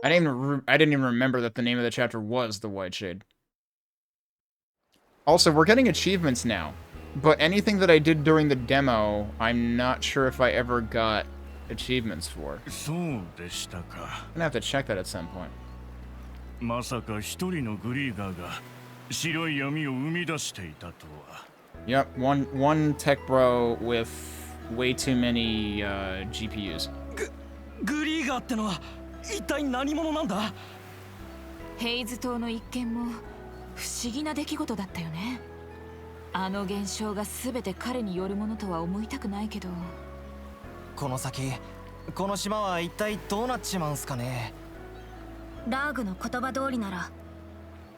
I didn't even remember that the name of the chapter was The White Shade. Also, we're getting achievements now, but anything that I did during the demo, I'm not sure if I ever got achievements for. I'm gonna have to check that at some point. Yep, one tech bro with way too many GPUs. グリーガーってのは一体何者なんだ？ヘイズ島の一件も不思議な出来事だったよね。あの現象が全て彼によるものとは思いたくないけど。この先、この島は一体どうなっちまうんすかね。ラーグの言葉通りなら、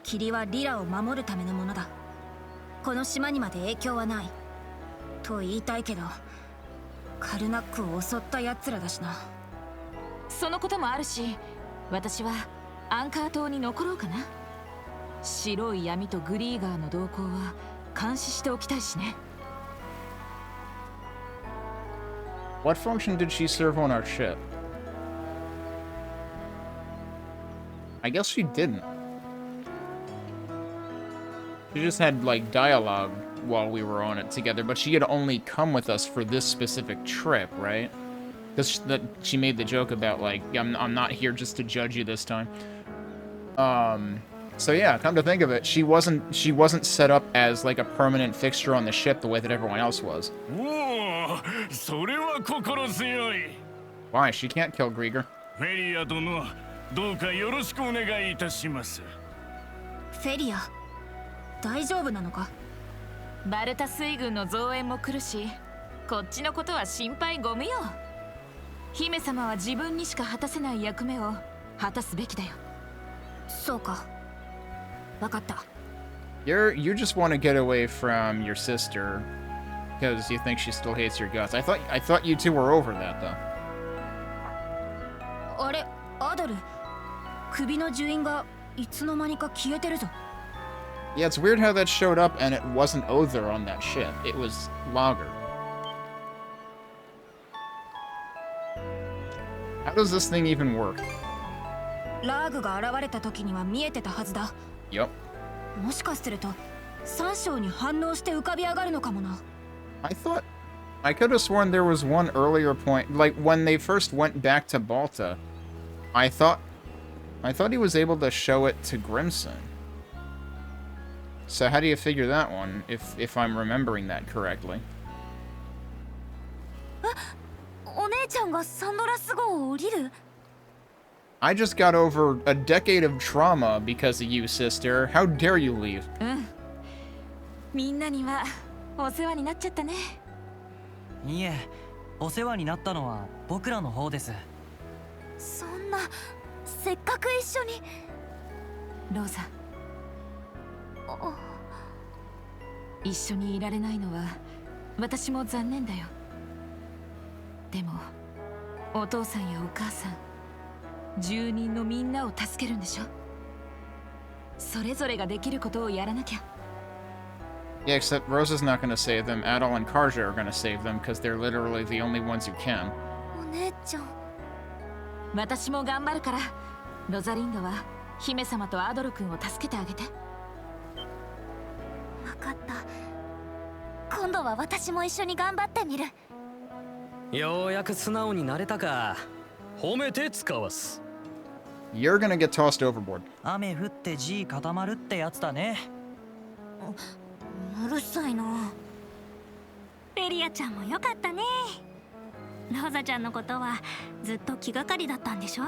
霧はリラを守るためのものだ。この島にまで影響はないと言いたいけど、カルナックを襲った奴らだしな。そのこともあるし、私はアンカー島に残ろうかな。白い闇とグリーガーの動向は監視しておきたいしね。What function did she serve on our ship? I guess she didn't. She just had, like, dialogue while we were on it together, but she had only come with us for this specific trip, right? Because she made the joke about, like, I'm not here just to judge you this time. So yeah, come to think of it, she wasn't set up as, like, a permanent fixture on the ship the way that everyone else was. Why? She can't kill Grieger. フェリア、大丈夫なのか？バルタ水軍の増援も来るし、こっちのことは心配ご無用。姫様は自分にしか果たせない役目を果たすべきだよ。そうか。わかった。You just want to get away from your sister because you think she still hates your guts. I thought you two were over that though. あれ、アドル。首の樹印がいつの間にか消えてるぞ。Yeah, it's weird how that showed up and it wasn't Other on that ship. It was Lager. How does this thing even work? ラーグが現れた時には見えてたはずだ。Yup. もしかすると三章に反応して浮かび上がるのかもな。I could have sworn there was one earlier point, like when they first went back to Balta. I thought he was able to show it to Grimson. So how do you figure that one, if I'm remembering that correctly? お姉ちゃんがサンドラス号を降りる？ I just got over a decade of trauma because of you, sister. How dare you leave? みんなにはお世話になっちゃったね。いえ、お世話になったのは僕らの方です。そんな、せっかく一緒に。ローザ。一緒にいられないのは私も残念だよ。でもお父さんやお母さん、住人のみんなを助けるんでしょ。それぞれができることをやらなきゃ。Yeah, except Rosa's not gonna save them. Adel and Karja are gonna save them because they're literally the only ones who can. お姉ちゃん。私も頑張るから、ロザリンドは姫様とアドル君を助けてあげて。わかった。今度は私も一緒に頑張ってみる。ようやく素直になれたか。褒めて使わす。You're gonna get tossed overboard. 雨降って地固まるってやつだね。うるさいな。ペリアちゃんもよかったね。ローザちゃんのことはずっと気がかりだったんでしょ？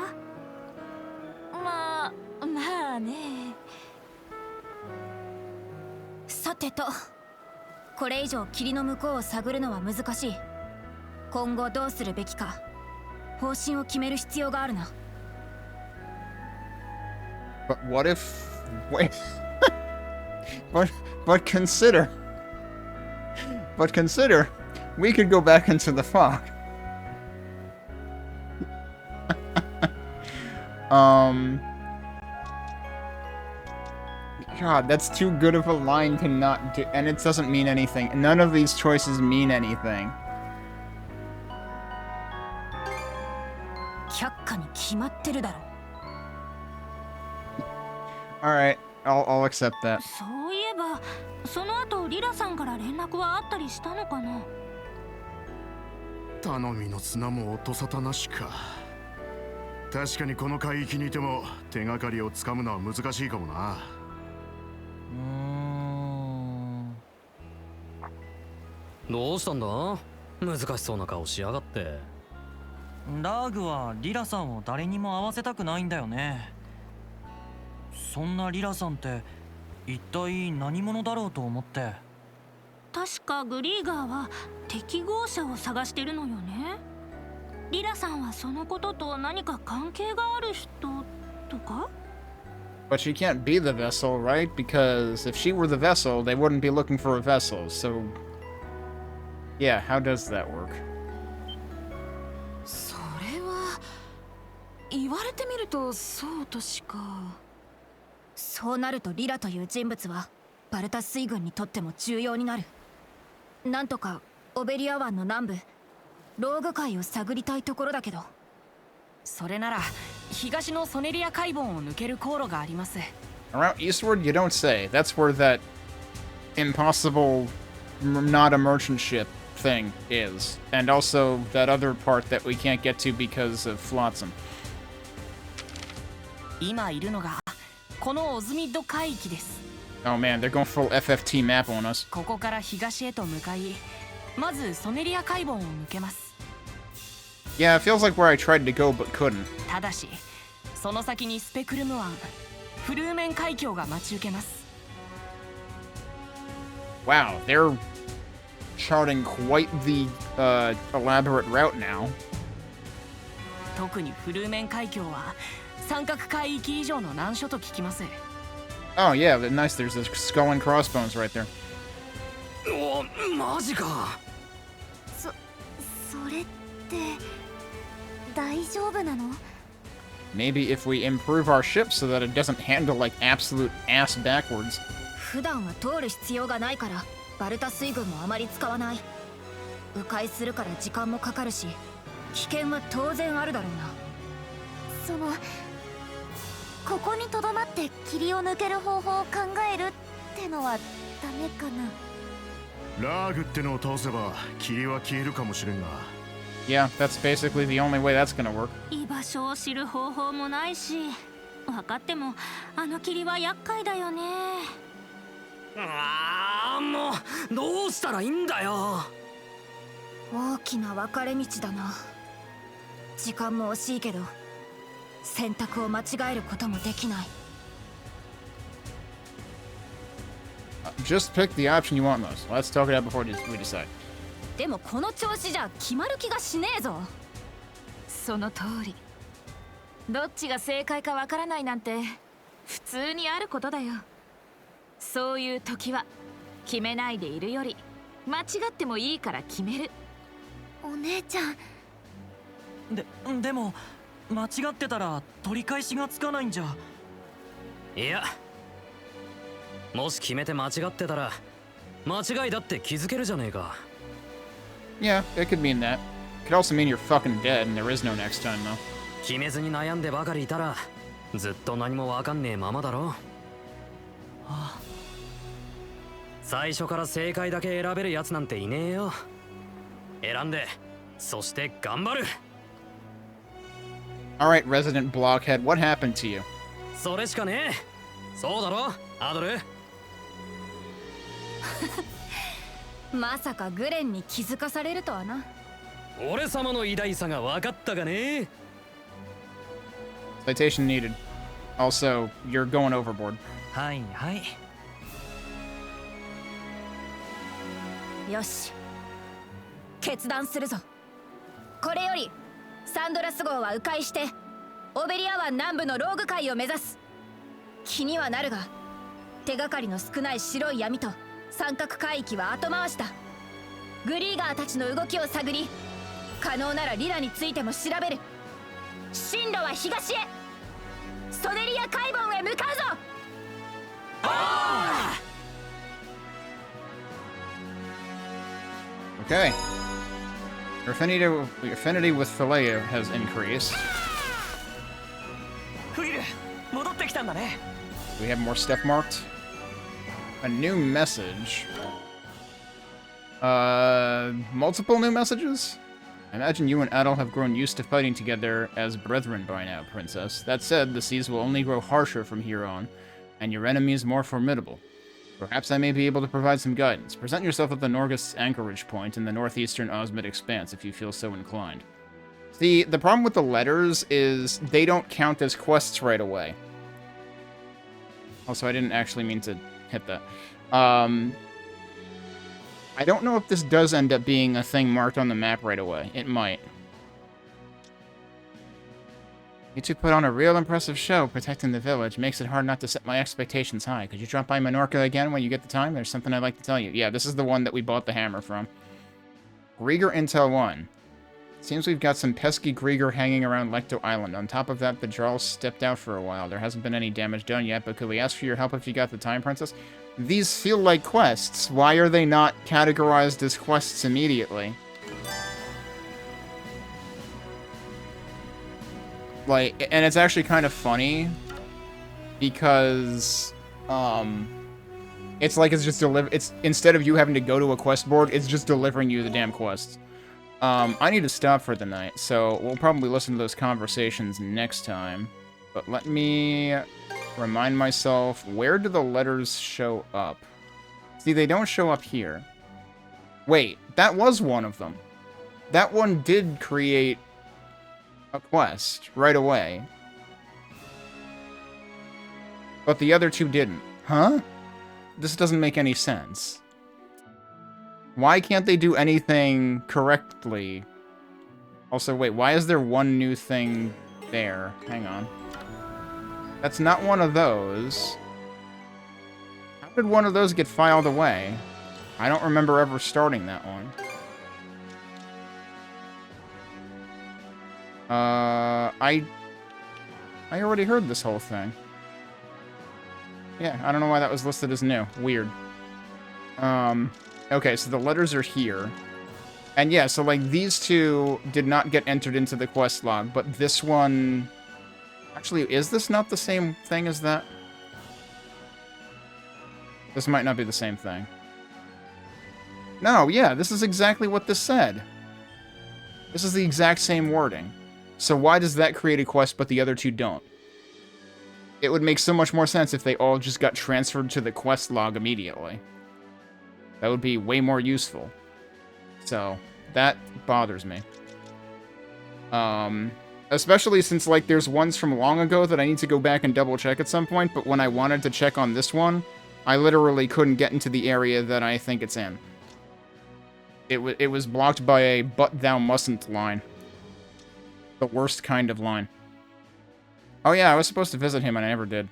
まあね。さてと、これ以上霧の向こうを探るのは難しい。今後どうするべきか、方針を決める必要があるな。But what if... Wait... But consider... We could go back into the fog. God, that's too good of a line to not do, and it doesn't mean anything. None of these choices mean anything. 却下に決まってるだろ。Alright, I'll accept that. そういえばその後リラさんから連絡はあったりしたのかな。頼みの綱も音沙汰なしか。確かにこの海域にいても手がかりをつかむのは難しいかもな。どうしたんだ？難しそうな顔しやがって。ラーグはリラさんを誰にも会わせたくないんだよね。そんなリラさんって一体何者だろうと思って。確かグリーガーは適合者を探してるのよね。リラさんはそのことと何か関係がある人とか？ But she can't be the vessel, right? Because if she were the vessel, they wouldn't be looking for a vessel. So, yeah, how does that work? それは言われてみるとそうとしか。そうなるとリラという人物はバルタ水軍にとっても重要になる。なんとかオベリア湾の南部ローグ海を探りたいところだけど。それなら東のソネリア海門を抜ける航路があります。 Around eastward, you don't say. That's where that impossible, not a merchant ship thing is. And also that other part that we can't get to because of flotsam. 今いるのがこのオズミッド海域です。 Oh man, they're going full FFT map on us. ここから東へと向かい、まずソネリア海門を抜けます。 Yeah, it feels like where I tried to go but couldn't. ただしその先にスペクルム湾、フルーメン海峡が待ち受けます。 Wow, they're charting quite the elaborate route now. 特にフルーメン海峡は三角海域以上の難所と聞きます。 Oh yeah, nice. There's this skull and crossbones right there. お、マジか。それって大丈夫なの？ Maybe if we improve our ship so that it doesn't handle like absolute ass backwards. 普段は通る必要がないからバルタ水軍もあまり使わない。迂回するから時間もかかるし危険は当然あるだろうな。そのここにとどまって霧を抜ける方法を考えるってのはダメかな。ラーグってのを倒せば霧は消えるかもしれんが。Yeah, that's basically the only way that's gonna work. 居場所を知る方法もないし、分かってもあの霧は厄介だよね。ああ、もうどうしたらいいんだよ。大きな分かれ道だな。時間も惜しいけど選択を間違えることもできない。 Just pick the option you want most. Let's talk it out before we decide. でもこの調子じゃ決まる気がしねえぞ。その通り。どっちが正解かわからないなんて普通にあることだよ。そういう時は決めないでいるより間違ってもいいから決める。お姉ちゃん。でも間違ってたら取り返しがつかないんじゃ。いや、もし決めて間違ってたら間違いだって気づけるじゃねえか。 Yeah, it could mean that. It could also mean you're fucking dead and there is no next time though. 決めずに悩んでばかりいたらずっと何もわかんねえままだろ。最初から正解だけ選べるやつなんていねえよ。選んで、そして頑張る。 Alright, resident blockhead, what happened to you? それしかねえ。そうだろ、アドル。まさかグレンに気づかされるとはな。俺様の偉大さが分かったかね。 Citation needed. Also, you're going overboard. はいはい。よし、決断するぞ。これよりサンドラス号は迂回してオベリア湾南部のローグ海を目指す。気にはなるが手がかりの少ない白い闇と三角海域は後回しだ。グリーガーたちの動きを探り、可能ならリラについても調べる。進路は東へ、ソネリア海門へ向かうぞ。Okay. Your affinity with Philea has increased. フイル、戻ってきたんだね。Do we have more stuff marked? A new message. Multiple new messages? I imagine you and Adel have grown used to fighting together as brethren by now, Princess. That said, the seas will only grow harsher from here on, and your enemies more formidable. Perhaps I may be able to provide some guidance. Present yourself at the Norgus anchorage point in the northeastern Osmid Expanse if you feel so inclined. See, the problem with the letters is they don't count as quests right away. Also, I didn't actually mean to hit that. I don't know if this does end up being a thing marked on the map right away. It might. You two put on a real impressive show protecting the village. Makes it hard not to set my expectations high. Could you drop by Minorca again when you get the time? There's something I'd like to tell you. Yeah, this is the one that we bought the hammer from. Grieger Intel 1. Seems we've got some pesky Grieger hanging around Lecto Island. On top of that, the Jarls stepped out for a while. There hasn't been any damage done yet, but could we ask for your help if you got the time, Princess? These feel like quests. Why are they not categorized as quests immediately? Like, and it's actually kind of funny because, it's like it's just instead of you having to go to a quest board, it's just delivering you the damn quests. I need to stop for the night, so we'll probably listen to those conversations next time. But let me remind myself, where do the letters show up? See, they don't show up here. Wait, that was one of them. That one did create a quest right away. But the other two didn't. Huh? This doesn't make any sense. Why can't they do anything correctly? Also, wait, why is there one new thing there? Hang on. That's not one of those. How did one of those get filed away? I don't remember ever starting that one. I already heard this whole thing. Yeah, I don't know why that was listed as new. Weird. Okay, so the letters are here. And yeah, so like these two did not get entered into the quest log, but this one... Actually, is this not the same thing as that? This might not be the same thing. No, yeah, this is exactly what this said. This is the exact same wording. So why does that create a quest but the other two don't? It would make so much more sense if they all just got transferred to the quest log immediately. That would be way more useful. So, that bothers me. Especially since, like, there's ones from long ago that I need to go back and double check at some point, but when I wanted to check on this one, I literally couldn't get into the area that I think it's in. It was blocked by a "but thou mustn't" line. The worst kind of line. Oh yeah, I was supposed to visit him and I never did.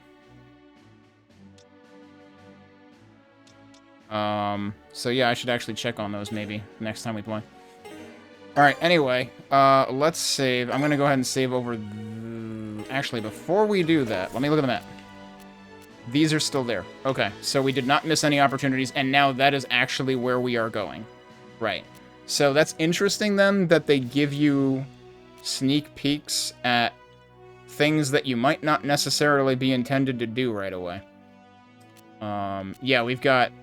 So yeah, I should actually check on those maybe next time we play. Alright, anyway, let's save. I'm gonna go ahead and save over... Actually, before we do that, let me look at the map. These are still there. Okay, so we did not miss any opportunities, and now that is actually where we are going. Right. So that's interesting, then, that they give you sneak peeks at things that you might not necessarily be intended to do right away. Yeah, we've got...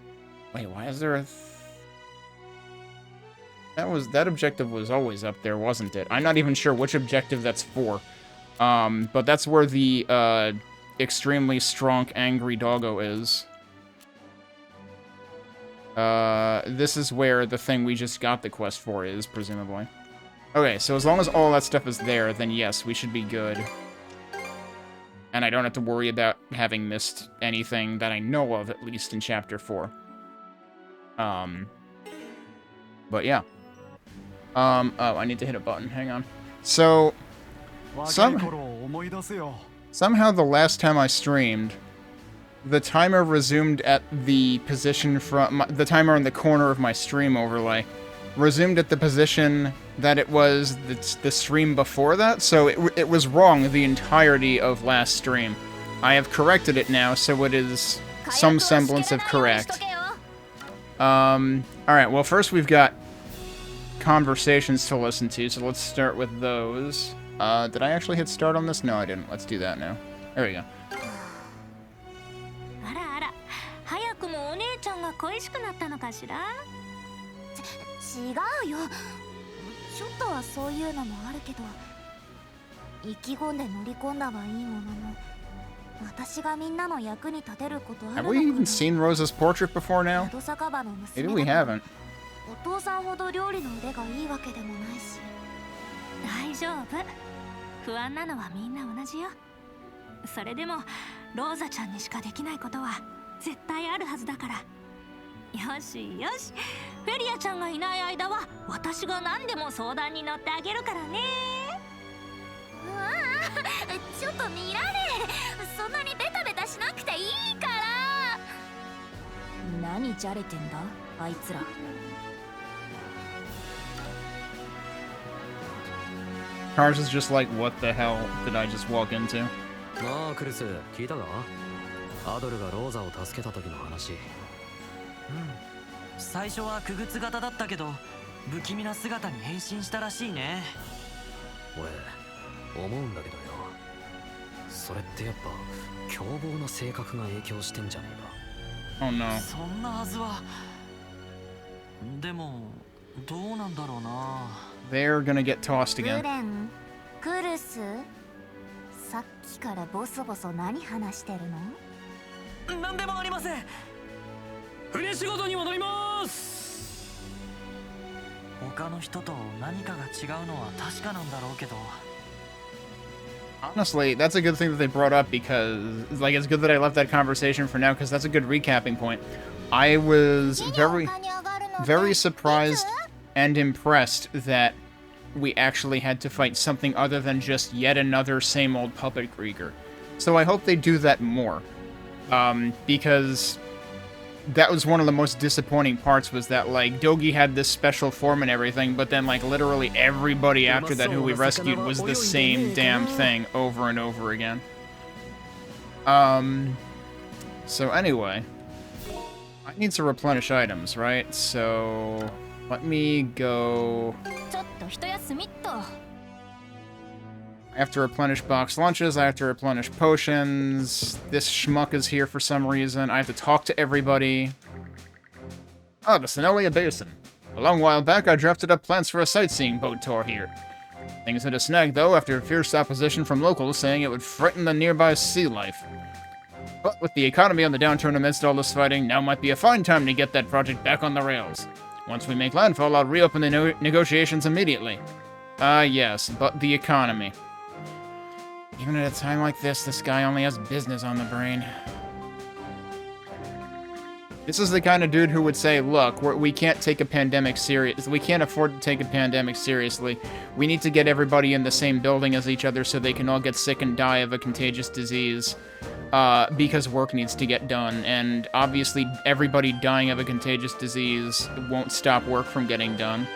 Wait, why is there a... That objective was always up there, wasn't it? I'm not even sure which objective that's for. But that's where the, extremely strong, angry doggo is. This is where the thing we just got the quest for is, presumably. Okay, so as long as all that stuff is there, then yes, we should be good. And I don't have to worry about having missed anything that I know of, at least in Chapter 4. But yeah. Oh, I need to hit a button. Hang on. So, somehow the last time I streamed, the timer resumed at the position from... the timer in the corner of my stream overlay resumed at the position that it was the stream before that, so it was wrong the entirety of last stream. I have corrected it now, so it is some semblance of correct. Alright, well first we've got conversations to listen to, so let's start with those. Did I actually hit start on this? No, I didn't. Let's do that now. There we go. 恋しくなったのかしら。違うよ。ちょっとはそういうのもあるけど、意気込んで乗り込んだはいいものの、私がみんなの役に立てることある Have の we か even な。 seen Rosa's portrait before now? 宿酒場の娘 Maybe we だから haven't. お父さんほど料理の腕がいいわけでもないし。大丈夫。不安なのはみんな同じよ。それでもローザちゃんにしかできないことは絶対あるはずだから。よしよし、フェリアちゃんがいない間は私が何でも相談に乗ってあげるからね。うわあ、ちょっと見られ。そんなにベタベタしなくていいから。何じゃれてんだあいつら。Cars is just like, what the hell did I just walk into? なあクリス、聞いたか？アドルがローザを助けた時の話。最初は傀儡型だったけど不気味な姿に変身したらしいね。俺思うんだけどよ、それってやっぱ凶暴な性格が影響してんじゃねえか。 Oh no. そんなはずは。でもどうなんだろうな。 They're gonna get tossed グ again. レン、クルス、さっきからボソボソ何話してるの？なんでもありません。船仕事に戻ります他の人と何かが違うのは確かなんだろうけど。 Honestly, that's a good thing that they brought up because, like, it's good that I left that conversation for now because that's a good recapping point. I was very surprised and impressed that we actually had to fight something other than just yet another same old puppet Krieger. So I hope they do that more. Because that was one of the most disappointing parts, was that, like, Dogi had this special form and everything, but then, like, literally everybody after that who we rescued was the same damn thing over and over again. So anyway, I need to replenish items, right? So let me go. ちょっと一休みっと。 I have to replenish box lunches, I have to replenish potions, this schmuck is here for some reason, I have to talk to everybody. Oh, the Senolia Basin. A long while back, I drafted up plans for a sightseeing boat tour here. Things hit a snag, though, after fierce opposition from locals saying it would frighten the nearby sea life. But with the economy on the downturn amidst all this fighting, now might be a fine time to get that project back on the rails. Once we make landfall, I'll reopen the negotiations immediately. Ah, yes, but the economy. Even at a time like this guy only has business on the brain. This is the kind of dude who would say, look, we can't take a pandemic we can't afford to take a pandemic seriously. We need to get everybody in the same building as each other so they can all get sick and die of a contagious disease. Because work needs to get done, and obviously everybody dying of a contagious disease won't stop work from getting done.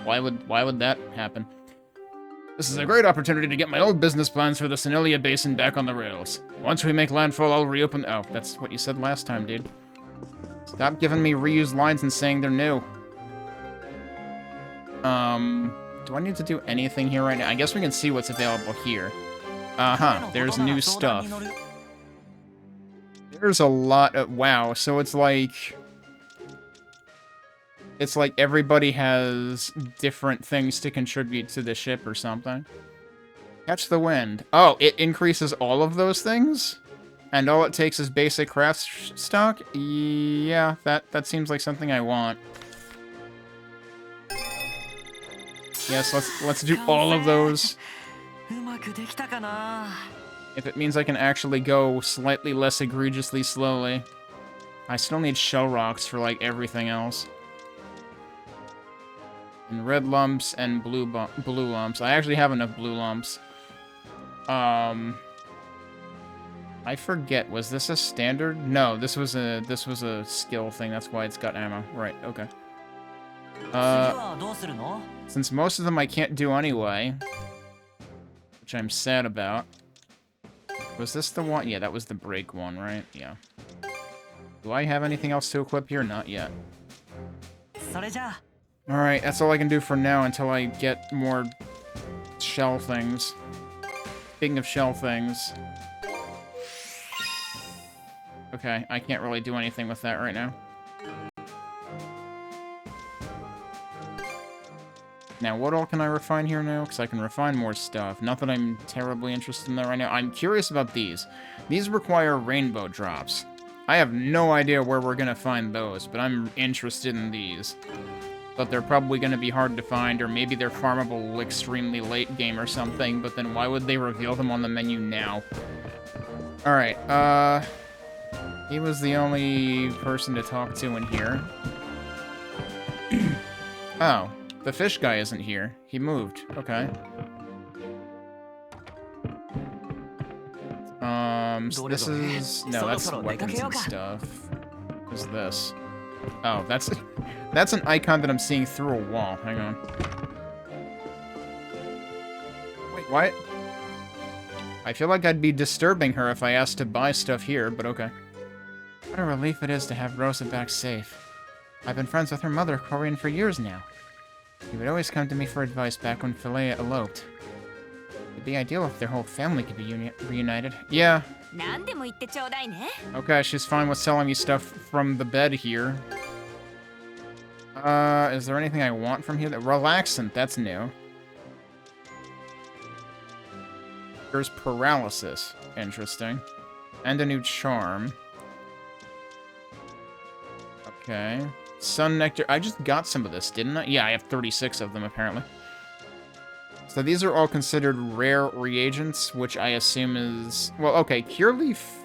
Why would that happen? This is a great opportunity to get my old business plans for the Senolia Basin back on the rails. Once we make landfall, I'll reopen— oh, that's what you said last time, dude. Stop giving me reused lines and saying they're new. Do I need to do anything here right now? I guess we can see what's available here. Uh-huh, there's new stuff. There's a lot of— wow, so it's like everybody has different things to contribute to the ship or something. Catch the wind. Oh, it increases all of those things? And all it takes is basic craft stock? Yeah, that seems like something I want. Yes, let's do all of those. If it means I can actually go slightly less egregiously slowly. I still need shell rocks for, like, everything else. And red lumps and blue lumps. I actually have enough blue lumps. I forget, was this a standard? No, this was a skill thing, that's why it's got ammo. Right, okay. Since most of them I can't do anyway, which I'm sad about. Was this the one? Yeah, that was the break one, right? Yeah. Do I have anything else to equip here? Not yet. Alright, that's all I can do for now until I get more shell things. Speaking of shell things. Okay, I can't really do anything with that right now. Now, what all can I refine here now? Because I can refine more stuff. Not that I'm terribly interested in that right now. I'm curious about these. These require rainbow drops. I have no idea where we're going to find those, but I'm interested in these. But they're probably going to be hard to find, or maybe they're farmable extremely late game or something, but then why would they reveal them on the menu now? Alright, he was the only person to talk to in here. Oh, the fish guy isn't here. He moved. Okay. This is... No, that's weapons and stuff. What's this? Oh, that's an icon that I'm seeing through a wall. Hang on. Wait, what? I feel like I'd be disturbing her if I asked to buy stuff here, but okay. What a relief it is to have Rosa back safe. I've been friends with her mother, Corian, for years now. He would always come to me for advice back when Philea eloped. It'd be ideal if their whole family could be reunited. Yeah. Okay, she's fine with selling me stuff from the bed here. Is there anything I want from here? Relaxant, that's new. There's paralysis. Interesting. And a new charm. Okay. Sun nectar. I just got some of this, didn't I? Yeah, I have 36 of them, apparently. So these are all considered rare reagents, which I assume is... Well, okay, cure leaf...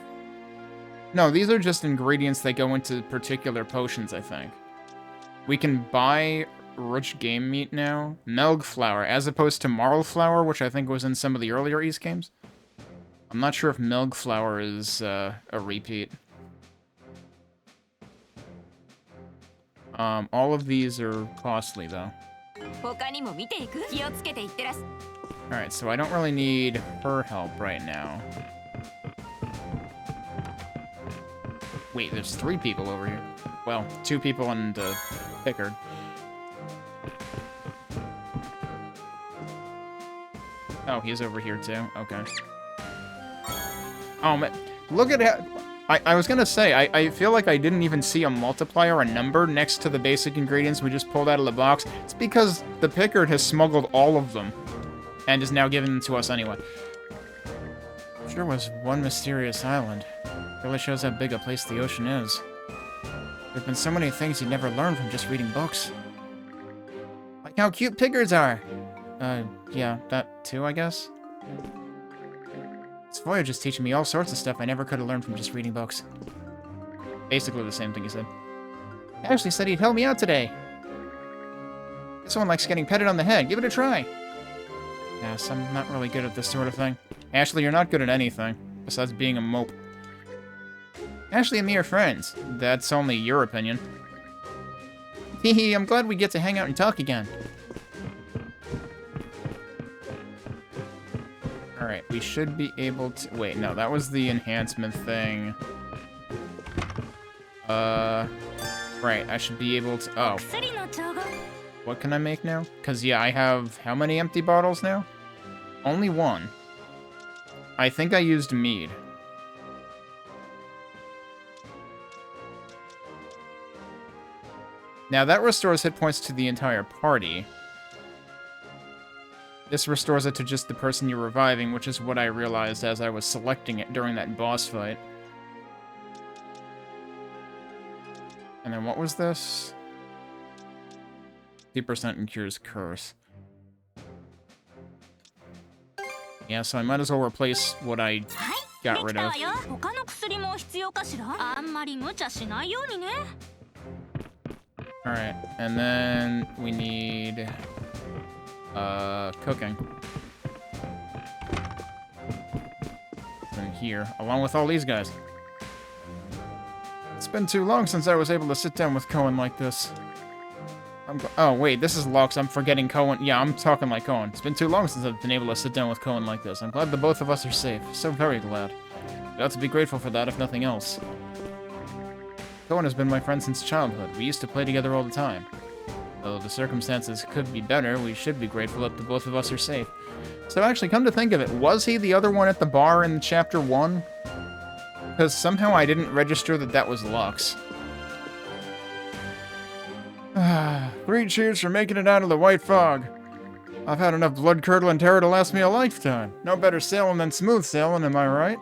No, these are just ingredients that go into particular potions, I think. We can buy rich game meat now. Melg flour, as opposed to marl flour, which I think was in some of the earlier East games. I'm not sure if Melg flour is a repeat. All of these are costly, though. Alright, so I don't really need her help right now. Wait, there's 3 people over here. Well, 2 people and Pickard. Oh, he's over here too? Okay. Oh, man. Look at how... I was gonna say, I feel like I didn't even see a multiplier, a number, next to the basic ingredients we just pulled out of the box. It's because the Pickard has smuggled all of them, and is now giving them to us anyway. Sure was one mysterious island. Really shows how big a place the ocean is. There've been so many things you never learn from just reading books. Like how cute Pickards are! Yeah, that too, I guess? This voyage is teaching me all sorts of stuff I never could have learned from just reading books. Basically the same thing he said. Ashley said he'd help me out today. Someone likes getting petted on the head. Give it a try. Yes, I'm not really good at this sort of thing. Ashley, you're not good at anything, besides being a mope. Ashley and me are friends. That's only your opinion. Hehe, I'm glad we get to hang out and talk again. Alright, we should be able to... Wait, no, that was the enhancement thing. Right, I should be able to... Oh. What can I make now? Because, yeah, I have... How many empty bottles now? Only 1. I think I used mead. Now, that restores hit points to the entire party. This restores it to just the person you're reviving, which is what I realized as I was selecting it during that boss fight. And then what was this? 50% in Cure's Curse. Yeah, so I might as well replace what I got rid of. Alright, and then we need... cooking. And here, along with all these guys. It's been too long since I was able to sit down with Cohen like this. Oh, wait, this is Lux. I'm forgetting Cohen. Yeah, I'm talking like Cohen. It's been too long since I've been able to sit down with Cohen like this. I'm glad the both of us are safe. So very glad. We ought to be grateful for that, if nothing else. Cohen has been my friend since childhood. We used to play together all the time. Though the circumstances could be better, we should be grateful that the both of us are safe. So actually, come to think of it, was he the other one at the bar in Chapter 1? Because somehow I didn't register that that was Lux. 3 cheers for making it out of the white fog. I've had enough blood-curdling terror to last me a lifetime. No better sailing than smooth sailing, am I right?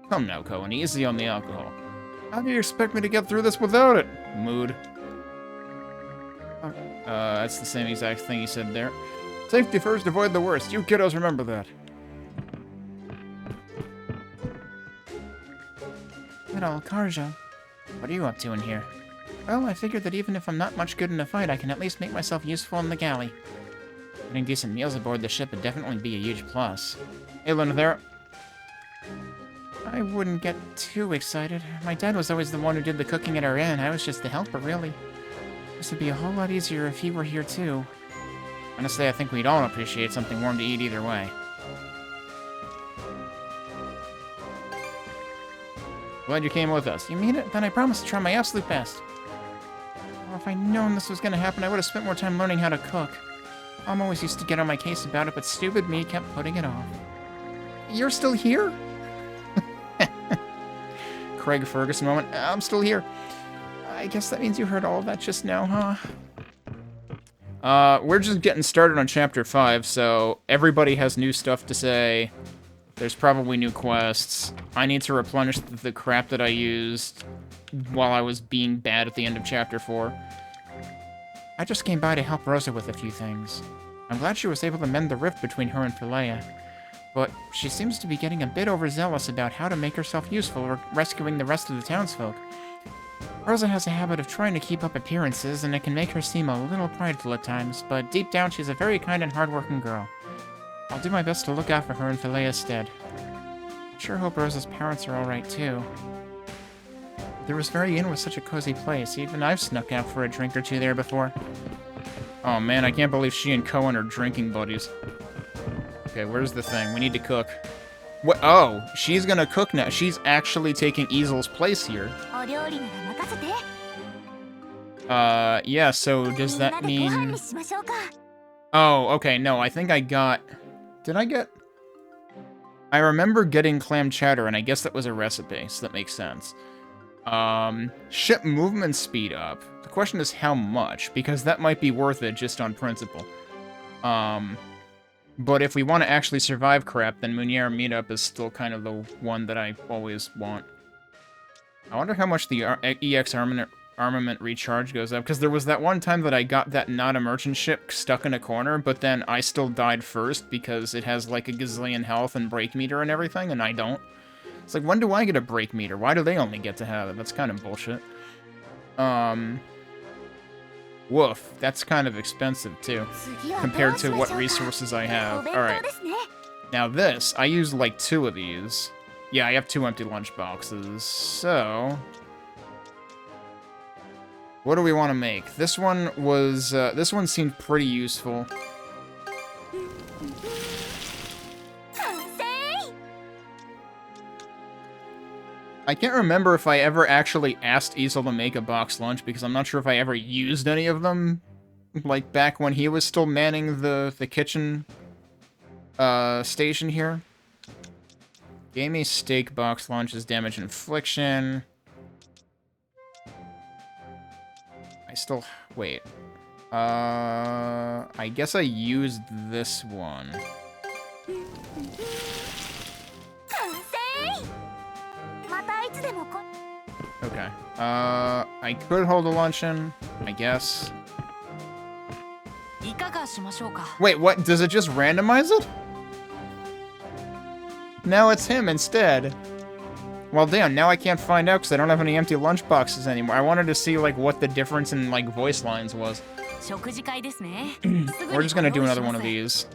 Come now, Cohen, easy on the alcohol. How do you expect me to get through this without it? Mood. That's the same exact thing he said there. Safety first, avoid the worst. You kiddos remember that. Riddle, Karja, what are you up to in here? Well, I figured that even if I'm not much good in a fight, I can at least make myself useful in the galley. Getting decent meals aboard the ship would definitely be a huge plus. Hey, Luna there. I wouldn't get too excited. My dad was always the one who did the cooking at our inn. I was just the helper, really. This would be a whole lot easier if he were here, too. Honestly, I think we'd all appreciate something warm to eat either way. Glad you came with us. You mean it? Then I promise to try my absolute best. Well, if I'd known this was gonna happen, I would have spent more time learning how to cook. Mom always used to get on my case about it, but stupid me kept putting it off. You're still here? Craig Ferguson moment. I'm still here. I guess that means you heard all of that just now, huh? We're just getting started on Chapter 5, so everybody has new stuff to say. There's probably new quests. I need to replenish the crap that I used while I was being bad at the end of Chapter 4. I just came by to help Rosa with a few things. I'm glad she was able to mend the rift between her and Philea. But she seems to be getting a bit overzealous about how to make herself useful or rescuing the rest of the townsfolk. Rosa has a habit of trying to keep up appearances, and it can make her seem a little prideful at times, but deep down she's a very kind and hardworking girl. I'll do my best to look out for her in Philea's stead. Sure hope Rosa's parents are alright too. The Rosveria Inn was such a cozy place, even I've snuck out for a drink or two there before. Oh man, I can't believe she and Cohen are drinking buddies. Okay, where's the thing? We need to cook. What? Oh, she's gonna cook now. She's actually taking Easel's place here. Yeah, so does that mean... Oh, okay, no, I think I got... Did I get... I remember getting clam chowder, and I guess that was a recipe, so that makes sense. Ship movement speed up. The question is how much, because that might be worth it just on principle. But if we want to actually survive crap, then Munier Meetup is still kind of the one that I always want. I wonder how much the EX armament recharge goes up, because there was that one time that I got that not a merchant ship stuck in a corner, but then I still died first because it has like a gazillion health and break meter and everything, and I don't. It's like, when do I get a break meter? Why do they only get to have it? That's kind of bullshit. Woof, that's kind of expensive too, compared to what resources I have. Alright. Now this, I used like 2 of these. Yeah, I have 2 empty lunch boxes, so... What do we want to make? This one was, this one seemed pretty useful. I can't remember if I ever actually asked Easel to make a box lunch, because I'm not sure if I ever used any of them, like back when he was still manning the kitchen station here. Gave me steak box lunches, damage infliction. I still... wait. I guess I used this one. Okay. I could hold a luncheon, I guess. Wait, what? Does it just randomize it? Now it's him instead. Well, damn, now I can't find out because I don't have any empty lunch boxes anymore. I wanted to see, like, what the difference in, like, voice lines was. We're just gonna do another one of these.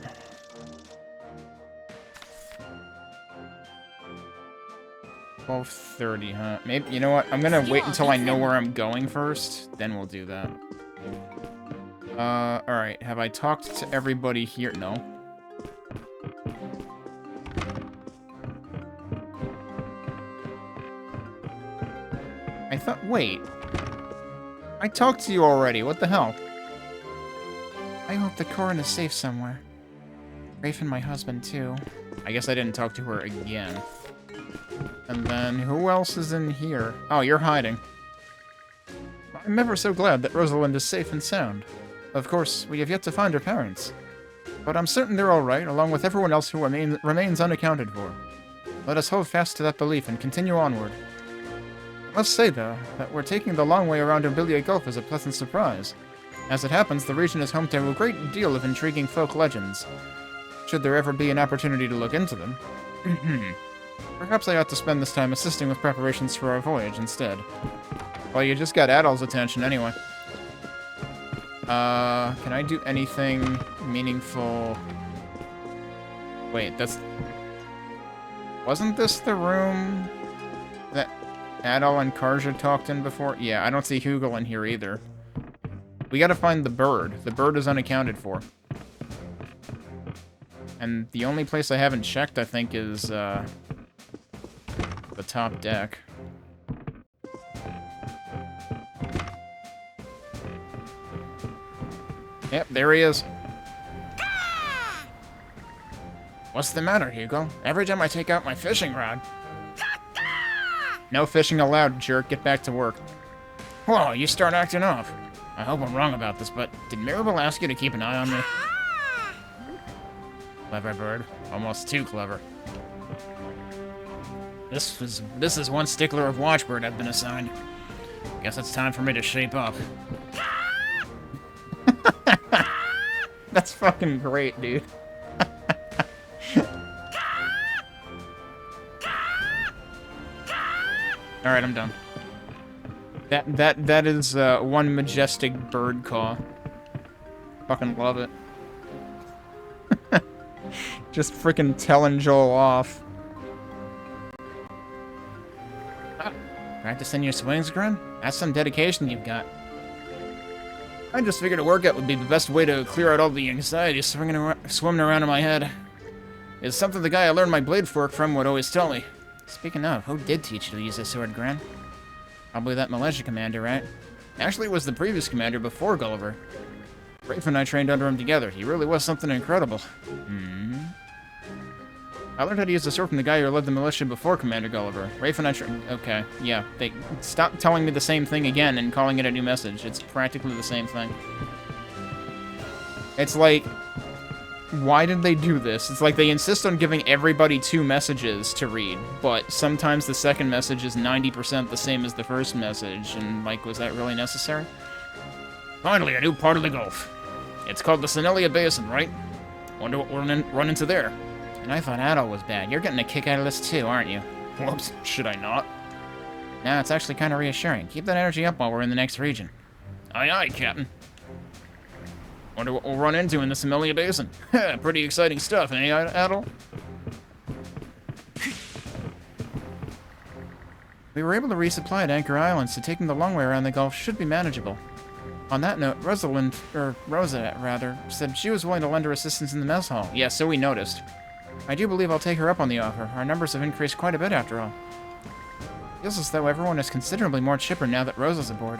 $12:30, huh? Maybe, you know what? I'm gonna wait until I know where I'm going first, then we'll do that. Alright. Have I talked to everybody here? No. I thought... wait. I talked to you already. What the hell? I hope the Corin is safe somewhere. Rafe and my husband, too. I guess I didn't talk to her again. And then, who else is in here? Oh, you're hiding. I'm ever so glad that Rosalind is safe and sound. Of course, we have yet to find her parents. But I'm certain they're alright, along with everyone else who remains unaccounted for. Let us hold fast to that belief and continue onward. I must say, though, that we're taking the long way around Imbilia Gulf is a pleasant surprise. As it happens, the region is home to a great deal of intriguing folk legends. Should there ever be an opportunity to look into them. Perhaps I ought to spend this time assisting with preparations for our voyage instead. Well, you just got Adol's attention anyway. Can I do anything meaningful? Wait, that's... Wasn't this the room that Adol and Karja talked in before? Yeah, I don't see Hugel in here either. We gotta find the bird. The bird is unaccounted for. And the only place I haven't checked, I think, is, the top deck. Yep, there he is. What's the matter, Hugo? Every time I take out my fishing rod... No fishing allowed, jerk. Get back to work. Whoa, you start acting off. I hope I'm wrong about this, but did Mirabel ask you to keep an eye on me? Clever bird. Almost too clever. This is one stickler of watchbird I've been assigned. Guess it's time for me to shape up. That's fucking great, dude. Alright, I'm done. That is one majestic bird call. Fucking love it. Just freaking telling Joel off. Practicing your swings, Grin? That's some dedication you've got. I just figured a workout would be the best way to clear out all the anxiety swimming around in my head. It's something the guy I learned my blade fork from would always tell me. Speaking of, who did teach you to use a sword, Gran? Probably that militia commander, right? Actually, it was the previous commander before Gulliver. Rafe and I trained under him together. He really was something incredible. I learned how to use the sword from the guy who led the militia before Commander Gulliver. Rafe and I okay, yeah. They stop telling me the same thing again and calling it a new message. It's practically the same thing. It's like... Why did they do this? It's like they insist on giving everybody 2 messages to read, but sometimes the second message is 90% the same as the first message, and, like, was that really necessary? Finally, a new part of the Gulf. It's called the Senelia Basin, right? Wonder what we'll run into there. And I thought Adol was bad. You're getting a kick out of this too, aren't you? Whoops, should I not? Nah, it's actually kind of reassuring. Keep that energy up while we're in the next region. Aye aye, Captain. Wonder what we'll run into in the Semelia Basin. Pretty exciting stuff, eh, Adol? We were able to resupply at Anchor Island, so taking the long way around the Gulf should be manageable. On that note, Rosa, rather, said she was willing to lend her assistance in the mess hall. Yeah, so we noticed. I do believe I'll take her up on the offer. Our numbers have increased quite a bit after all. Feels as though everyone is considerably more chipper now that Rosa's aboard.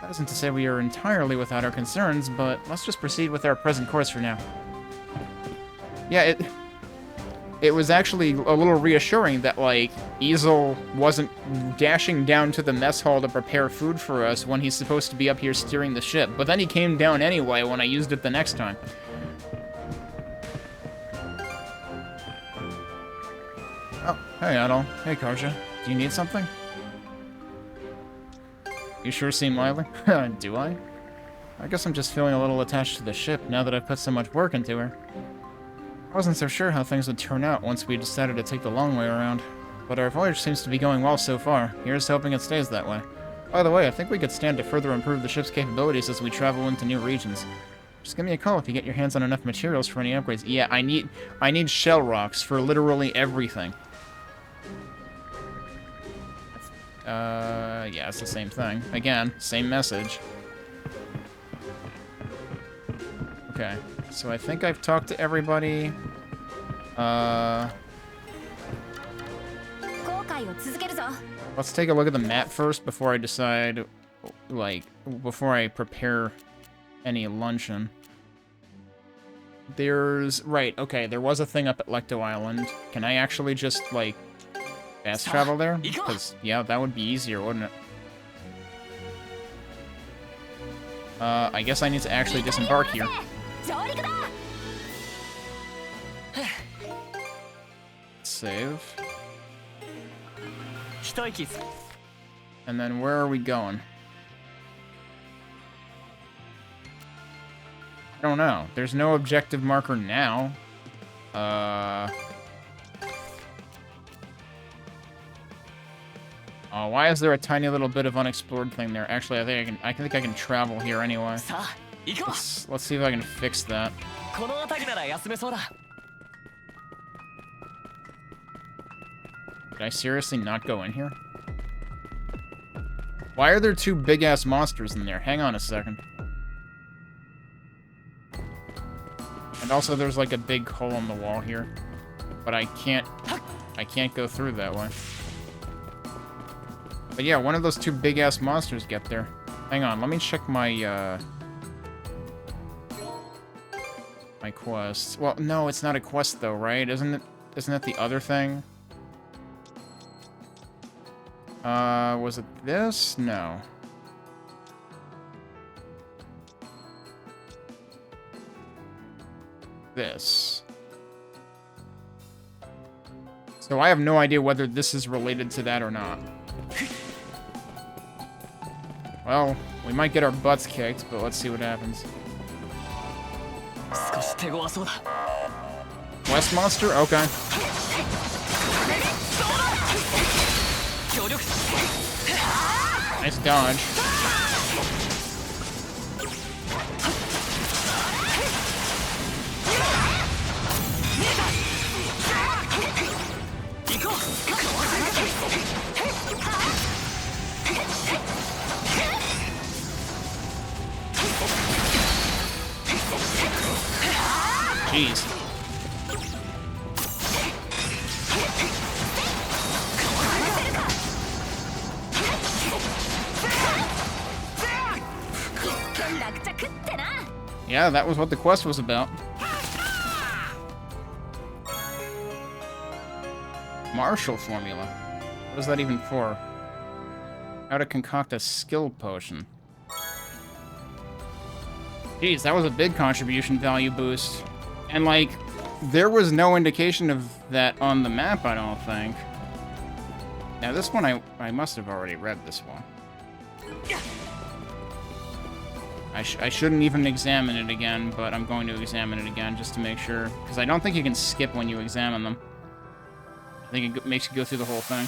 That isn't to say we are entirely without our concerns, but let's just proceed with our present course for now. Yeah, it was actually a little reassuring that, like, Easel wasn't dashing down to the mess hall to prepare food for us when he's supposed to be up here steering the ship. But then he came down anyway when I used it the next time. Oh, hey, Adol. Hey, Karja. Do you need something? You sure seem lively. Do I? I guess I'm just feeling a little attached to the ship now that I've put so much work into her. I wasn't so sure how things would turn out once we decided to take the long way around. But our voyage seems to be going well so far. Here's hoping it stays that way. By the way, I think we could stand to further improve the ship's capabilities as we travel into new regions. Just give me a call if you get your hands on enough materials for any upgrades. Yeah, I need shell rocks for literally everything. Yeah, it's the same thing. Again, same message. Okay, so I think I've talked to everybody. Let's take a look at the map first before I decide, like, before I prepare any luncheon. Right, okay, there was a thing up at Lecto Island. Can I actually just, like, fast travel there? Because, yeah, that would be easier, wouldn't it? I guess I need to actually disembark here. Save. 一息つ And then where are we going? I don't know. There's no objective marker now. Oh, why is there a tiny little bit of unexplored thing there? Actually, I think I can travel here anyway. さあ行こう Let's see if I can fix that. この辺りなら休めそうだ Did I seriously not go in here? Why are there two big-ass monsters in there? Hang on a second. And also there's like a big hole in the wall here. But I can't go through that way. But yeah, one of those two big-ass monsters get there. Hang on, let me check my, my quest. Well, no, it's not a quest though, right? Isn't it the other thing? Was it this? No. This. So I have no idea whether this is related to that or not. Well, we might get our butts kicked, but let's see what happens. 少し手強そうだ West monster? Okay. 協力 Nice dodge. Jeez. Yeah, that was what the quest was about. Marshall formula. What is that even for? How to concoct a skill potion. Jeez, that was a big contribution value boost. And, like, there was no indication of that on the map, I don't think. Now, this one, I must have already read this one. I shouldn't even examine it again, but I'm going to examine it again just to make sure. Because I don't think you can skip when you examine them. I think it makes you go through the whole thing.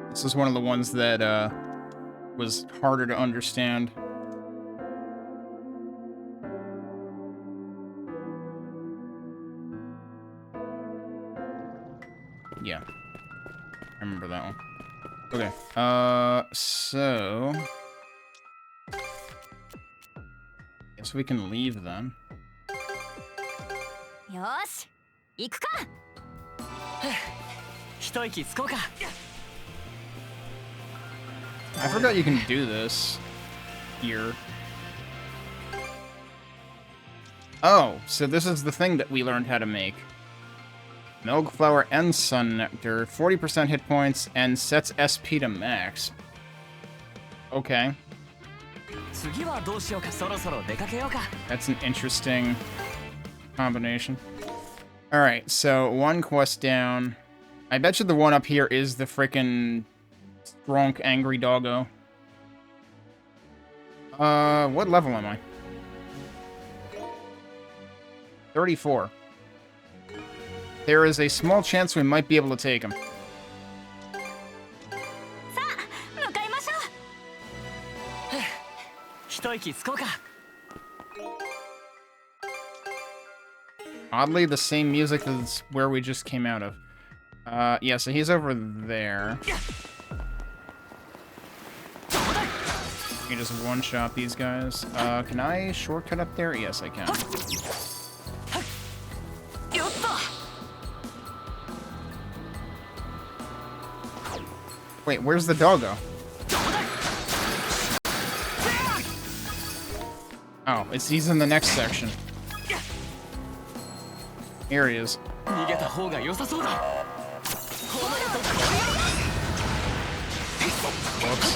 This is one of the ones that was harder to understand. Yeah. I remember that one. Okay. So... guess we can leave then. よし行くか一息つこうか I forgot you can do this here. Oh, so this is the thing that we learned how to make. Milk flower and sun nectar, 40% hit points, and sets SP to max. Okay. 次はどうしようかそろそろ出かけようか That's an interesting combination. Alright, so one quest down. I bet you the one up here is the frickin' Strong angry doggo. What level am I? 34. There is a small chance we might be able to take him. さあ向かいましょう一息つこうか Oddly, the same music as where we just came out of. Yeah, so he's over there. You can just one-shot these guys. Can I shortcut up there? Yes, I can. Wait, where's the doggo? Oh, he's in the next section. Here he is. 逃げた方が良さそうだ Whoops.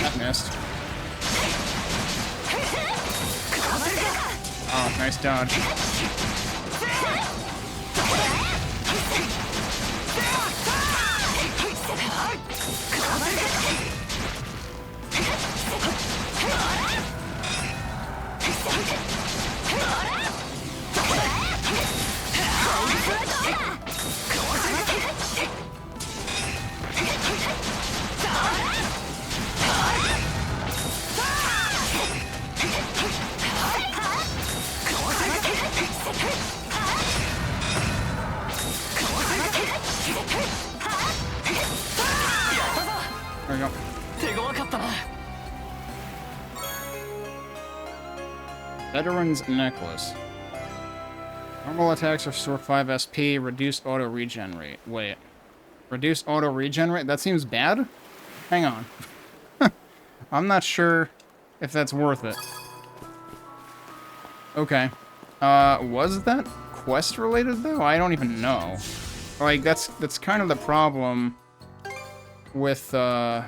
That missed. Oh, nice dodge. There we go. 手強かったな。 Veteran's Necklace. Normal attacks restore 5 SP, reduce auto regenerate. Wait. Reduce auto regenerate? That seems bad? Hang on. I'm not sure if that's worth it. Okay. Was that quest related though? I don't even know. Like, that's kind of the problem with, well,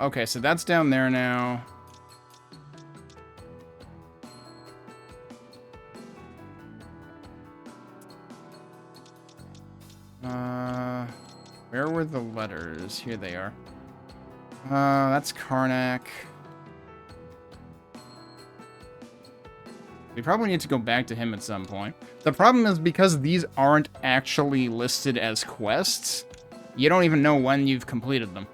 okay, so that's down there now. Where were the letters? Here they are. That's Karnak. We probably need to go back to him at some point. The problem is because these aren't actually listed as quests, you don't even know when you've completed them.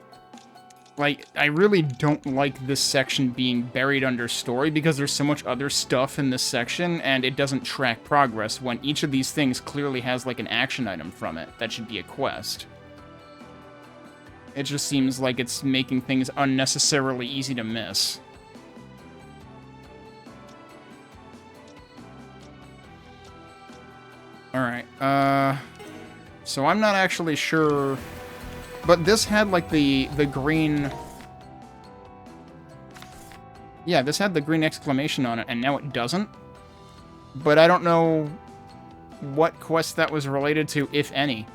Like, I really don't like this section being buried under story because there's so much other stuff in this section and it doesn't track progress when each of these things clearly has like an action item from it that should be a quest. It just seems like it's making things unnecessarily easy to miss. Alright, so I'm not actually sure, but this had like the green, yeah, this had the green exclamation on it, and now it doesn't, but I don't know what quest that was related to, if any.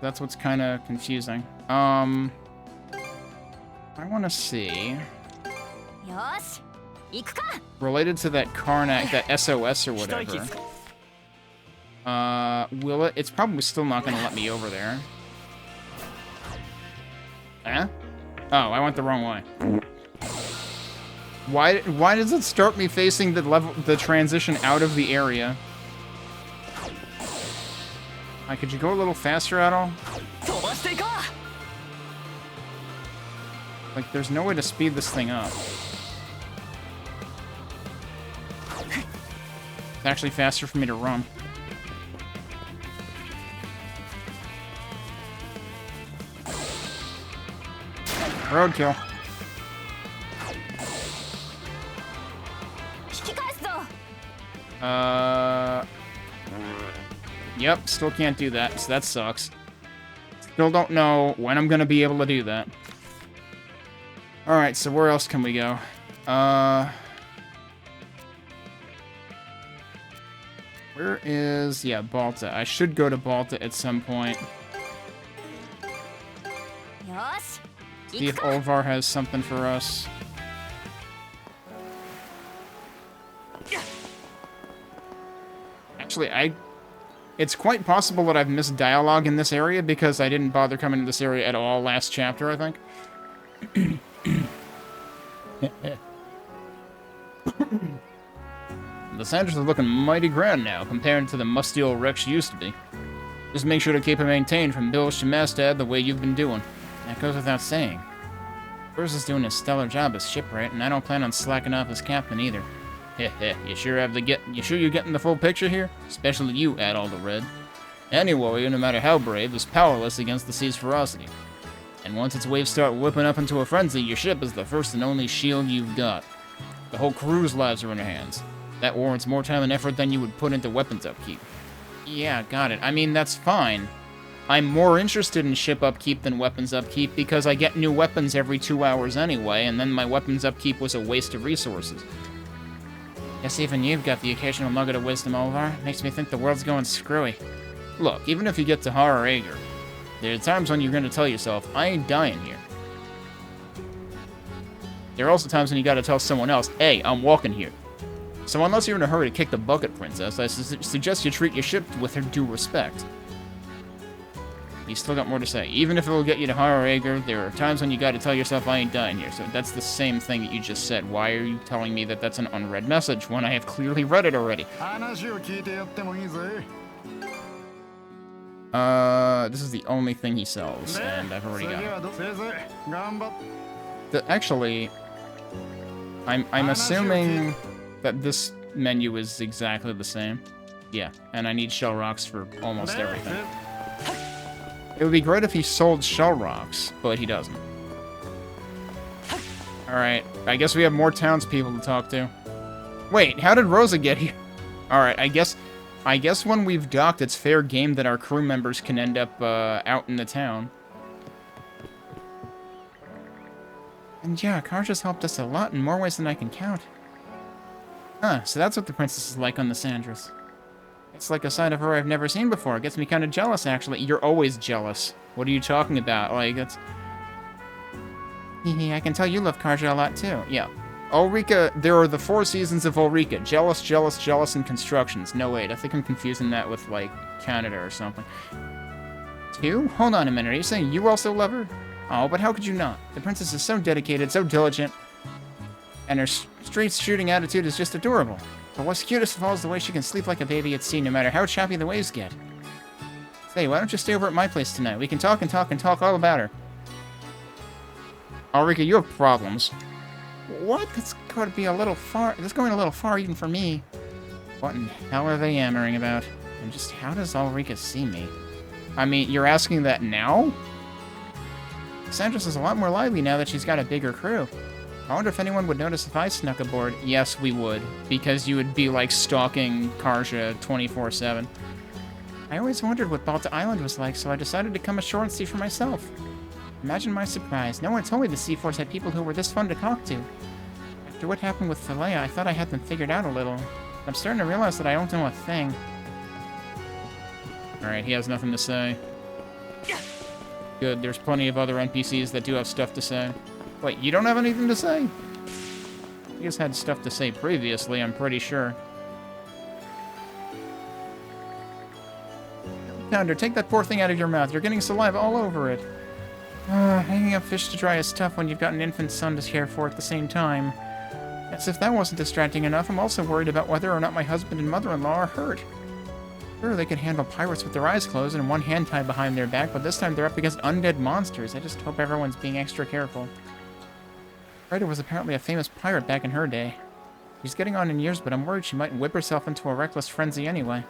That's what's kind of confusing. I want to see. よし行くか Related to that Karnak, that SOS or whatever. Will it? It's probably still not going to let me over there. Eh? Oh, I went the wrong way. Why does it start me facing the transition out of the area? Could you go a little faster at all? Like, there's no way to speed this thing up. It's actually faster for me to run. Roadkill. 引き返すぞ Yep, still can't do that, so that sucks. Still don't know when I'm gonna be able to do that. Alright, so where else can we go? Where is... yeah, Balta. I should go to Balta at some point. よし See if Olvar has something for us. Actually, it's quite possible that I've missed dialogue in this area because I didn't bother coming to this area at all last chapter, I think. The Sanders are looking mighty grand now, compared to the musty old wrecks she used to be. Just make sure to keep her maintained from bilge to masthead the way you've been doing. That goes without saying. Bruce is doing a stellar job as shipwright, and I don't plan on slacking off as captain either. Heh, you sure you're getting the full picture here? Especially you, Adaldered. Any warrior, no matter how brave, is powerless against the sea's ferocity. And once its waves start whipping up into a frenzy, your ship is the first and only shield you've got. The whole crew's lives are in your hands. That warrants more time and effort than you would put into weapons upkeep. Yeah, got it. I mean, that's fine. I'm more interested in ship upkeep than weapons upkeep because I get new weapons every 2 hours anyway, and then my weapons upkeep was a waste of resources. Guess even you've got the occasional nugget of wisdom, Olvar. Makes me think the world's going screwy. Look, even if you get to Horror Ager, there are times when you're going to tell yourself, I ain't dying here. There are also times when you gotta tell someone else, hey, I'm walking here. So unless you're in a hurry to kick the bucket, Princess, I suggest you treat your ship with her due respect. You still got more to say. Even if it will get you to Horror Ager, there are times when you gotta tell yourself, I ain't dying here. So that's the same thing that you just said. Why are you telling me that that's an unread message when I have clearly read it already? This is the only thing he sells, and I've already got it. Actually, I'm assuming that this menu is exactly the same. Yeah, and I need shell rocks for almost everything. It would be great if he sold shell rocks, but he doesn't. Alright, I guess we have more townspeople to talk to. Wait, how did Rosa get here? Alright, I guess when we've docked, it's fair game that our crew members can end up out in the town. And yeah, Karja's helped us a lot in more ways than I can count. Huh, so that's what the princess is like on the Sandras. It's like a side of her I've never seen before. It gets me kind of jealous, actually. You're always jealous. What are you talking about? Like, that's... I can tell you love Karja a lot, too. Yeah. Ulrika, there are the 4 seasons of Ulrika. Jealous, jealous, jealous, and constructions. No, wait, I think I'm confusing that with, like, Canada or something. 2? Hold on a minute, are you saying you also love her? Oh, but how could you not? The princess is so dedicated, so diligent, and her straight shooting attitude is just adorable. But what's cutest of all is the way she can sleep like a baby at sea, no matter how choppy the waves get. Say, why don't you stay over at my place tonight? We can talk and talk and talk all about her. Ulrika, you have problems. What? That's going to be a little far. That's going a little far even for me. What in hell are they yammering about? And just how does Ulrika see me? I mean, you're asking that now? Sandras is a lot more lively now that she's got a bigger crew. I wonder if anyone would notice if I snuck aboard. Yes, we would. Because you would be, like, stalking Karja 24/7. I always wondered what Balta Island was like, so I decided to come ashore and see for myself. Imagine my surprise. No one told me the Sea Force had people who were this fun to talk to. After what happened with Philea, I thought I had them figured out a little. But I'm starting to realize that I don't know a thing. Alright, he has nothing to say. Good, there's plenty of other NPCs that do have stuff to say. Wait, you don't have anything to say? You just had stuff to say previously, I'm pretty sure. Pounder, take that poor thing out of your mouth. You're getting saliva all over it. Hanging up fish to dry is tough when you've got an infant son to care for at the same time. As if that wasn't distracting enough, I'm also worried about whether or not my husband and mother-in-law are hurt. Sure, they could handle pirates with their eyes closed and one hand tied behind their back, but this time they're up against undead monsters. I just hope everyone's being extra careful. Ryder was apparently a famous pirate back in her day. She's getting on in years, but I'm worried she might whip herself into a reckless frenzy anyway.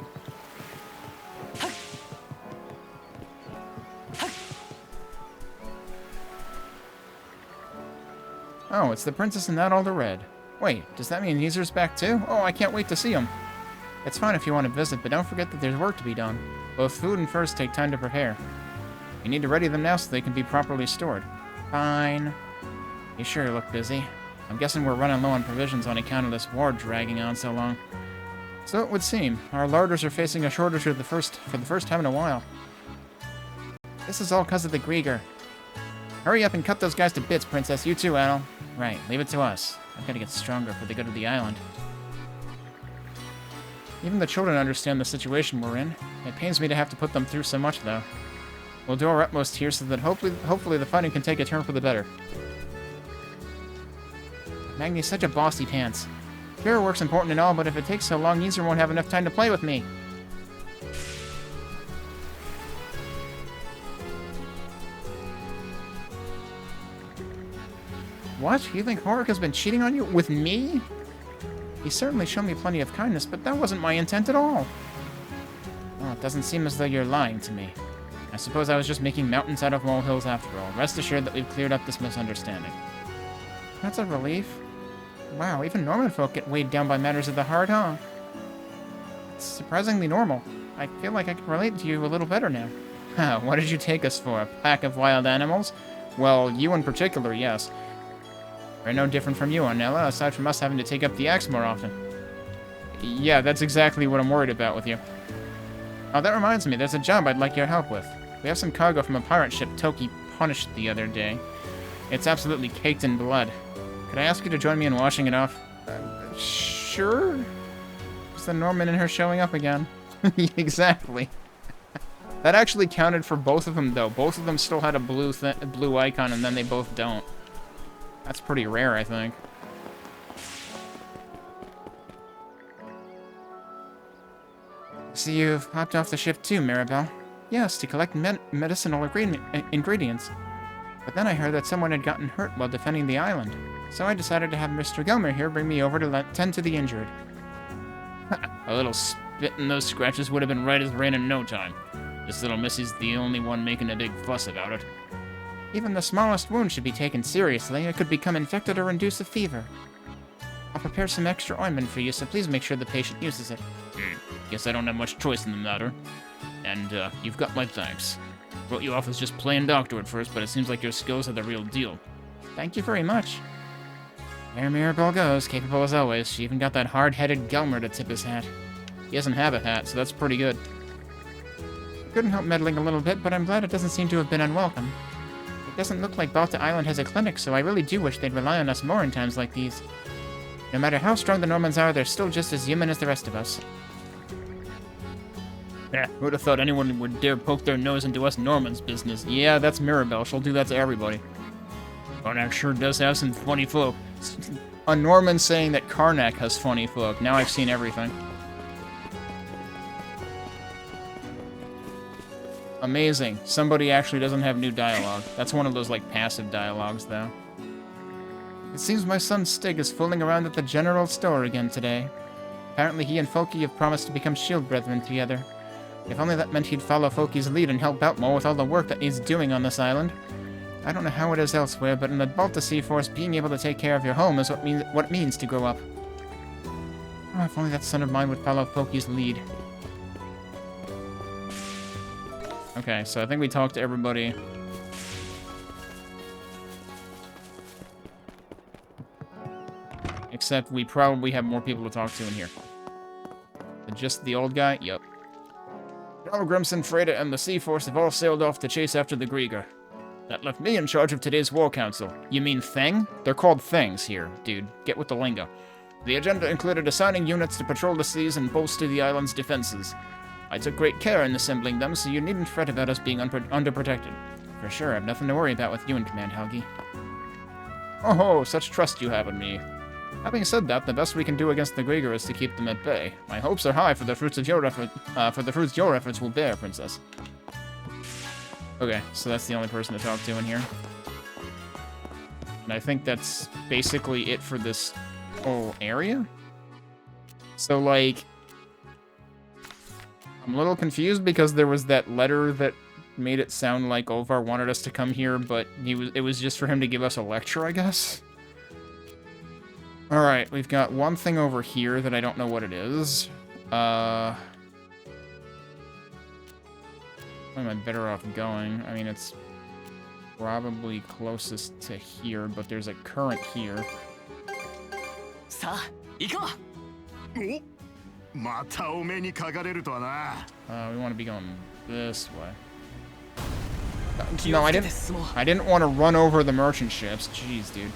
Oh, it's the princess and that all the red. Wait, does that mean Neezer's back too? Oh, I can't wait to see him. It's fine if you want to visit, but don't forget that there's work to be done. Both food and furs take time to prepare. You need to ready them now so they can be properly stored. Fine. You sure look busy. I'm guessing we're running low on provisions on account of this war dragging on so long. So it would seem. Our larders are facing a shortage for the first time in a while. This is all because of the Grieger. Hurry up and cut those guys to bits, Princess. You too, Adel. Right, leave it to us. I've got to get stronger for the good of the island. Even the children understand the situation we're in. It pains me to have to put them through so much, though. We'll do our utmost here so that hopefully the fighting can take a turn for the better. Magni's such a bossy pants. Sure, work's important and all, but if it takes so long, Neezer won't have enough time to play with me. What? You think Horik has been cheating on you? With me? He certainly showed me plenty of kindness, but that wasn't my intent at all. Well, it doesn't seem as though you're lying to me. I suppose I was just making mountains out of molehills after all. Rest assured that we've cleared up this misunderstanding. That's a relief. Wow, even Norman folk get weighed down by matters of the heart, huh? It's surprisingly normal. I feel like I can relate to you a little better now. Huh, what did you take us for? A pack of wild animals? Well, you in particular, yes. We're no different from you, Ornella, aside from us having to take up the axe more often. Yeah, that's exactly what I'm worried about with you. Oh, that reminds me, there's a job I'd like your help with. We have some cargo from a pirate ship Toki punished the other day. It's absolutely caked in blood. Could I ask you to join me in washing it off? Sure? It's the Norman and her showing up again. Exactly. That actually counted for both of them, though. Both of them still had a blue icon, and then they both don't. That's pretty rare, I think. So you've hopped off the ship too, Mirabelle? Yes, to collect medicinal ingredients. But then I heard that someone had gotten hurt while defending the island. So I decided to have Mr. Gilmer here bring me over to tend to the injured. A little spit in those scratches would have been right as rain in no time. This little missy's the only one making a big fuss about it. Even the smallest wound should be taken seriously. It could become infected or induce a fever. I'll prepare some extra ointment for you, so please make sure the patient uses it. Guess I don't have much choice in the matter. And, you've got my thanks. Wrote you off as just plain doctor at first, but it seems like your skills are the real deal. Thank you very much. There Mirabelle goes, capable as always. She even got that hard-headed Gelmer to tip his hat. He doesn't have a hat, so that's pretty good. I couldn't help meddling a little bit, but I'm glad it doesn't seem to have been unwelcome. It doesn't look like Balta Island has a clinic, so I really do wish they'd rely on us more in times like these. No matter how strong the Normans are, they're still just as human as the rest of us. Yeah, who'd have thought anyone would dare poke their nose into us Normans' business? Yeah, that's Mirabelle. She'll do that to everybody. Karnak sure does have some funny folk. A Norman saying that Karnak has funny folk. Now I've seen everything. Amazing. Somebody actually doesn't have new dialogue. That's one of those, like, passive dialogues, though. It seems my son Stig is fooling around at the general store again today. Apparently he and Foki have promised to become shield brethren together. If only that meant he'd follow Foki's lead and help out more with all the work that he's doing on this island. I don't know how it is elsewhere, but in the Balta Sea Force, being able to take care of your home is what it means to grow up. Oh, if only that son of mine would follow Foki's lead. Okay, so I think we talked to everybody. Except we probably have more people to talk to in here. Just the old guy? Yup. Jarl Grimson, Freda, and the Sea Force have all sailed off to chase after the Grieger. That left me in charge of today's war council. You mean Thing? They're called Things here, dude. Get with the lingo. The agenda included assigning units to patrol the seas and bolster the island's defenses. I took great care in assembling them, so you needn't fret about us being underprotected. For sure, I have nothing to worry about with you in command, Helgi. Oh, such trust you have in me. Having said that, the best we can do against the Grieger is to keep them at bay. My hopes are high for the fruits of your efforts will bear, Princess. Okay, so that's the only person to talk to in here. And I think that's basically it for this whole area. So, like, I'm a little confused because there was that letter that made it sound like Olvar wanted us to come here, but it was just for him to give us a lecture, I guess. Alright, we've got one thing over here that I don't know what it is. Where am I better off going? I mean, it's probably closest to here, but there's a current here. We want to be going this way. No, I didn't want to run over the merchant ships. Jeez, dude.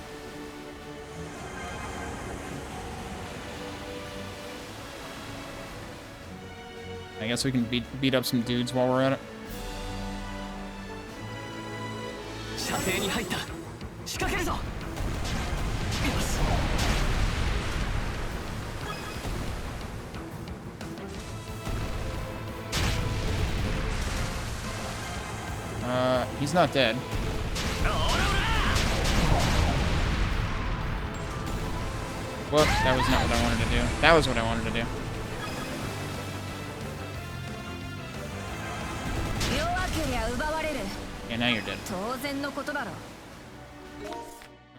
I guess we can beat up some dudes while we're at it. He's not dead. Whoop, that was not what I wanted to do. That was what I wanted to do. Yeah, now you're dead.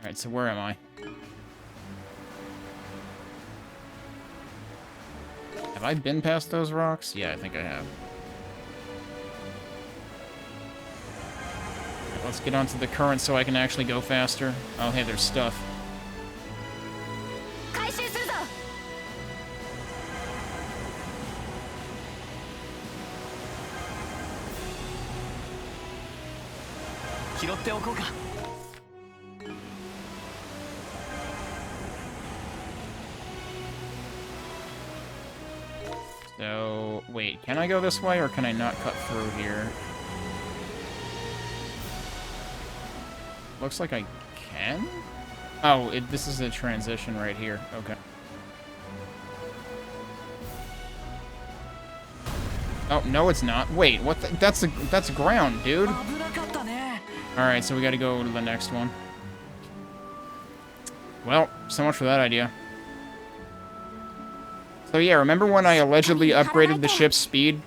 Alright, so where am I? Have I been past those rocks? Yeah, I think I have. let's get onto the current so I can actually go faster. Oh, hey, there's stuff. 回収するぞ。拾っておこうか。 So, wait, can I go this way or can I not cut through here? Looks like I can? Oh, this is a transition right here. Okay. Oh, no it's not. Wait, what the, that's ground, dude. 危なかったね。 Alright, so we gotta go to the next one. Well, so much for that idea. So yeah, remember when I allegedly upgraded the ship's speed?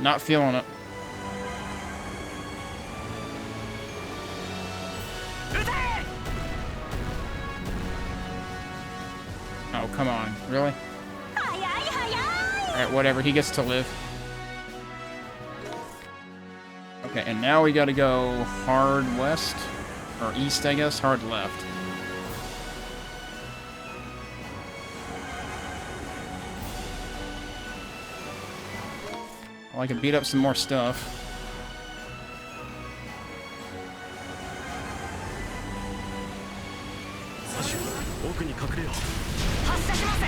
Not feeling it. Oh, come on. Really? Alright, whatever. He gets to live. Okay, and now we gotta go hard west. Or east, I guess. Hard left. Well, I could beat up some more stuff. 奥に隠れよう。発射します。こ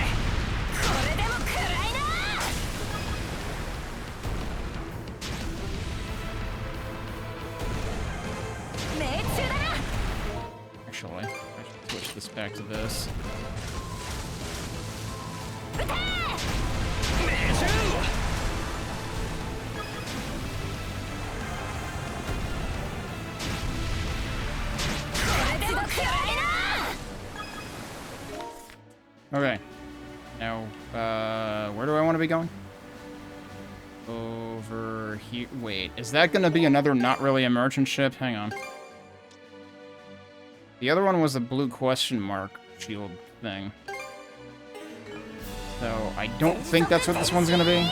れでも食らいな。命中だな。 Actually, I should switch this back to this. 撃て。命中。 Okay. Now, where do I want to be going? Over here. Wait, is that going to be another not really a merchant ship? Hang on. The other one was a blue question mark shield thing. So, I don't think that's what this one's going to be.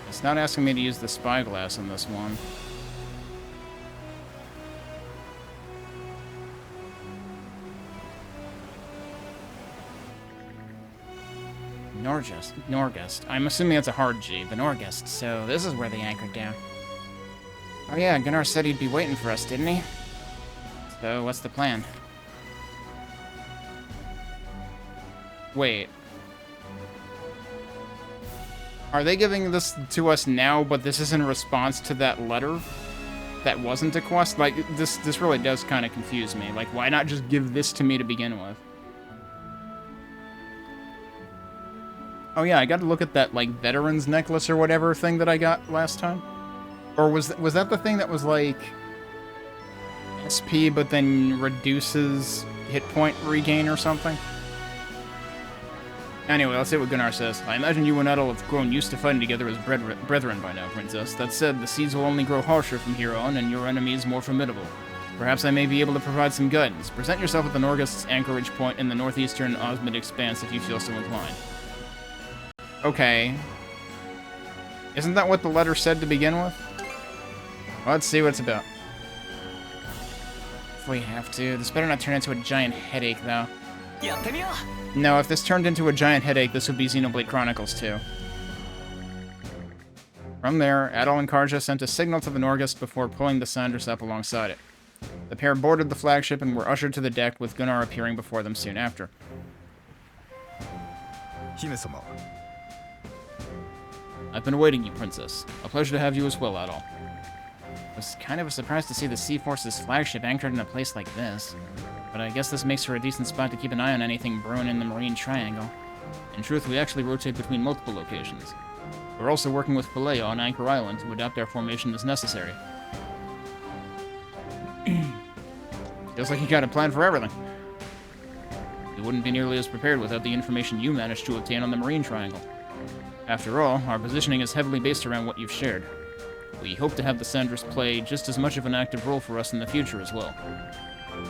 It's not asking me to use the spyglass on this one. Norgest. I'm assuming that's a hard G. The Norgest. So this is where they anchored down. Oh yeah, Gunnar said he'd be waiting for us, didn't he? So what's the plan? Wait. Are they giving this to us now, but this is in response to that letter? That wasn't a quest? Like, this really does kind of confuse me. Like, why not just give this to me to begin with? Oh yeah, I gotta look at that, like, veteran's necklace or whatever thing that I got last time. Or was that the thing that was, like, SP but then reduces hit point regain or something? Anyway, let's see what Gunnar says. I imagine you and Edel have grown used to fighting together as brethren by now, Princess. That said, the seas will only grow harsher from here on, and your enemies more formidable. Perhaps I may be able to provide some guidance. Present yourself at the Norgest's anchorage point in the northeastern Osmid Expanse if you feel so inclined. Okay. Isn't that what the letter said to begin with? Well, let's see what it's about. If we have to. This better not turn into a giant headache, though. No, if this turned into a giant headache, this would be Xenoblade Chronicles 2. From there, Adol and Karja sent a signal to the Norgest before pulling the Sanders up alongside it. The pair boarded the flagship and were ushered to the deck, with Gunnar appearing before them soon after. I've been awaiting you, Princess. A pleasure to have you as well, Adol. It was kind of a surprise to see the Sea Force's flagship anchored in a place like this. But I guess this makes her a decent spot to keep an eye on anything brewing in the Marine Triangle. In truth, we actually rotate between multiple locations. We're also working with Paleo on Anchor Island to adapt our formation as necessary. Feels like you got a plan for everything. We wouldn't be nearly as prepared without the information you managed to obtain on the Marine Triangle. After all, our positioning is heavily based around what you've shared. We hope to have the Sandras play just as much of an active role for us in the future as well.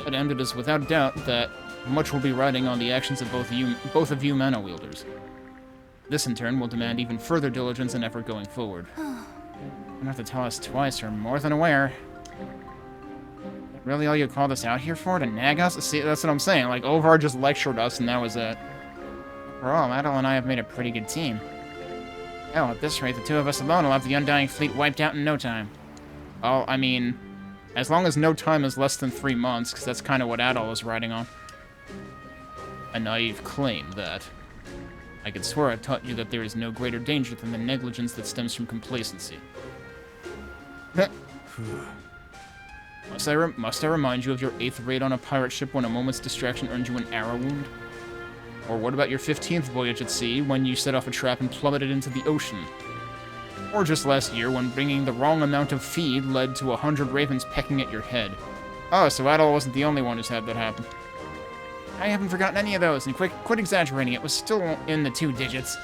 And it is without doubt that much will be riding on the actions of both of you mana wielders. This, in turn, will demand even further diligence and effort going forward. You don't have to tell us twice, we're more than aware. Really all you called us out here for? To nag us? See, that's what I'm saying. Like, Ovar just lectured us, and that was it. Overall, Adel and I have made a pretty good team. Hell, at this rate, the two of us alone will have the Undying Fleet wiped out in no time. Well, I mean, as long as no time is less than 3 months, because that's kind of what Adel is riding on. A naive claim, that. I could swear I taught you that there is no greater danger than the negligence that stems from complacency. Must I remind you of your 8th raid on a pirate ship when a moment's distraction earned you an arrow wound? Or what about your 15th voyage at sea, when you set off a trap and plummeted into the ocean? Or just last year, when bringing the wrong amount of feed led to 100 ravens pecking at your head? Oh, so Adel wasn't the only one who's had that happen. I haven't forgotten any of those, and quit exaggerating, it was still in the 2 digits.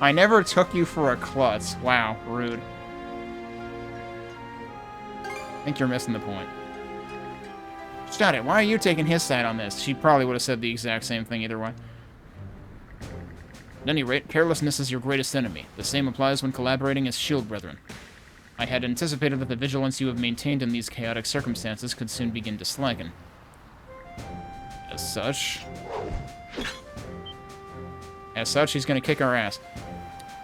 I never took you for a klutz. Wow, rude. I think you're missing the point. Shut it, why are you taking his side on this? She probably would have said the exact same thing either way. At any rate, carelessness is your greatest enemy. The same applies when collaborating as shield brethren. I had anticipated that the vigilance you have maintained in these chaotic circumstances could soon begin to slacken. As such, he's gonna kick our ass.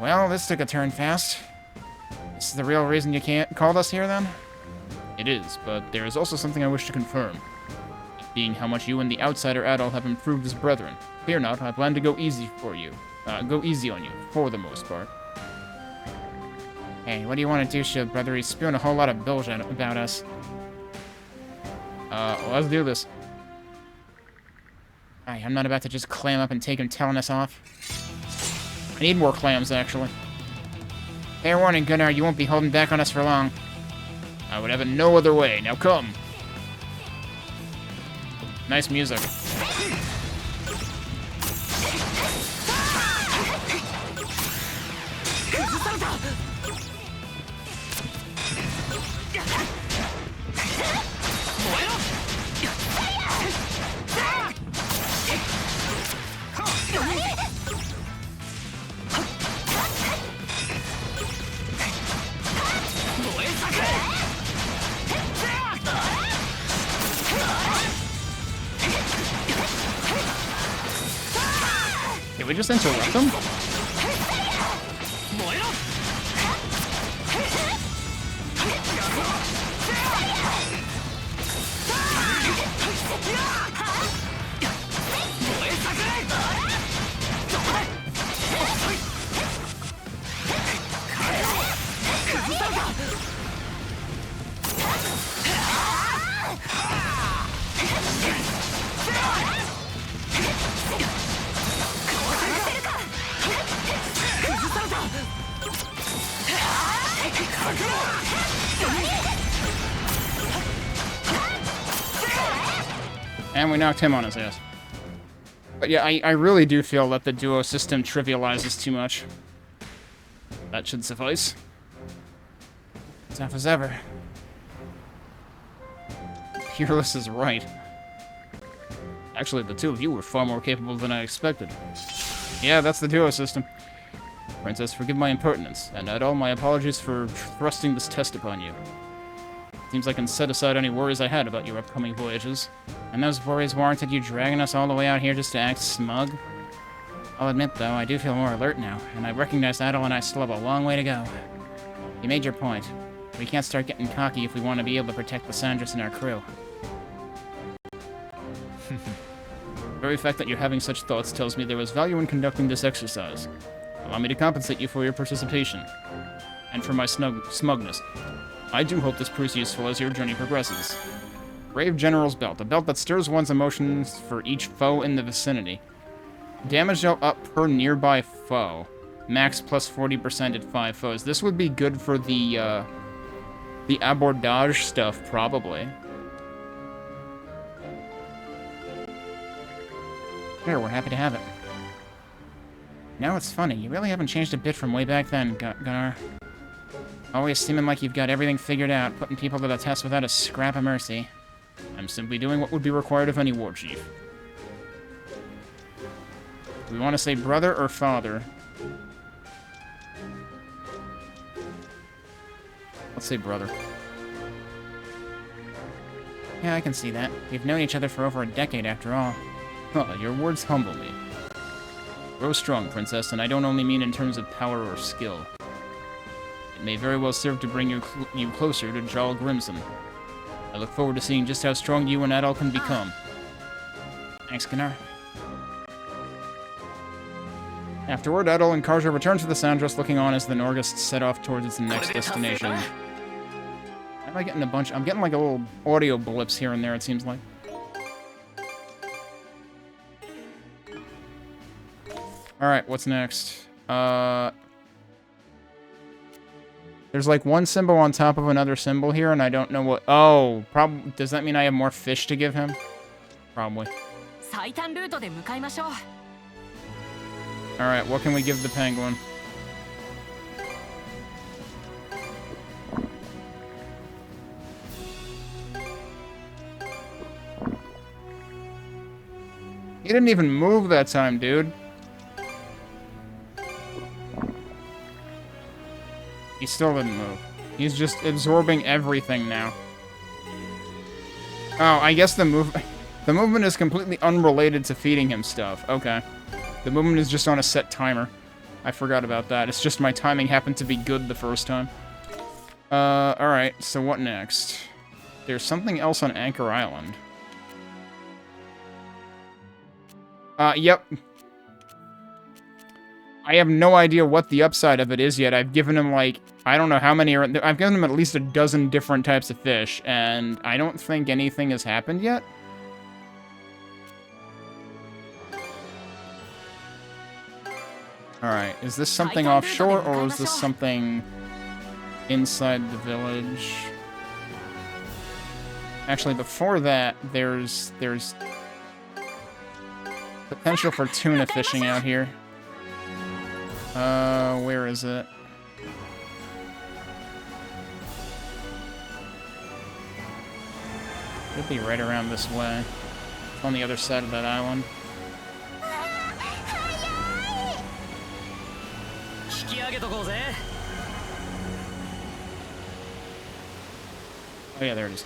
Well, this took a turn fast. This is the real reason you can't call us here, then? It is, but there is also something I wish to confirm. It being how much you and the outsider Adel have improved as brethren. Fear not, I plan to go easy on you, for the most part. Hey, what do you want to do, shield brother? He's spewing a whole lot of bullshit about us. Well, let's do this. Alright, I'm not about to just clam up and take him telling us off. I need more clams, actually. Fair warning, Gunnar, you won't be holding back on us for long. I would have it no other way. Now come! Nice music. Did we just interrupt them? And we knocked him on his ass. But yeah, I really do feel that the duo system trivializes too much. That should suffice. Tough as ever. Peerless is right. Actually, the two of you were far more capable than I expected. Yeah, that's the duo system. Princess, forgive my impertinence, and add all my apologies for thrusting this test upon you. Seems I can set aside any worries I had about your upcoming voyages. And those worries warranted you dragging us all the way out here just to act smug? I'll admit, though, I do feel more alert now, and I recognize Adel and I still have a long way to go. You made your point. We can't start getting cocky if we want to be able to protect the Sandras and our crew. The very fact that you're having such thoughts tells me there was value in conducting this exercise. Allow me to compensate you for your participation. And for my smugness. I do hope this proves useful as your journey progresses. Brave General's Belt, a belt that stirs one's emotions for each foe in the vicinity. Damage dealt up per nearby foe. Max plus 40% at 5 foes. This would be good for the abordage stuff, probably. Sure, we're happy to have it. Now it's funny, you really haven't changed a bit from way back then, Gunnar. Always seeming like you've got everything figured out, putting people to the test without a scrap of mercy. I'm simply doing what would be required of any war chief. Do we want to say brother or father? Let's say brother. Yeah, I can see that. We've known each other for over a decade after all. Huh, your words humble me. Grow strong, princess, and I don't only mean in terms of power or skill. It may very well serve to bring you closer to Jarl Grimson. I look forward to seeing just how strong you and Adol can become. Thanks, Gunnar. Afterward, Adol and Karja return to the Sandros, looking on as the Norgast set off towards its next destination. Why am I getting a bunch? I'm getting like a little audio blips here and there, it seems like. Alright, what's next? There's like one symbol on top of another symbol here, and I don't know what... Oh, probably... Does that mean I have more fish to give him? Probably. Alright, what can we give the penguin? He didn't even move that time, dude. He still didn't move. He's just absorbing everything now. Oh, I guess the movement is completely unrelated to feeding him stuff. Okay. The movement is just on a set timer. I forgot about that. It's just my timing happened to be good the first time. Alright, so what next? There's something else on Anchor Island. Yep. I have no idea what the upside of it is yet. I've given him, like, I don't know how many are... I've given him at least a dozen different types of fish, and I don't think anything has happened yet. Alright, is this something offshore, or is this something inside the village? Actually, before that, there's potential for tuna fishing out here. Where is it? It'll be right around this way. On the other side of that island. Oh yeah, there it is.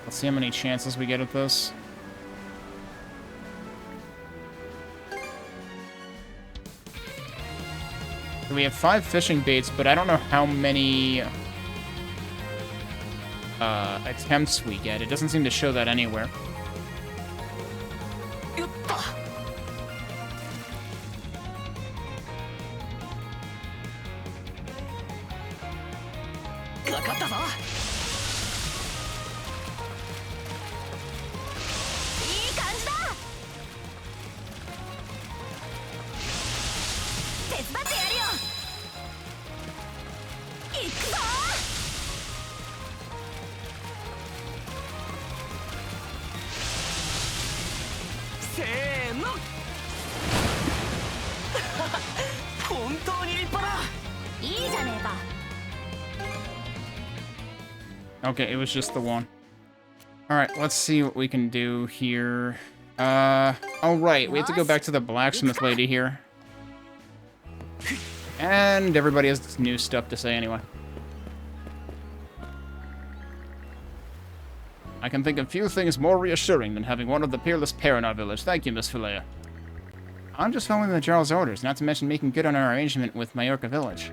Let's see how many chances we get at this. So we have 5 fishing baits, but I don't know how many attempts we get. It doesn't seem to show that anywhere. Okay, it was just the one. Alright, let's see what we can do here. Oh right, we have to go back to the blacksmith lady here. And everybody has new stuff to say anyway. I can think of few things more reassuring than having one of the peerless pair in our village. Thank you, Miss Philea. I'm just following the Jarl's orders, not to mention making good on our arrangement with Majorca village.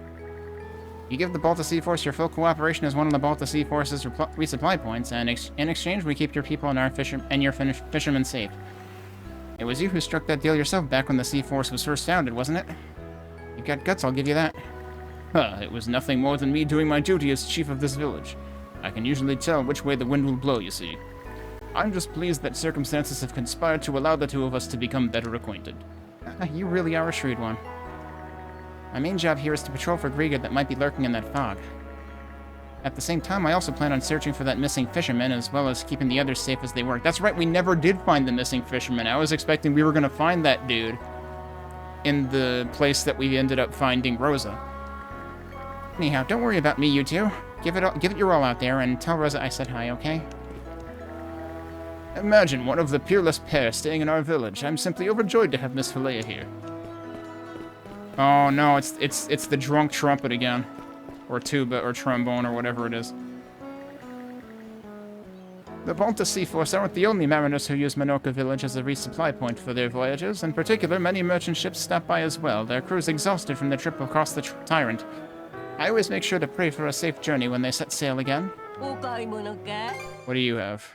You give the Balta Sea Force your full cooperation as one of the Balta Sea Force's resupply points, and in exchange we keep your people and your fishermen safe. It was you who struck that deal yourself back when the Sea Force was first founded, wasn't it? You got guts, I'll give you that. Huh, it was nothing more than me doing my duty as chief of this village. I can usually tell which way the wind will blow, you see. I'm just pleased that circumstances have conspired to allow the two of us to become better acquainted. You really are a shrewd one. My main job here is to patrol for Griga that might be lurking in that fog. At the same time, I also plan on searching for that missing fisherman, as well as keeping the others safe as they work. That's right, we never did find the missing fisherman. I was expecting we were going to find that dude in the place that we ended up finding Rosa. Anyhow, don't worry about me, you two. Give it your all out there, and tell Rosa I said hi, okay? Imagine one of the peerless pair staying in our village. I'm simply overjoyed to have Miss Philea here. Oh no, it's the drunk trumpet again. Or tuba, or trombone, or whatever it is. The Volta Seaforce aren't the only mariners who use Minorca Village as a resupply point for their voyages. In particular, many merchant ships stop by as well, their crews exhausted from the trip across the Tyrant. I always make sure to pray for a safe journey when they set sail again. What do you have?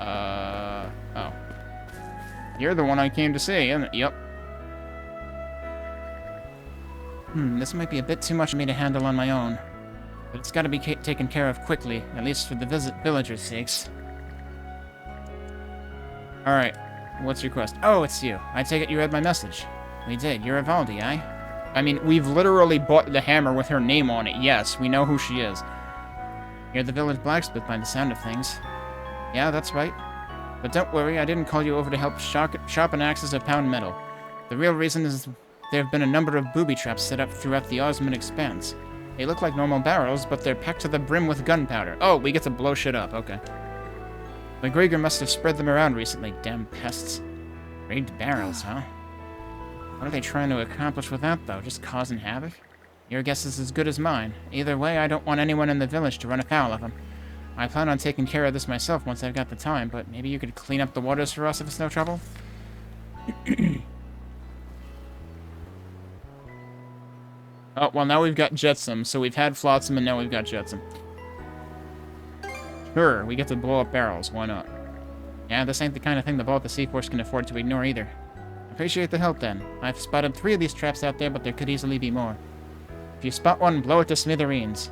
Oh. You're the one I came to see, isn't it? Yep. This might be a bit too much for me to handle on my own. But it's gotta be taken care of quickly, at least for the villagers' sakes. Alright, what's your quest? Oh, it's you. I take it you read my message. We did. You're Evaldi, eh? I mean, we've literally bought the hammer with her name on it. Yes, we know who she is. You're the village blacksmith by the sound of things. Yeah, that's right. But don't worry, I didn't call you over to help sharpen axes or pound metal. The real reason is there have been a number of booby traps set up throughout the Osman Expanse. They look like normal barrels, but they're packed to the brim with gunpowder. Oh, we get to blow shit up, okay. The Grieger must have spread them around recently, damn pests. Rigged barrels, huh? What are they trying to accomplish with that, though? Just causing havoc? Your guess is as good as mine. Either way, I don't want anyone in the village to run afoul of them. I plan on taking care of this myself once I've got the time, but maybe you could clean up the waters for us if it's no trouble? Oh, well, now we've got Jetsam, so we've had Flotsam, and now we've got Jetsam. Sure, we get to blow up barrels, why not? Yeah, this ain't the kind of thing the Volta Seaforce can afford to ignore either. Appreciate the help, then. I've spotted 3 of these traps out there, but there could easily be more. If you spot one, blow it to smithereens.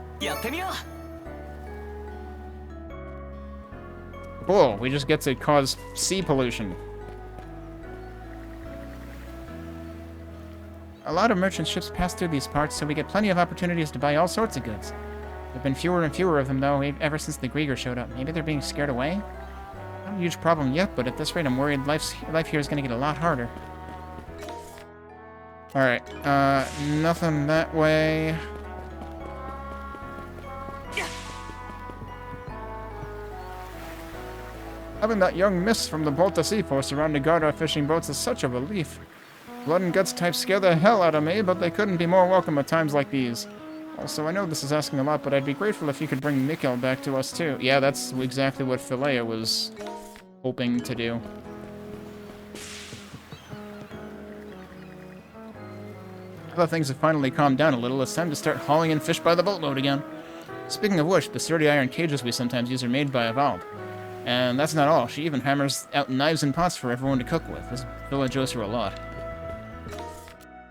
Cool, we just get to cause sea pollution. A lot of merchant ships pass through these parts, so we get plenty of opportunities to buy all sorts of goods. There've been fewer and fewer of them, though, ever since the Grieger showed up. Maybe they're being scared away? Not a huge problem yet, but at this rate I'm worried life here is gonna get a lot harder. Alright, nothing that way. Having that young miss from the Volta Seaforce around to guard our fishing boats is such a relief. Blood and guts types scare the hell out of me, but they couldn't be more welcome at times like these. Also, I know this is asking a lot, but I'd be grateful if you could bring Mikkel back to us too. Yeah, that's exactly what Philea was hoping to do. Now that things have finally calmed down a little, it's time to start hauling in fish by the boatload again. Speaking of which, the sturdy iron cages we sometimes use are made by Evald. And that's not all. She even hammers out knives and pots for everyone to cook with. This village owes her a lot.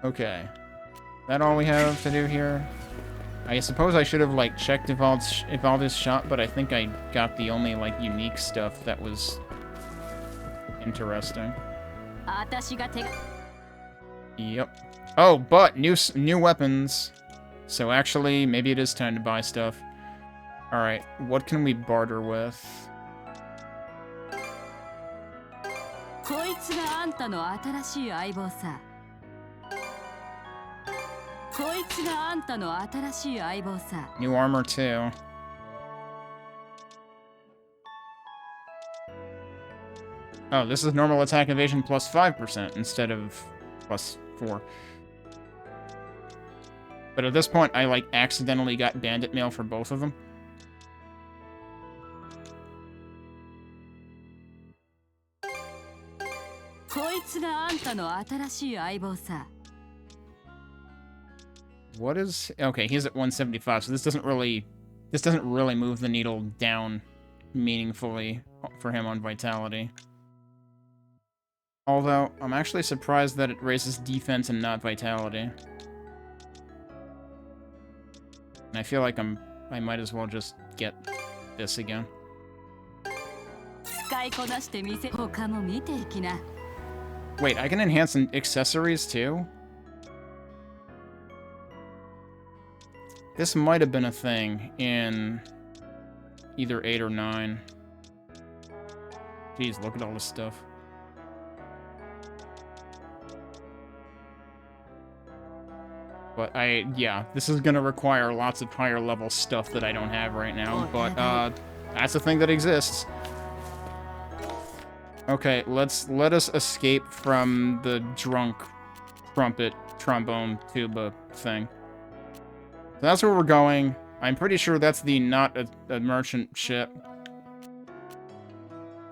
Okay. That all we have to do here? I suppose I should have, like, checked Evaldi's shop, but I think I got the only, like, unique stuff that was interesting. Yep. Oh, but new weapons. So actually, maybe it is time to buy stuff. Alright, what can we barter with? New armor too. Oh, this is normal attack evasion plus 5% instead of plus 4. But at this point, I, like, accidentally got bandit mail for both of them. What is... Okay, he's at 175, so this doesn't really move the needle down meaningfully for him on vitality. Although, I'm actually surprised that it raises defense and not vitality. And I feel like I might as well just get this again. Wait, I can enhance accessories too? This might have been a thing in either 8 or 9. Jeez, look at all this stuff. But yeah, this is gonna require lots of higher level stuff that I don't have right now, but, that's a thing that exists. Okay, let us escape from the drunk trumpet, trombone, tuba thing. So that's where we're going. I'm pretty sure that's the not a merchant ship.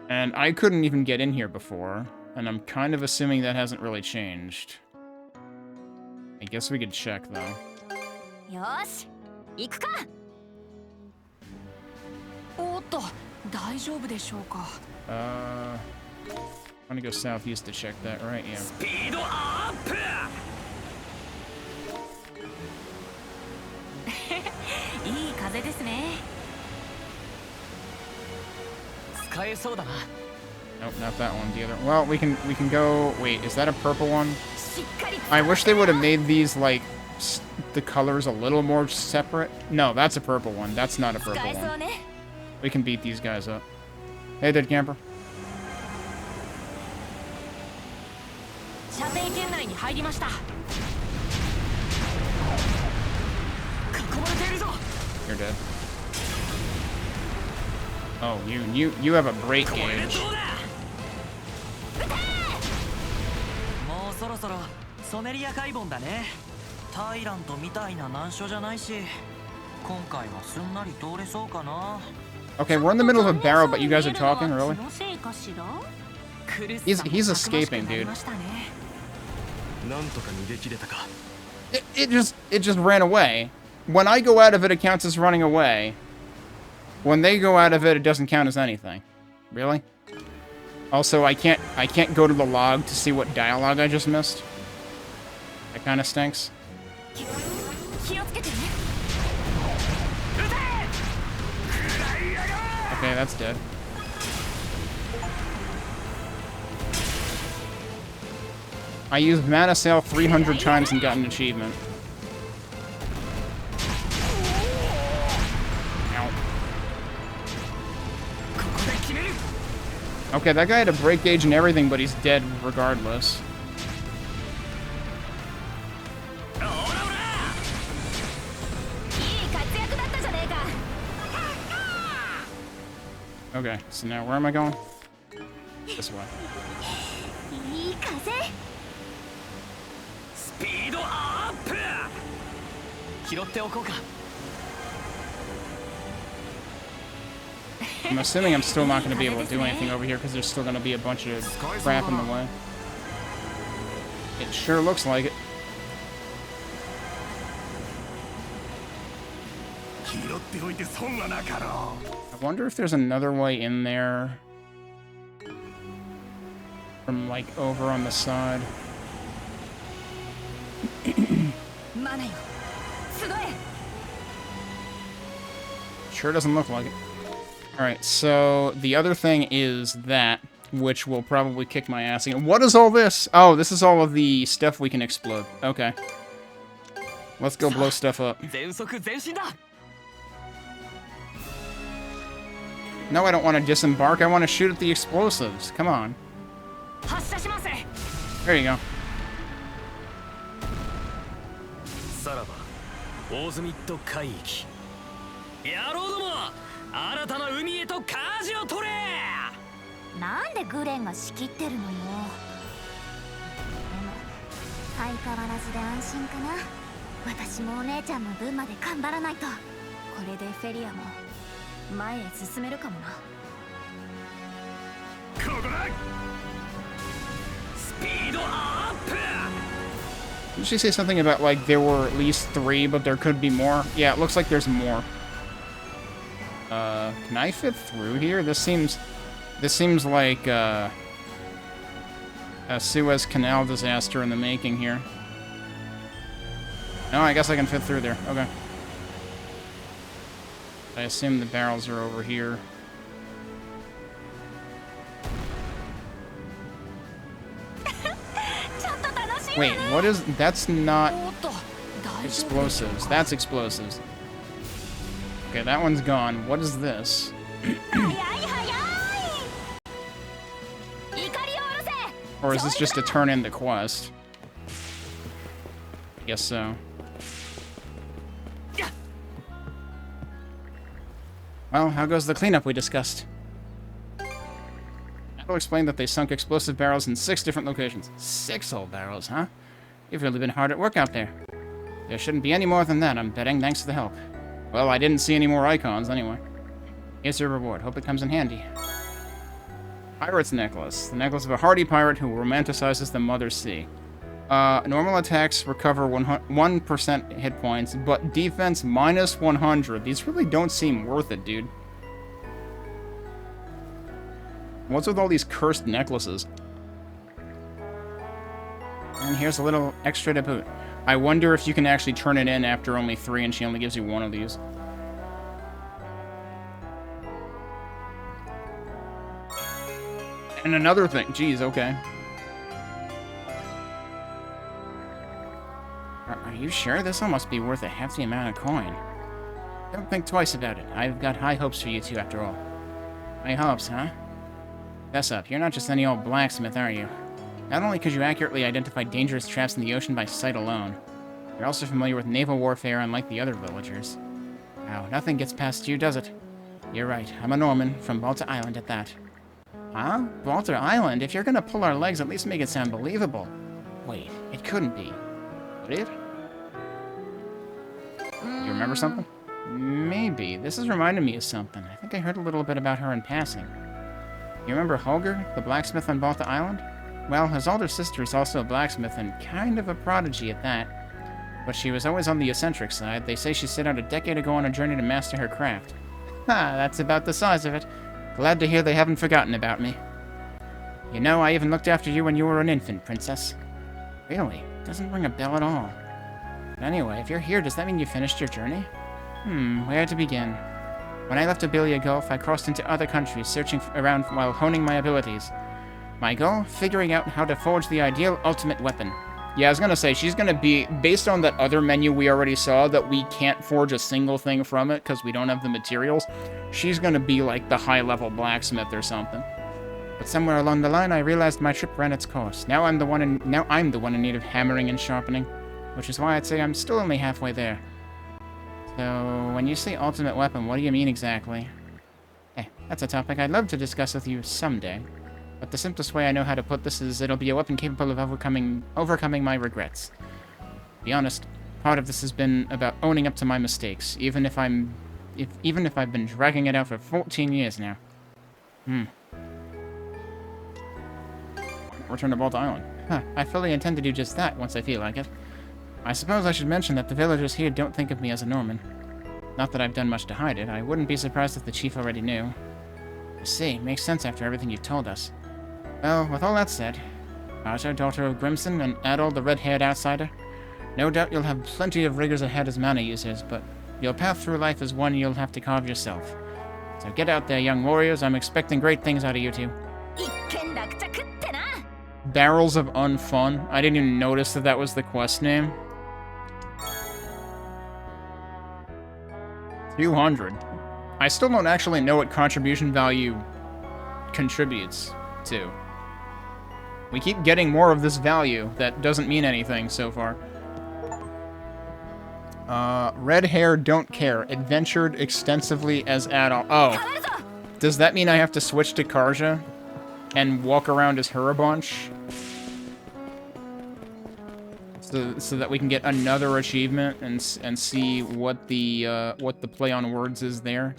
And I couldn't even get in here before, and I'm kind of assuming that hasn't really changed. I guess we could check, though. よし行くか。おっと、大丈夫でしょうか。I'm gonna go southeast to check that, right? Yeah. スピードアップ。いい風ですね。使えそうだな。 Nope, not that one. The other. Well, we can go. Wait, is that a purple one? I wish they would have made these like the colors a little more separate. No, that's a purple one. That's not a purple one. We can beat these guys up. Hey, dead camper. 射程圏内に入りました。囲まれているぞ。 You're dead. Oh, you have a break gauge. もうそろそろソネリア海盆だね。タイラントみたいな難所じゃないし、今回はすんなり通れそうかな。 Okay, we're in the middle of a barrel, but you guys are talking, really? He's escaping, dude. なんとか逃げ切れたか。 It just ran away. When I go out of it, it counts as running away. When they go out of it, it doesn't count as anything. Really? Also, I can't go to the log to see what dialogue I just missed. That kind of stinks. Okay, that's dead. I used Mana Sail 300 times and got an achievement. Ow. Okay, that guy had a break gauge and everything, but he's dead regardless. Okay, so now where am I going? This way. いい風。スピードアップ。拾っておこうか。 I'm assuming I'm still not going to be able to do anything over here because there's still going to be a bunch of crap in the way. It sure looks like it. I wonder if there's another way in there from like over on the side. Sure doesn't look like it. Alright, so the other thing is that, which will probably kick my ass again. What is all this? Oh, this is all of the stuff we can explode. Okay. Let's go blow stuff up. No, I don't want to disembark. I want to shoot at the explosives. Come on. There you go. さらば、オーズミット海域。野郎ども、新たな海へと舵を取れ。なんでグレンが仕切ってるのよ。でも相変わらずで安心かな。私もお姉ちゃんの分まで頑張らないと。これでフェリアも前へ進めるかもな。ここだ。スピードアップ。 Did she say something about, like, there were at least 3, but there could be more? Yeah, it looks like there's more. Can I fit through here? This seems like, a Suez Canal disaster in the making here. No, I guess I can fit through there. Okay. I assume the barrels are over here. Wait, what is... That's not explosives. That's explosives. Okay, that one's gone. What is this? Or is this just to turn in the quest? I guess so. Well, how goes the cleanup we discussed? Adol explained that they sunk explosive barrels in 6 different locations. 6 old barrels, huh? You've really been hard at work out there. There shouldn't be any more than that, I'm betting, thanks to the help. Well, I didn't see any more icons, anyway. Here's your reward. Hope it comes in handy. Pirate's Necklace. The necklace of a hardy pirate who romanticizes the Mother Sea. Normal attacks recover 1% hit points, but defense minus 100. These really don't seem worth it, dude. What's with all these cursed necklaces? And here's a little extra to boot. I wonder if you can actually turn it in after only 3 and she only gives you 1 of these. And another thing. Jeez, okay. Are you sure? This one must be worth a hefty amount of coin. Don't think twice about it. I've got high hopes for you two, after all. High hopes, huh? Fess up. You're not just any old blacksmith, are you? Not only could you accurately identify dangerous traps in the ocean by sight alone, you're also familiar with naval warfare unlike the other villagers. Wow, nothing gets past you, does it? You're right. I'm a Norman, from Balta Island at that. Huh? Balta Island? If you're gonna pull our legs, at least make it sound believable. Wait, it couldn't be. Would it? You remember something? Maybe. This is reminding me of something. I think I heard a little bit about her in passing. You remember Holger, the blacksmith on Balta Island? Well, his older sister is also a blacksmith and kind of a prodigy at that. But she was always on the eccentric side. They say she set out a decade ago on a journey to master her craft. Ha, that's about the size of it. Glad to hear they haven't forgotten about me. You know, I even looked after you when you were an infant, Princess. Really? Doesn't ring a bell at all. But anyway, if you're here, does that mean you finished your journey? Where to begin? When I left Abilia Gulf, I crossed into other countries, searching around while honing my abilities. My goal? Figuring out how to forge the ideal ultimate weapon. Yeah, I was gonna say, she's gonna be, based on that other menu we already saw, that we can't forge a single thing from it because we don't have the materials, she's gonna be like the high-level blacksmith or something. But somewhere along the line, I realized my trip ran its course. Now I'm the one in need of hammering and sharpening, which is why I'd say I'm still only halfway there. So, when you say ultimate weapon, what do you mean exactly? Hey, that's a topic I'd love to discuss with you someday. But the simplest way I know how to put this is it'll be a weapon capable of overcoming my regrets. To be honest, part of this has been about owning up to my mistakes, even if I've been dragging it out for 14 years now. Return to Balta Island. Huh, I fully intend to do just that once I feel like it. I suppose I should mention that the villagers here don't think of me as a Norman. Not that I've done much to hide it. I wouldn't be surprised if the chief already knew. I see. Makes sense after everything you've told us. Well, with all that said, Aja, daughter of Grimson, and Adol, the red-haired outsider, no doubt you'll have plenty of rigors ahead as mana users, but your path through life is one you'll have to carve yourself. So get out there, young warriors. I'm expecting great things out of you two. Barrels of Unfun. I didn't even notice that that was the quest name. 200. I still don't actually know what contribution value contributes to. We keep getting more of this value that doesn't mean anything so far. Red hair, don't care. Adventured extensively as Adol. Oh. Does that mean I have to switch to Karja and walk around as her a bunch? So that we can get another achievement and see what the play on words is there.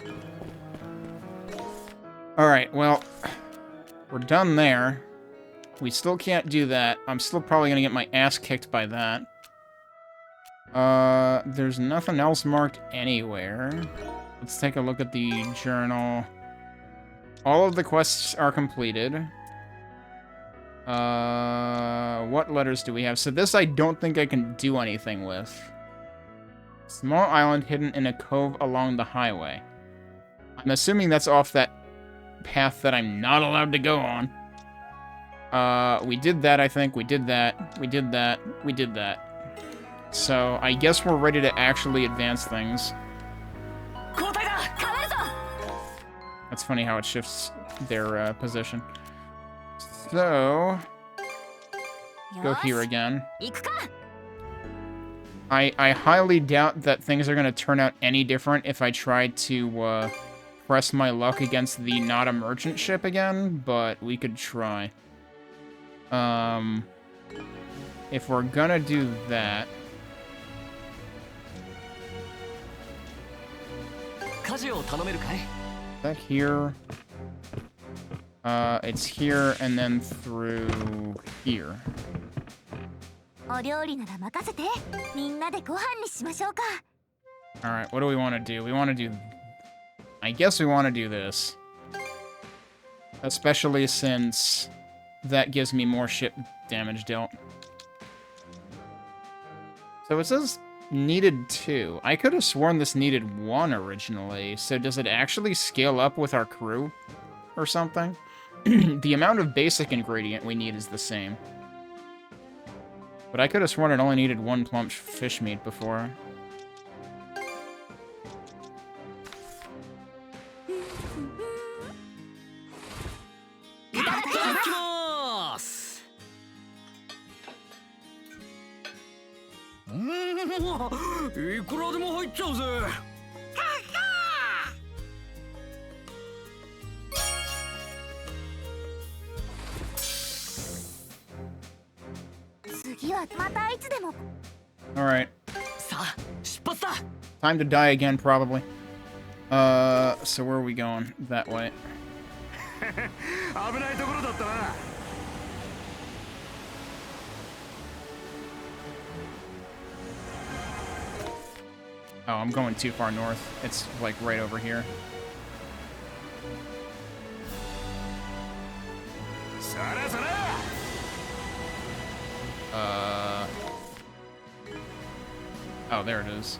All right, well, we're done there. We still can't do that. I'm still probably gonna get my ass kicked by that. There's nothing else marked anywhere. Let's take a look at the journal. All of the quests are completed. What letters do we have? So this I don't think I can do anything with. Small island hidden in a cove along the highway. I'm assuming that's off that path that I'm not allowed to go on. We did that, I think. We did that. We did that. We did that. So I guess we're ready to actually advance things. That's funny how it shifts their position. So, go here again. I highly doubt that things are going to turn out any different if I try to press my luck against the not a merchant ship again, but we could try. If we're gonna do that... Is that here? It's here and then through here. Alright, what do we want to do? We want to do... I guess we want to do this. Especially since that gives me more ship damage dealt. So it says needed 2. I could have sworn this needed 1 originally. So does it actually scale up with our crew? Or something? The amount of basic ingredient we need is the same. But I could have sworn it only needed 1 plump fish meat before. Alright. Time to die again, probably. So where are we going? That way. Oh, I'm going too far north. It's, like, right over here. Oh, there it is.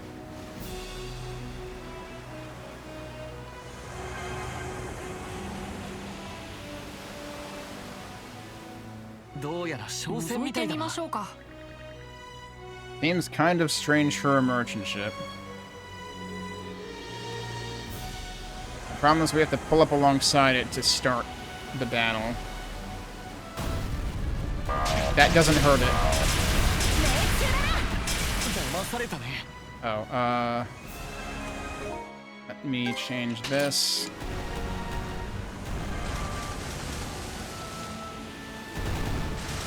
Seems kind of strange for a merchant ship. The problem is we have to pull up alongside it to start the battle. That doesn't hurt it. Oh, let me change this.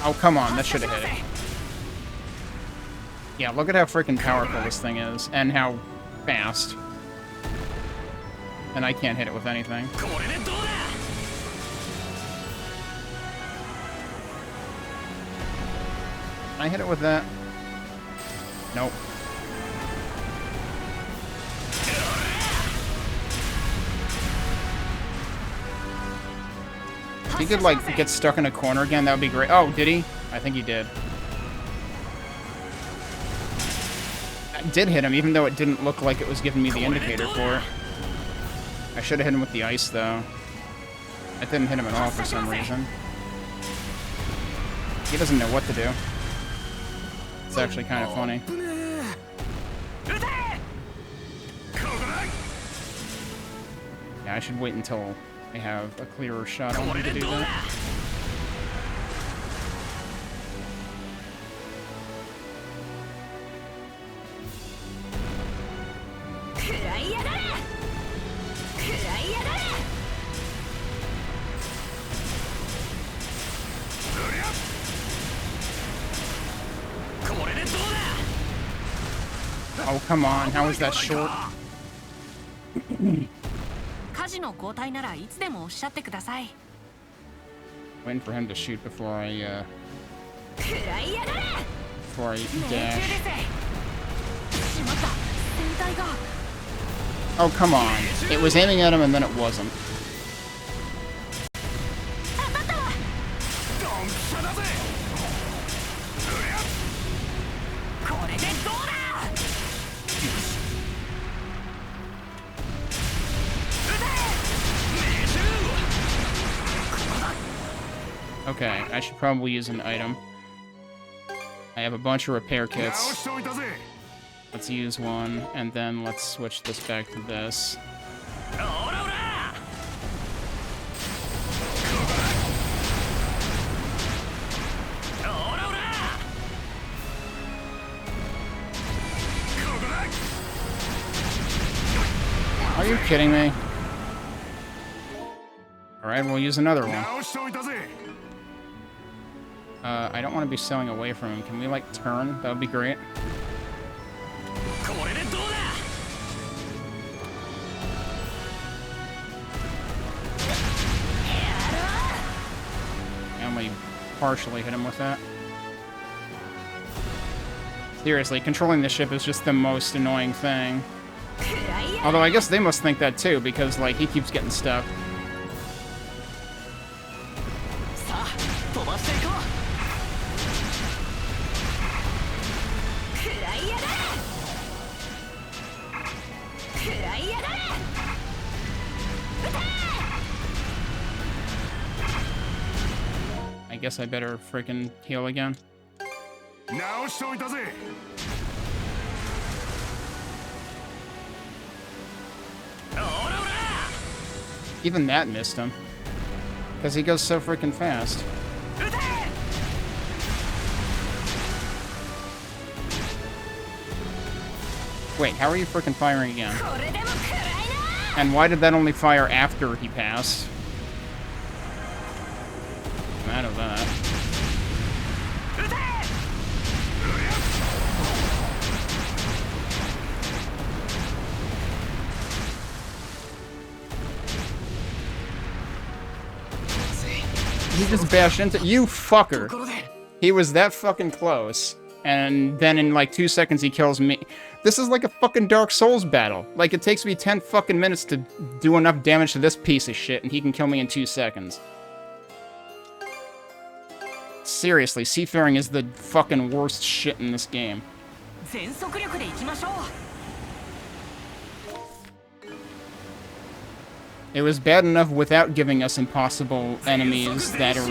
Oh, come on, that should have hit it. Yeah, look at how freaking powerful this thing is, and how fast. And I can't hit it with anything. Can I hit it with that? Nope. If he could, like, get stuck in a corner again, that would be great. Oh, did he? I think he did. That did hit him, even though it didn't look like it was giving me the indicator for it. I should have hit him with the ice, though. That didn't hit him at all for some reason. He doesn't know what to do. It's actually kind of funny. Yeah, I should wait until I have a clearer shot on him to do that. Oh, come on. How is that short? Waiting for him to shoot before I dash. Oh, come on. It was aiming at him and then it wasn't. Okay, I should probably use an item. I have a bunch of repair kits. Let's use one, and then let's switch this back to this. Are you kidding me? Alright, we'll use another one. 直しておいたぜ I don't want to be sailing away from him. Can we, like, turn? That would be great. これでどうだ I only partially hit him with that. Seriously, controlling the ship is just the most annoying thing. Although I guess they must think that too, because, like, he keeps getting stuck. さあ飛ばしていこう I guess I better freaking heal again. 直しておいたぜ Even that missed him. Because he goes so freaking fast. Wait, how are you freaking firing again? And why did that only fire after he passed? I'm out of that. He just bashed into you, fucker. He was that fucking close, and then in like 2 seconds he kills me. This is like a fucking Dark Souls battle. Like, it takes me 10 fucking minutes to do enough damage to this piece of shit, and he can kill me in 2 seconds. Seriously, seafaring is the fucking worst shit in this game. 全速力で行きましょう It was bad enough without giving us impossible enemies that are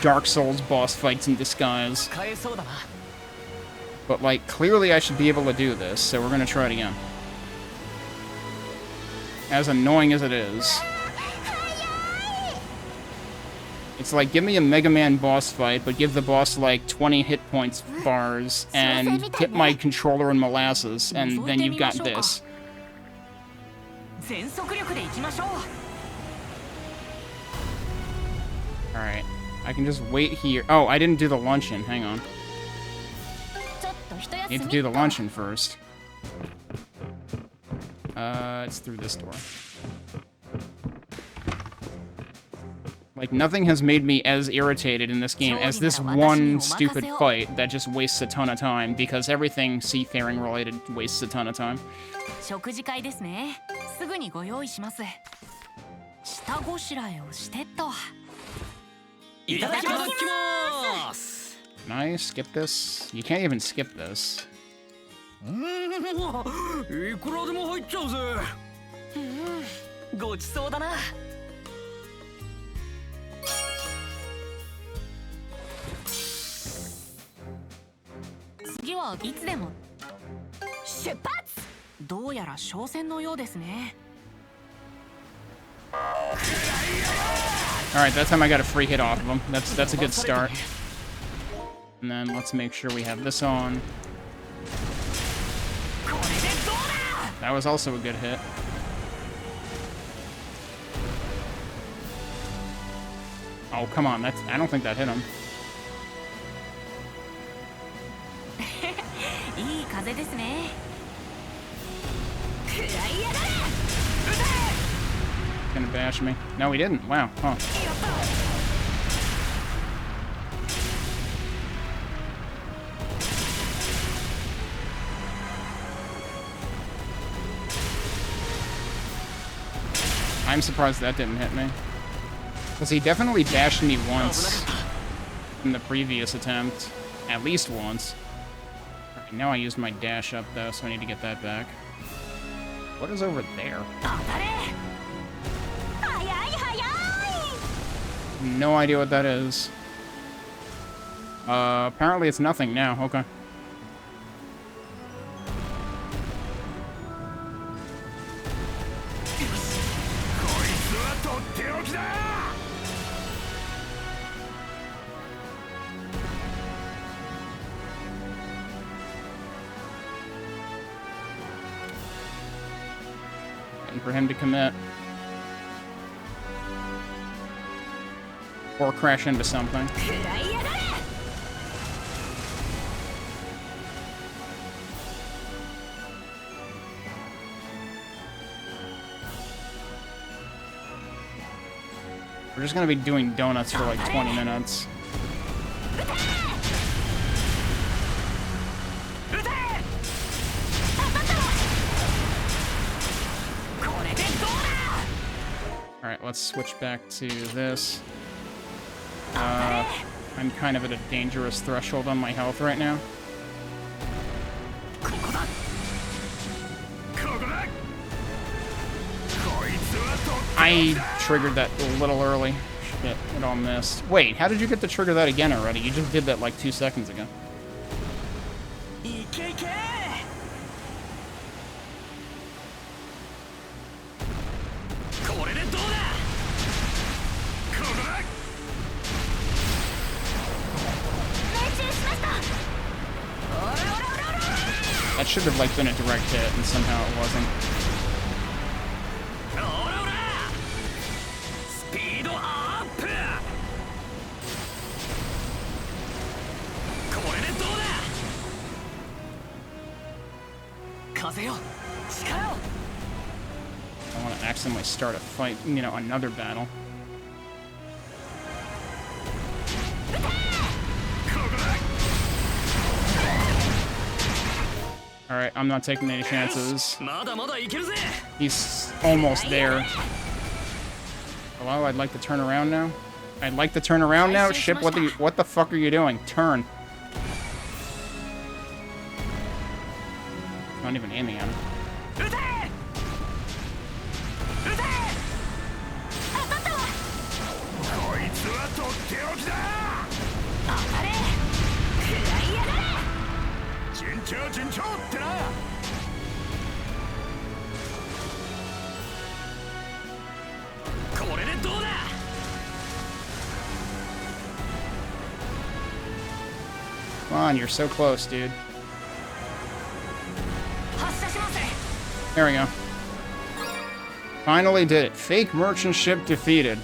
Dark Souls boss fights in disguise. 使えそうだな But, like, clearly I should be able to do this, so we're gonna try it again. As annoying as it is. It's like, give me a Mega Man boss fight, but give the boss, like, 20 hit points bars, and dip my controller in molasses, and then you've got this. 全速力で行きましょう Alright. I can just wait here. Oh, I didn't do the luncheon. Hang on. ちょっと一休 Need to み do the luncheon first. It's through this door. Like, nothing has made me as irritated in this game as this one stupid fight that just wastes a ton of time, because everything seafaring related wastes a ton of time. 食事会ですね。すぐにご用意します。下ごしらえをしてと。いただきます Can I skip this? You can't even skip this. いくらでも入っちゃうぜごちそうだな次はいつでも。出発どうやら商戦のようですね。 Alright, that time I got a free hit off of him. That's a good start. And then let's make sure we have this on. That was also a good hit. Oh, come on. I don't think that hit him. いい風ですね。 Gonna bash me. No, he didn't. Wow. Huh. I'm surprised that didn't hit me. Because he definitely bashed me once in the previous attempt. At least once. Alright, now I used my dash up, though, so I need to get that back. What is over there? No idea what that is. Apparently it's nothing now. Okay. Waiting for him to commit. Or crash into something. We're just gonna be doing donuts for like 20 minutes. Alright, let's switch back to this. I'm kind of at a dangerous threshold on my health right now. I triggered that a little early. Shit, it all missed. Wait, how did you get to trigger that again already? You just did that like 2 seconds ago. That should have like been a direct hit, and somehow it wasn't. I want to accidentally start a fight, you know, another battle. Alright, I'm not taking any chances. He's almost there. Hello, I'd like to turn around now. I'd like to turn around now? Ship, what the fuck are you doing? Turn. Not even aiming at him. Come on, you're so close, dude. There we go. Finally did it. Fake merchant ship defeated.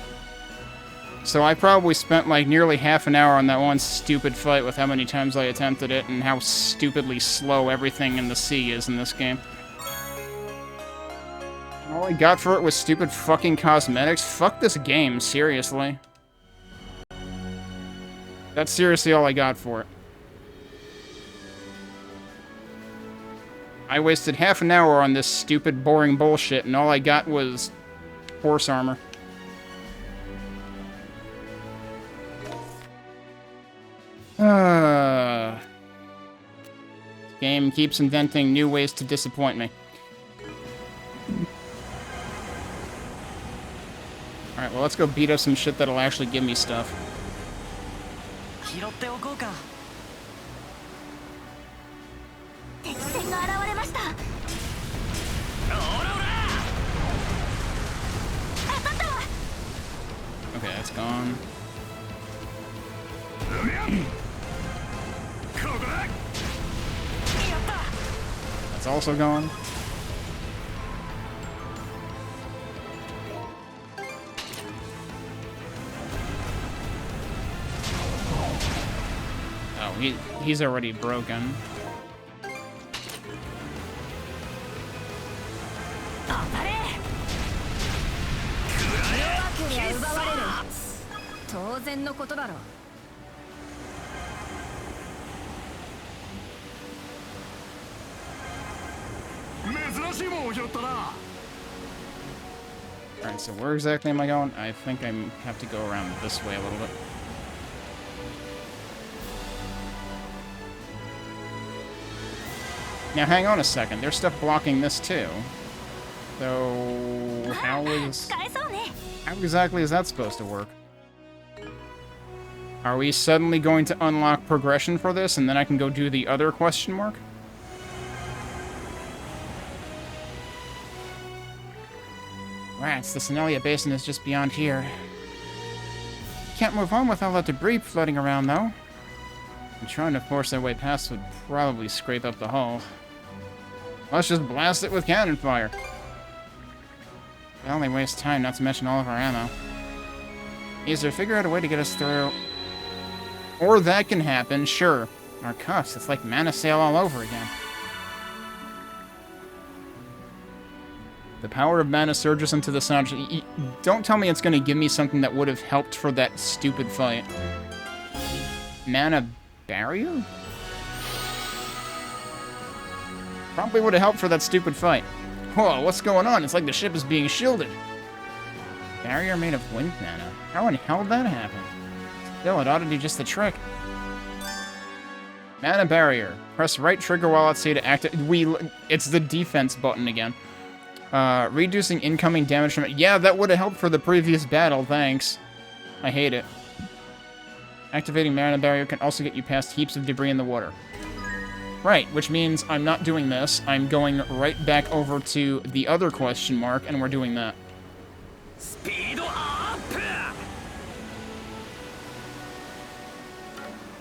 So I probably spent like nearly half an hour on that one stupid fight with how many times I attempted it and how stupidly slow everything in the sea is in this game. And all I got for it was stupid fucking cosmetics. Fuck this game, seriously. That's seriously all I got for it. I wasted half an hour on this stupid, boring bullshit, and all I got was horse armor. Game keeps inventing new ways to disappoint me. Alright, well, let's go beat up some shit that'll actually give me stuff. Okay, that's gone. That's also gone. Oh, he's already broken. Alright, so where exactly am I going? I think I have to go around this way a little bit. Now hang on a second, there's stuff blocking this too. So how exactly is that supposed to work? Are we suddenly going to unlock progression for this and then I can go do the other question mark? Rats, the Senelia Basin is just beyond here. Can't move on with all that debris floating around, though. And trying to force our way past would probably scrape up the hull. Let's just blast it with cannon fire. It'll only waste time, not to mention all of our ammo. Either figure out a way to get us through, or that can happen, sure. Our cuffs, it's like Mana Sail all over again. The power of mana surges into the sound. Don't tell me it's going to give me something that would have helped for that stupid fight. Mana barrier? Probably would have helped for that stupid fight. Whoa, what's going on? It's like the ship is being shielded. Barrier made of wind mana. How in hell did that happen? Still, it ought to do just the trick. Mana barrier. Press right trigger while at sea to activate. It's the defense button again. Reducing incoming damage from it. Yeah, that would have helped for the previous battle, thanks. I hate it. Activating mana barrier can also get you past heaps of debris in the water. Right, which means I'm not doing this. I'm going right back over to the other question mark, and we're doing that. Speed up! Do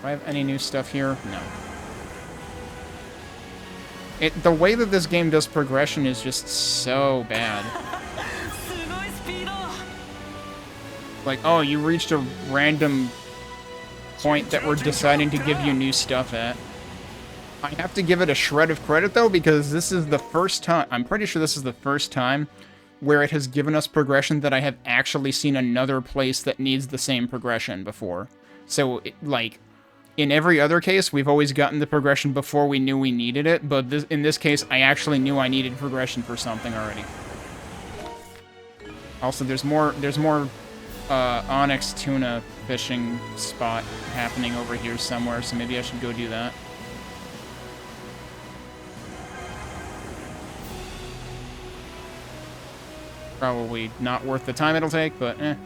I have any new stuff here? No. The way that this game does progression is just so bad. Like, oh, you reached a random point that we're deciding to give you new stuff at. I have to give it a shred of credit, though, because this is the first time... I'm pretty sure this is the first time where it has given us progression that I have actually seen another place that needs the same progression before. So, like... In every other case, we've always gotten the progression before we knew we needed it, but in this case, I actually knew I needed progression for something already. Also, there's more onyx tuna fishing spot happening over here somewhere, so maybe I should go do that. Probably not worth the time it'll take, but eh.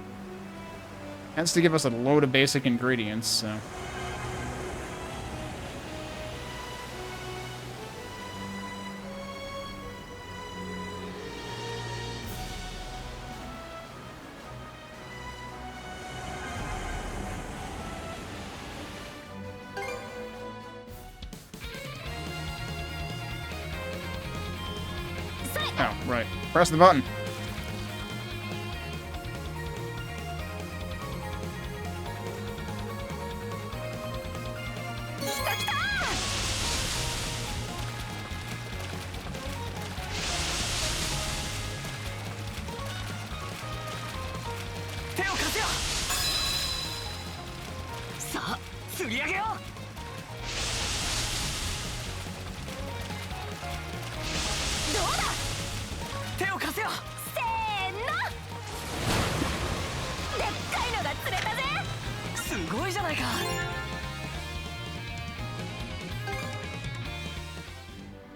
Has to give us a load of basic ingredients, so... Oh, right. Press the button.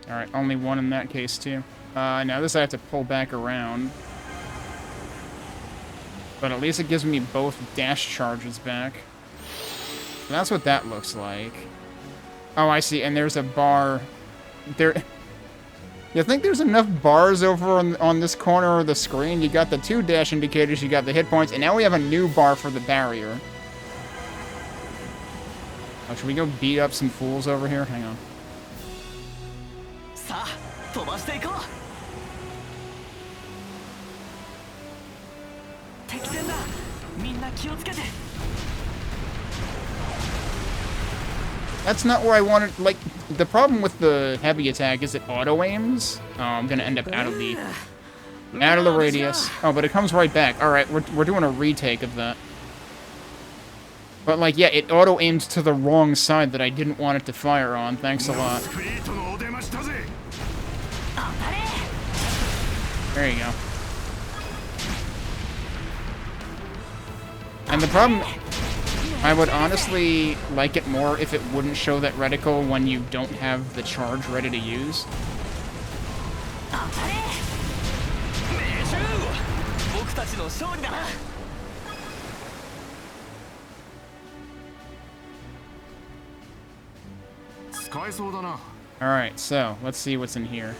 Alright, only one in that case, too. Now this I have to pull back around. But at least it gives me both dash charges back. So that's what that looks like. Oh, I see, and there's a bar... There... You think there's enough bars over on this corner of the screen? You got the 2 dash indicators, you got the hit points, and now we have a new bar for the barrier. Oh, should we go beat up some fools over here? Hang on. That's not where I wanted, like, the problem with the heavy attack is it auto-aims. Oh, I'm gonna end up out of the radius. Oh, but it comes right back. Alright, we're doing a retake of that. But, like, yeah, it auto-aimed to the wrong side that I didn't want it to fire on. Thanks a lot. There you go. And the problem... I would honestly like it more if it wouldn't show that reticle when you don't have the charge ready to use. Alright, so, let's see what's in here.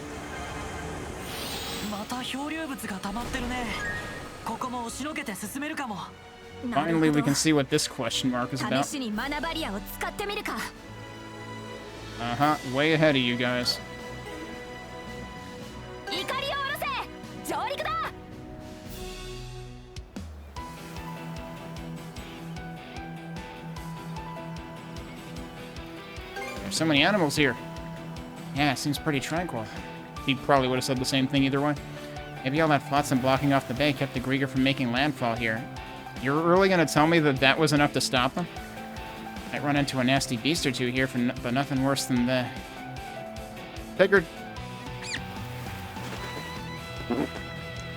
Finally, we can see what this question mark is about. Uh-huh, way ahead of you guys. There's so many animals here. Yeah, it seems pretty tranquil. He probably would have said the same thing either way. Maybe all that flotsam blocking off the bay kept the Grieger from making landfall here. You're really gonna tell me that that was enough to stop them? Might run into a nasty beast or two here, but nothing worse than the... Pickard!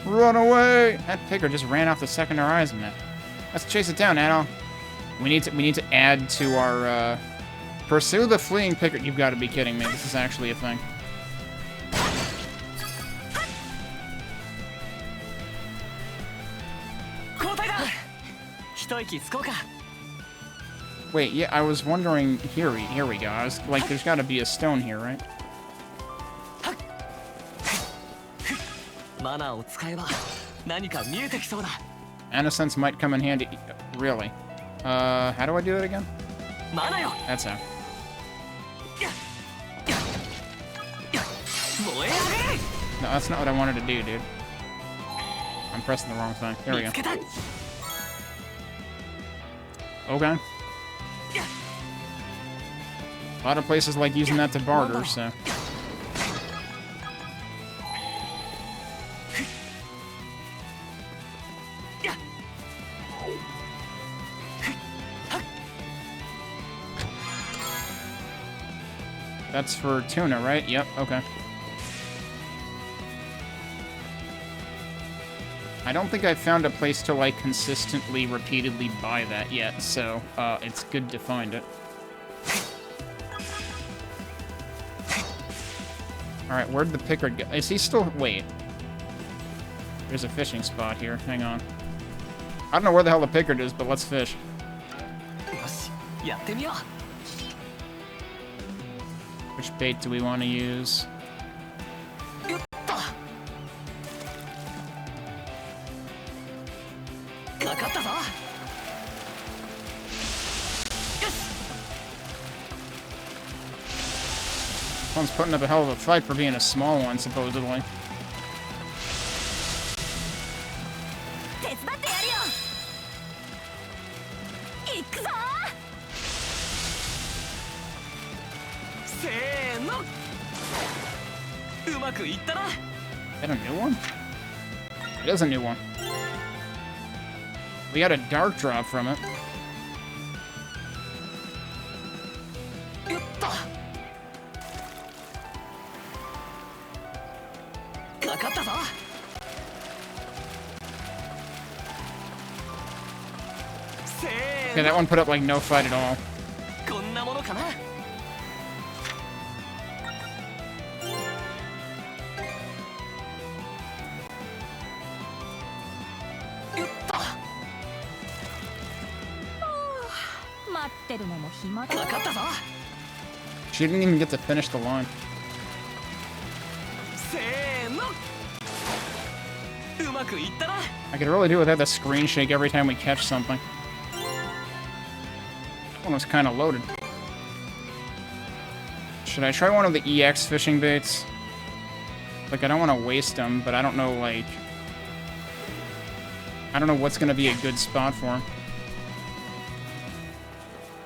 Run away! That Pickard just ran off the second horizon now. Let's chase it down, Adol. We need to add to our, pursue the fleeing Pickard. You've got to be kidding me. This is actually a thing. Wait, yeah, I was wondering... Here we go. I was like, there's got to be a stone here, right? Innocence might come in handy. Really? How do I do that again? That's how. No, that's not what I wanted to do, dude. I'm pressing the wrong thing. There we go. Okay. A lot of places like using that to barter, so... That's for tuna, right? Yep, okay. I don't think I've found a place to, like, consistently, repeatedly buy that yet, so, it's good to find it. Alright, where'd the Pickard go? Is he still... Wait. There's a fishing spot here. Hang on. I don't know where the hell the Pickard is, but let's fish. Which bait do we want to use? One's putting up a hell of a fight for being a small one, supposedly. Is that a new one? It is a new one. We got a dark drop from it. Okay, that one put up like no fight at all. She didn't even get to finish the line. I could really do without the screen shake every time we catch something. That one was kind of loaded. Should I try one of the EX fishing baits? Like, I don't want to waste them, but I don't know, like... I don't know what's going to be a good spot for them.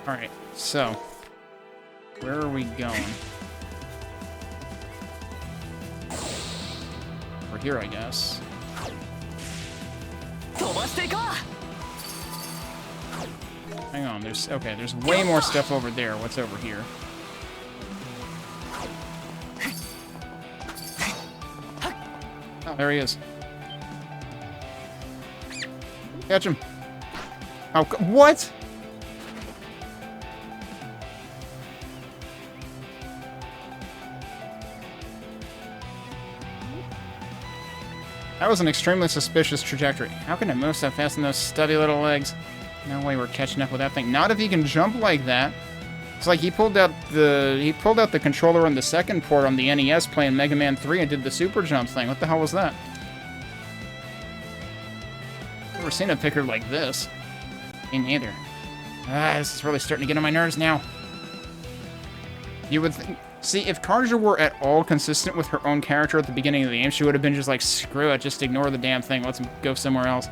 Alright, so... Where are we going? We're here, I guess. Hang on, there's way more stuff over there. What's over here? Oh, there he is. Catch him. Oh, what? That was an extremely suspicious trajectory. How can it move so fast in those stubby little legs? No way we're catching up with that thing. Not if he can jump like that. It's like he pulled out the controller on the second port on the NES playing Mega Man 3 and did the super jump thing. What the hell was that? Never seen a Pickard like this. Me neither. This is really starting to get on my nerves now. You would think... See, if Karja were at all consistent with her own character at the beginning of the game, she would have been just like, screw it, just ignore the damn thing, let's go somewhere else.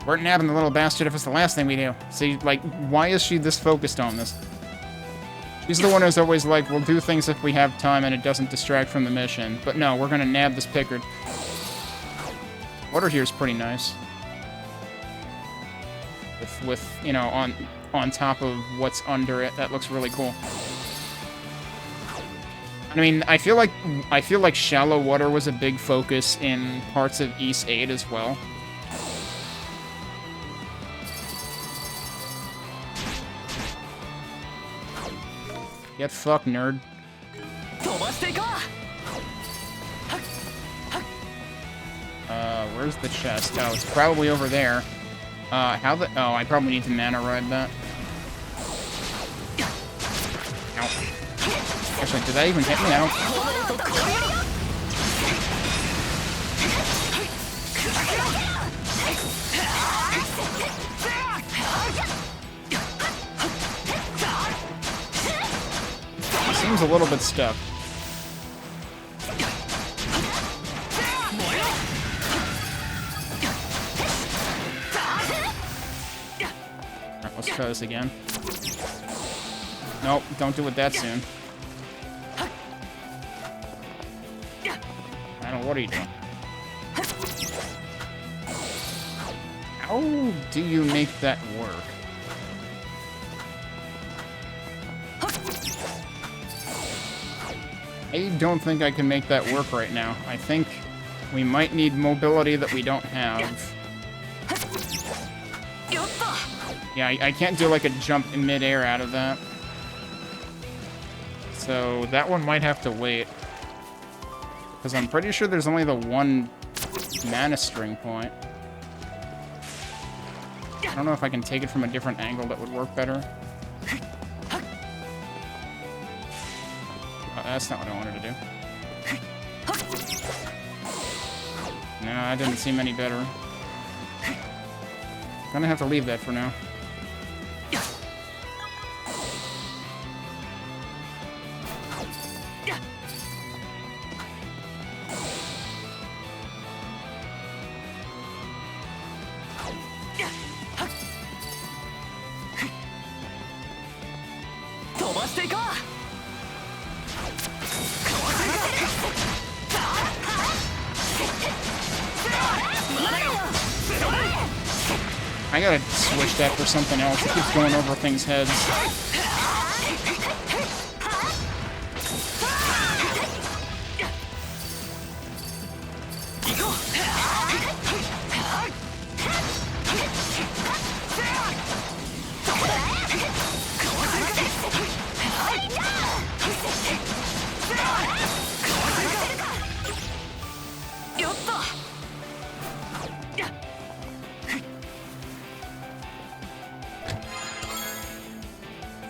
We're nabbing the little bastard if it's the last thing we do. See, like, why is she this focused on this? He's the one who's always like, we'll do things if we have time and it doesn't distract from the mission. But no, we're gonna nab this Pickard. Water here is pretty nice. With you know, on top of what's under it, that looks really cool. I mean, I feel like shallow water was a big focus in parts of East 8 as well. Get fucked, nerd. Where's the chest? Oh, it's probably over there. Oh, I probably need to mana ride that. Ow. Actually, did that even hit me? Ow. Seems a little bit stuck. Alright, let's try this again. Nope, don't do it that soon. I don't know, what are you doing? How do you make that work? I don't think I can make that work right now. I think we might need mobility that we don't have. Yeah, I can't do like a jump in midair out of that. So that one might have to wait. Because I'm pretty sure there's only the one mana string point. I don't know if I can take it from a different angle that would work better. That's not what I wanted to do. No, that didn't seem any better. Gonna have to leave that for now. I gotta switch that for something else. It keeps going over things' heads.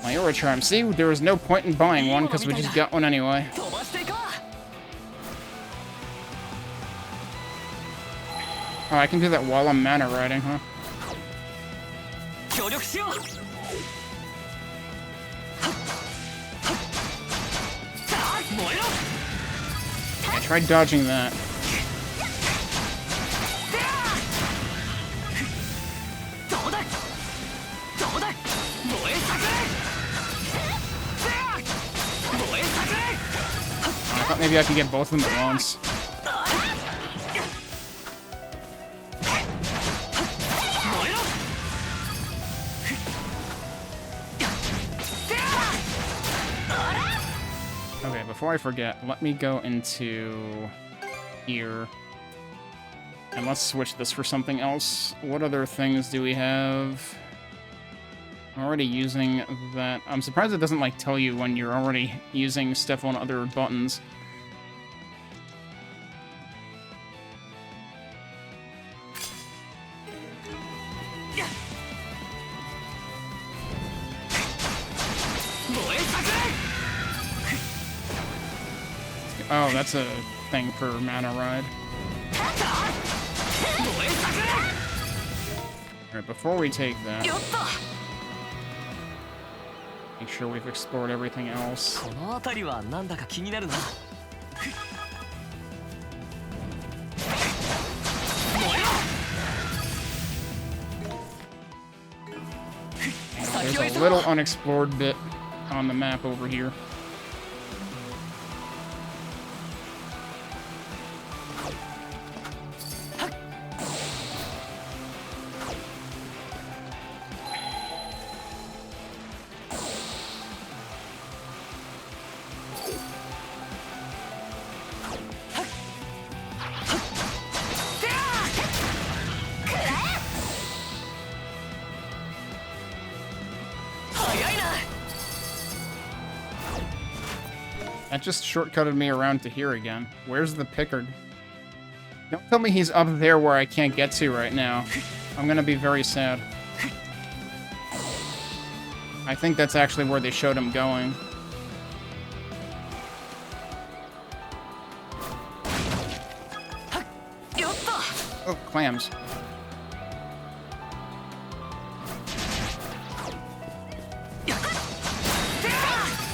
My Aura Charm. See, there was no point in buying one because we just got one anyway. Oh, I can do that while I'm mana riding, huh? I tried dodging that. I thought maybe I could get both of them at once. Okay, before I forget, let me go into here. And let's switch this for something else. What other things do we have? I'm already using that. I'm surprised it doesn't, like, tell you when you're already using stuff on other buttons. Oh, that's a thing for mana ride. Alright, before we take that, make sure we've explored everything else. There's a little unexplored bit on the map over here. That just shortcutted me around to here again. Where's the Pickard? Don't tell me he's up there where I can't get to right now. I'm gonna be very sad. I think that's actually where they showed him going. Oh, clams.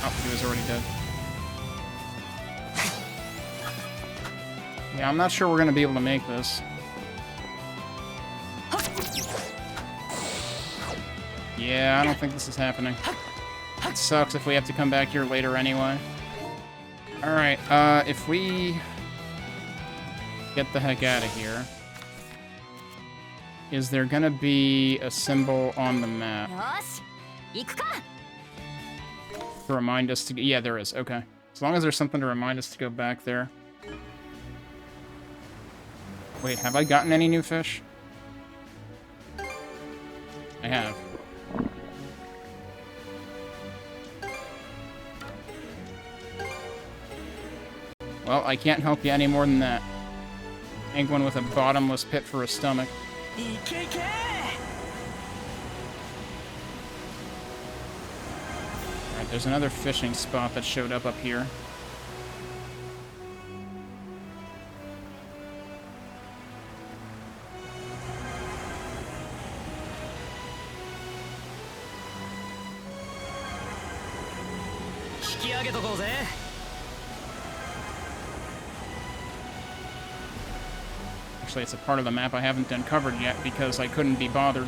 Oh, he was already dead. Yeah, I'm not sure we're gonna be able to make this. Yeah, I don't think this is happening. It sucks if we have to come back here later anyway. Alright, if we get the heck out of here, is there gonna be a symbol on the map to remind us to... Yeah, there is. Okay. As long as there's something to remind us to go back there. Wait, have I gotten any new fish? I have. Well, I can't help you any more than that. Penguin with a bottomless pit for a stomach. Alright, there's another fishing spot that showed up here. Actually, it's a part of the map I haven't uncovered yet because I couldn't be bothered.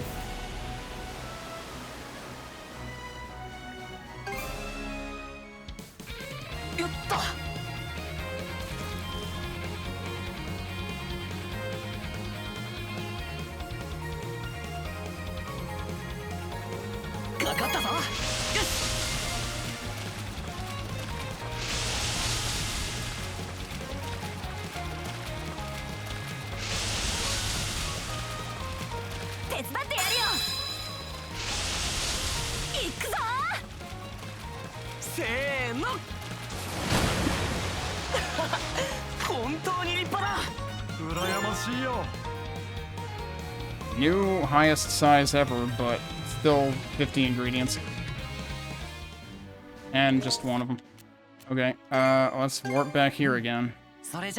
New highest size ever, but still 50 ingredients. And just one of them. Okay, let's warp back here again. Double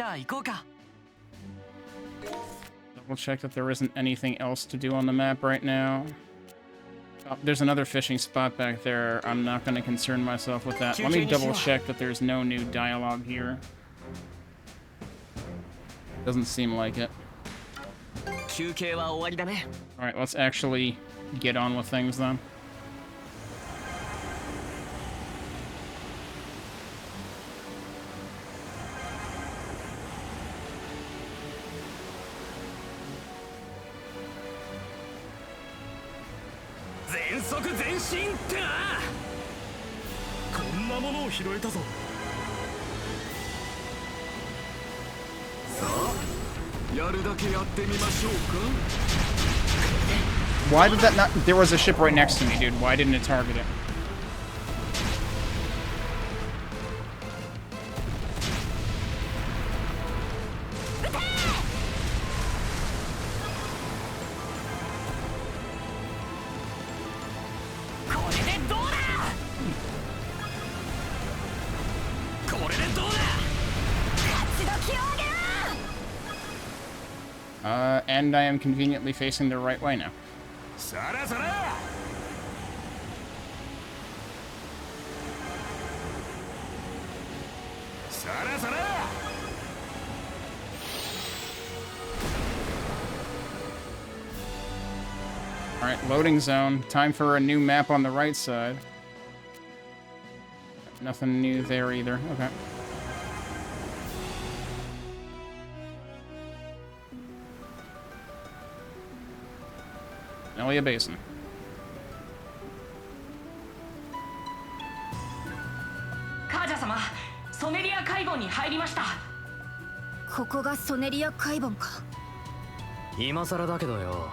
check that there isn't anything else to do on the map right now. Oh, there's another fishing spot back there. I'm not going to concern myself with that. Let me double check that there's no new dialogue here. Doesn't seem like it. Alright, let's actually get on with things then. Why did that not... There was a ship right next to me, dude. Why didn't it target it? And I am conveniently facing the right way now. Alright, loading zone. Time for a new map on the right side. Nothing new there either. Okay. Elia Basin. カージャ様、ソネリア海岸に入りました。ここがソネリア海岸か。今更だけどよ、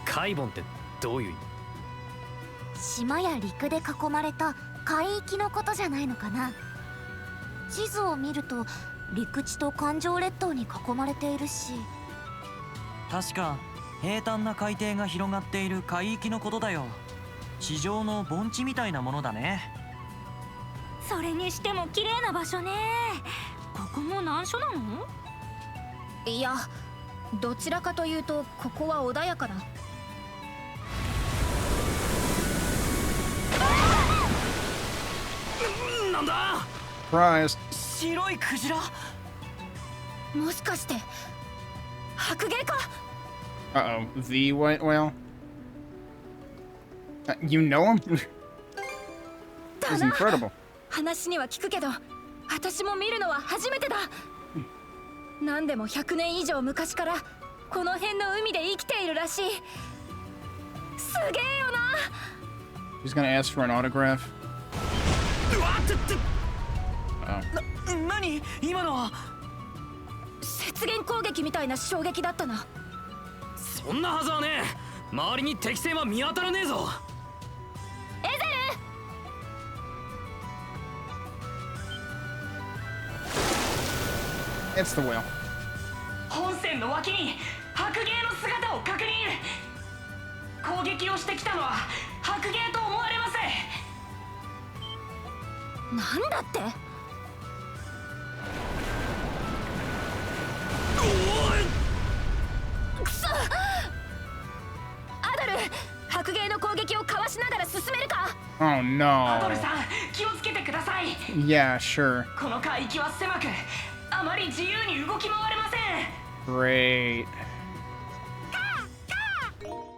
海岸ってどういう意味？島や陸で囲まれた海域のことじゃないのかな。地図を見ると陸地と環状列島に囲まれているし。確か平坦な海底が広がっている海域のことだよ。地上の盆地みたいなものだね。それにしても綺麗な場所ね。ここも難所なの？いや、どちらかというとここは穏やかな。なんだSurprise. 白いクジラ。もしかして白芸か。 Uh-oh. The white whale? You know him? This is incredible. 話には聞くけど、私も見るのは初めてだ。何でも100年以上昔からこの辺の海で生きているらしい。すげえよな。 He's gonna ask for an autograph. 何今のは。雪原攻撃みたいな衝撃だったな。そんなはずはねえ。周りに敵戦は見当たらねえぞ。エゼル。 It's the whale. 本船の脇に白芸の姿を確認。攻撃をしてきたのは白芸と思われます。なんだって。くそ。アドル、白芸の攻撃をかわしながら進めるか。 Oh アド no. ルさん、気をつけてください。 Yeah, sure. この海域は狭く、あまり自由に動き回れません。 Great.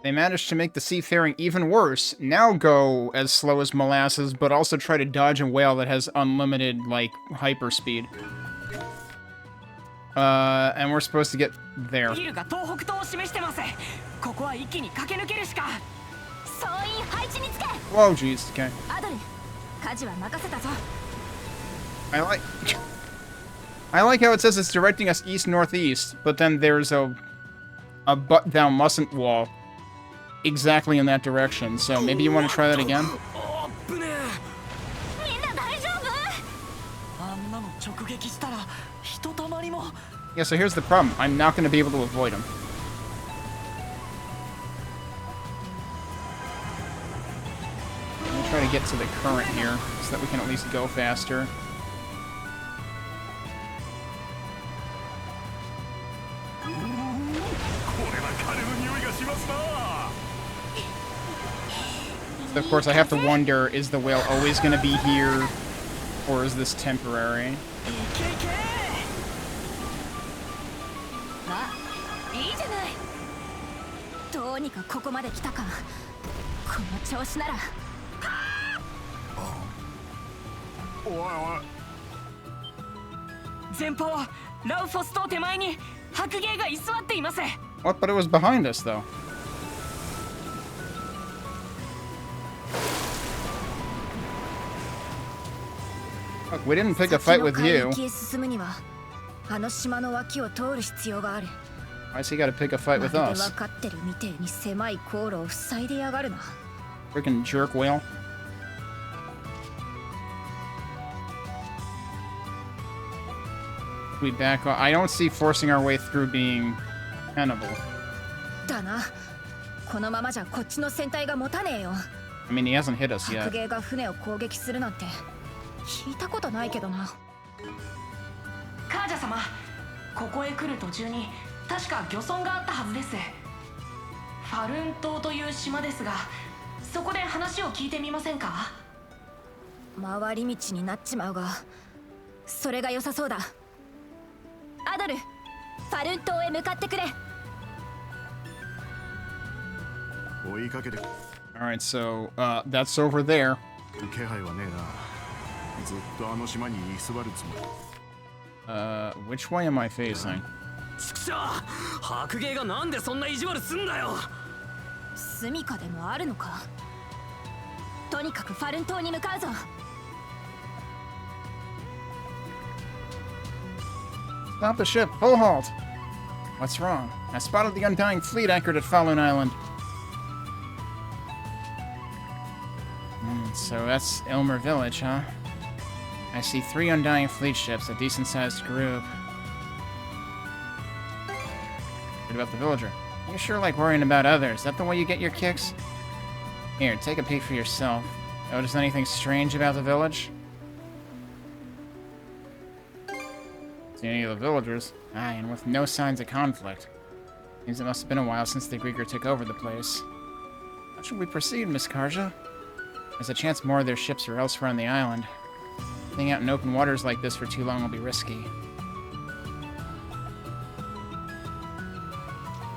They managed to make the seafaring even worse. Now go as slow as molasses, but also try to dodge a whale that has unlimited, like, hyperspeed. And we're supposed to get there. ビルが東北東を示してます。ここは一気に駆け抜けるしか。総員配置につけ。 Whoa, jeez. Okay. アドル、舵は任せたぞ。 I like how it says it's directing us east-northeast, but then there's a but thou mustn't wall exactly in that direction. So maybe you want to try that again? あっぶねえ。みんな大丈夫？あんなの直撃したらひとたまりも。 Yeah, so here's the problem. I'm not going to be able to avoid him. Let me try to get to the current here so that we can at least go faster. So of course, I have to wonder, is the whale always going to be here, or is this temporary? あ、いいじゃない。どうにかここまで来たか。この調子なら。おいおい。前方、ラウフォス島手前に白芸が居座っています。 What? But it was behind us, though. Look, we didn't pick a fight with you. 先の海域へ進むには、あの島の脇を通る必要がある。 Why's he got to pick a fight with まるで us? 分かってるみてえに狭い航路を塞いでやがるな。 Freaking jerk whale. We back off. I don't see forcing our way through being tenable. だな。このままじゃこっちの船体が持たねえよ。 I mean, he hasn't hit us 白 yet. 芸が船を攻撃するなんて聞いたことないけどな。カージャ様、ここへ来る途中に確か漁村があったはずです。ファルン島という島ですが、そこで話を聞いてみませんか？回り道になっちまうが、それが良さそうだ。アドル、ファルン島へ向かってくれ。追いかけて。 All right, so that's over there. 気配はねえな。ずっとあの島に居座るつもり。Which way am I facing? ちくしょう、白芸がなんでそんな意地悪すんだよ。住処でもあるのか。とにかくファルン島に向かうぞ。Stop the ship! Full halt! What's wrong? I spotted the Undying fleet anchored at Falun Island. So that's Elmer Village, huh? I see 3 Undying fleet ships, a decent-sized group. What about the villager? You sure like worrying about others. Is that the way you get your kicks? Here, take a peek for yourself. Notice anything strange about the village? See any of the villagers? Aye, and with no signs of conflict. Seems it must have been a while since the Grieger took over the place. How should we proceed, Miss Karja? There's a chance more of their ships are elsewhere on the island. Staying out in open waters like this for too long will be risky.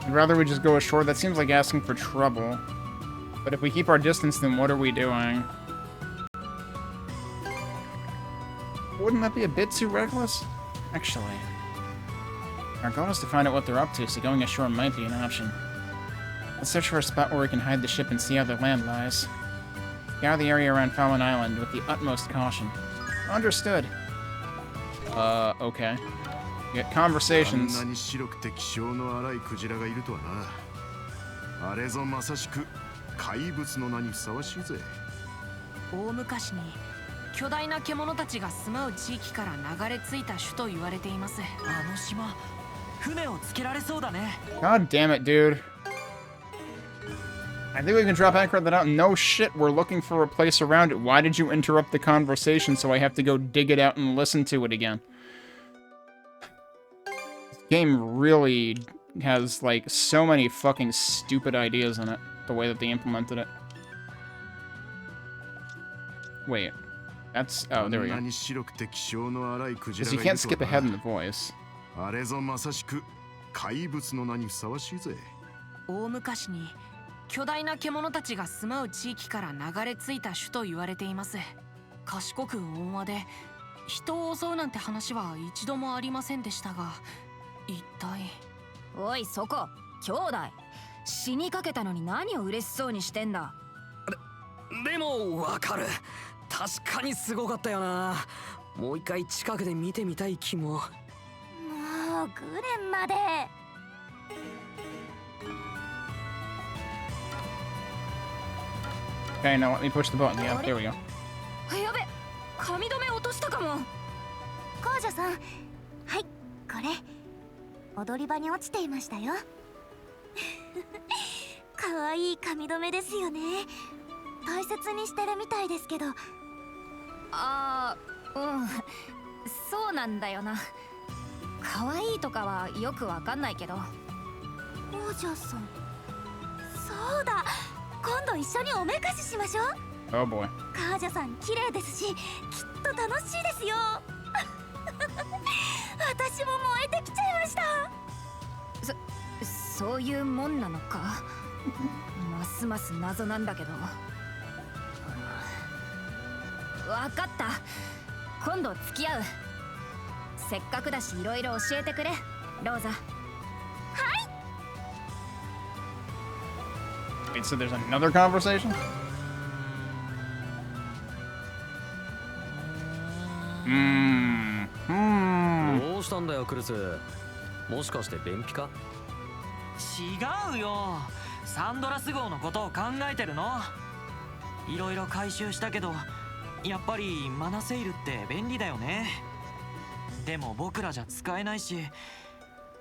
I'd rather we just go ashore. That seems like asking for trouble. But if we keep our distance, then what are we doing? Wouldn't that be a bit too reckless? Actually, our goal is to find out what they're up to, so going ashore might be an option. Let's search for a spot where we can hide the ship and see how their land lies. Scour the area around Falun Island with the utmost caution. Understood. Okay. We get conversations. あんなに白くて気性の荒いクジラがいるとはな。あれぞまさしく怪物の名にふさわしいぜ。大昔に巨大な獣たちが住まう地域から流れ着いた種と言われています。あの島、船をつけられそうだね。 God damn it, dude. I think we can drop anchor that out. No shit, we're looking for a place around it. Why did you interrupt the conversation so I have to go dig it out and listen to it again? This game really has, like, so many fucking stupid ideas in it. The way that they implemented it. Wait. That's... oh, there we go. Because you can't skip ahead in the voice. あれぞまさしく怪物の名にふさわしいぜ。大昔に巨大な獣たちが住まう地域から流れ着いた種と言われています。賢く温和で人を襲うなんて話は一度もありませんでしたが、一体。おいそこ、兄弟。死にかけたのに何を嬉しそうにしてんだ。でもわかる。確かにすごかったよな。もう一回近くで見てみたい気も。もうグレンまで。Okay, now let me push the button. Yeah, there we go. やべ、髪留め落としたかも。コージャさん、はい、これ踊り場に落ちていましたよ。かわいい髪留めですよね。大切にしてるみたいですけど。ああ、うん、そうなんだよな。かわいいとかはよくわかんないけど。コージャさん、そうだ、今度一緒におめかししましょう。Oh boy. カージャさん綺麗ですし、きっと楽しいですよ。私も燃えてきちゃいました。そういうもんなのか。ますます謎なんだけど。わかった、今度付き合う。せっかくだしいろいろ教えてくれ、ローザ。はい。 Wait, so there's another conversation? Hmm. どうしたんだよクルス。もしかして便秘か。違うよ、サンドラス号のことを考えてるの。いろいろ回収したけど、やっぱりマナセイルって便利だよね。でも僕らじゃ使えないし、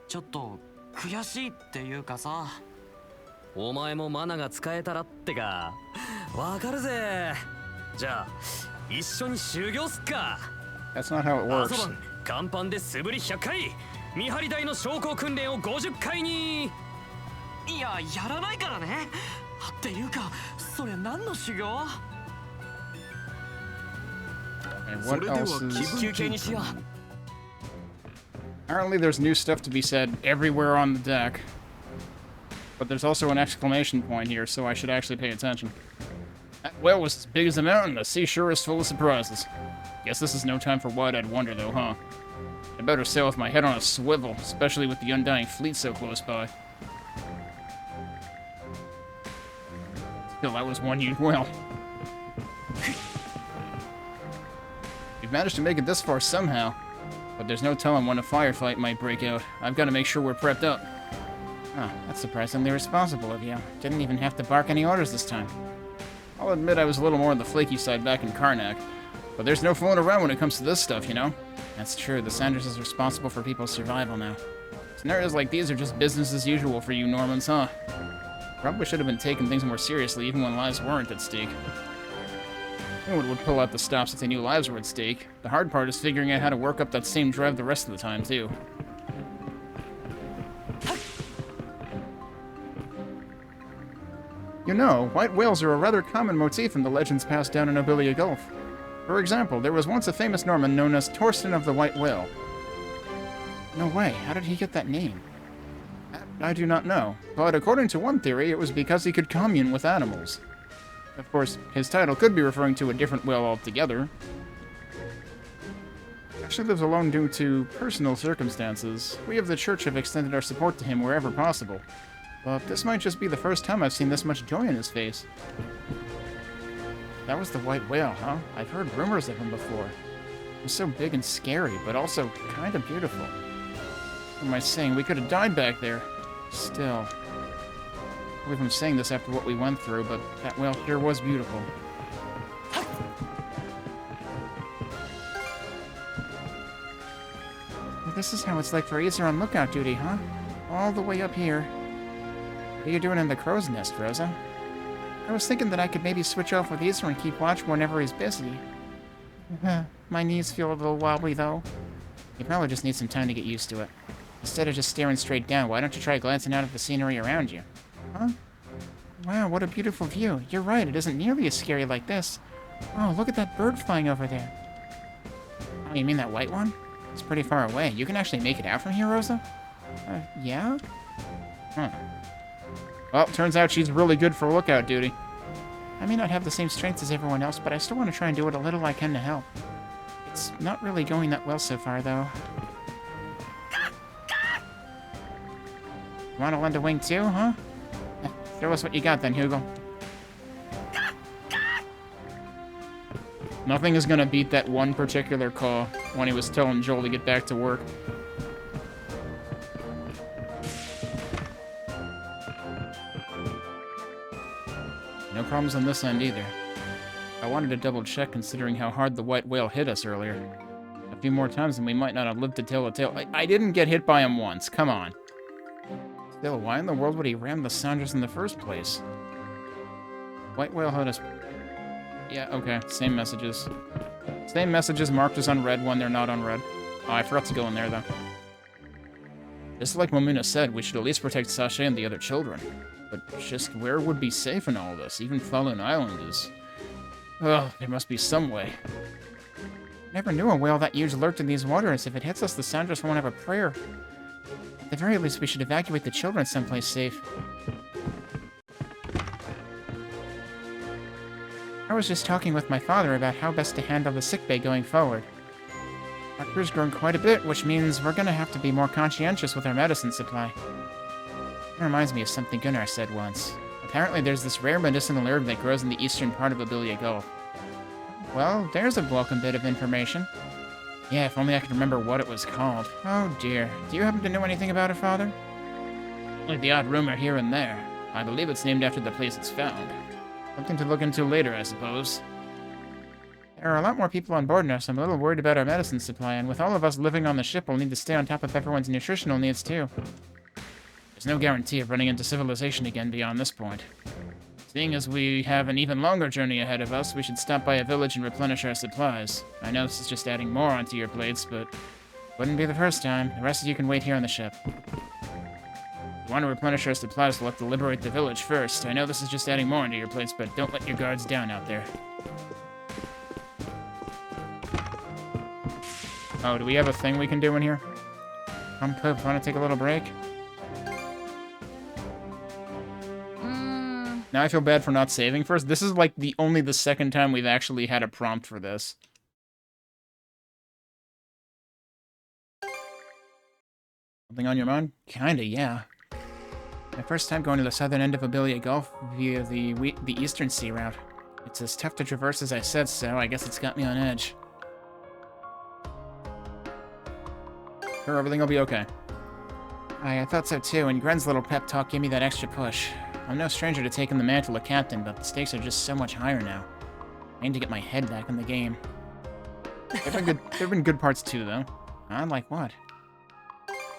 ちょっと悔しいっていうかさ。お前もマナが使えたらってか。わかるぜ。じゃあ一緒に修行すっか。 That's not how it works. 朝晩甲板で素振り100回、見張り台の昇降訓練を50回に。いや、やらないからね。っていうか、それ何の修行？ And what else is... 休憩にしよう。 Apparently there's new stuff to be said everywhere on the deck. But there's also an exclamation point here, so I should actually pay attention. That whale was as big as a mountain. The sea sure is full of surprises. Guess this is no time for wide-eyed wonder, though, huh? I better sail with my head on a swivel, especially with the Undying Fleet so close by. Still, that was one huge whale. We've managed to make it this far somehow, but there's no telling when a firefight might break out. I've got to make sure we're prepped up. Huh, that's surprisingly responsible of you. Didn't even have to bark any orders this time. I'll admit I was a little more on the flaky side back in Karnak, but there's no fooling around when it comes to this stuff, you know? That's true, the Sanders is responsible for people's survival now. Scenarios like these are just business as usual for you Normans, huh? Probably should have been taking things more seriously even when lives weren't at stake. Anyone would pull out the stops if they knew lives were at stake. The hard part is figuring out how to work up that same drive the rest of the time, too. You know, white whales are a rather common motif in the legends passed down in Obilia Gulf. For example, there was once a famous Norman known as Torsten of the White Whale. No way, how did he get that name? I do not know, but according to one theory, it was because he could commune with animals. Of course, his title could be referring to a different whale altogether. He actually lives alone due to personal circumstances. We of the church have extended our support to him wherever possible. But this might just be the first time I've seen this much joy in his face. That was the white whale, huh? I've heard rumors of him before. He was so big and scary, but also kind of beautiful. What am I saying? We could have died back there. Still. I believe I'm saying this after what we went through, but that whale here was beautiful. This is how it's like for Aesir on lookout duty, huh? All the way up here. What are you doing in the crow's nest, Rosa? I was thinking that I could maybe switch off with Aesir and keep watch whenever he's busy. My knees feel a little wobbly, though. You probably just need some time to get used to it. Instead of just staring straight down, why don't you try glancing out at the scenery around you? Huh? Wow, what a beautiful view. You're right, it isn't nearly as scary like this. Oh, look at that bird flying over there. Oh, you mean that white one? It's pretty far away. You can actually make it out from here, Rosa? Yeah? Huh. Well, turns out she's really good for lookout duty. I may not have the same strength as everyone else, but I still want to try and do what a little I can to help. It's not really going that well so far, though. Want to lend a wing too, huh? Show us what you got then, Hugo. Nothing is gonna beat that one particular call when he was telling Joel to get back to work. No problems on this end either. I wanted to double check considering how hard the white whale hit us earlier. A few more times and we might not have lived to tell a tale. I didn't get hit by him once, come on. Still, why in the world would he ram the Sanders in the first place? White whale hit us. Yeah, okay, same messages. Same messages marked as unread when they're not unread. Oh, I forgot to go in there, though. Just like Momuna said, we should at least protect Sasha and the other children. But just where would be safe in all this? Even Fallen Island is... Ugh, there must be some way. Never knew a whale that huge lurked in these waters. If it hits us, the Sanders won't have a prayer. At the very least, we should evacuate the children someplace safe. I was just talking with my father about how best to handle the sickbay going forward. Our crew's grown quite a bit, which means we're gonna have to be more conscientious with our medicine supply. It reminds me of something Gunnar said once. Apparently there's this rare medicinal herb that grows in the eastern part of Obilia Gulf. Well, there's a welcome bit of information. Yeah, if only I could remember what it was called. Oh dear. Do you happen to know anything about it, Father? Like the odd rumor here and there. I believe it's named after the place it's found. Something to look into later, I suppose. There are a lot more people on board now, so I'm a little worried about our medicine supply, and with all of us living on the ship, we'll need to stay on top of everyone's nutritional needs, too. There's no guarantee of running into civilization again beyond this point. Seeing as we have an even longer journey ahead of us, we should stop by a village and replenish our supplies. I know this is just adding more onto your plates, but... Wouldn't be the first time. The rest of you can wait here on the ship. If you want to replenish our supplies, we'll have to liberate the village first. I know this is just adding more onto your plates, but don't let your guards down out there. Oh, do we have a thing we can do in here? Want to take a little break? Now I feel bad for not saving first. This is like only the second time we've actually had a prompt for this. Something on your mind? Kinda, yeah. My first time going to the southern end of Abylia Gulf via the Eastern Sea route. It's as tough to traverse as I said, so I guess it's got me on edge. Sure, everything will be okay. I thought so too, and Gren's little pep talk gave me that extra push. I'm no stranger to taking the mantle of captain, but the stakes are just so much higher now. I need to get my head back in the game. There've been good parts too, though. Like what?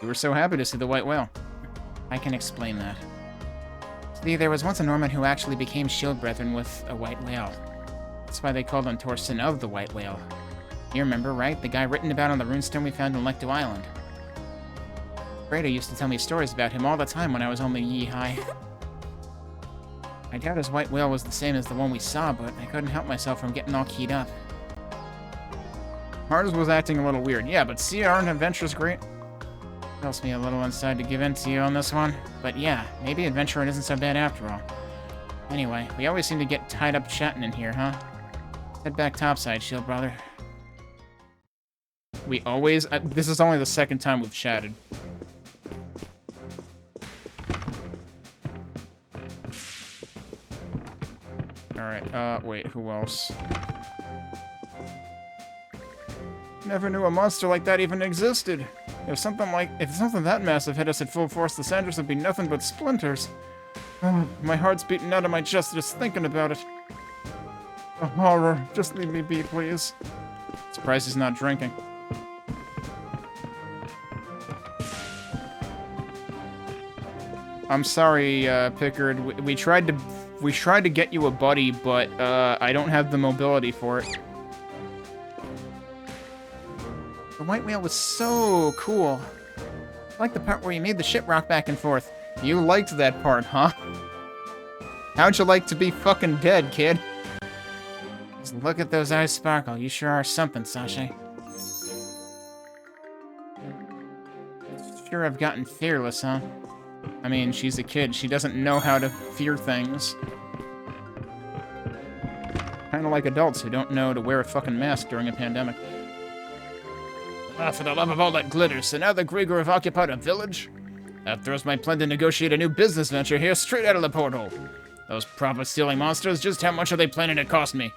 You were so happy to see the white whale. I can explain that. See, there was once a Norman who actually became shield brethren with a white whale. That's why they called him Torsten of the White Whale. You remember, right? The guy written about on the runestone we found on Lecto Island. Breda used to tell me stories about him all the time when I was only yee-high. I doubt his white whale was the same as the one we saw, but I couldn't help myself from getting all keyed up. Mars was acting a little weird. Yeah, but see, aren't adventures great? Tells me a little inside to give in to you on this one. But yeah, maybe adventuring isn't so bad after all. Anyway, we always seem to get tied up chatting in here, huh? Head back topside, shield brother. We always... this is only the second time we've chatted. Alright, wait, who else? Never knew a monster like that even existed. If something that massive hit us at full force, the Sanders would be nothing but splinters. Oh, my heart's beating out of my chest just thinking about it. A horror. Just leave me be, please. Surprised he's not drinking. I'm sorry, Pickard. We tried to get you a buddy, but I don't have the mobility for it. The white whale was so cool. I like the part where you made the ship rock back and forth. You liked that part, huh? How'd you like to be fucking dead, kid? Just look at those eyes sparkle. You sure are something, Sasha. Sure have gotten fearless, huh? I mean, she's a kid. She doesn't know how to fear things. Kinda like adults who don't know to wear a fucking mask during a pandemic. Ah, for the love of all that glitters, so now the Grigor have occupied a village? That throws my plan to negotiate a new business venture here straight out of the porthole. Those profit-stealing monsters, just how much are they planning to cost me?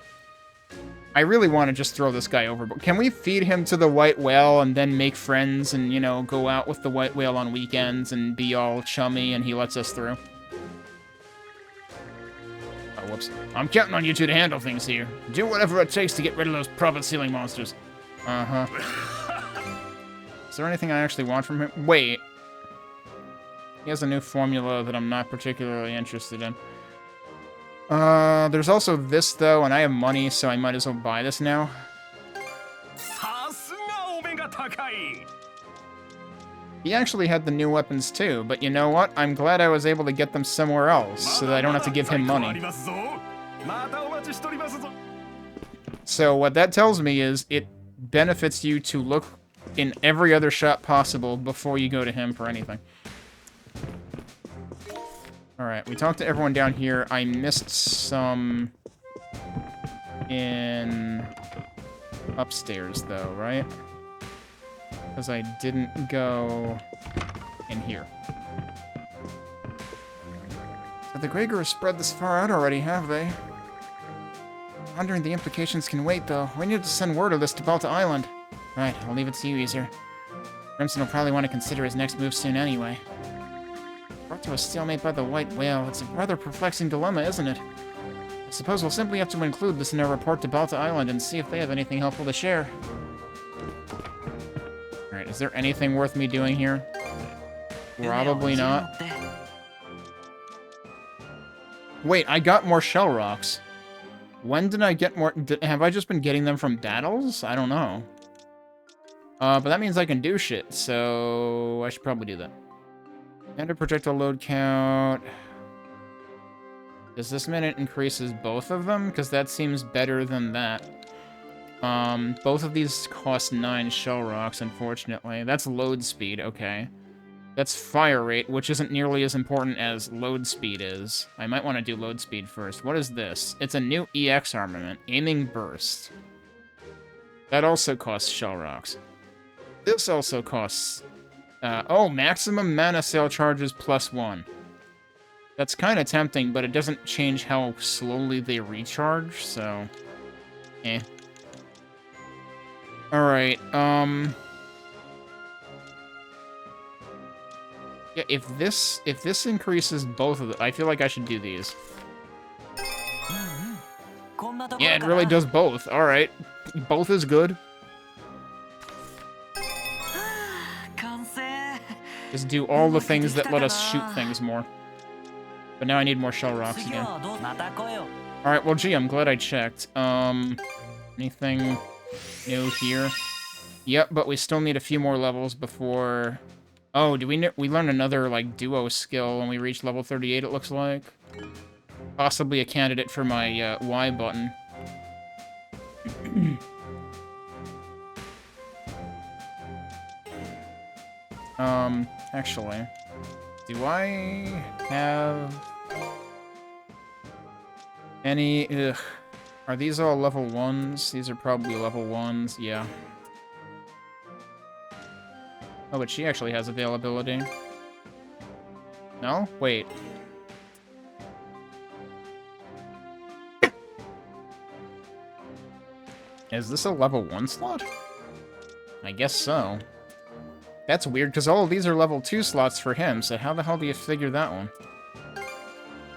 I really want to just throw this guy over, but can we feed him to the white whale and then make friends and, you know, go out with the white whale on weekends and be all chummy and he lets us through? Oh, whoops. I'm counting on you two to handle things here. Do whatever it takes to get rid of those profit-stealing monsters. Uh-huh. Is there anything I actually want from him? Wait. He has a new formula that I'm not particularly interested in. There's also this, though, and I have money, so I might as well buy this now. He actually had the new weapons, too, but you know what? I'm glad I was able to get them somewhere else, so that I don't have to give him money. So what that tells me is it benefits you to look in every other shop possible before you go to him for anything. Alright, we talked to everyone down here. I missed some in upstairs, though, right? Because I didn't go in here. So the Grigor have spread this far out already, have they? I'm wondering the implications can wait, though. We need to send word of this to Balta Island. Right, I'll leave it to you, Easer. Remsen will probably want to consider his next move soon anyway. Brought to a stalemate by the white whale. It's a rather perplexing dilemma, isn't it? I suppose we'll simply have to include this in our report to Balta Island and see if they have anything helpful to share. Alright, is there anything worth me doing here? Probably not. Wait, I got more shell rocks. When did I get more? Have I just been getting them from battles? I don't know. But that means I can do shit, so I should probably do that. And a projectile load count. Does this minute increases both of them? Because that seems better than that. Both of these cost 9 shell rocks, unfortunately. That's load speed, okay. That's fire rate, which isn't nearly as important as load speed is. I might want to do load speed first. What is this? It's a new EX armament, aiming burst. That also costs shell rocks. This also costs... oh, maximum mana cell charges +1. That's kind of tempting, but it doesn't change how slowly they recharge, so... Eh. Alright, yeah, if this increases both of them, I feel like I should do these. Yeah, it really does both. Alright. Both is good. Just do all the things that let us shoot things more. But now I need more shell rocks again. Alright, well, gee, I'm glad I checked. Anything new here? Yep, but we still need a few more levels before... Oh, we learn another, like, duo skill when we reach level 38, it looks like? Possibly a candidate for my, Y button. Actually... Do I have... any... Ugh. Are these all level 1s? These are probably level 1s, yeah. Oh, but she actually has availability. No? Wait. Is this a level 1 slot? I guess so. That's weird, because all of these are level 2 slots for him, so how the hell do you figure that one?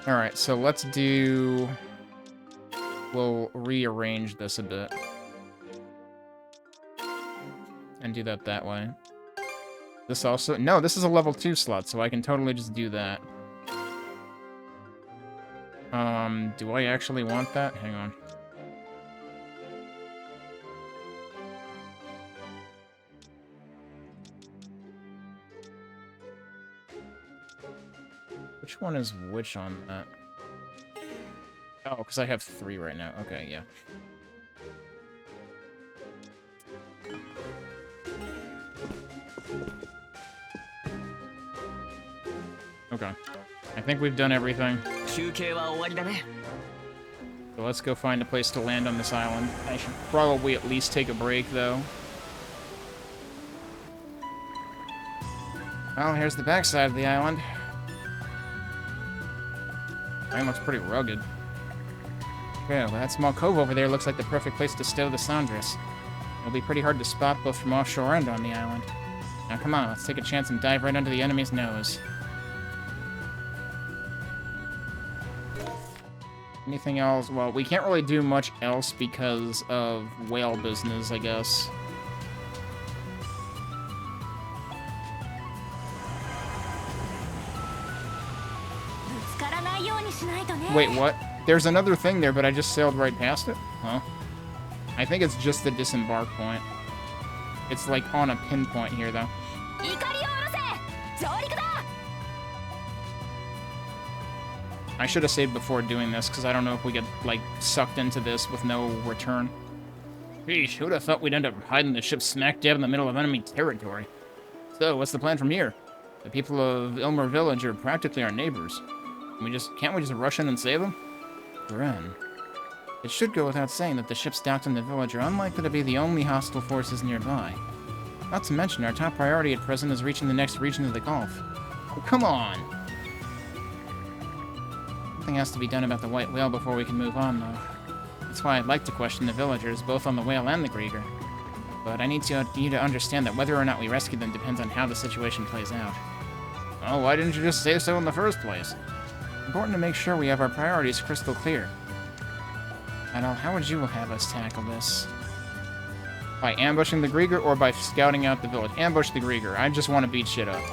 Alright, so let's do... We'll rearrange this a bit. And do that way. This also... No, this is a level 2 slot, so I can totally just do that. Do I actually want that? Hang on. Which one is which on that? Oh, because I have 3 right now. Okay, yeah. Okay. I think we've done everything. So let's go find a place to land on this island. I should probably at least take a break, though. Well, here's the backside of the island. Mine looks pretty rugged. Okay, well, that small cove over there looks like the perfect place to stow the Sandras. It'll be pretty hard to spot both from offshore and on the island. Now come on, let's take a chance and dive right under the enemy's nose. Anything else? Well, we can't really do much else because of whale business, I guess. Wait, what? There's another thing there, but I just sailed right past it? Huh? I think it's just the disembark point. It's like on a pinpoint here, though. I should have saved before doing this, because I don't know if we get, like, sucked into this with no return. Sheesh, who'd have thought we'd end up hiding the ship smack dab in the middle of enemy territory? So, what's the plan from here? The people of Ilmer Village are practically our neighbors. Can't we just rush in and save them? Gren. It should go without saying that the ships docked in the village are unlikely to be the only hostile forces nearby. Not to mention, our top priority at present is reaching the next region of the Gulf. Oh, come on! Something has to be done about the white whale before we can move on, though. That's why I'd like to question the villagers, both on the whale and the Grieger. But I need you to understand that whether or not we rescue them depends on how the situation plays out. Oh, why didn't you just say so in the first place? Important to make sure we have our priorities crystal clear. Adol, how would you have us tackle this? By ambushing the Grieger or by scouting out the village? Ambush the Grieger. I just want to beat shit up.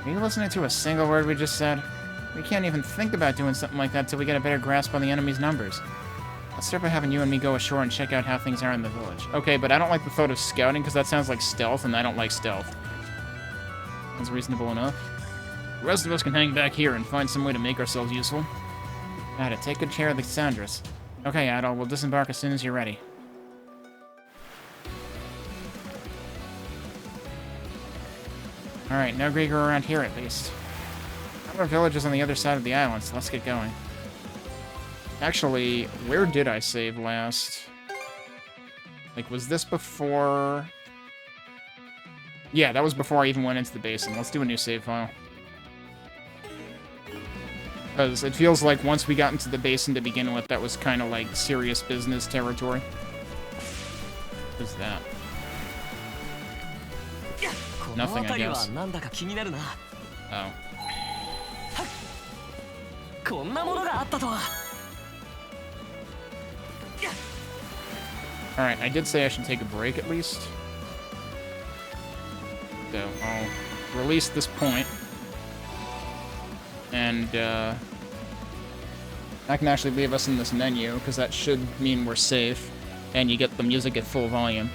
Are you listening to a single word we just said? We can't even think about doing something like that till we get a better grasp on the enemy's numbers. Let's start by having you and me go ashore and check out how things are in the village. Okay, but I don't like the thought of scouting because that sounds like stealth, and I don't like stealth. Sounds reasonable enough. The rest of us can hang back here and find some way to make ourselves useful. Got it. Take good care of the Sandras. Okay, Adol, we'll disembark as soon as you're ready. Alright, no Grieger around here at least. Our village is on the other side of the island, so let's get going. Actually, where did I save last? Like, was this before... Yeah, that was before I even went into the basin. Let's do a new save file. Because it feels like once we got into the basin to begin with, that was kind of like serious business territory. What's that? Nothing, I guess. Oh. こんなものがあったとは。 Alright, I did say I should take a break at least. So, I'll release this point. And, that can actually leave us in this menu, because that should mean we're safe, and you get the music at full volume.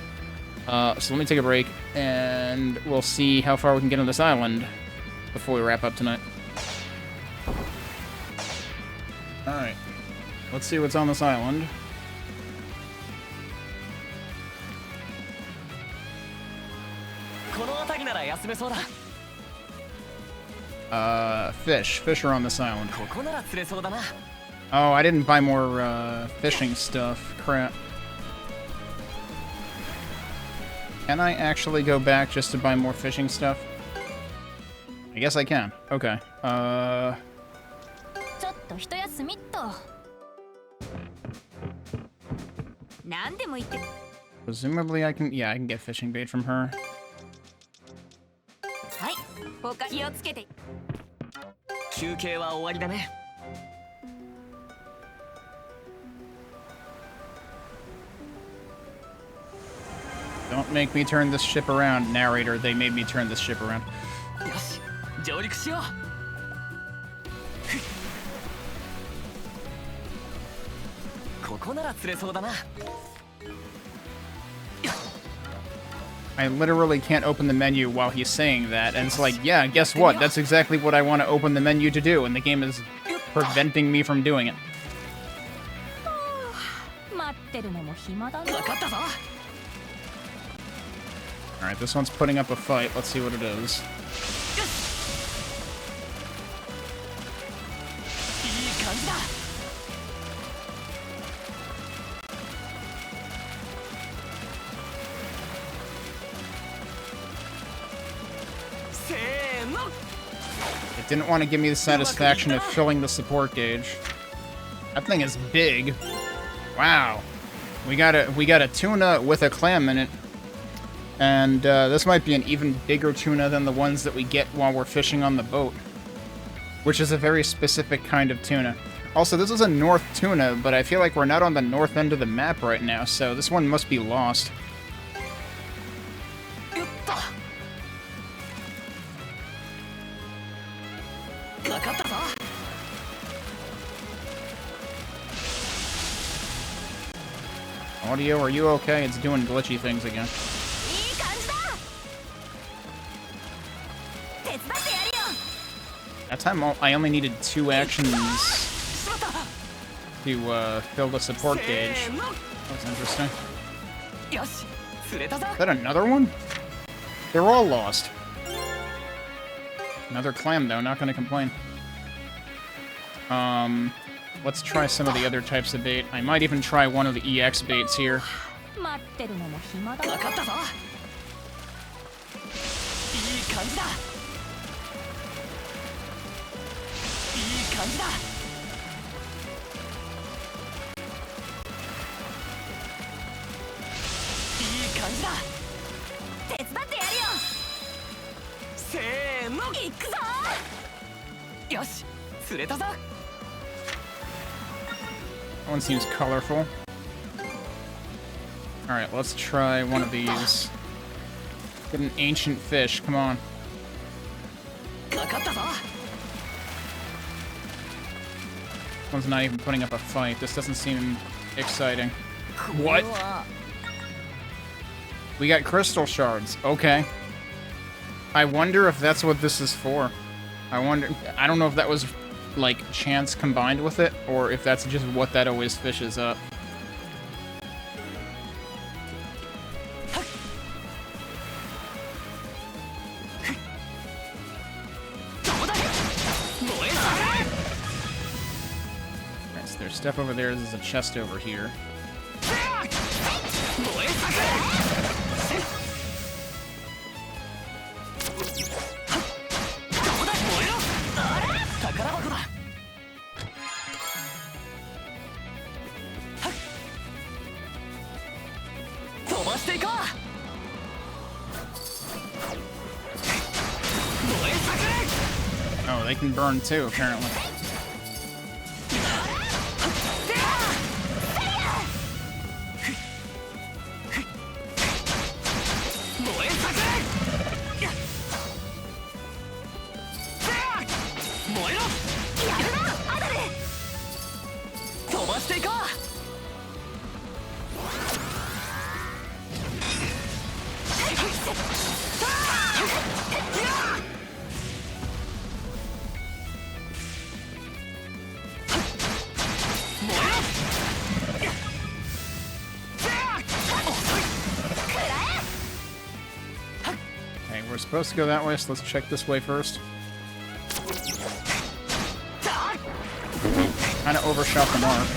So let me take a break, and we'll see how far we can get on this island before we wrap up tonight. Alright, let's see what's on this island. Fish. Fish are on this island. Oh, I didn't buy more, fishing stuff. Crap. Can I actually go back just to buy more fishing stuff? I guess I can. Okay. Presumably I can... Yeah, I can get fishing bait from her. Don't make me turn this ship around, narrator. They made me turn this ship around. I literally can't open the menu while he's saying that, and it's like, yeah, guess what? That's exactly what I want to open the menu to do, and the game is preventing me from doing it. Alright, this one's putting up a fight. Let's see what it is. It didn't want to give me the satisfaction of filling the support gauge. That thing is big. Wow. We got a tuna with a clam in it. And this might be an even bigger tuna than the ones that we get while we're fishing on the boat. Which is a very specific kind of tuna. Also, this is a north tuna, but I feel like we're not on the north end of the map right now, so this one must be lost. Audio, are you okay? It's doing glitchy things again. That time I only needed 2 actions to fill the support gauge. That's interesting. Is that another one? They're all lost. Another clam, though. Not gonna complain. Let's try some of the other types of bait. I might even try one of the EX baits here. That one seems colorful. Alright, let's try one of these. Get an ancient fish, come on. One's not even putting up a fight. This doesn't seem exciting. What? We got crystal shards. Okay. I wonder if that's what this is for. I don't know if that was, like, chance combined with it, or if that's just what that always fishes up. There's stuff over there. There's a chest over here. Oh, they can burn too, apparently. We're supposed to go that way, so let's check this way first. Kind of overshot the mark.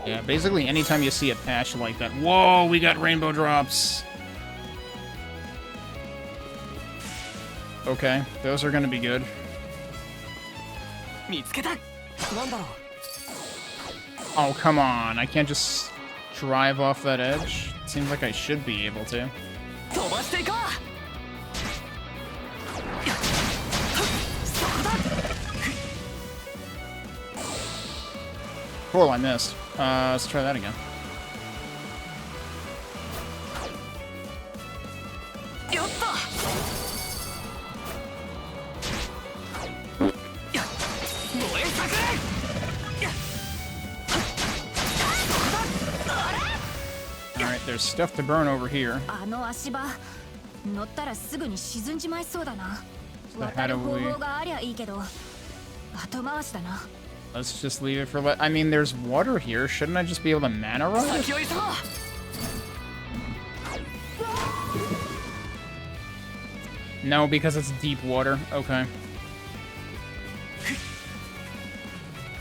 Yeah, basically anytime you see a patch like that. Whoa, we got rainbow drops. Okay, those are gonna be good. Oh, come on. I can't just drive off that edge. It seems like I should be able to. Cool, I missed. Let's try that again. Alright, there's stuff to burn over here. So how do we... Let's just leave it for... I mean, there's water here. Shouldn't I just be able to mana ride? No, because it's deep water. Okay.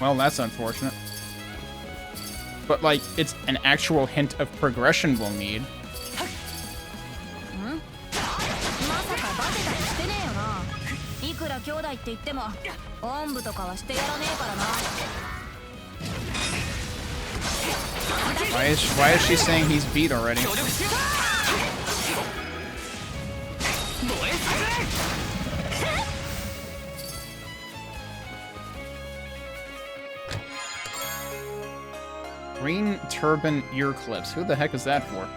Well, that's unfortunate. But, like, it's an actual hint of progression we'll need. Why is she saying he's beat already? Green turban ear clips. Who the heck is that for?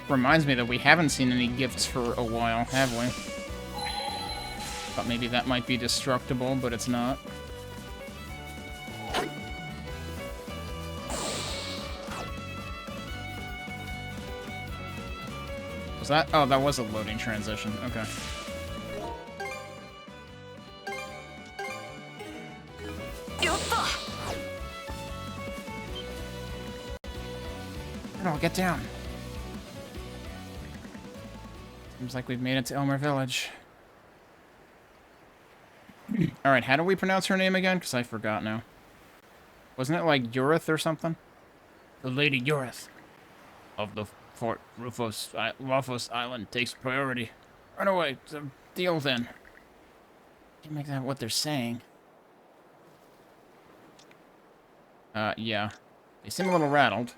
Reminds me that we haven't seen any gifts for a while, have we? Thought maybe that might be destructible, but it's not. Was that? Oh, that was a loading transition. Okay. Riddle, get down. Seems like we've made it to Elmer Village. Alright, how do we pronounce her name again? Because I forgot now. Wasn't it like Urith or something? The Lady Urith of the Fort Rufus Island takes priority. Run away. It's a deal then. Can't make that what they're saying. Yeah. They seem a little rattled.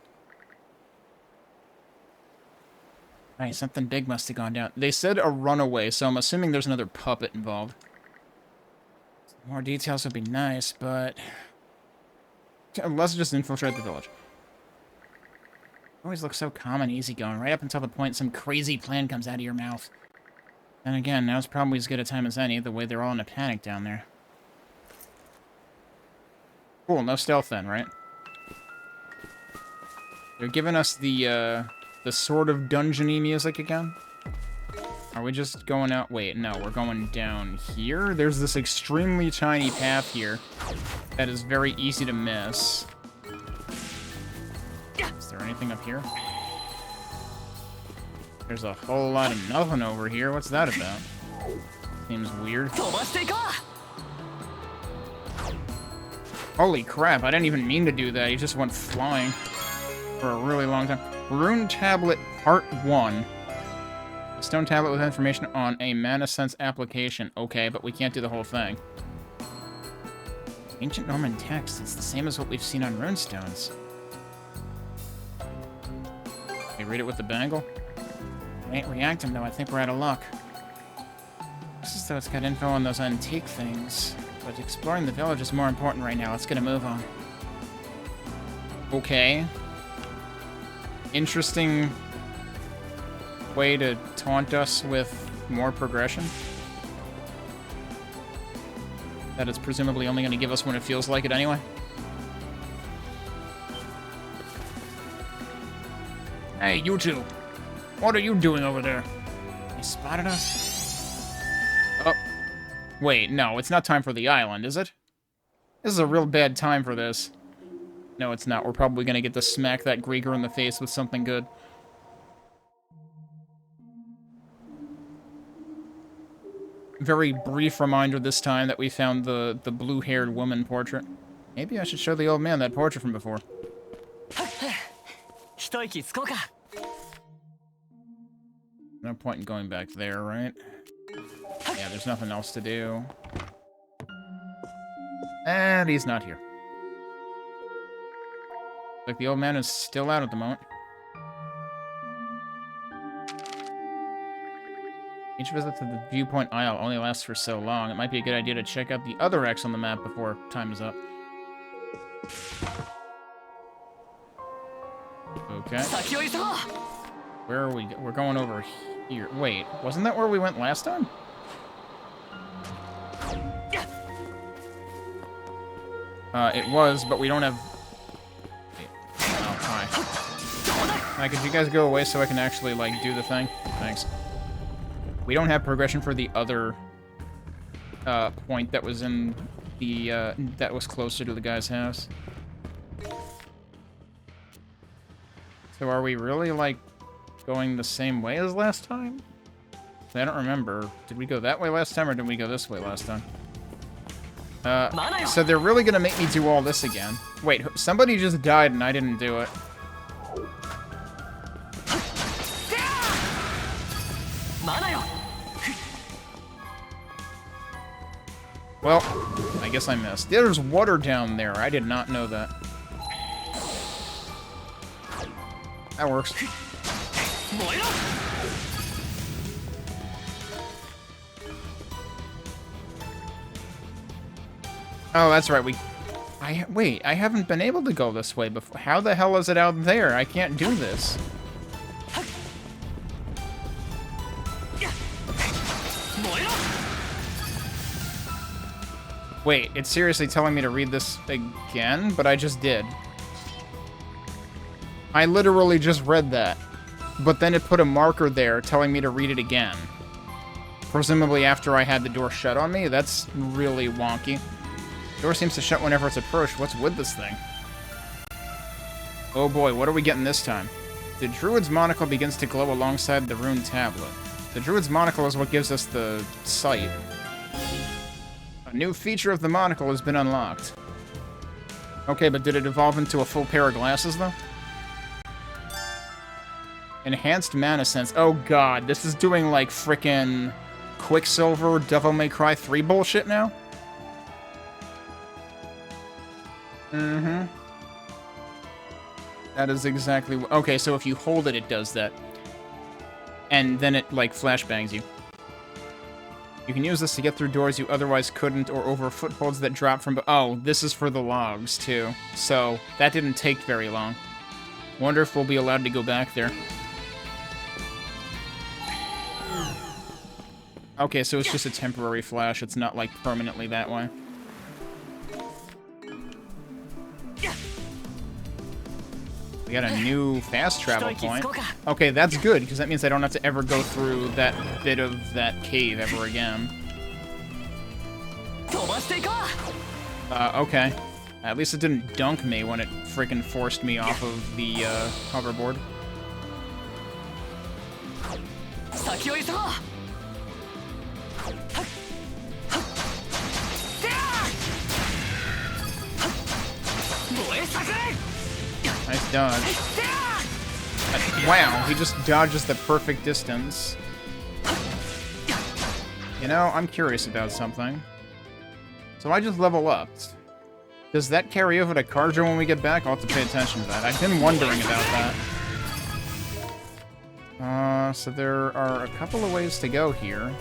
Right, something big must have gone down. They said a runaway, so I'm assuming there's another puppet involved. Some more details would be nice, but... let's just infiltrate the village. Always look so calm and easygoing, right up until the point some crazy plan comes out of your mouth. Then again, now's probably as good a time as any, the way they're all in a panic down there. Cool, no stealth then, right? They're giving us the sort of dungeon-y music again? Are we just going out? Wait, no, we're going down here? There's this extremely tiny path here that is very easy to miss. Is there anything up here? There's a whole lot of nothing over here. What's that about? Seems weird. Holy crap, I didn't even mean to do that. He just went flying for a really long time. Rune Tablet Part 1. A stone tablet with information on a Mana Sense application. Okay, but we can't do the whole thing. Ancient Norman text. It's the same as what we've seen on runestones. Okay, read it with the bangle. It ain't reacting, though. I think we're out of luck. Looks as though it's got info on those antique things. But exploring the village is more important right now. Let's get a move on. Okay. Interesting way to taunt us with more progression. That it's presumably only going to give us when it feels like it anyway. Hey, you two. What are you doing over there? They spotted us? Oh. Wait, no, it's not time for the island, is it? This is a real bad time for this. No, it's not. We're probably going to get to smack that Grieger in the face with something good. Very brief reminder this time that we found the blue-haired woman portrait. Maybe I should show the old man that portrait from before. No point in going back there, right? Yeah, there's nothing else to do. And he's not here. Like the old man is still out at the moment. Each visit to the viewpoint isle only lasts for so long. It might be a good idea to check out the other X on the map before time is up. Okay. Where are we? We're going over here. Wait, wasn't that where we went last time? It was, but we don't have... Oh, hi. Could you guys go away so I can actually, like, do the thing? Thanks. We don't have progression for the other point that was in the, that was closer to the guy's house. So are we really, like, going the same way as last time? I don't remember. Did we go that way last time, or did we go this way last time? So they're really gonna make me do all this again. Wait, somebody just died and I didn't do it. Well, I guess I missed. There's water down there. I did not know that. That works. Oh, that's right. Wait, I haven't been able to go this way before. How the hell is it out there? I can't do this. Wait, it's seriously telling me to read this again? But I just did. I literally just read that. But then it put a marker there telling me to read it again. Presumably after I had the door shut on me? That's really wonky. The door seems to shut whenever it's approached. What's with this thing? Oh boy, what are we getting this time? The Druid's monocle begins to glow alongside the rune tablet. The Druid's monocle is what gives us the sight. A new feature of the monocle has been unlocked. Okay, but did it evolve into a full pair of glasses, though? Enhanced Mana Sense. Oh god, this is doing, like, frickin' Quicksilver Devil May Cry 3 bullshit now? Mm-hmm. That is exactly... Okay, so if you hold it, it does that. And then it, like, flashbangs you. You can use this to get through doors you otherwise couldn't, or over footholds that drop from... Oh, this is for the logs, too. So, that didn't take very long. Wonder if we'll be allowed to go back there. Okay, so it's just a temporary flash. It's not, like, permanently that way. We got a new fast travel point. Okay, that's good, because that means I don't have to ever go through that bit of that cave ever again. Okay. At least it didn't dunk me when it freaking forced me off of the hoverboard. 先を急ごう Nice dodge. Wow, he just dodges the perfect distance. You know, I'm curious about something. So I just level up. Does that carry over to Karja when we get back? I'll have to pay attention to that. I've been wondering about that. So there are a couple of ways to go here.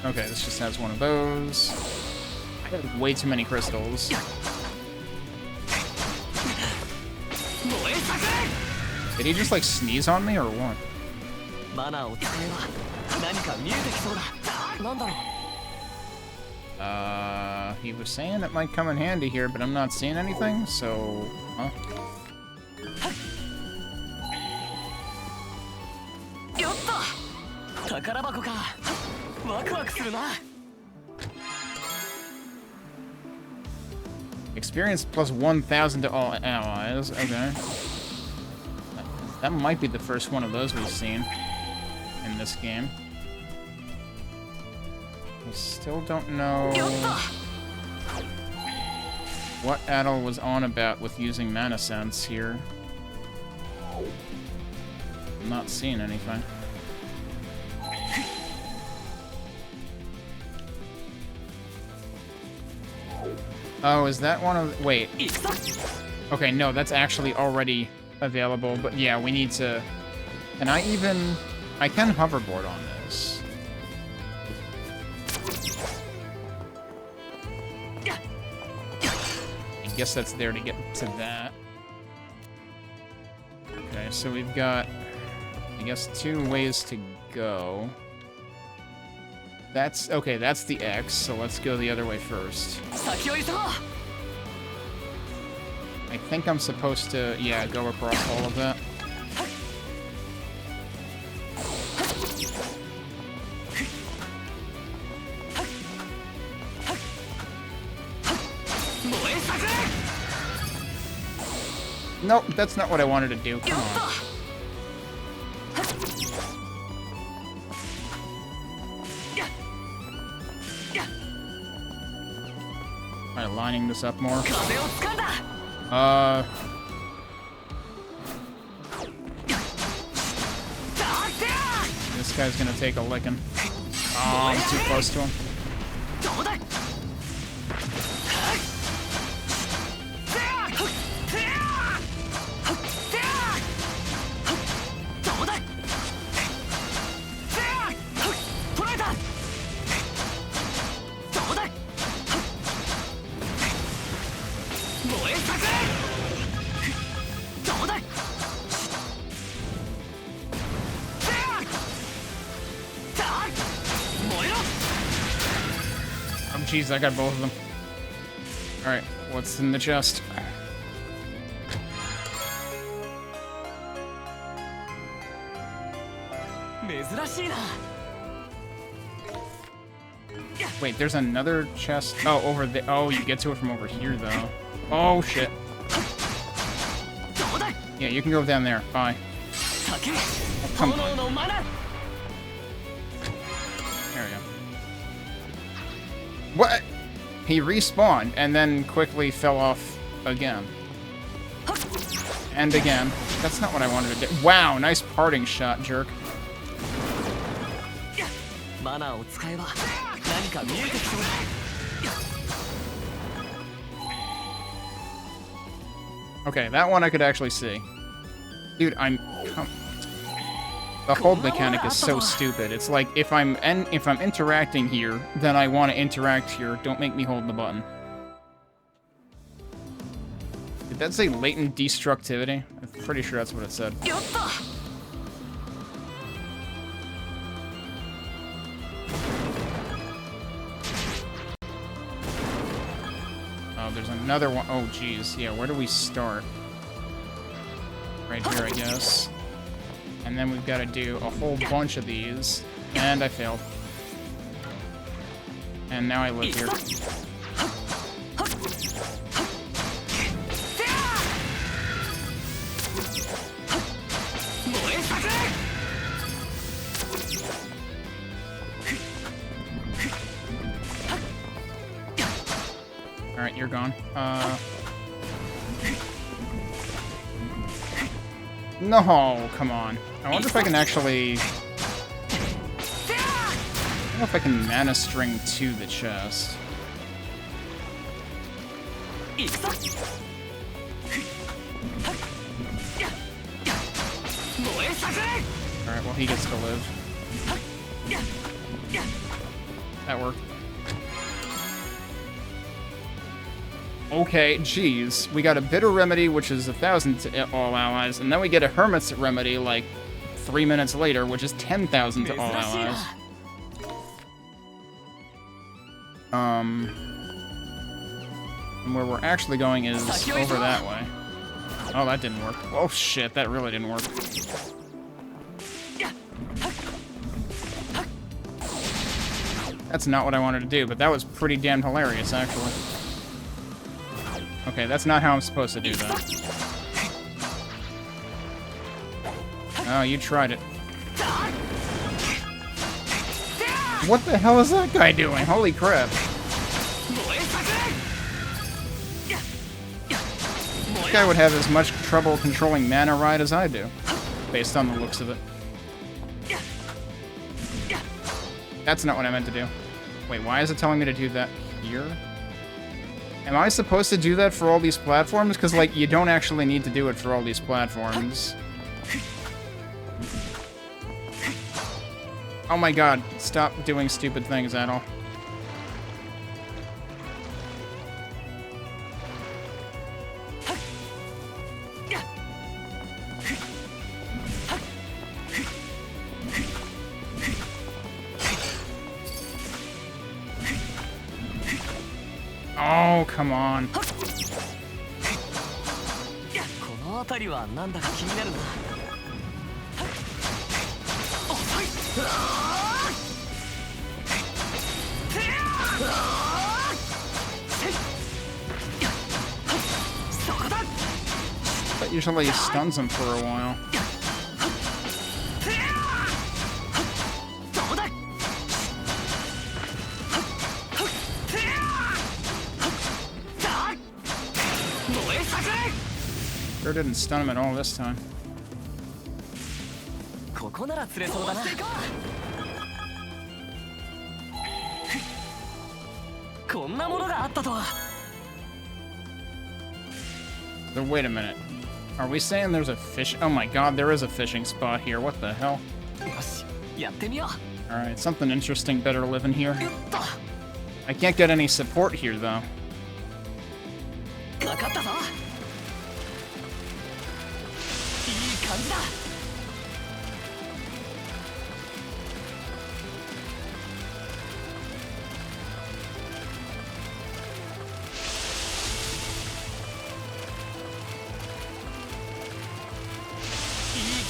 Okay, this just has one of those. I got way too many crystals. Did he just like sneeze on me or what? He was saying it might come in handy here, but I'm not seeing anything, so... Huh? Experience plus 1,000 to all allies. Okay. That might be the first one of those we've seen in this game. We still don't know what Adel was on about with using Mana Sense here. I'm not seeing anything. Oh, is that one of... Wait. Okay, no, that's actually already available, but yeah, we need to... Can I even... I can hoverboard on this. I guess that's there to get to that. Okay, so we've got, I guess, 2 ways to go. That's... Okay, that's the X, so let's go the other way first. I think I'm supposed to, yeah, go across all of that. Nope, that's not what I wanted to do. Come on. Alright, lining this up more. This guy's gonna take a licking. Oh, I'm too close to him. Jeez, I got both of them. Alright, what's in the chest? Wait, there's another chest. Oh, over there. Oh, you get to it from over here, though. Oh, shit. Yeah, you can go down there. Bye. Oh, come on. There we go. What? He respawned and then quickly fell off again. And again. That's not what I wanted to do. Wow, nice parting shot, jerk. Okay, that one I could actually see. Dude, the hold mechanic is so stupid. It's like if I'm interacting here, then I want to interact here. Don't make me hold the button. Did that say latent destructivity? I'm pretty sure that's what it said. Oh, there's another one. Oh, geez. Yeah, where do we start? Right here, I guess. And then we've got to do a whole bunch of these. And I failed. And now I live here. Alright, you're gone. No, come on. I wonder if I can actually... I don't know if I can mana string to the chest. Alright, well he gets to live. That worked. Okay, geez. We got a Bitter Remedy, which is 1,000 to all allies, and then we get a Hermit's Remedy, like, 3 minutes later, which is 10,000 to all allies. And where we're actually going is over that way. Oh, that didn't work. Oh, shit, that really didn't work. That's not what I wanted to do, but that was pretty damn hilarious, actually. Okay, that's not how I'm supposed to do that. Oh, you tried it. What the hell is that guy doing? Holy crap. This guy would have as much trouble controlling Mana Ride as I do, based on the looks of it. That's not what I meant to do. Wait, why is it telling me to do that here? Am I supposed to do that for all these platforms? Because, like, you don't actually need to do it for all these platforms. Oh my god, stop doing stupid things, Adol. Oh, come on. この辺りはなんだか気になるな。That usually stuns him for a while. Sure didn't stun him at all this time. ここなら釣れそうだな。こんなものがあったとは。So wait a minute. Are we saying there's a fish? Oh my god, there is a fishing spot here. What the hell? よし、やってみよう。 Alright, something interesting better living here. I can't get any support here, though. かかったぞ。いい感じだ。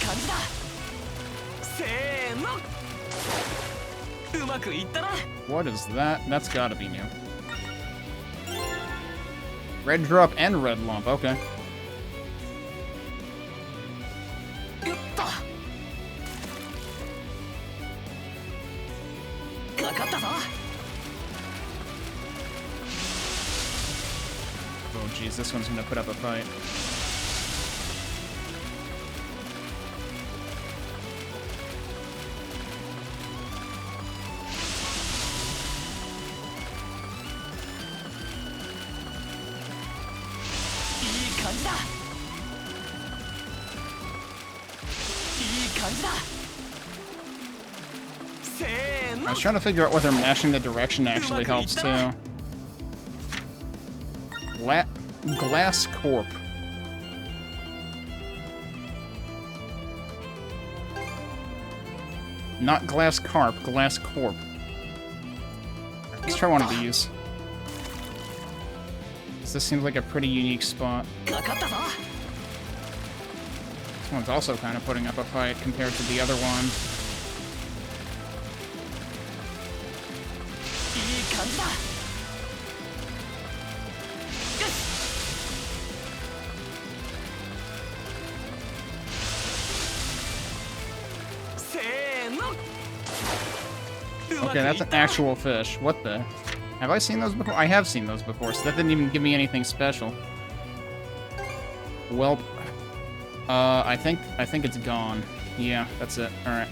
感じだ。せーの。うまくいったな。 What is that? That's gotta be new. Red drop and red lump, okay. よっと。かかったぞ。 Oh jeez, this one's gonna put up a fight. I was trying to figure out whether mashing the direction actually helps too. Glass Corp. Not Glass Carp, Glass Corp. Let's try one of these. This seems like a pretty unique spot. This one's also kind of putting up a fight compared to the other one. いい感じだ。よし。せーの。 Okay, that's an actual fish. What the? Have I seen those before? I have seen those before, so that didn't even give me anything special. Well, I think it's gone. Yeah, that's it. All right.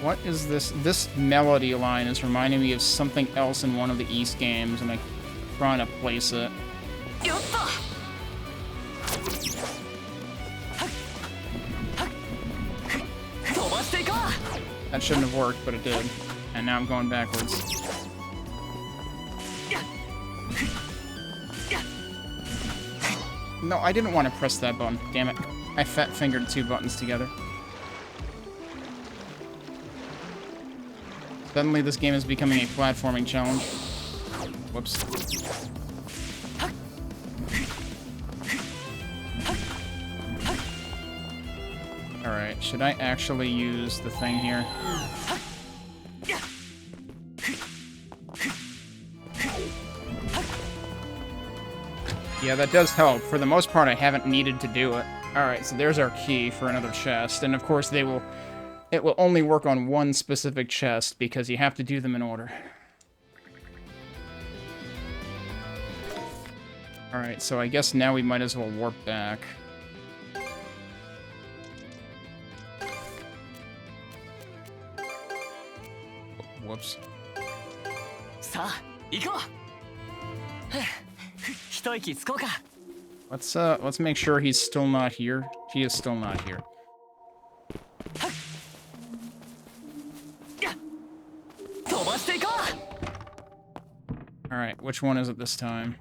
What is this? This melody line is reminding me of something else in one of the East games, and I'm trying to place it. That shouldn't have worked, but it did. And now I'm going backwards. No, I didn't want to press that button. Damn it. I fat-fingered two buttons together. Suddenly this game is becoming a platforming challenge. Whoops. Alright, should I actually use the thing here? Yeah, that does help. For the most part, I haven't needed to do it. Alright, so there's our key for another chest, and of course it will only work on one specific chest, because you have to do them in order. Alright, so I guess now we might as well warp back. Whoops. Let's make sure he's still not here. He is still not here. Alright, which one is it this time?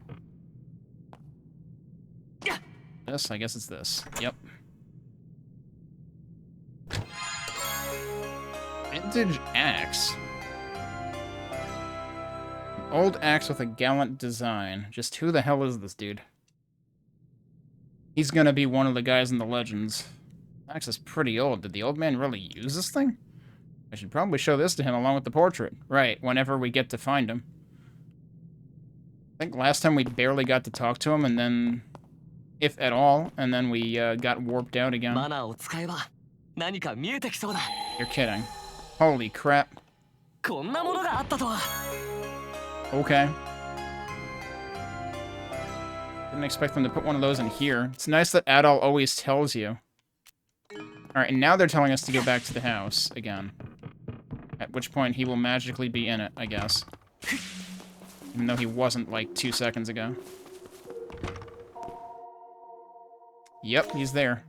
This? I guess it's this. Yep. Vintage axe. An old axe with a gallant design. Just who the hell is this dude? He's gonna be one of the guys in the legends. Axe is pretty old. Did the old man really use this thing? I should probably show this to him along with the portrait. Right, whenever we get to find him. I think last time we barely got to talk to him, and then... if at all, and then we got warped out again. You're kidding. Holy crap. Okay. Didn't expect them to put one of those in here. It's nice that Adol always tells you. Alright, and now they're telling us to go back to the house again. At which point he will magically be in it, I guess. Even though he wasn't, like, 2 seconds ago. Yep, he's there.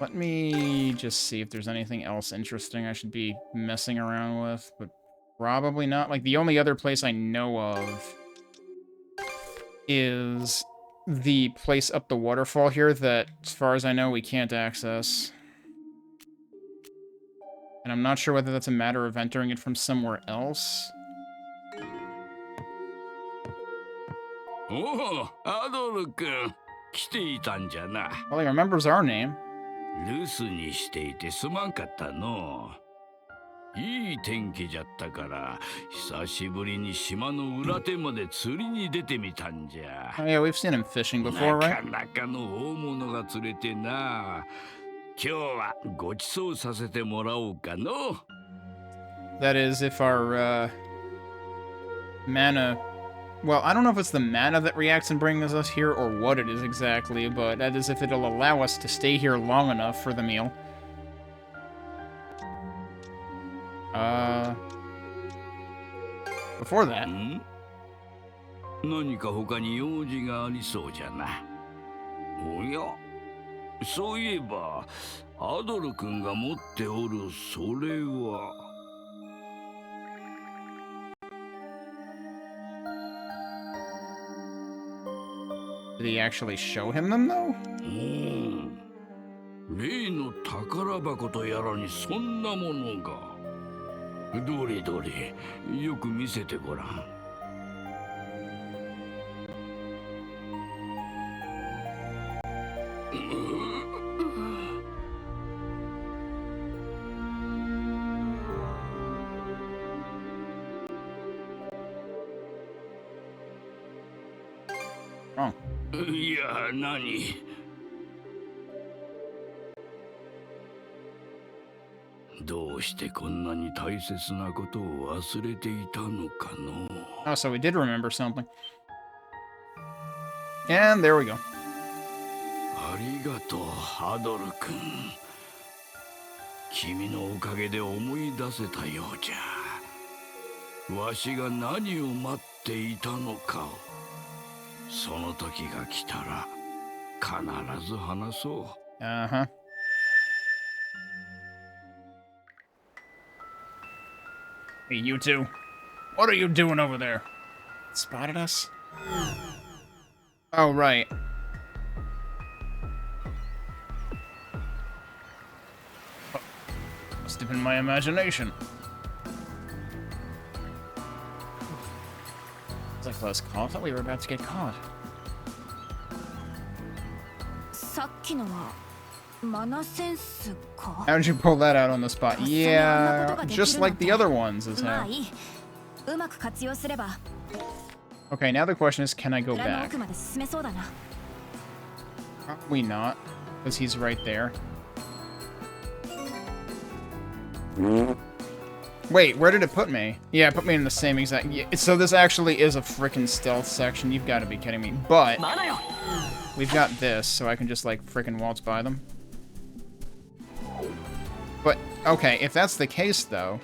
Let me just see if there's anything else interesting I should be messing around with, but probably not. Like, the only other place I know of is the place up the waterfall here that, as far as I know, we can't access. And I'm not sure whether that's a matter of entering it from somewhere else. Oh, Adol-kun. Well, he remembers our name. 留守にしていてすまんかったの。いい天気じゃったから久しぶりに島の裏手まで釣りに出てみたんじゃ。Oh yeah, we've seen him fishing before, right? なかなかの大物が釣れてな。今日はごちそうさせてもらおうかの。That is, if our mana. Well, I don't know if it's the mana that reacts and brings us here or what it is exactly, but that is if it'll allow us to stay here long enough for the meal. Before that. 何か他に用事がありそうじゃな。おや、そういえばアドル君が持っておるそれは。Did he actually show him them, though? 例の宝箱とやらにそんなものが。どれどれ、よく見せてごらん。Wrong. いや、何？どうしてこんなに大切なことを忘れていたのかの。 Oh, so we did remember something. And there we go. ありがとう、ハドル君。君のおかげで思い出せたようじゃ。わしが何を待っていたのかを。その時が来たら必ず話そう。Uh-huh. Hey, you two. What are you doing over there? Spotted us? Oh, right. Oh, must have been my imagination. It's a close call. I thought we were about to get caught. さっきのはマナセンスか。 How'd you pull that out on the spot? Yeah, just like the other ones is ま how. あいい。うまく活用すれば Okay, now the question is, can I go 裏の back? 奥まで進めそうだな。 Probably not, because he's right there. Wait, where did it put me? Yeah, it put me in the same exact... Yeah, so this actually is a frickin' stealth section. You've got to be kidding me. But we've got this, so I can just, like, frickin' waltz by them. But, okay, if that's the case, though,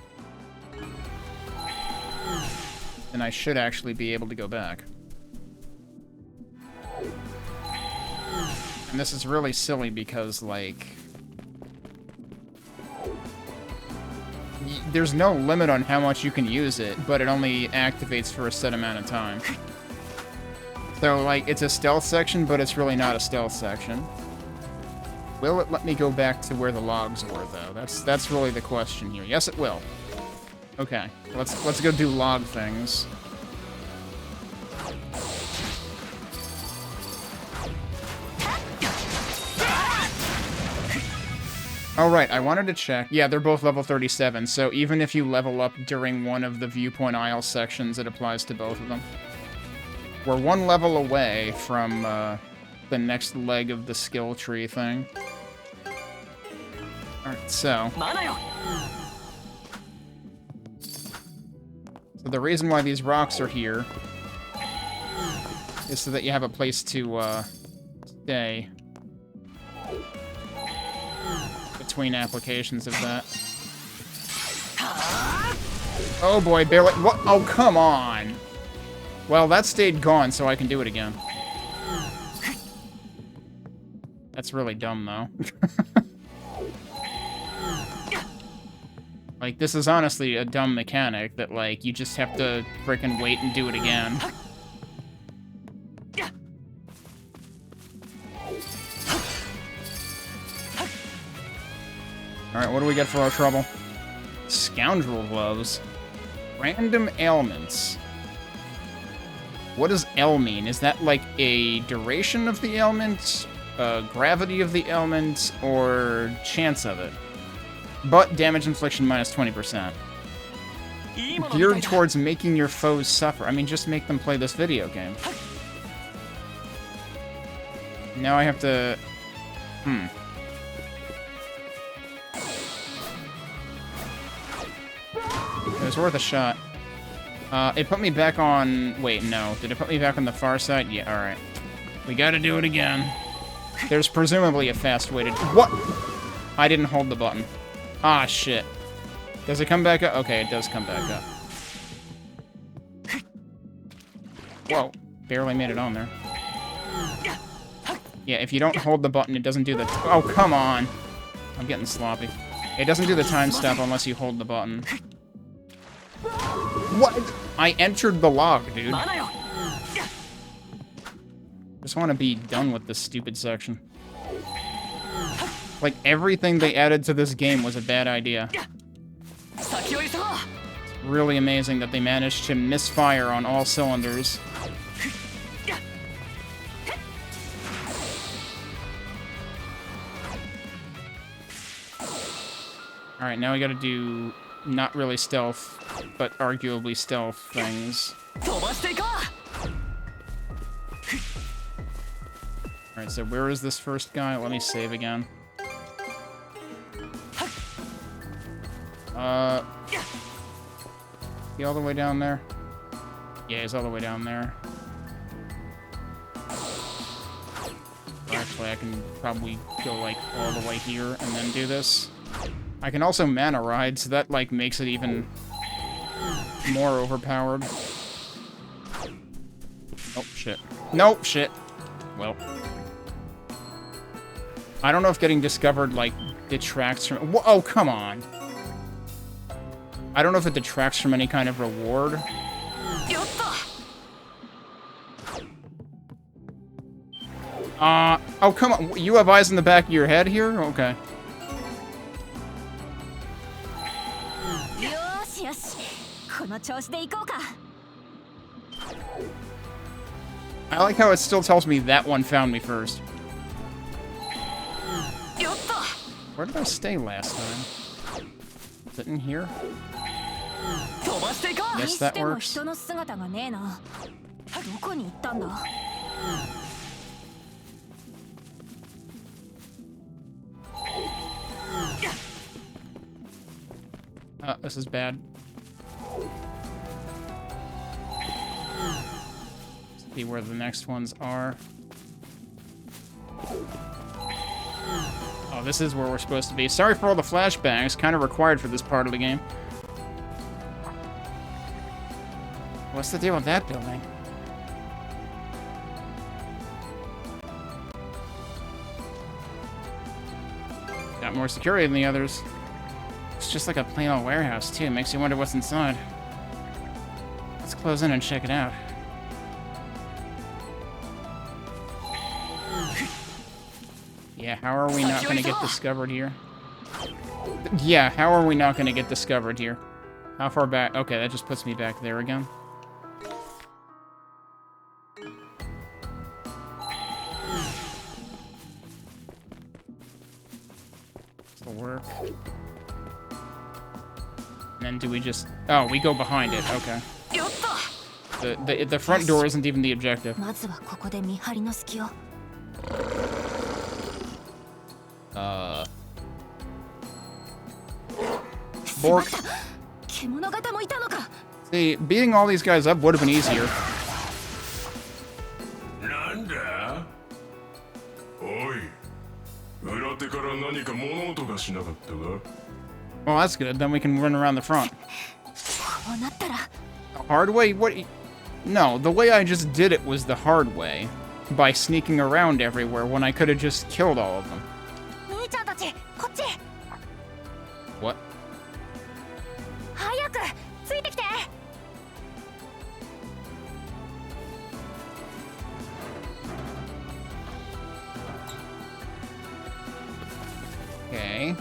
then I should actually be able to go back. And this is really silly because, like... There's no limit on how much you can use it, but it only activates for a set amount of time. So, like, it's a stealth section, but it's really not a stealth section. Will it let me go back to where the logs were, though? That's really the question here. Yes, it will. Okay, let's go do log things. Oh, right, I wanted to check. Yeah, they're both level 37, so even if you level up during one of the Viewpoint Isle sections, it applies to both of them. We're one level away from the next leg of the skill tree thing. Alright, so the reason why these rocks are here is so that you have a place to stay between applications of that. Oh boy, barely. What? Oh, come on. Well, that stayed gone, so I can do it again. That's really dumb, though. Like, this is honestly a dumb mechanic that, like, you just have to frickin' wait and do it again. Alright, what do we get for our trouble? Scoundrel gloves. Random ailments. What does L mean? Is that like a duration of the ailment, gravity of the ailment, or chance of it? But damage infliction minus 20%. Geared towards making your foes suffer. I mean, just make them play this video game. Now I have to... It was worth a shot. It put me back on... Wait, no. Did it put me back on the far side? Yeah, alright. We gotta do it again. There's presumably a fast way to... What? I didn't hold the button. Ah, shit. Does it come back up? Okay, it does come back up. Whoa. Barely made it on there. Yeah, if you don't hold the button, it doesn't do the... Oh, come on. I'm getting sloppy. It doesn't do the time step unless you hold the button. What? I entered the log, dude. Just want to be done with this stupid section. Like, everything they added to this game was a bad idea. It's really amazing that they managed to misfire on all cylinders. Alright, now we gotta do not really stealth, but arguably stealth things. Alright, so where is this first guy? Let me save again. He all the way down there? Yeah, he's all the way down there. Actually, I can probably go, like, all the way here and then do this. I can also mana ride, so that, like, makes it even more overpowered. Oh, shit. Nope, shit. Well. I don't know if getting discovered, like, detracts from... Oh, come on! I don't know if it detracts from any kind of reward. Oh, come on. You have eyes in the back of your head here? Okay. I like how it still tells me that one found me first. Where did I stay last time? Is it in here? Yes, that works. This is bad. Let's see where the next ones are. Oh, this is where we're supposed to be. Sorry for all the flashbangs, kind of required for this part of the game. What's the deal with that building? Got more security than the others. It's just like a plain old warehouse, too. Makes you wonder what's inside. Let's close in and check it out. Yeah, how are we not gonna get discovered here? Yeah, how are we not gonna get discovered here? How far back? Okay, that just puts me back there again. This'll work. And then do we just... Oh, we go behind it. Okay. The front door isn't even the objective. Bork. See, beating all these guys up would have been easier. Well, that's good. Then we can run around the front. The hard way? What? No, the way I just did it was the hard way. By sneaking around everywhere when I could have just killed all of them. What? Okay.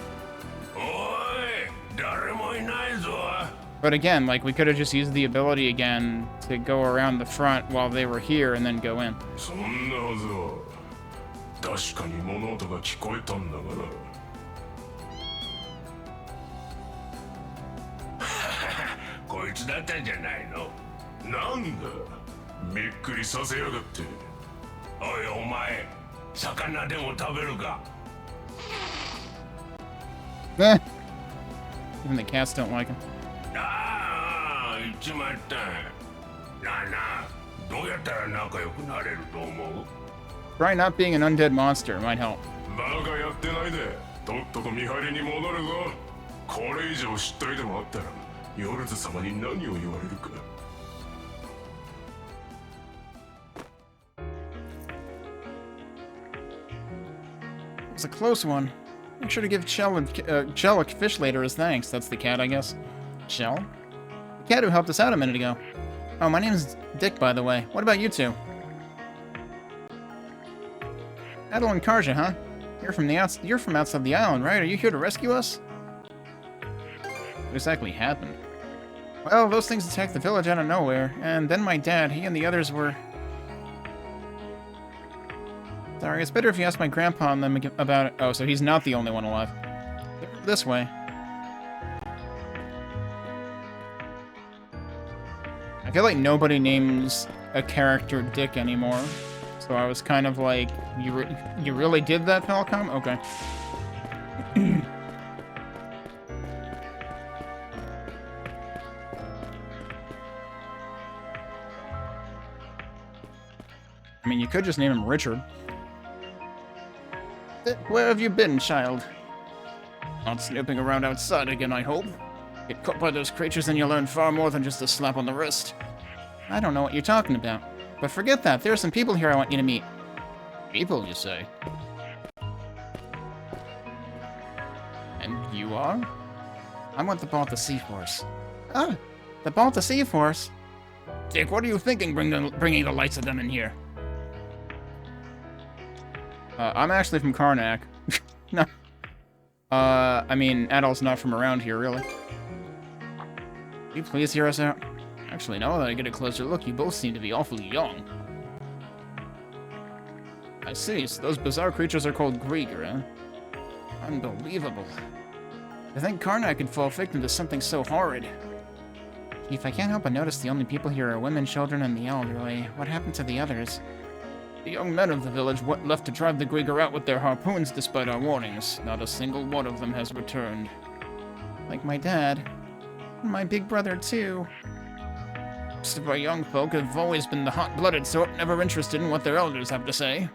But again, like, we could have just used the ability again to go around the front while they were here and then go in. Eh. Even the cats don't like him. Try not being an undead monster might help. It's a close one. Make sure to give Chell a fish later as thanks. That's the cat, I guess. Chell? The cat who helped us out a minute ago. Oh, my name's Dick, by the way. What about you two? Adel and Karja, huh? You're from outside the island, right? Are you here to rescue us? What exactly happened? Well, those things attacked the village out of nowhere, and then my dad, he and the others were... Sorry, it's better if you ask my grandpa and them about it. Oh, so he's not the only one alive. This way. I feel like nobody names a character Dick anymore. So I was kind of like, you really did that, Falcom? Okay. I mean, you could just name him Richard. Where have you been, child? Not snooping around outside again, I hope. Get caught by those creatures and you'll learn far more than just a slap on the wrist. I don't know what you're talking about. But forget that, there are some people here I want you to meet. People, you say? And you are? I'm with the Balta Sea Force. Ah, the Balta Sea Force? Dick, what are you thinking bringing the lights of them in here? I'm actually from Karnak. No. I mean, Adol's not from around here, really. Could you please hear us out? Actually, now that I get a closer look, you both seem to be awfully young. I see, so those bizarre creatures are called Grieger, huh? Unbelievable. To think Karnak could fall victim to something so horrid. Chief, I can't help but notice the only people here are women, children, and the elderly. What happened to the others? The young men of the village left to drive the Grieger out with their harpoons despite our warnings. Not a single one of them has returned. Like my dad. And my big brother, too. Most of our young folk have always been the hot-blooded sort, never interested in what their elders have to say.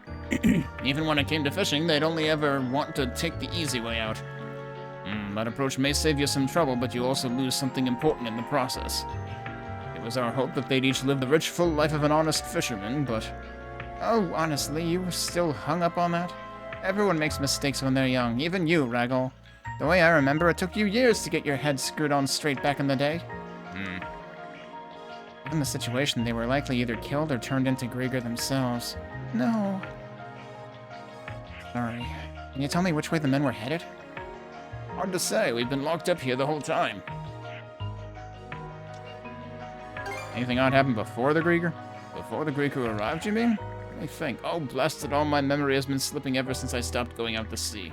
Even when it came to fishing, they'd only ever want to take the easy way out. That approach may save you some trouble, but you also lose something important in the process. It was our hope that they'd each live the rich, full life of an honest fisherman, but... Oh, honestly, you were still hung up on that? Everyone makes mistakes when they're young, even you, Raggle. The way I remember, it took you years to get your head screwed on straight back in the day. Given the situation, they were likely either killed or turned into Grieger themselves. No. Sorry. Can you tell me which way the men were headed? Hard to say. We've been locked up here the whole time. Anything odd happened before the Grieger? Before the Grieger arrived, you mean? Let me think. Oh, blessed, all my memory has been slipping ever since I stopped going out to sea.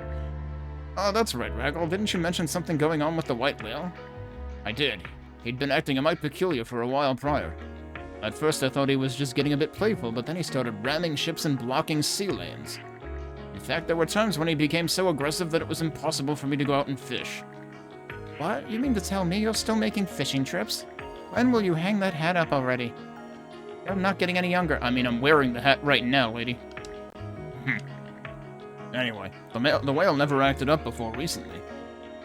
Oh, that's right, Raggle. Didn't you mention something going on with the white whale? I did. He'd been acting a mite peculiar for a while prior. At first I thought he was just getting a bit playful, but then he started ramming ships and blocking sea lanes. In fact, there were times when he became so aggressive that it was impossible for me to go out and fish. What? You mean to tell me you're still making fishing trips? When will you hang that hat up already? I'm not getting any younger. I mean, I'm wearing the hat right now, lady. Anyway, the whale never acted up before recently.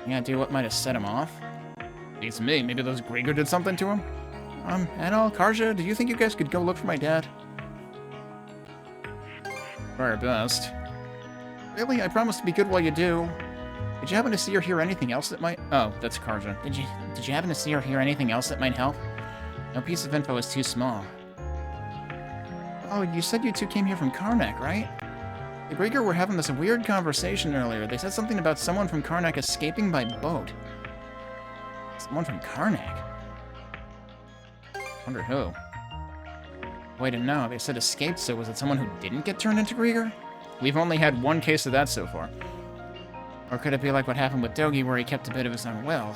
Any idea what might have set him off? Beats me. Maybe those Grieger did something to him? Anil, Karja, do you think you guys could go look for my dad? Try our best. Really? I promise to be good while you do. Did you happen to see or hear anything else that might... Oh, that's Karja. Did you happen to see or hear anything else that might help? No piece of info is too small. Oh, you said you two came here from Karnak, right? The Grieger were having this weird conversation earlier. They said something about someone from Karnak escaping by boat. Someone from Karnak? Wonder who? Wait, no, they said escaped, so was it someone who didn't get turned into Grieger? We've only had one case of that so far. Or could it be like what happened with Dogi, where he kept a bit of his own will?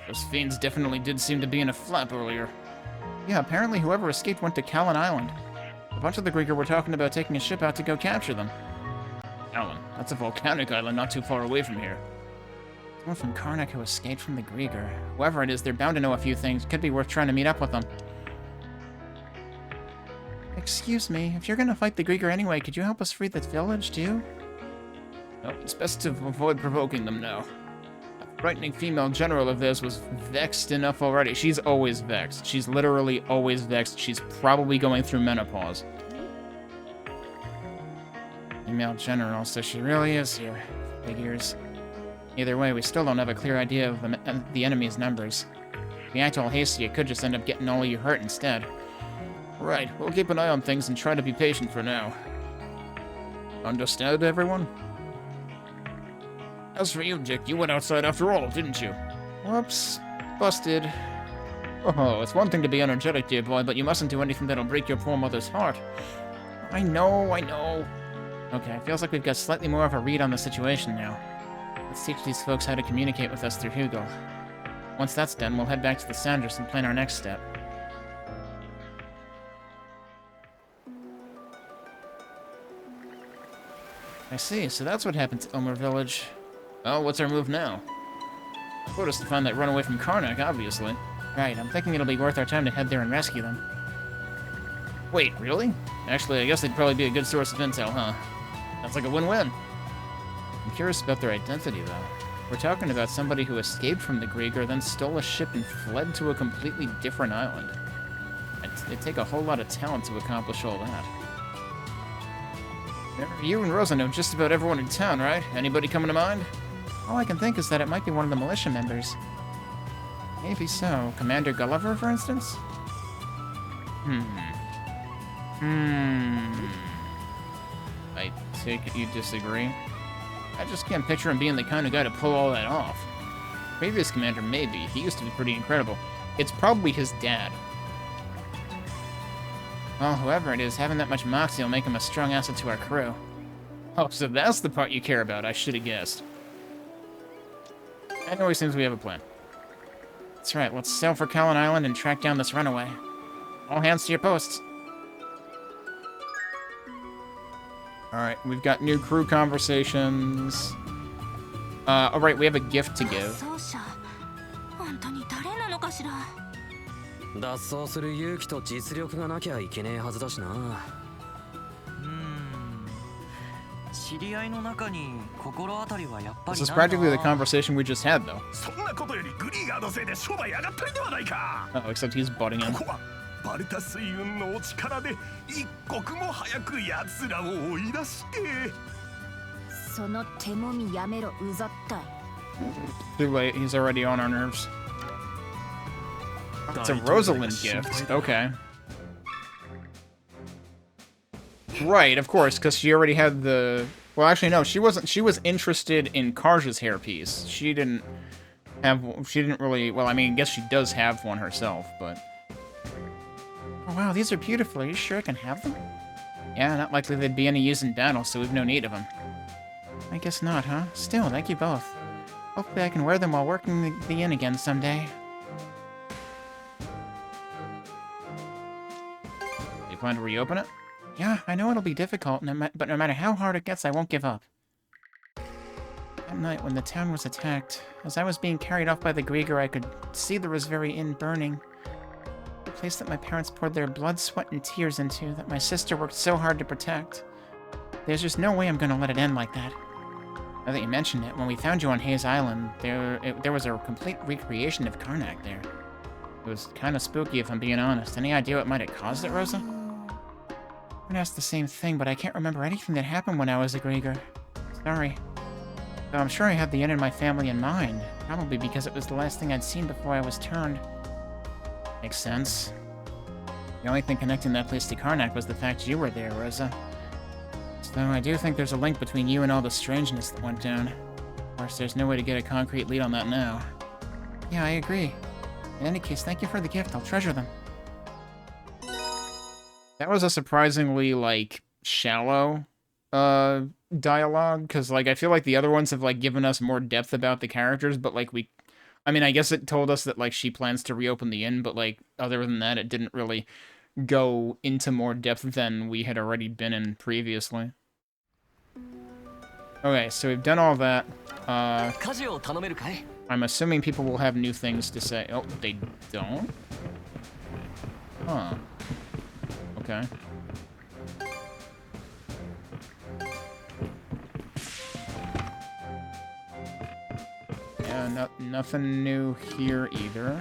Those fiends definitely did seem to be in a flap earlier. Yeah, apparently whoever escaped went to Callan Island. A bunch of the Grieger were talking about taking a ship out to go capture them. Callan? That's a volcanic island not too far away from here. Someone from Karnak who escaped from the Grieger. Whoever it is, they're bound to know a few things. Could be worth trying to meet up with them. Excuse me, if you're gonna fight the Grieger anyway, could you help us free the village, too? Nope, it's best to avoid provoking them now. The frightening female general of theirs was vexed enough already. She's always vexed. She's literally always vexed. She's probably going through menopause. Female general, so she really is here. Figures. Either way, we still don't have a clear idea of the enemy's numbers. If we act all hasty, it could just end up getting all of you hurt instead. Right, we'll keep an eye on things and try to be patient for now. Understand, everyone? As for you, Dick, you went outside after all, didn't you? Whoops. Busted. Oh, it's one thing to be energetic, dear boy, but you mustn't do anything that'll break your poor mother's heart. I know. Okay, it feels like we've got slightly more of a read on the situation now. Let's teach these folks how to communicate with us through Hugel. Once that's done, we'll head back to the Sanders and plan our next step. I see, so that's what happened to Omer Village. Well, what's our move now? Quote us to find that runaway from Karnak, obviously. Right, I'm thinking it'll be worth our time to head there and rescue them. Wait, really? Actually, I guess they'd probably be a good source of intel, huh? That's like a win-win. I'm curious about their identity, though. We're talking about somebody who escaped from the Grieger, then stole a ship and fled to a completely different island. It'd take a whole lot of talent to accomplish all that. You and Rosa know just about everyone in town, right? Anybody coming to mind? All I can think is that it might be one of the militia members. Maybe so. Commander Gulliver, for instance? I take it you disagree? I just can't picture him being the kind of guy to pull all that off. Previous commander, maybe. He used to be pretty incredible. It's probably his dad. Well, whoever it is, having that much moxie will make him a strong asset to our crew. Oh, so that's the part you care about. I should have guessed. Anyway, seems we have a plan. That's right, let's sail for Callan Island and track down this runaway. All hands to your posts. Alright, we've got new crew conversations. Alright, we have a gift to give. 走者本当に誰なのかしら。脱走する勇気と実力がなきゃいけねえはずだしな。知り合いの中に心当たりはやっぱり This is ないな。 practically the conversation we just had, though. そんなことよりグリーガーのせいで商売上がったりではないか。 Oh, except he's butting in. ここはバルタ水運のお力で一刻も早く奴らを追い出して。その手もみやめろ、うざったい。 Too late, he's already on our nerves. It's a Rosalind gift. Okay. Right, of course, because she already had the... Well, actually, no, she wasn't. She was interested in Karja's hairpiece. She didn't have... She didn't really... Well, I mean, I guess she does have one herself, but... Oh, wow, these are beautiful. Are you sure I can have them? Yeah, not likely they'd be any use in battle, so we've no need of them. I guess not, huh? Still, thank you both. Hopefully I can wear them while working the inn again someday. You plan to reopen it? Yeah, I know it'll be difficult, but no matter how hard it gets, I won't give up. That night, when the town was attacked, as I was being carried off by the Grieger, I could see the Rosveri Inn burning. The place that my parents poured their blood, sweat, and tears into, that my sister worked so hard to protect. There's just no way I'm gonna let it end like that. Now that you mentioned it, when we found you on Hayes Island, there was a complete recreation of Karnak there. It was kind of spooky, if I'm being honest. Any idea what might have caused it, Rosa? I would ask the same thing, but I can't remember anything that happened when I was a Grieger. Sorry. Though I'm sure I had the inn and my family in mind. Probably because it was the last thing I'd seen before I was turned. Makes sense. The only thing connecting that place to Karnak was the fact you were there, Rosa. So I do think there's a link between you and all the strangeness that went down. Of course, there's no way to get a concrete lead on that now. Yeah, I agree. In any case, thank you for the gift. I'll treasure them. That was a surprisingly, like, shallow, dialogue, because, like, I feel like the other ones have, like, given us more depth about the characters, but, like, I mean, I guess it told us that, like, she plans to reopen the inn, but, like, other than that, it didn't really go into more depth than we had already been in previously. Okay, so we've done all that. 家事を頼めるかい? I'm assuming people will have new things to say. Oh, they don't? Huh. Okay. Yeah, nothing new here either.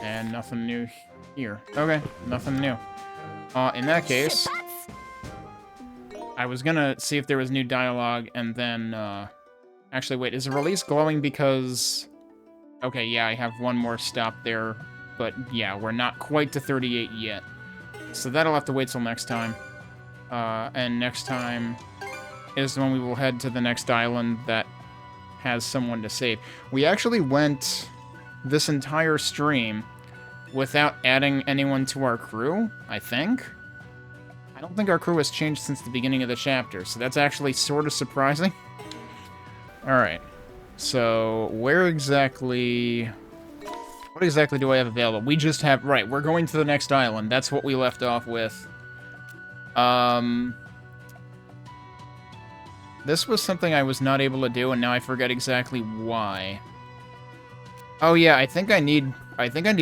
And nothing new here. Okay, nothing new. In that case, I was gonna see if there was new dialogue, and then, actually, wait, is the release glowing because... Okay, yeah, I have one more stop there, but yeah, we're not quite to 38 yet. So that'll have to wait till next time. And next time is when we will head to the next island that has someone to save. We actually went this entire stream without adding anyone to our crew, I think. I don't think our crew has changed since the beginning of the chapter, so that's actually sort of surprising. Alright, so what exactly do I have available? We just have, right, we're going to the next island. That's what we left off with. This was something I was not able to do, and now I forget exactly why. Oh yeah, I think I need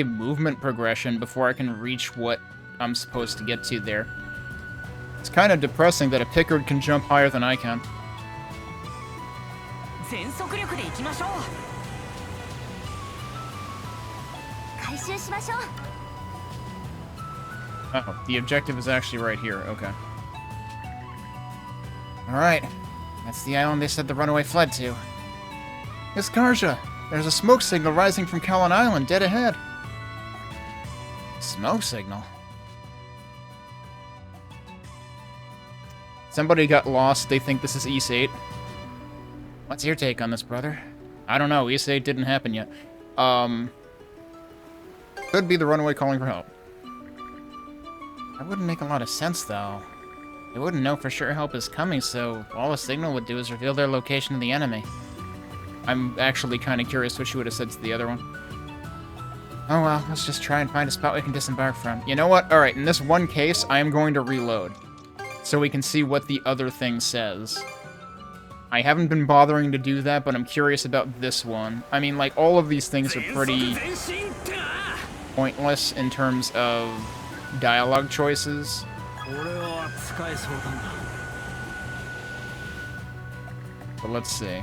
movement progression before I can reach what I'm supposed to get to there. It's kind of depressing that a Pickard can jump higher than I can. 全速力で行きましょう。回収しましょう。 Oh, the objective is actually right here. Okay. Alright. That's the island they said the runaway fled to. Miss Karja, there's a smoke signal rising from Callan Island, dead ahead. Smoke signal? Somebody got lost. They think this is East 8. What's your take on this, brother? I don't know. East 8 didn't happen yet. Could be the runaway calling for help. That wouldn't make a lot of sense, though. They wouldn't know for sure help is coming, so all a signal would do is reveal their location to the enemy. I'm actually kind of curious what she would have said to the other one. Oh well, let's just try and find a spot we can disembark from. You know what? Alright, in this one case, I am going to reload. So we can see what the other thing says. I haven't been bothering to do that, but I'm curious about this one. I mean, like, all of these things are pretty pointless in terms of dialogue choices. But let's see.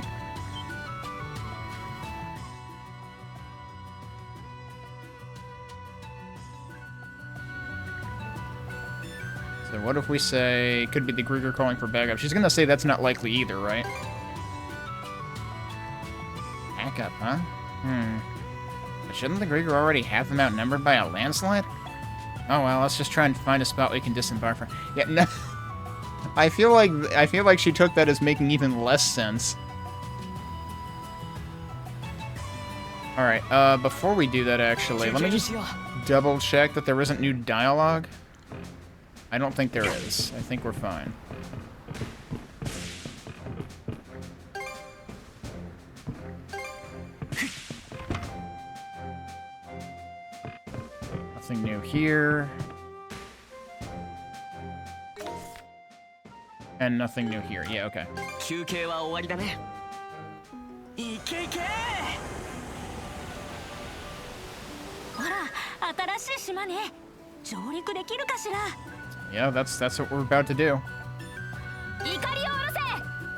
So what if we say, could be the Grieger calling for backup? She's gonna say that's not likely either, right? Backup, huh? But shouldn't the Grieger already have them outnumbered by a landslide? Oh well, let's just try and find a spot we can disembark from. Yeah, no. I feel like she took that as making even less sense. Alright, before we do that actually, let me just double check that there isn't new dialogue. I don't think there is. I think we're fine. Nothing new here. And nothing new here. Yeah, okay. 休憩は終わりだね。いけいけ。ほら、新しい島ね。上陸できるかしら。Yeah, that's what we're about to do. 怒りを下ろ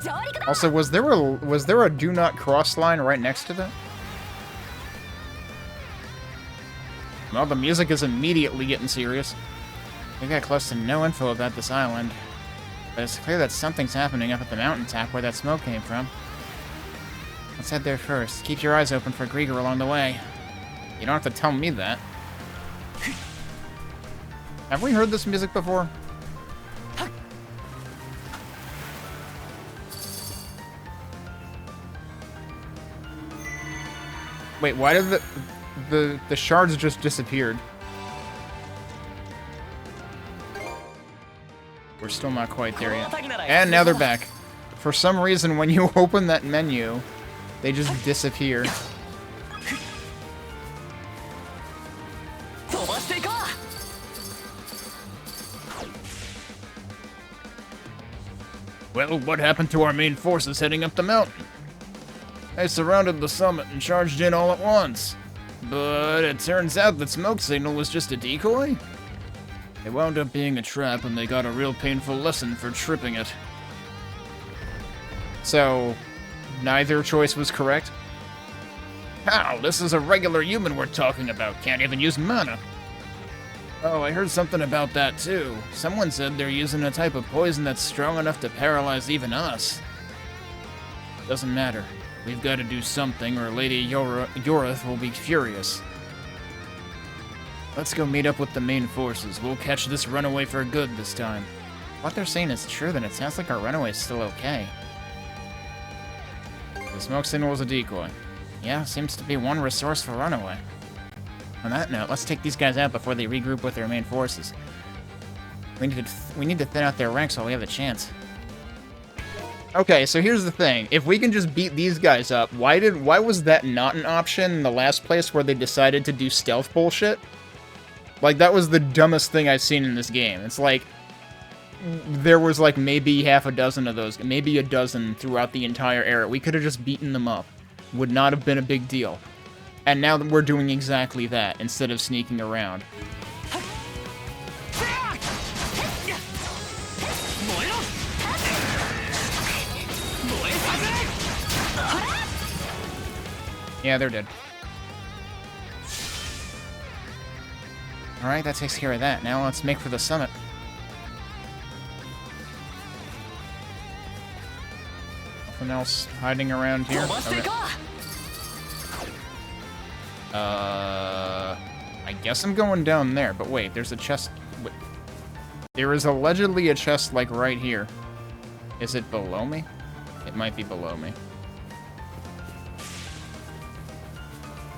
せ。上陸だ。 Also, was there a do not cross line right next to that? Well, the music is immediately getting serious. We got close to no info about this island, but it's clear that something's happening up at the mountain top where that smoke came from. Let's head there first. Keep your eyes open for Grieger along the way. You don't have to tell me that. Have we heard this music before? Wait, why did the shards just disappeared? We're still not quite there yet. And now they're back. For some reason, when you open that menu, they just disappear. Well, what happened to our main forces heading up the mountain? They surrounded the summit and charged in all at once. But it turns out that smoke signal was just a decoy? It wound up being a trap and they got a real painful lesson for tripping it. So, neither choice was correct? How? This is a regular human we're talking about. Can't even use mana. Oh, I heard something about that too. Someone said they're using a type of poison that's strong enough to paralyze even us. Doesn't matter. We've got to do something or Lady Yorith will be furious. Let's go meet up with the main forces. We'll catch this runaway for good this time. If what they're saying is true, then it sounds like our runaway is still okay. The smoke signal was a decoy. Yeah, seems to be one resourceful runaway. On that note, let's take these guys out before they regroup with their main forces. We need to thin out their ranks while we have the chance. Okay, so here's the thing. If we can just beat these guys up, why was that not an option in the last place where they decided to do stealth bullshit? Like, that was the dumbest thing I've seen in this game. It's like, there was like maybe half a dozen of those, maybe a dozen throughout the entire area. We could have just beaten them up. Would not have been a big deal. And now that we're doing exactly that instead of sneaking around. Yeah, they're dead. Alright, that takes care of that. Now let's make for the summit. Nothing else hiding around here? Okay. I guess I'm going down there, but wait, there's a chest. Wait. There is allegedly a chest, like, right here. Is it below me? It might be below me.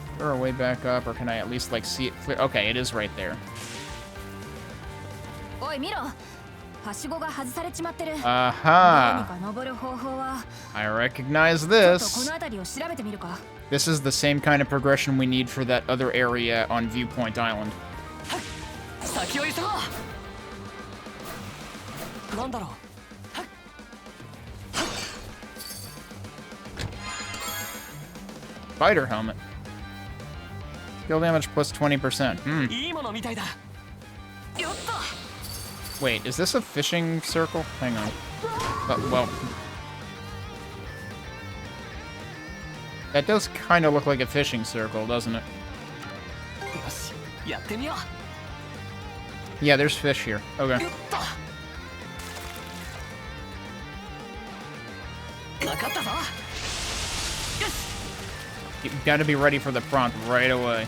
Is there a way back up, or can I at least, like, see it clear? Okay, it is right there. Aha! I recognize this. This is the same kind of progression we need for that other area on Viewpoint Island. Spider helmet. Skill damage plus 20%. Wait, is this a fishing circle? Hang on. Well... That does kind of look like a fishing circle, doesn't it? Yeah, there's fish here. Okay. You gotta be ready for the prompt right away.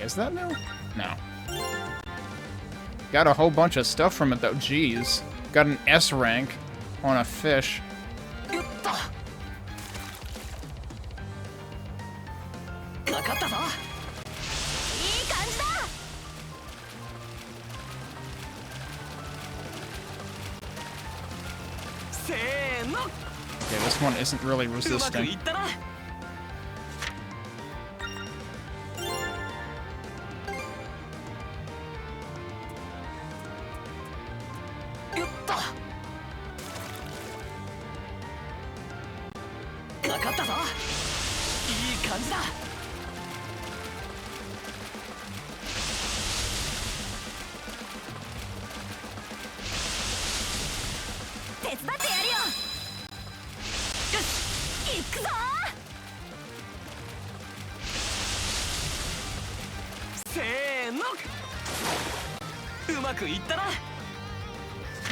Is that new? No. Got a whole bunch of stuff from it though, jeez. Got an S rank on a fish. Okay, this one isn't really resisting.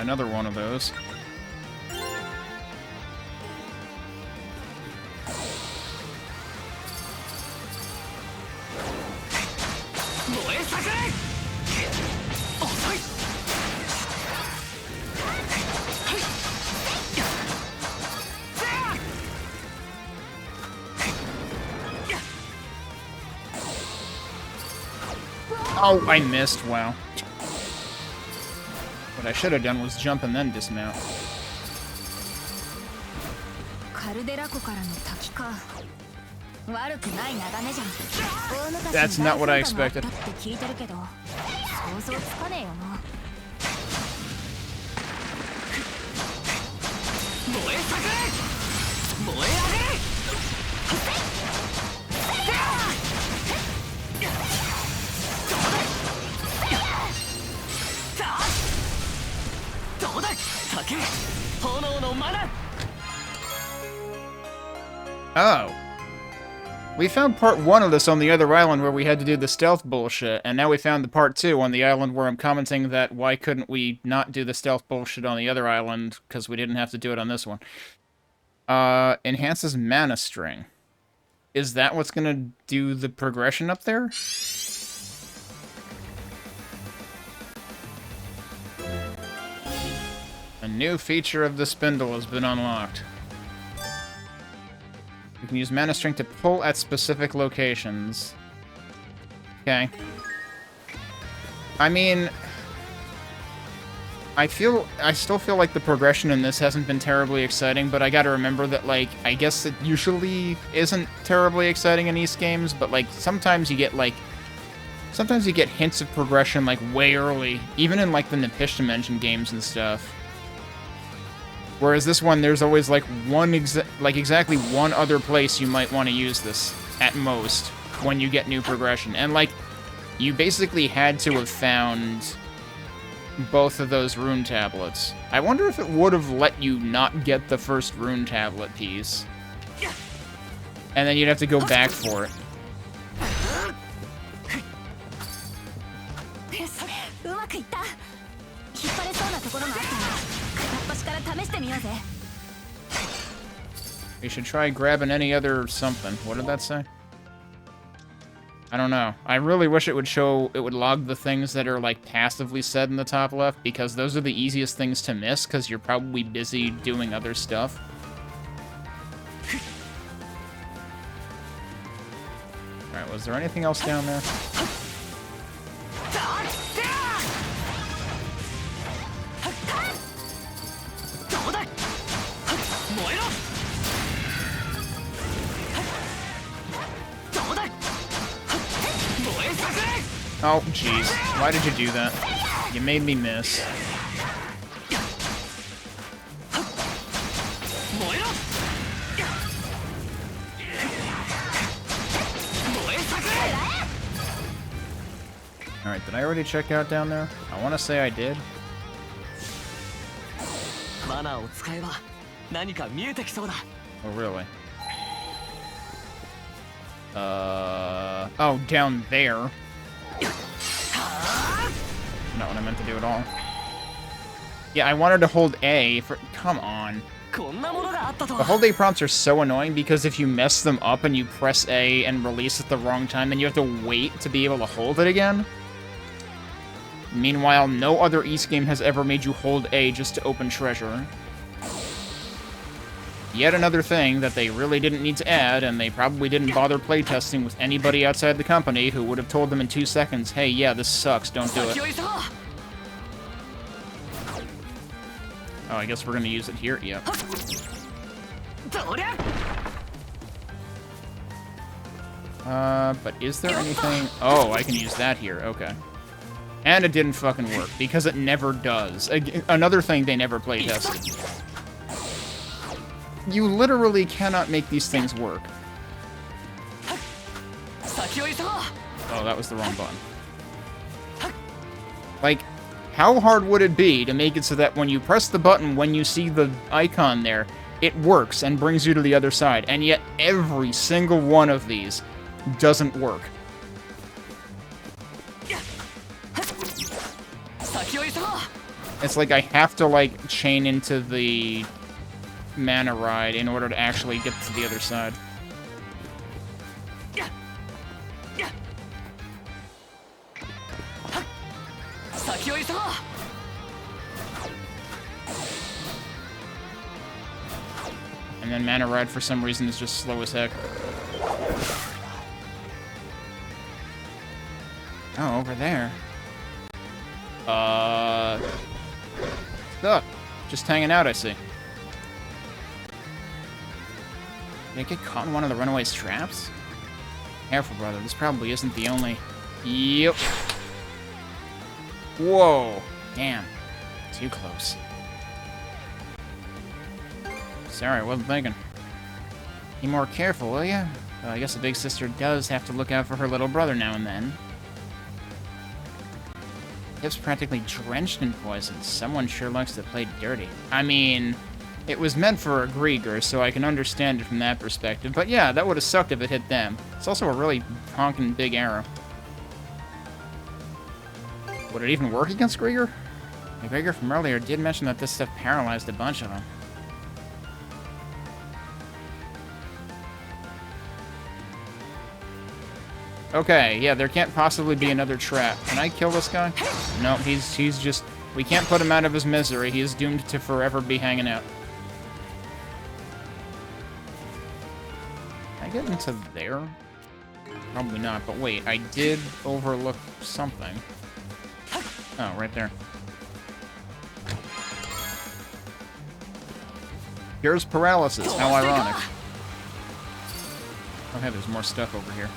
Another one of those. Oh, I missed. Wow. What I should have done was jump and then dismount. That's not what I expected. Oh. We found part 1 of this on the other island where we had to do the stealth bullshit, and now we found the part 2 on the island where I'm commenting that why couldn't we not do the stealth bullshit on the other island, because we didn't have to do it on this one. Enhances mana string. Is that what's gonna do the progression up there? A new feature of the spindle has been unlocked. You can use mana string to pull at specific locations. Okay. I mean, I still feel like the progression in this hasn't been terribly exciting, but I gotta remember that, like, I guess it usually isn't terribly exciting in East games, but, like, sometimes you get hints of progression, like, way early, even in, like, the Nipish Dimension games and stuff. Whereas this one, there's always, like, exactly one other place you might want to use this, at most, when you get new progression. And, like, you basically had to have found both of those rune tablets. I wonder if it would have let you not get the first rune tablet piece. And then you'd have to go back for it. うまくいった。引っ張れそうなところがあったら片っ端から試してみようぜ。 We should try grabbing any other something. What did that say? I don't know. I really wish it would log the things that are, like, passively said in the top left, because those are the easiest things to miss, because you're probably busy doing other stuff. Alright, was there anything else down there? Oh, jeez. Why did you do that? You made me miss. Alright, did I already check out down there? I want to say I did. マナーを使えば何か見えてきそうだ。 Oh, really? Oh, down there. Not what I meant to do at all. Yeah, I wanted to hold A for... Come on. こんなものがあったと The hold A prompts are so annoying because if you mess them up and you press A and release at the wrong time, then you have to wait to be able to hold it again. Meanwhile, no other East game has ever made you hold A just to open treasure. Yet another thing that they really didn't need to add, and they probably didn't bother playtesting with anybody outside the company who would have told them in 2 seconds, hey, yeah, this sucks, don't do it. Oh, I guess we're gonna use it here? Yep. But is there anything... Oh, I can use that here, okay. And it didn't fucking work, because it never does. Another thing they never playtested. You literally cannot make these things work. Oh, that was the wrong button. Like, how hard would it be to make it so that when you press the button, when you see the icon there, it works and brings you to the other side, and yet every single one of these doesn't work. It's like I have to, like, chain into the mana ride in order to actually get to the other side. And then mana ride for some reason is just slow as heck. Oh, over there. Stuck. Just hanging out, I see. Did I get caught in one of the runaway's traps? Careful, brother. This probably isn't the only... Yep. Whoa. Damn. Too close. Sorry, I wasn't thinking. Be more careful, will ya? Well, I guess a big sister does have to look out for her little brother now and then. Hip's practically drenched in poison. Someone sure likes to play dirty. I mean, it was meant for a Grieger, so I can understand it from that perspective. But yeah, that would have sucked if it hit them. It's also a really honking big arrow. Would it even work against Grieger? The Grieger from earlier did mention that this stuff paralyzed a bunch of them. Okay, yeah, there can't possibly be another trap. Can I kill this guy? No, he's just... We can't put him out of his misery. He is doomed to forever be hanging out. Can I get into there? Probably not, but wait, I did overlook something. Oh, right there. Here's paralysis. How ironic. Okay, there's more stuff over here.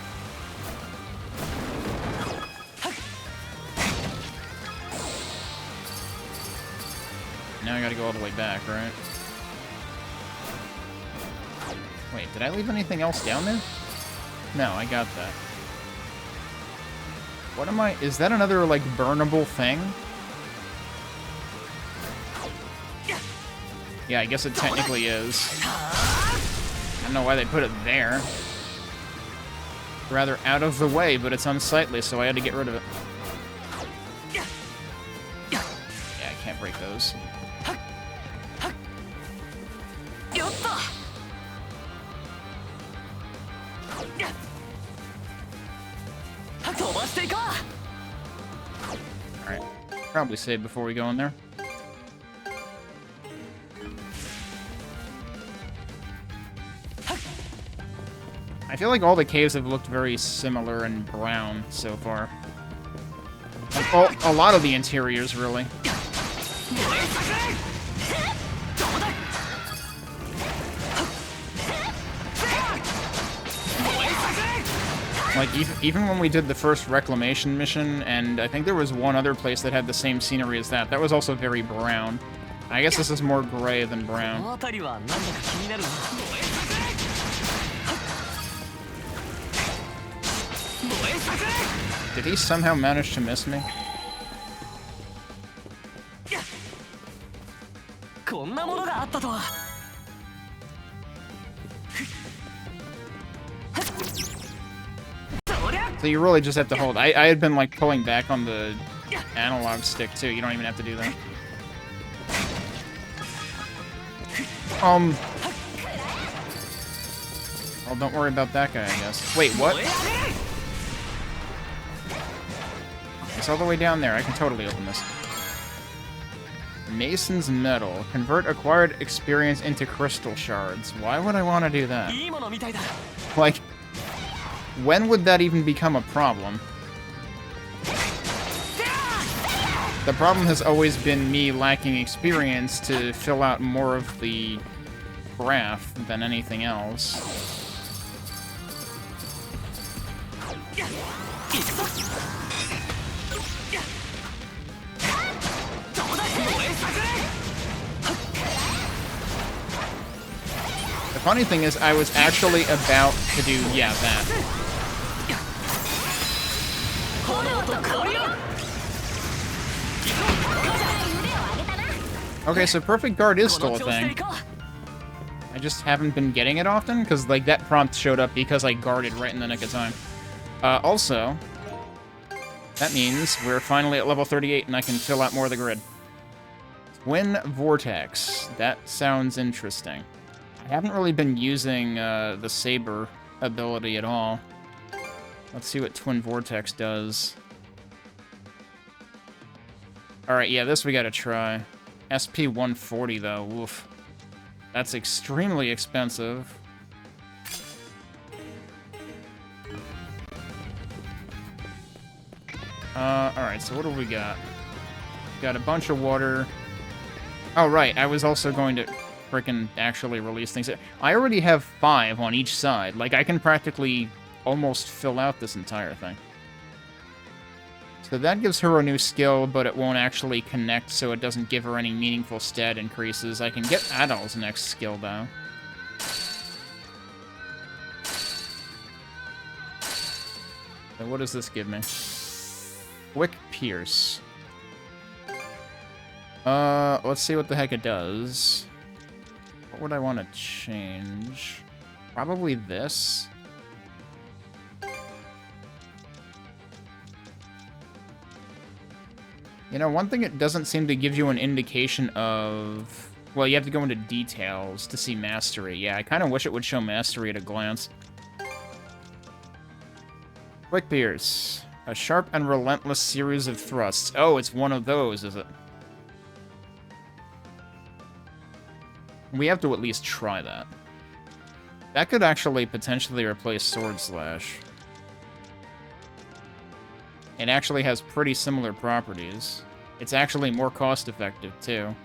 Now I gotta go all the way back, right? Wait, did I leave anything else down there? No, I got that. What am I... Is that another, like, burnable thing? Yeah, I guess it technically is. I don't know why they put it there. Rather out of the way, but it's unsightly, so I had to get rid of it. Yeah, I can't break those. Alright. Probably save before we go in there. I feel like all the caves have looked very similar and brown so far. Like, a lot of the interiors, really. Like, even when we did the first reclamation mission, and I think there was one other place that had the same scenery as that, that was also very brown. I guess this is more gray than brown. Did he somehow manage to miss me? So you really just have to hold. I had been like pulling back on the analog stick too. You don't even have to do that. Well, don't worry about that guy, I guess. Wait, what? It's all the way down there. I can totally open this. Mason's Metal. Convert acquired experience into crystal shards. Why would I want to do that? Like, when would that even become a problem? The problem has always been me lacking experience to fill out more of the graph than anything else. The funny thing is, I was actually about to do, yeah, that. Okay, so Perfect Guard is still a thing. I just haven't been getting it often, because, like, that prompt showed up because I guarded right in the nick of time. Also, that means we're finally at level 38 and I can fill out more of the grid. Twin Vortex. That sounds interesting. I haven't really been using the Saber ability at all. Let's see what Twin Vortex does. Alright, yeah, this we gotta try. SP 140, though. Oof. That's extremely expensive. Alright, so what do we got? Got a bunch of water. Oh, right, I was also going to frickin' actually release things. I already have 5 on each side. Like, I can practically almost fill out this entire thing. So that gives her a new skill, but it won't actually connect, so it doesn't give her any meaningful stat increases. I can get Adol's next skill, though. So what does this give me? Quick Pierce. Let's see what the heck it does. What would I want to change? Probably this. You know, one thing it doesn't seem to give you an indication of... Well, you have to go into details to see Mastery. Yeah, I kind of wish it would show Mastery at a glance. Quick Pierce. A sharp and relentless series of thrusts. Oh, it's one of those, is it? We have to at least try that. That could actually potentially replace Sword Slash. It actually has pretty similar properties. It's actually more cost-effective, too.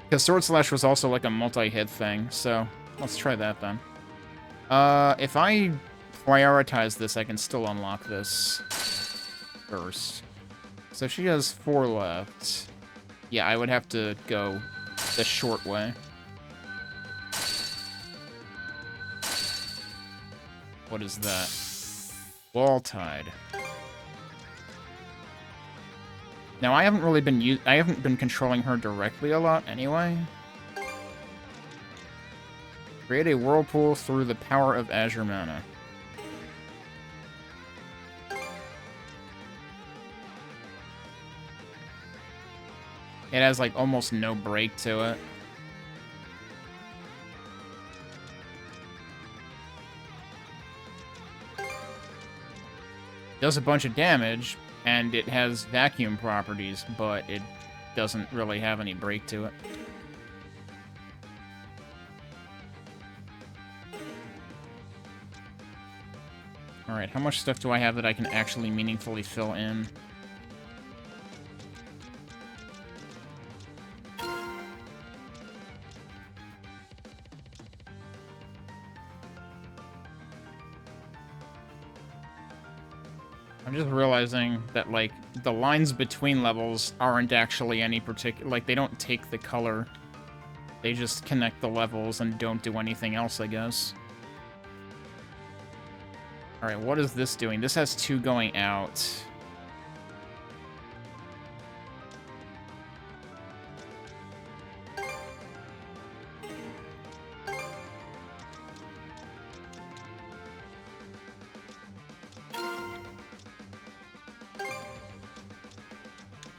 Because Sword Slash was also like a multi-hit thing, so let's try that then. If I prioritize this, I can still unlock this first. So she has 4 left. Yeah, I would have to go the short way. What is that? Wall Tide. Now, I haven't really been I haven't been controlling her directly a lot anyway. Create a whirlpool through the power of Azure Mana. It has like almost no break to it. Does a bunch of damage, and it has vacuum properties, but it doesn't really have any break to it. Alright, how much stuff do I have that I can actually meaningfully fill in? I'm just realizing that, like, the lines between levels aren't actually any particular... Like, they don't take the color. They just connect the levels and don't do anything else, I guess. Alright, what is this doing? This has 2 going out.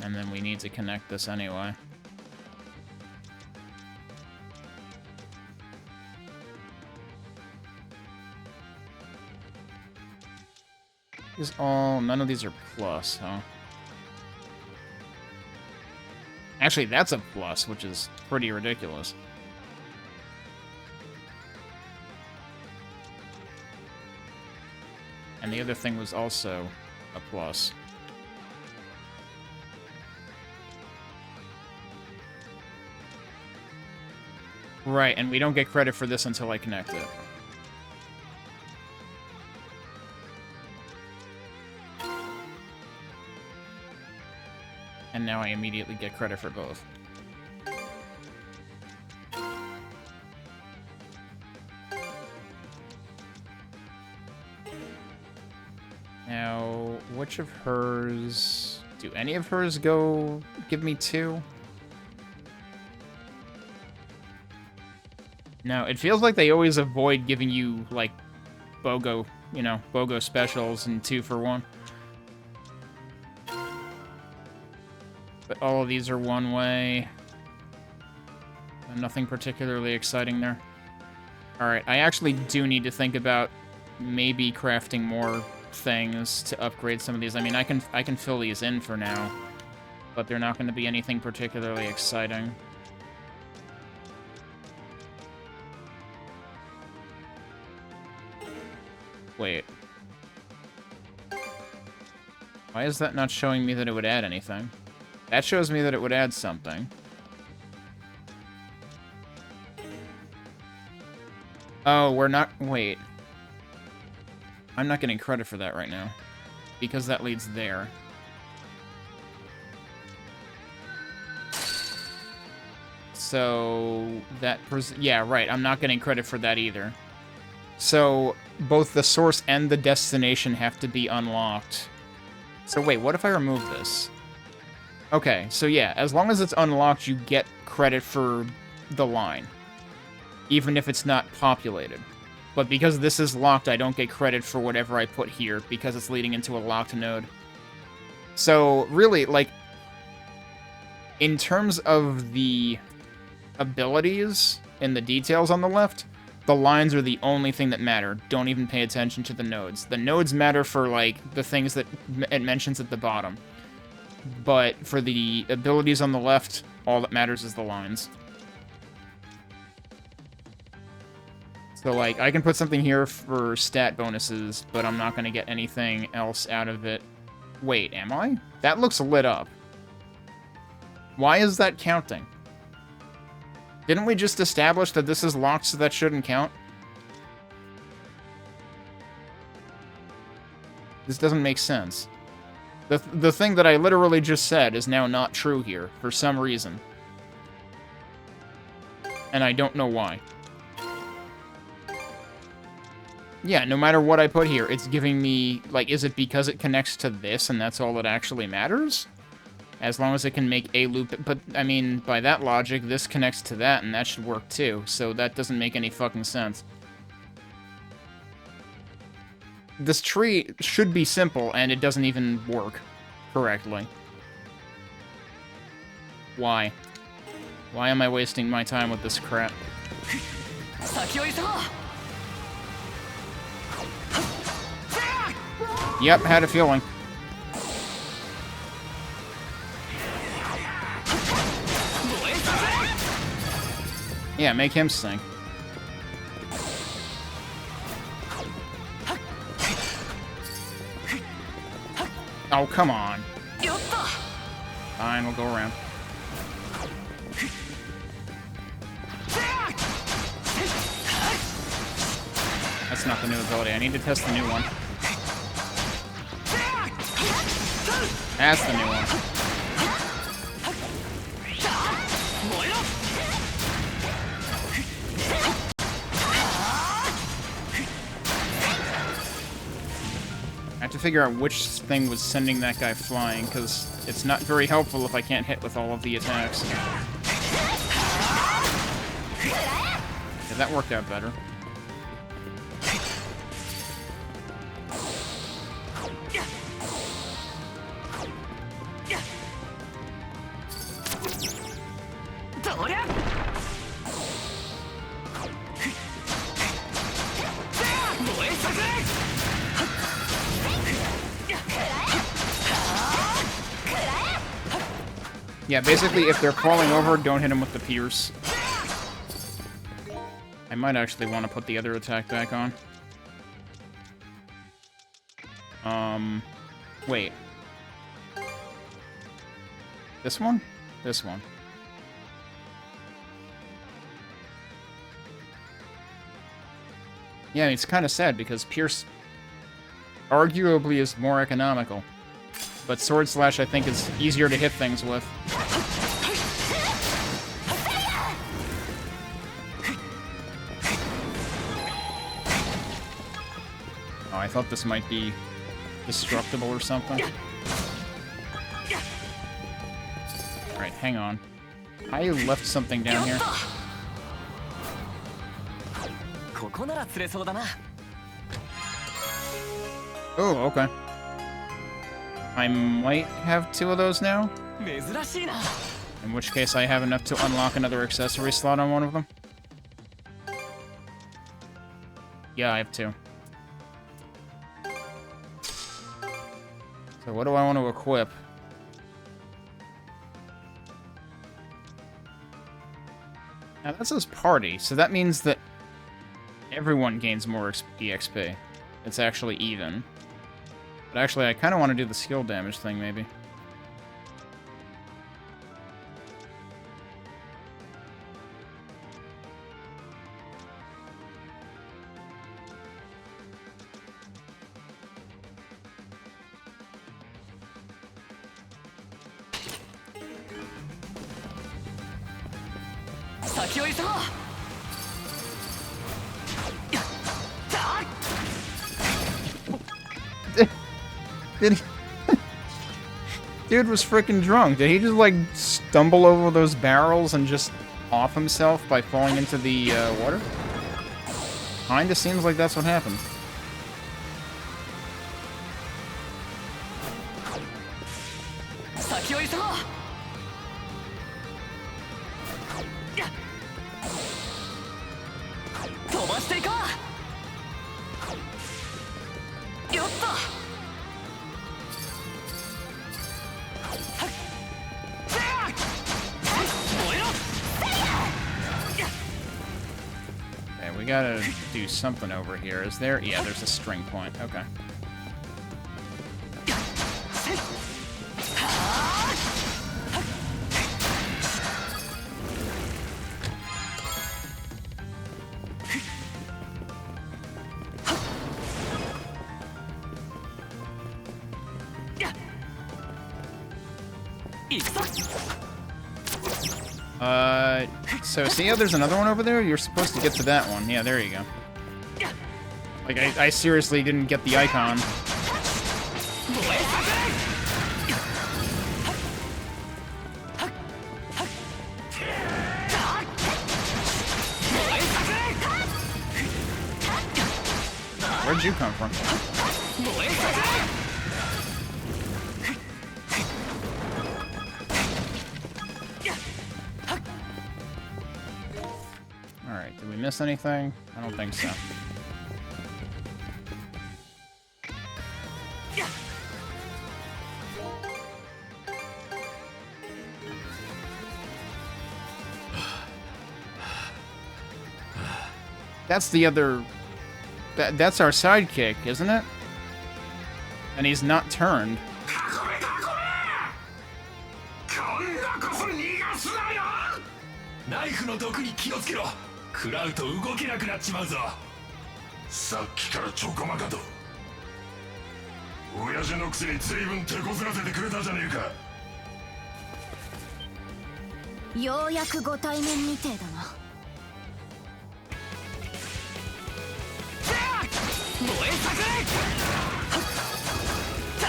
And then we need to connect this anyway. These all... None of these are plus, huh? Actually, that's a plus, which is pretty ridiculous. And the other thing was also a plus. Right, and we don't get credit for this until I connect it. And now I immediately get credit for both. Now, which of hers... Do any of hers go give me 2? No, it feels like they always avoid giving you, like, BOGO, you know, BOGO specials and 2 for 1. But all of these are one way. Nothing particularly exciting there. Alright, I actually do need to think about maybe crafting more things to upgrade some of these. I mean, I can fill these in for now, but they're not going to be anything particularly exciting. Wait. Why is that not showing me that it would add anything? That shows me that it would add something. Oh, we're not... Wait. I'm not getting credit for that right now. Because that leads there. So... that... Yeah, right. I'm not getting credit for that either. So, both the source and the destination have to be unlocked. So wait, what if I remove this? Okay, so yeah, as long as it's unlocked, you get credit for the line. Even if it's not populated. But because this is locked, I don't get credit for whatever I put here, because it's leading into a locked node. So, really, like, in terms of the abilities and the details on the left, the lines are the only thing that matter. Don't even pay attention to the nodes. The nodes matter for, like, the things that it mentions at the bottom. But for the abilities on the left, all that matters is the lines. So, like, I can put something here for stat bonuses, but I'm not going to get anything else out of it Wait, am I? That looks lit up. Why is that counting? Didn't we just establish that this is locked, so that shouldn't count? This doesn't make sense. The thing that I literally just said is now not true here, for some reason. And I don't know why. Yeah, no matter what I put here, it's giving me... Like, is it because it connects to this and that's all that actually matters? As long as it can make a loop... But, I mean, by that logic, this connects to that and that should work too. So that doesn't make any fucking sense. This tree should be simple, and it doesn't even work correctly. Why? Why am I wasting my time with this crap? Yep, had a feeling. Yeah, make him sing. Oh, come on. Fine, we'll go around. That's not the new ability. I need to test the new one. That's the new one. I have to figure out which thing was sending that guy flying, because it's not very helpful if I can't hit with all of the attacks. Yeah, that worked out better. Yeah, basically, if they're falling over, don't hit them with the pierce. I might actually want to put the other attack back on. Wait. This one? This one. Yeah, it's kind of sad, because pierce arguably is more economical. But Sword Slash, I think, is easier to hit things with. Oh, I thought this might be destructible or something. Alright, hang on. I left something down here. Oh, okay. I might have 2 of those now. In which case I have enough to unlock another accessory slot on one of them. Yeah, I have 2. So what do I want to equip? Now that says party, so that means that everyone gains more EXP. It's actually even. But actually, I kind of want to do the skill damage thing, maybe. Did he... Dude was freaking drunk. Did he just, like, stumble over those barrels and just off himself by falling into the water? Kinda seems like that's what happened. Gotta do something over here. Is there? Yeah, there's a string point. Okay. So see how there's another one over there? You're supposed to get to that one. Yeah, there you go. Like, I seriously didn't get the icon. Where'd you come from? Alright, did we miss anything? I don't think so. That's the other... That's our sidekick, isn't it? And he's not turned. ナイフの毒に気をつけろ。食らうと動けなくなっちまうぞ。さっきからちょこまかと。親父のくせに随分手こずらせてくれたじゃねえか。ようやくご対面みてえだな。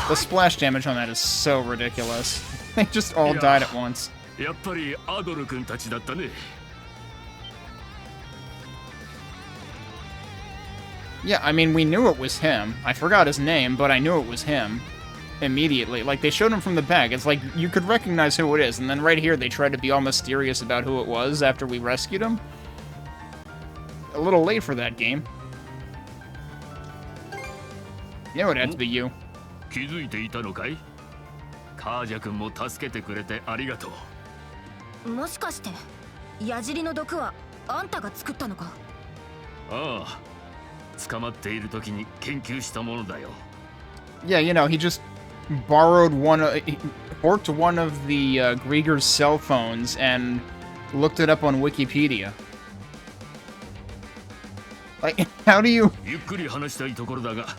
The splash damage on that is so ridiculous. They just all died at once. やっぱりアドル君たちだったね。Yeah, I mean, we knew it was him. I forgot his name, but I knew it was him immediately. Like, they showed him from the back. It's like, you could recognize who it is, and then right here they tried to be all mysterious about who it was after we rescued him. A little late for that game. You know it had to be you. 気づいていたのかい？カージャ君も助けてくれてありがとう。もしかして矢尻の毒はあんたが作ったのか？ああ、捕まっている時に研究したものだよ。Yeah, you know, he just borrowed he borked one of the Grieger's cell phones and looked it up on Wikipedia. Like, how do you... ゆっくり話したいところだが。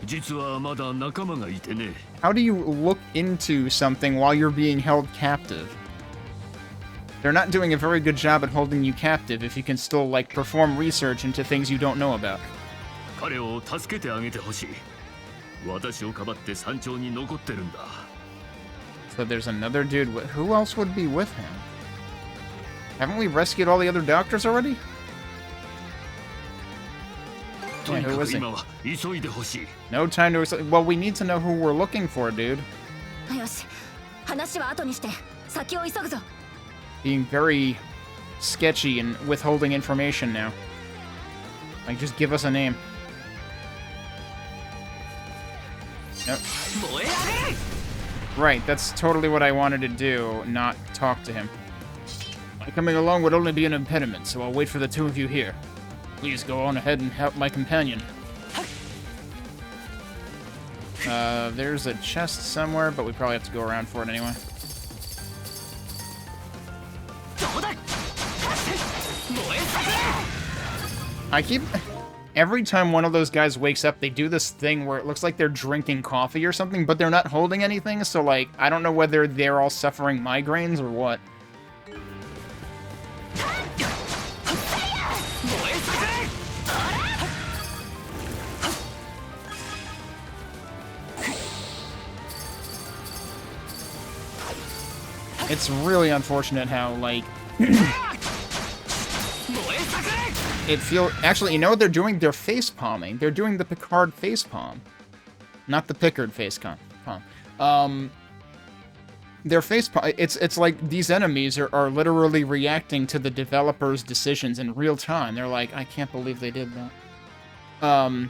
実はまだ仲間がいてね。 How do you look into something while you're being held captive? They're not doing a very good job at holding you captive if you can still, like, perform research into things you don't know about. 彼を助けてあげてほしい。私をかばって山頂に残ってるんだ。 So there's another dude. Who else would be with him? Haven't we rescued all the other doctors already? Yeah, who is he? No time to... Well, we need to know who we're looking for, dude. よし、話は後にして先を急ぐぞ。 Being very sketchy and withholding information now. Like, just give us a name. Nope. Right, that's totally what I wanted to do, not talk to him. My coming along would only be an impediment, so I'll wait for the two of you here. Please go on ahead and help my companion. There's a chest somewhere, but we probably have to go around for it anyway. I keep... Every time one of those guys wakes up, they do this thing where it looks like they're drinking coffee or something, but they're not holding anything, so, like, I don't know whether they're all suffering migraines or what. It's really unfortunate how, like... it feels... Actually, you know what they're doing? They're face palming. They're doing the Picard face palm. Not the Pickard face palm. Their face palm... It's like these enemies are literally reacting to the developer's decisions in real time. They're like, I can't believe they did that.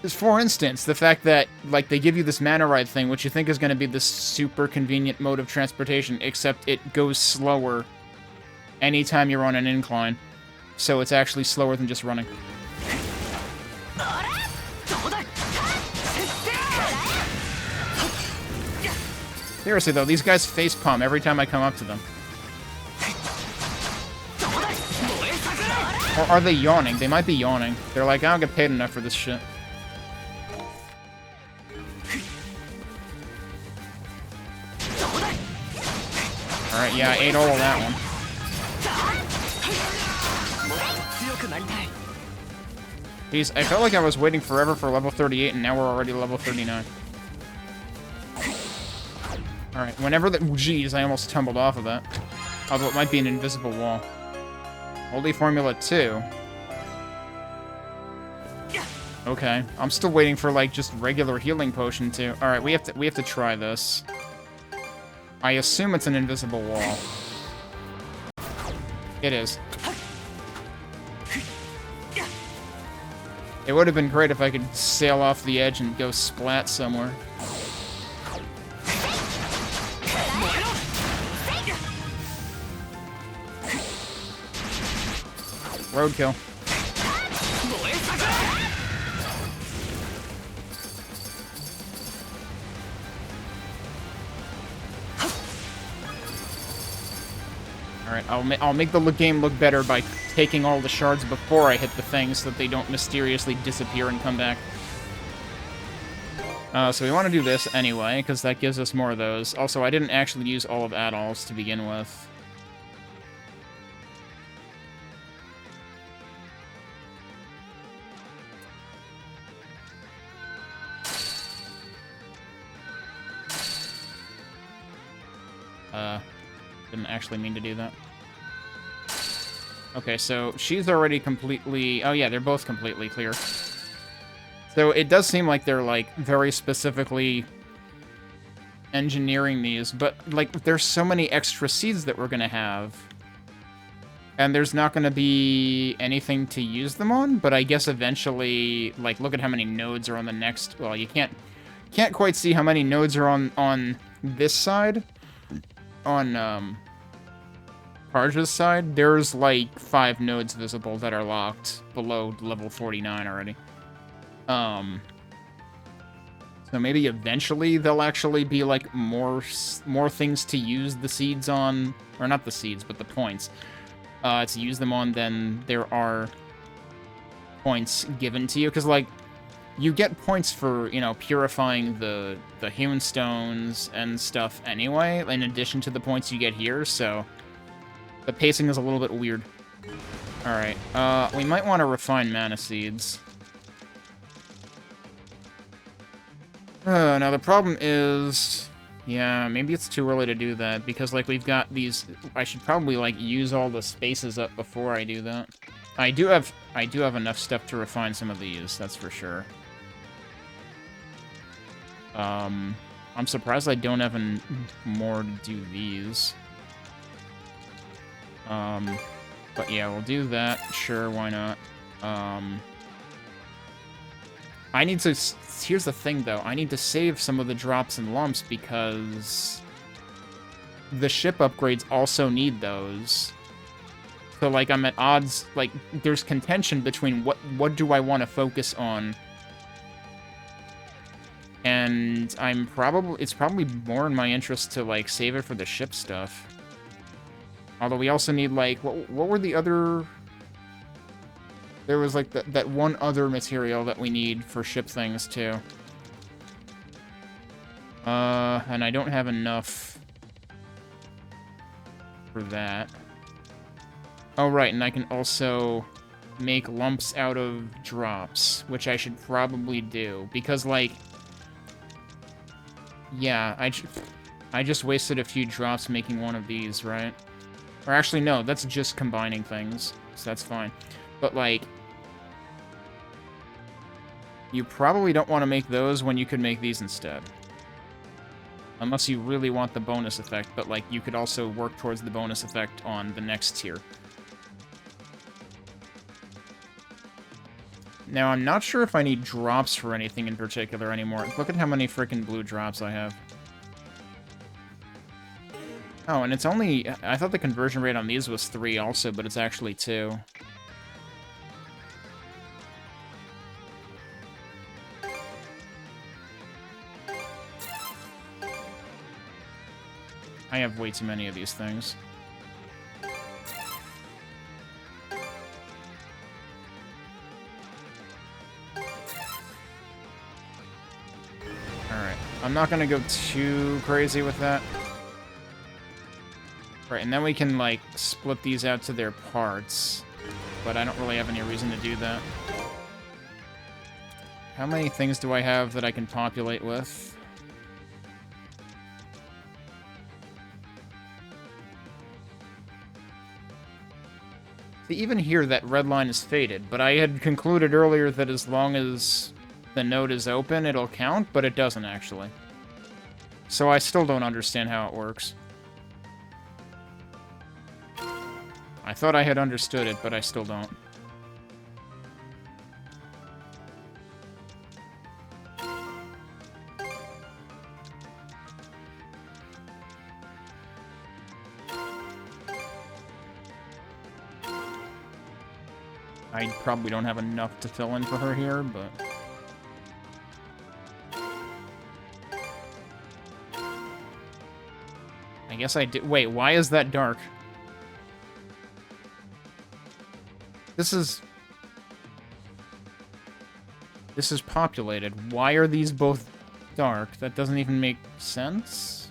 For instance, the fact that, like, they give you this mana ride thing, which you think is going to be this super convenient mode of transportation, except it goes slower anytime you're on an incline. So it's actually slower than just running. Seriously, though, these guys facepalm every time I come up to them. Or are they yawning? They might be yawning. They're like, I don't get paid enough for this shit. Alright, yeah, I ate all of that one. Jeez, I felt like I was waiting forever for level 38, and now we're already level 39. Alright, whenever the... Jeez, I almost tumbled off of that. Although it might be an invisible wall. Holy Formula 2. Okay, I'm still waiting for, like, just regular healing potion, too. Alright, we have to try this. I assume it's an invisible wall. It is. It would have been great if I could sail off the edge and go splat somewhere. Roadkill. Alright, I'll make the game look better by taking all the shards before I hit the thing so that they don't mysteriously disappear and come back. So we want to do this anyway, because that gives us more of those. Also, I didn't actually use all of Adol's to begin with. Didn't actually mean to do that. Okay, so she's already completely... Oh yeah, they're both completely clear. So it does seem like they're, like, very specifically engineering these, but, like, there's so many extra seeds that we're gonna have. And there's not gonna be anything to use them on, but I guess eventually, like, look at how many nodes are on the next... Well, you can't quite see how many nodes are on this side. On, Karja's side, there's, like, 5 nodes visible that are locked below level 49 already. So maybe eventually there'll actually be, like, more things to use the seeds on, or not the seeds, but the points, to use them on than there are points given to you, because, like, you get points for, you know, purifying the hewn stones and stuff anyway, in addition to the points you get here, so the pacing is a little bit weird. Alright, we might want to refine mana seeds. Now the problem is... Yeah, maybe it's too early to do that, because, like, we've got these... I should probably, like, use all the spaces up before I do that. I do have enough stuff to refine some of these, that's for sure. I'm surprised I don't have more to do these. But yeah, we'll do that. Sure, why not? I need to... Here's the thing, though. I need to save some of the drops and lumps because the ship upgrades also need those. So, like, I'm at odds... Like, there's contention between what do I want to focus on. And it's probably more in my interest to, like, save it for the ship stuff. Although we also need, like, what were the other... There was, like, that one other material that we need for ship things, too. And I don't have enough for that. Oh, right, and I can also make lumps out of drops, which I should probably do, because, like... Yeah, I just wasted a few drops making one of these, right? Or actually, no, that's just combining things, so that's fine. But, like, you probably don't want to make those when you could make these instead. Unless you really want the bonus effect, but, like, you could also work towards the bonus effect on the next tier. Now, I'm not sure if I need drops for anything in particular anymore. Look at how many frickin' blue drops I have. Oh, and it's only... I thought the conversion rate on these was 3 also, but it's actually 2. I have way too many of these things. Alright. I'm not gonna go too crazy with that. Right, and then we can, like, split these out to their parts. But I don't really have any reason to do that. How many things do I have that I can populate with? See, even here, that red line is faded, but I had concluded earlier that as long as the node is open, it'll count, but it doesn't, actually. So I still don't understand how it works. I thought I had understood it, but I still don't. I probably don't have enough to fill in for her here, but... I guess I did... Wait, why is that dark? This is populated. Why are these both dark? That doesn't even make sense.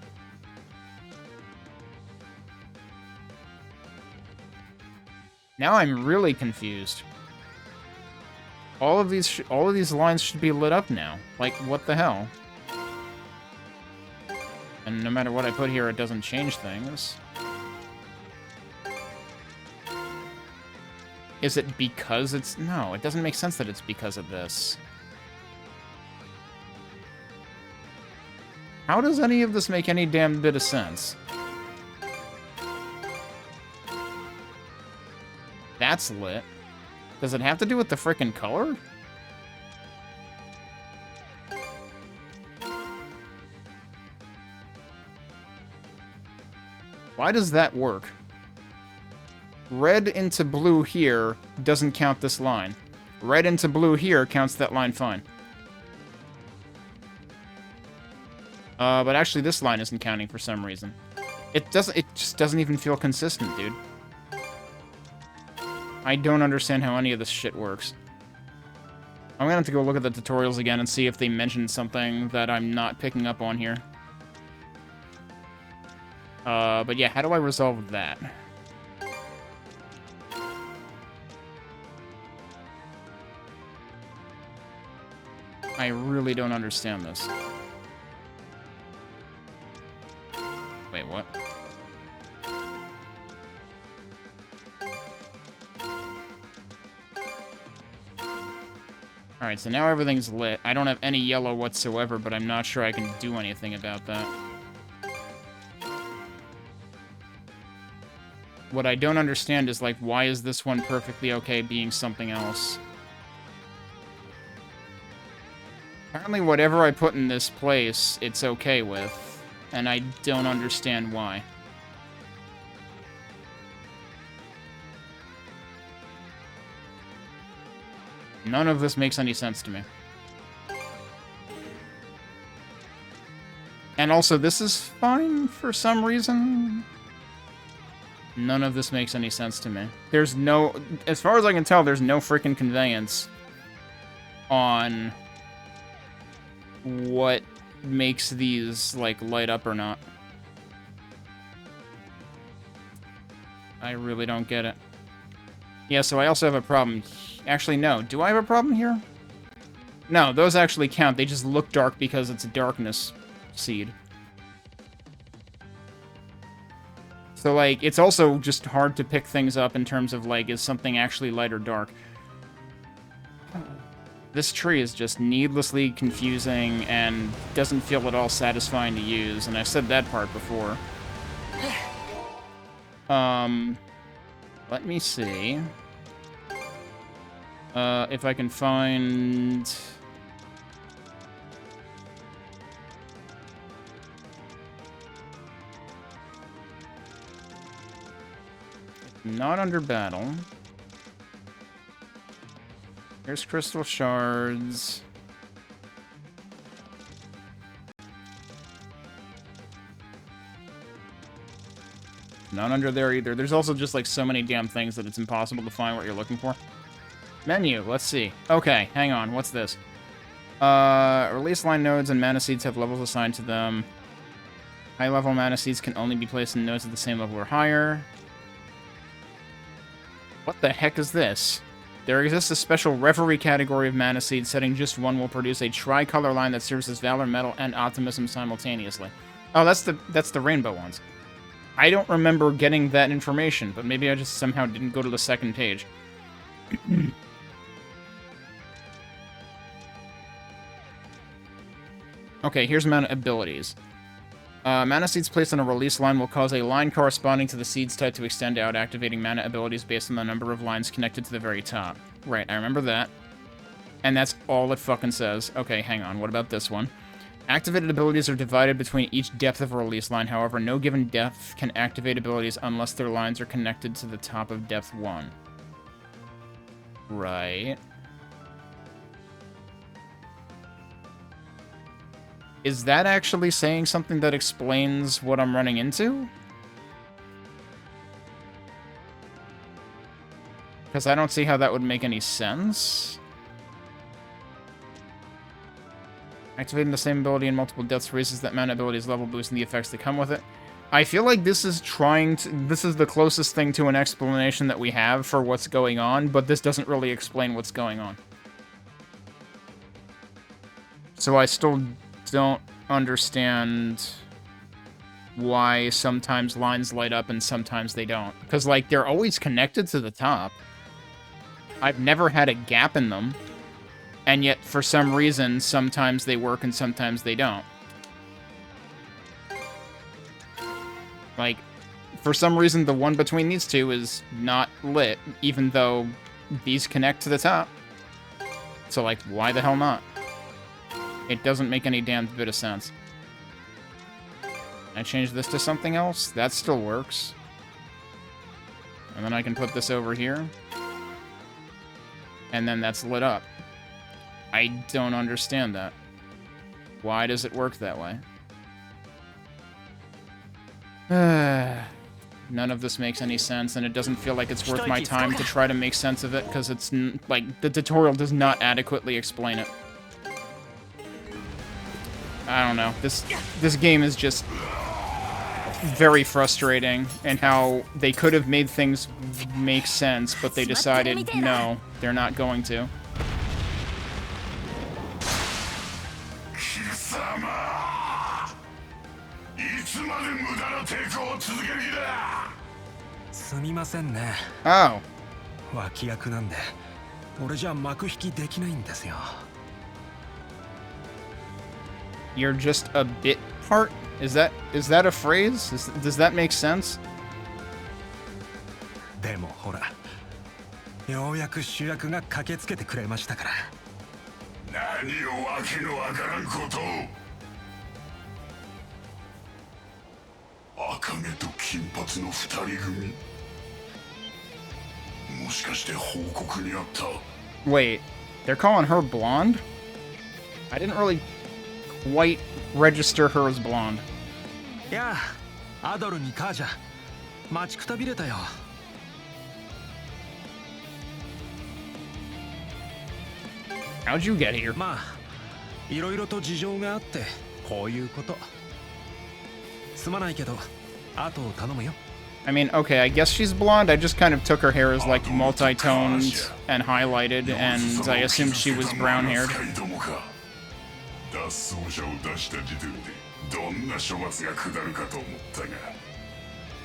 Now I'm really confused. All of these lines should be lit up now. Like, what the hell? And no matter what I put here, it doesn't change things. Is it because it's... No, it doesn't make sense that it's because of this. How does any of this make any damn bit of sense? That's lit. Does it have to do with the frickin' color? Why does that work? Red into blue here doesn't count this line. Red into blue here counts that line fine. But actually this line isn't counting for some reason. It just doesn't even feel consistent, dude. I don't understand how any of this shit works. I'm gonna have to go look at the tutorials again and see if they mentioned something that I'm not picking up on here. But yeah, how do I resolve that? I really don't understand this. Wait, what? Alright, so now everything's lit. I don't have any yellow whatsoever, but I'm not sure I can do anything about that. What I don't understand is, like, why is this one perfectly okay being something else? Apparently whatever I put in this place, it's okay with, and I don't understand why. None of this makes any sense to me. And also, this is fine for some reason. None of this makes any sense to me. There's no... As far as I can tell, there's no freaking conveyance on what makes these, like, light up or not. I really don't get it. Yeah, so I also have a problem. Actually, no. Do I have a problem here? No, those actually count. They just look dark because it's a darkness seed. So, like, it's also just hard to pick things up in terms of, like, is something actually light or dark? This tree is just needlessly confusing and doesn't feel at all satisfying to use, and I've said that part before. Let me see. If I can find... Not under battle. Here's crystal shards. None under there either. There's also just, like, so many damn things that it's impossible to find what you're looking for. Menu, let's see. Okay, hang on. What's this? Release line nodes and mana seeds have levels assigned to them. High-level mana seeds can only be placed in nodes at the same level or higher. What the heck is this? There exists a special Reverie category of mana seeds. Setting just one will produce a tricolor line that serves as Valor, Metal, and Optimism simultaneously. Oh, that's the rainbow ones. I don't remember getting that information, but maybe I just somehow didn't go to the second page. Okay, here's mana abilities. Mana seeds placed on a release line will cause a line corresponding to the seed's type to extend out, activating mana abilities based on the number of lines connected to the very top. Right, I remember that. And that's all it fucking says. Okay, hang on, what about this one? Activated abilities are divided between each depth of a release line. However, no given depth can activate abilities unless their lines are connected to the top of depth 1. Right. Is that actually saying something that explains what I'm running into? Because I don't see how that would make any sense. Activating the same ability in multiple depths raises that mana ability's level, boosting the effects that come with it. I feel like this is this is the closest thing to an explanation that we have for what's going on, but this doesn't really explain what's going on. So I still don't understand why sometimes lines light up and sometimes they don't. Because, like, they're always connected to the top. I've never had a gap in them. And yet, for some reason, sometimes they work and sometimes they don't. Like, for some reason, the one between these two is not lit, even though these connect to the top. So, like, why the hell not? It doesn't make any damn bit of sense. I change this to something else? That still works. And then I can put this over here. And then that's lit up. I don't understand that. Why does it work that way? None of this makes any sense, and it doesn't feel like it's worth my time to try to make sense of it, because it's, like, the tutorial does not adequately explain it. I don't know. This game is just very frustrating, and how they could have made things make sense, but they decided, no, they're not going to. Oh. You're just a bit part? Is that a phrase? Does that make sense? でもほら、ようやく主役が駆けつけてくれましたから。何をわけのわからんことを。茜と金髪の二人組。もしかして報告にあった。Wait, they're calling her blonde? I didn't really quite register her as blonde. いや、アドルにカージャ、待ちくたびれたよ。How'd you get here? まあ、いろいろと事情があって、こういうこと。すまないけど、後を頼むよ。I mean, okay, I guess she's blonde. I just kind of took her hair as, like, multi-toned and highlighted, and I assumed she was brown-haired. 脱走者を出した時点でどんな処罰が下るかと思ったが、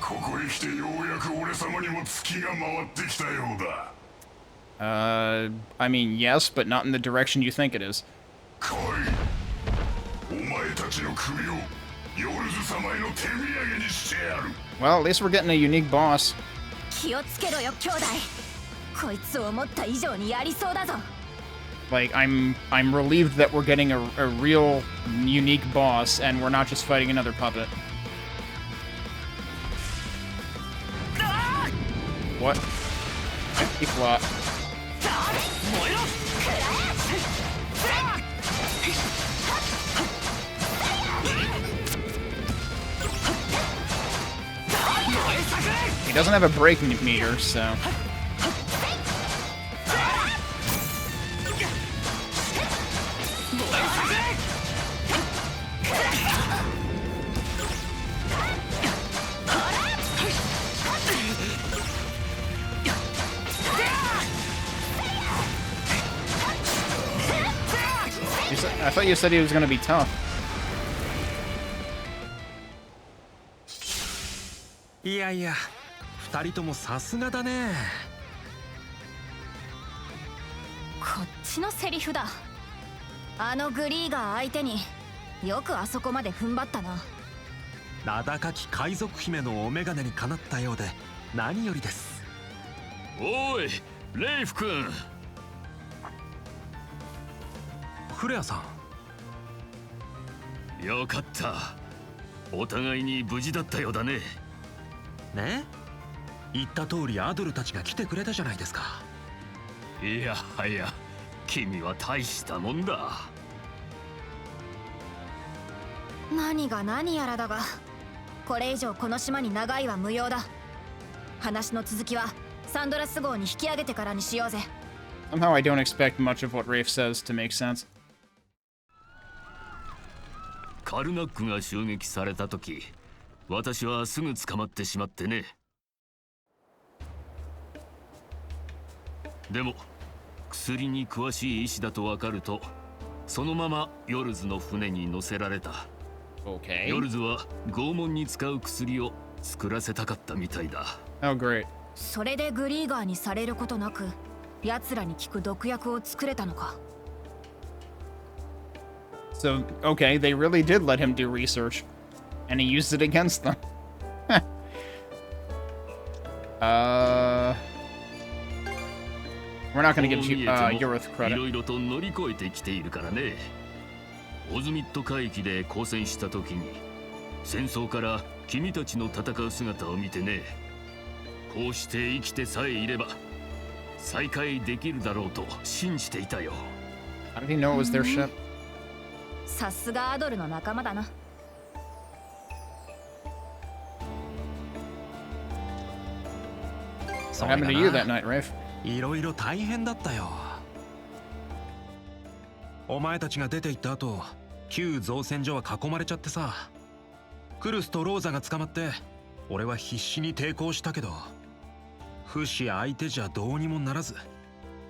ここへ来てようやく俺様にも月が回ってきたようだ。I mean, yes, but not in the direction you think it is. 来い。お前たちの首をヨルズ様への手土産にしてやる。Well, at least we're getting a unique boss. 気をつけろよ、兄弟。こいつを思った以上にやりそうだぞ。Like, I'm relieved that we're getting a real unique boss, and we're not just fighting another puppet. What? He flop. doesn't have a brake meter, so... I thought you said he was gonna be tough. いやいや、二人ともさすがだね。こっちのセリフだ。あのグリーガー相手によくあそこまで踏ん張ったな。名高き海賊姫のお眼鏡にかなったようで何よりです。おい、レイフ君。フレアさん。よかった。お互いに無事だったようだね。ね、言った通りアドルたちが来てくれたじゃないですか。いやはや、君は大したもんだ。何が何やらだが、これ以上この島に長いは無用だ。話の続きはサンドラス号に引き上げてからにしようぜ。 Somehow I don't expect much of what Rafe says to make sense. カルナックが襲撃された時、私はすぐ捕まってしまってね。でも薬に詳しい医師だと分かると、そのままヨルズの船に乗せられた。Okay. ヨルズは拷問に使う薬を作らせたかったみたいだ。Oh, great. それでグリーガーにされることなく、奴らに効く毒薬を作れたのか。So, okay, they really did let him do research. And he used it against them. We're not gonna give Yorith credit. いろいろと乗り越えてきているからね。オズミット海域で交戦した時に、戦争から君たちの戦う姿を見てね、こうして生きてさえいれば再会できるだろうと信じていたよ。How did he know it was their ship? さすがアドルの仲間だな。What happened to you that night, Rafe? いろいろ大変だったよ。お前たちが出て行った後、旧造船所は囲まれちゃってさ。クルスとローザが捕まって、俺は必死に抵抗したけど、フシ相手じゃどうにもならず、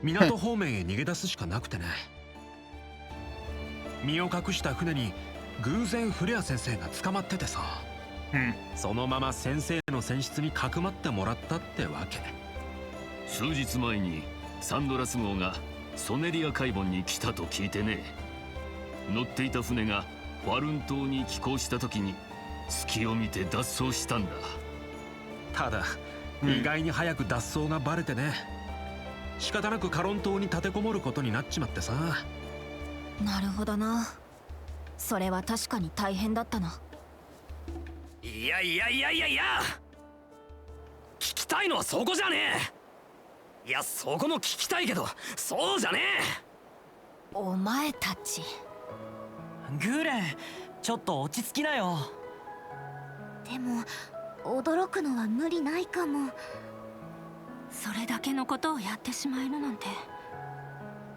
港方面へ逃げ出すしかなくてね。身を隠した船に偶然フレア先生が捕まっててさ、そのまま先生の船室にかくまってもらったってわけ。数日前にサンドラス号がソネリア海岸に来たと聞いてね。乗っていた船がファルン島に寄港した時に隙を見て脱走したんだ。ただ、意外に早く脱走がバレてね。仕方なくカロン島に立てこもることになっちまってさ。なるほどな。それは確かに大変だったな。いやいやいやいやいや、聞きたいのはそこじゃねえ。いや、そこも聞きたいけど、そうじゃねえ。お前たちグーレン、ちょっと落ち着きなよ。でも驚くのは無理ないかも。それだけのことをやってしまえるなんて。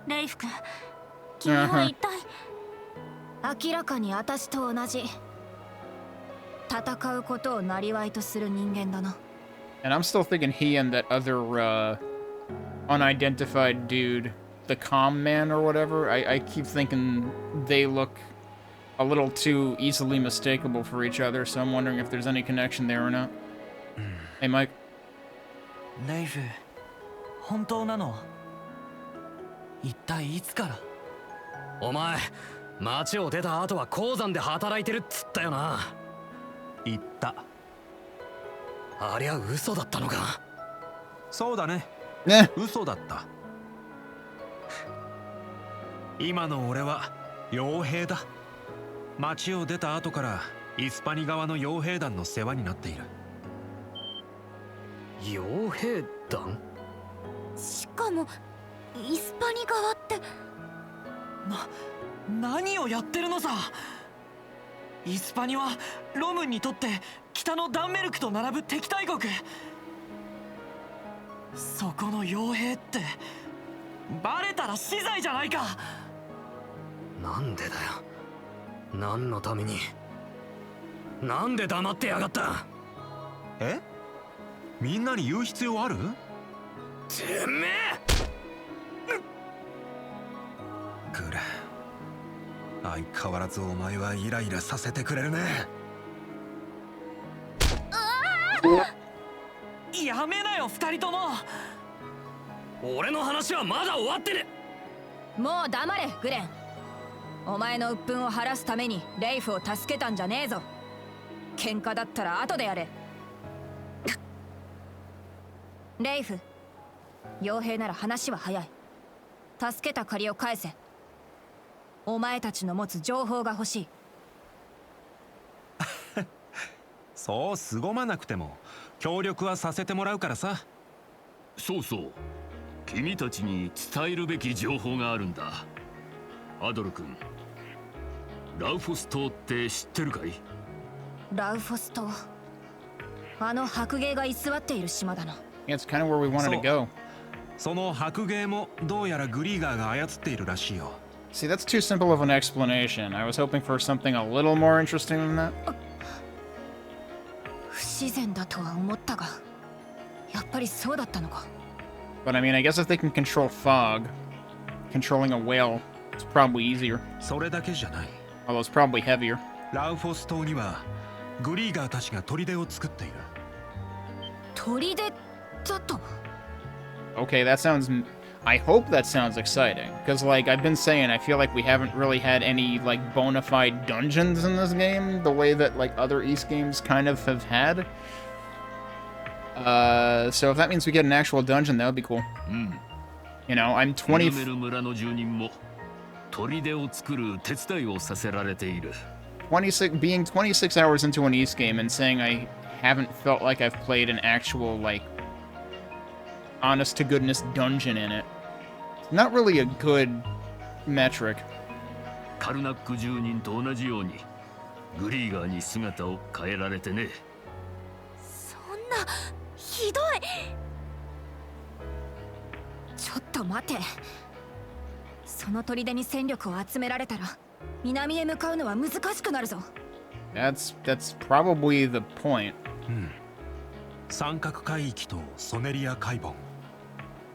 レイフ君、君は一体。明らかに私と同じ戦うことを生業とする人間だな。 And I'm still thinking he and that other unidentified dude, the calm man or whatever, I keep thinking they look a little too easily mistakable for each other, so I'm wondering if there's any connection there or not. Hey, Mike. レイフ、本当なの？一体いつから？お前、町を出た後は鉱山で働いてるっつったよな。言った。ありゃ嘘だったのか。そうだね。ね、嘘だった。今の俺は傭兵だ。町を出た後からイスパニ側の傭兵団の世話になっている。傭兵団？しかもイスパニ側って。何をやってるのさ。イスパニはロムンにとって北のダンメルクと並ぶ敵大国。そこの傭兵ってバレたら死罪じゃないか。なんでだよ。何のために。なんで黙ってやがった。え、みんなに言う必要ある。てめえ。グレン、相変わらずお前はイライラさせてくれるね。やめなよ二人とも。俺の話はまだ終わってね。もう黙れグレン。お前の鬱憤を晴らすためにレイフを助けたんじゃねえぞ。喧嘩だったら後でやれ。レイフ、傭兵なら話は早い。助けた借りを返せ。お前たちの持つ情報が欲しい。そう凄まなくても協力はさせてもらうからさ。そうそう、君たちに伝えるべき情報があるんだ。アドル君、ラウフォス島って知ってるかい？ラウフォス島、あの白芸が居座っている島だな。Yeah, it's kind of where we wanted to go. その白芸もどうやらグリーガーが操っているらしいよ。See, that's too simple of an explanation. I was hoping for something a little more interesting than that. 不自然だとは思ったが、やっぱりそうだったのか。But I mean, I guess if they can control fog, controlling a whale is probably easier. それだけじゃない。Although it's probably heavier. ラウフォス島にはグリーガーたちが砦を作っている。砦だと。Okay, that sounds... I hope that sounds exciting. Because, like, I've been saying, I feel like we haven't really had any, like, bona fide dungeons in this game, the way that, like, other East games kind of have had. So if that means we get an actual dungeon, that would be cool. You know, I'm 20... being 26 hours into an East game and saying I haven't felt like I've played an actual, like, honest-to-goodness dungeon in it. Not really a good metric. カルナック住人と同じようにグリーガーに姿を変えられてね。そんなひどい。ちょっと待て。その砦に戦力を集められたら南へ向かうのは難しくなるぞ。That's probably the point. 三角海域とソネリア海盆、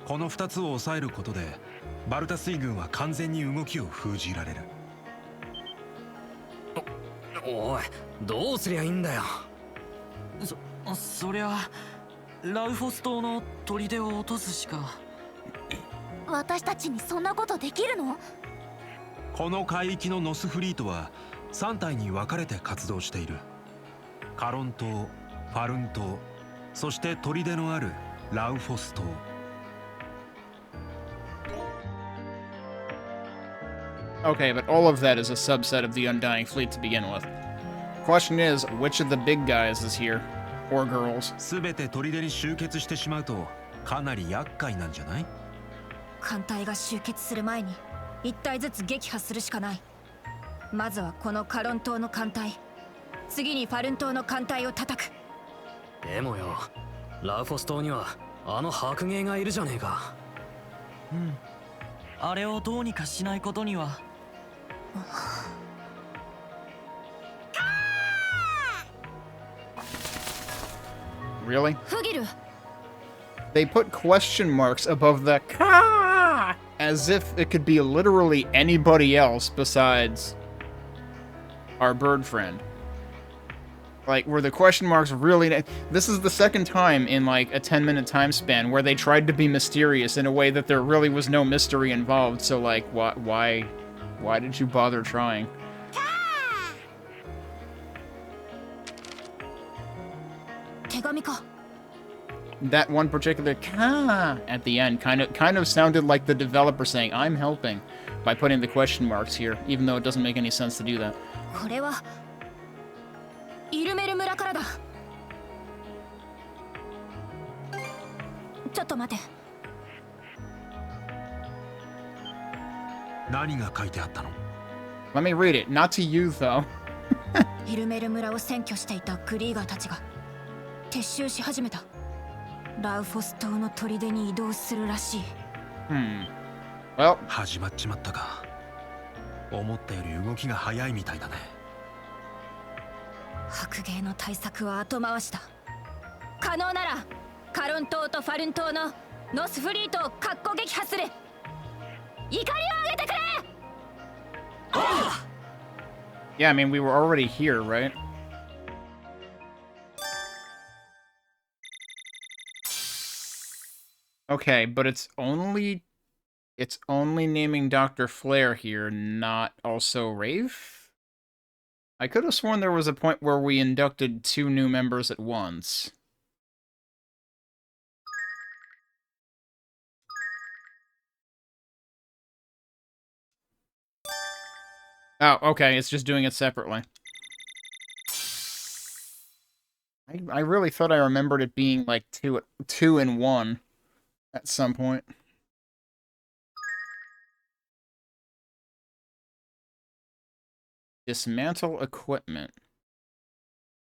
この2つを抑えることでバルタ水軍は完全に動きを封じられる。おい、どうすりゃいいんだよ。そりゃラウフォス島の砦を落とすしか。私たちにそんなことできるの？この海域のノスフリートは3体に分かれて活動している。カロン島、ファルン島、そして砦のあるラウフォス島。Okay, but all of that is a subset of the Undying Fleet to begin with. Question is, which of the big guys is here? Or girls? すべて砦に集結してしまうとかなり厄介なんじゃない？艦隊が集結する前に1体ずつ撃破するしかない。まずはこのカロン島の艦隊、次にファルン島の艦隊を叩く。でもよ、ラウフォス島にはあの白芸がいるじゃねえか。あれをどうにかしないことには。Really? フギル。 They put question marks above the ka as if it could be literally anybody else besides our bird friend. Like, were the question marks really... This is the second time in, like, a 10-minute time span where they tried to be mysterious in a way that there really was no mystery involved, so, like, why did you bother trying? That one particular ka at the end kind of sounded like the developer saying, I'm helping, by putting the question marks here, even though it doesn't make any sense to do that. これはイルメル村からだ。ちょっと待て。何が書いてあったの？ Let me read it. Not to you, though. イルメル村を占拠していたグリーガーたちが撤収し始めた。ラウフォス島の砦に移動するらしい。Well, 始まっちまったか。思ったより動きが早いみたいだね。白芸の対策は後回しだ。可能ならカロン島とファルン島のノスフリートをかっこ撃破する。怒りを上げてくれ。 yeah, I mean, we were already here, right? Okay, but it's only naming Dr. Flare here, not also Rafe? I could have sworn there was a point where we inducted 2 new members at once. Oh, okay, it's just doing it separately. I really thought I remembered it being like two in one at some point. Dismantle equipment.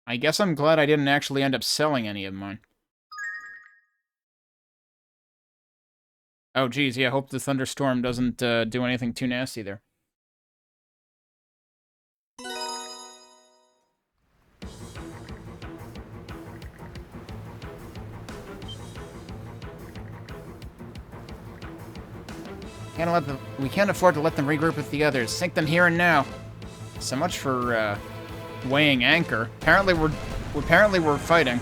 I guess I'm glad I didn't actually end up selling any of mine. Oh, geez, yeah, hope the thunderstorm doesn't do anything too nasty there. We can't afford to let them regroup with the others. Sink them here and now. So much for weighing anchor. Apparently we're fighting.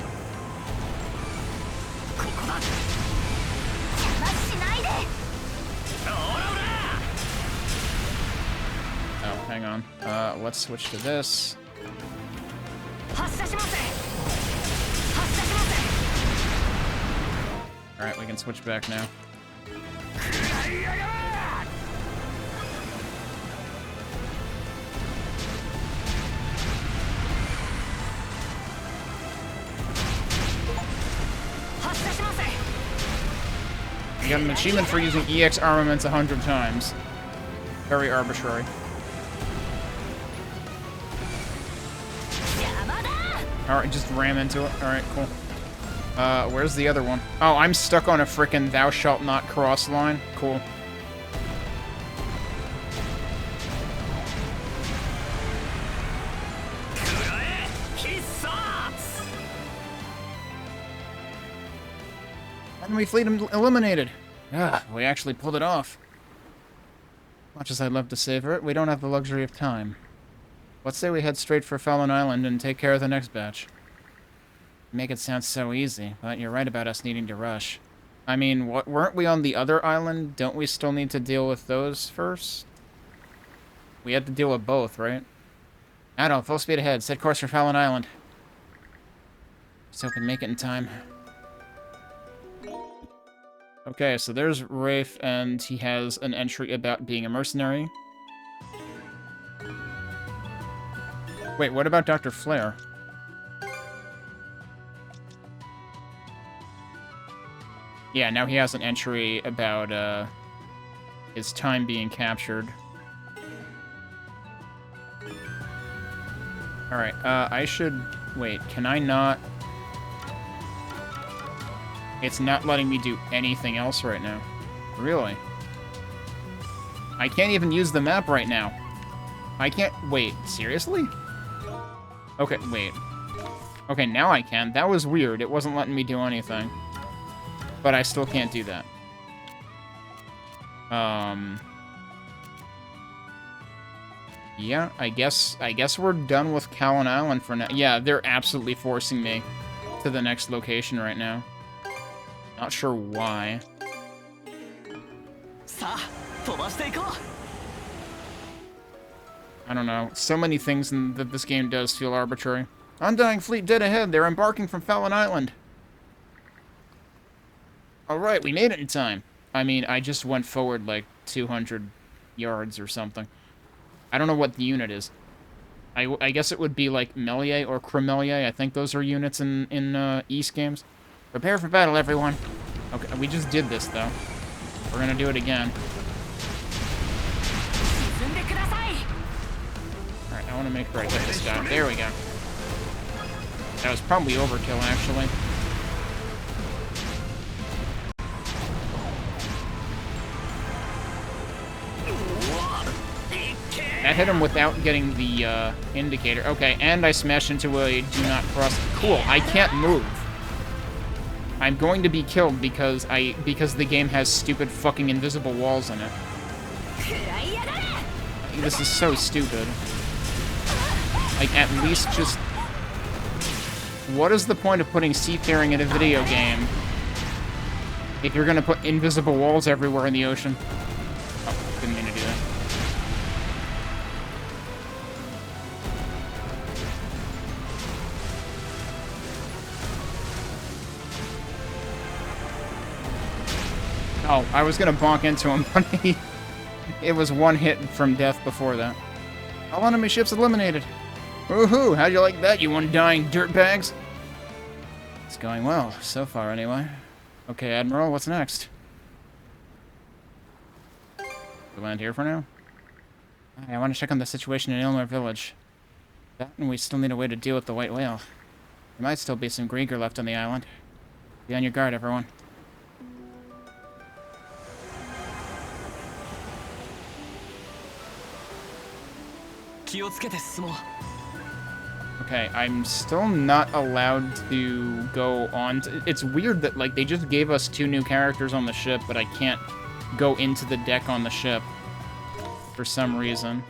Oh, hang on. Let's switch to this. Alright, we can switch back now. You got an achievement for using EX armaments 100 times. Very arbitrary. Alright, just ram into it. Alright, cool. Where's the other one? Oh, I'm stuck on a frickin' thou shalt not cross line. Cool. Enemy fleet eliminated. Ah, we actually pulled it off. Much as I'd love to savor it, we don't have the luxury of time. Let's say we head straight for Fallon Island and take care of the next batch. You make it sound so easy, but you're right about us needing to rush. I mean, weren't we on the other island? Don't we still need to deal with those first? We had to deal with both, right? Adol, full speed ahead. Set course for Fallon Island. Just hope we make it in time. Okay, so there's Rafe, and he has an entry about being a mercenary. Wait, what about Dr. Flare? Yeah, now he has an entry about, his time being captured. Alright, I should... Wait, can I not... It's not letting me do anything else right now. Really? I can't even use the map right now. I can't... Wait, seriously? Okay, wait. Okay, now I can. That was weird. It wasn't letting me do anything. But I still can't do that. Yeah, I guess we're done with Callan Island for now. Yeah, they're absolutely forcing me to the next location right now. Not sure why. I don't know. So many things that this game does feel arbitrary. Undying fleet dead ahead. They're embarking from Fallon Island. Alright, we made it in time. I mean, I just went forward like 200 yards or something. I don't know what the unit is. I guess it would be like Melier or Cremelier. I think those are units in East games. Prepare for battle, everyone. Okay, we just did this, though. We're gonna do it again. Alright, I want to make sure I hit this guy. There we go. That was probably overkill, actually. that hit him without getting the indicator. Okay, and I smashed into a do not cross. Cool, I can't move. I'm going to be killed because the game has stupid fucking invisible walls in it. This is so stupid. Like, at least just... What is the point of putting seafaring in a video game if you're gonna put invisible walls everywhere in the ocean? Oh, didn't mean to do that. Oh, I was gonna bonk into him, but it was one hit from death before that. All enemy ships eliminated. Woohoo! How'd you like that, you undying dirtbags? It's going well, so far anyway. Okay, Admiral, what's next? We land here for now? I want to check on the situation in Ilmar Village. That, and we still need a way to deal with the White Whale. There might still be some Grieger left on the island. Be on your guard, everyone. Okay, I'm still not allowed to go on to... It's weird that, like, they just gave us 2 new characters on the ship, but I can't go into the deck on the ship for some reason.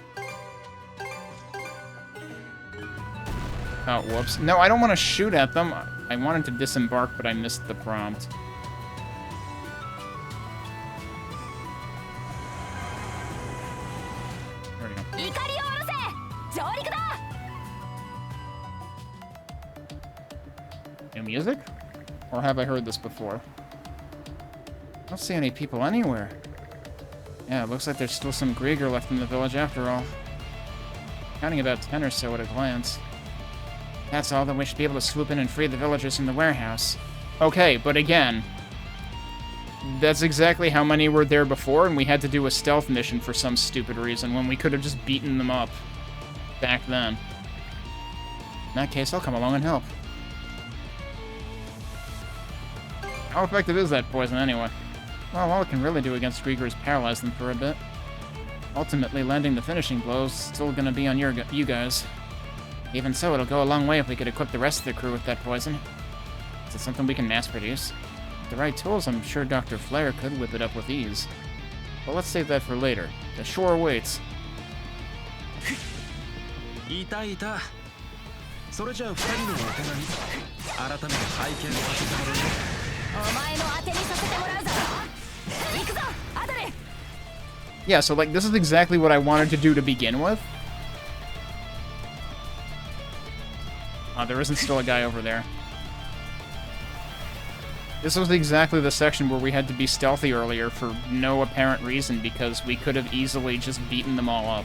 Oh, whoops. No, I don't want to shoot at them. I wanted to disembark, but I missed the prompt. There we go. New music? Or have I heard this before? I don't see any people anywhere. Yeah, it looks like there's still some Grieger left in the village after all. Counting about 10 or so at a glance. That's all, then we should be able to swoop in and free the villagers from the warehouse. Okay, but again, that's exactly how many were there before, and we had to do a stealth mission for some stupid reason when we could have just beaten them up back then. In that case, I'll come along and help. How effective is that poison, anyway? Well, all it can really do against Grieger is paralyze them for a bit. Ultimately, landing the finishing blow is still gonna be on you guys. Even so, it'll go a long way if we could equip the rest of the crew with that poison. Is it something we can mass-produce? With the right tools, I'm sure Dr. Flair could whip it up with ease. But let's save that for later. The shore awaits. いたいた。それじゃあ2人のお手紙改めて拝見させてもらうよ。 Yeah, so like this is exactly what I wanted to do to begin with. Oh, there isn't still a guy over there. This was exactly the section where we had to be stealthy earlier for no apparent reason because we could have easily just beaten them all up.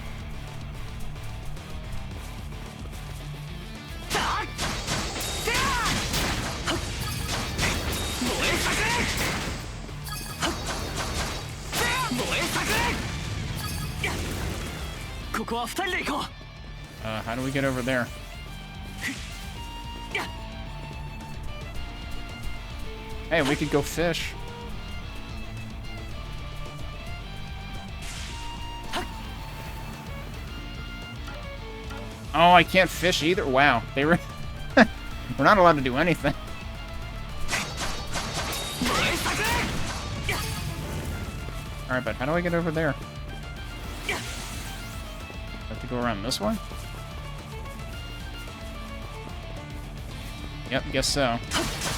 How do we get over there? Hey, we could go fish. Oh, I can't fish either. Wow, they were... We're not allowed to do anything. Alright, but how do I get over there? Have to go around this way? Yep, guess so.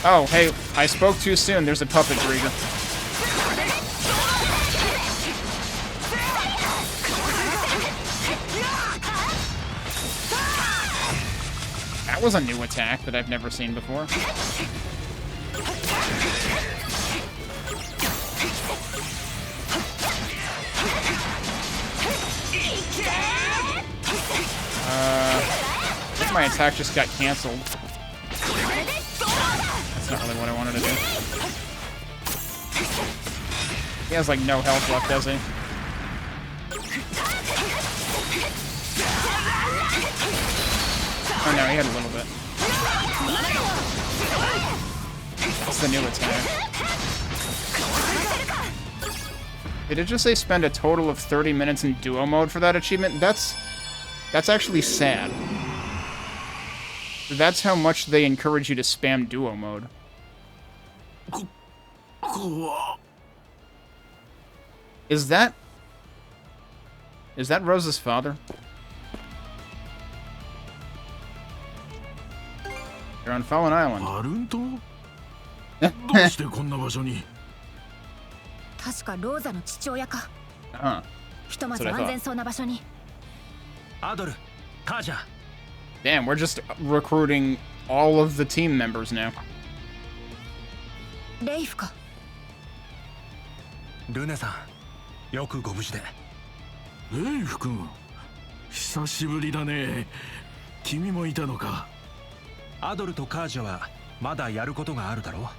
Oh, hey, I spoke too soon. There's a puppet Grieger. That was a new attack that I've never seen before. I think my attack just got cancelled. That's not really what I wanted to do. He has like no health left, does he? Oh no, he had a little bit. That's the new attack. Did it just say spend a total of 30 minutes in duo mode for that achievement? That's That's actually sad. That's how much they encourage you to spam duo mode. Is that Rose's father? They're on Fallen Island. バルン島どうしてこんな場所に確かローザの父親か。 Huh. ひとまず安全そうな場所に。アドル、カージャ。 Damn, we're just recruiting all of the team members now. レイフか。ルネさん、よくご無事で。レイフ君、久しぶりだね。君もいたのか。アドルとカージャはまだやることがあるだろ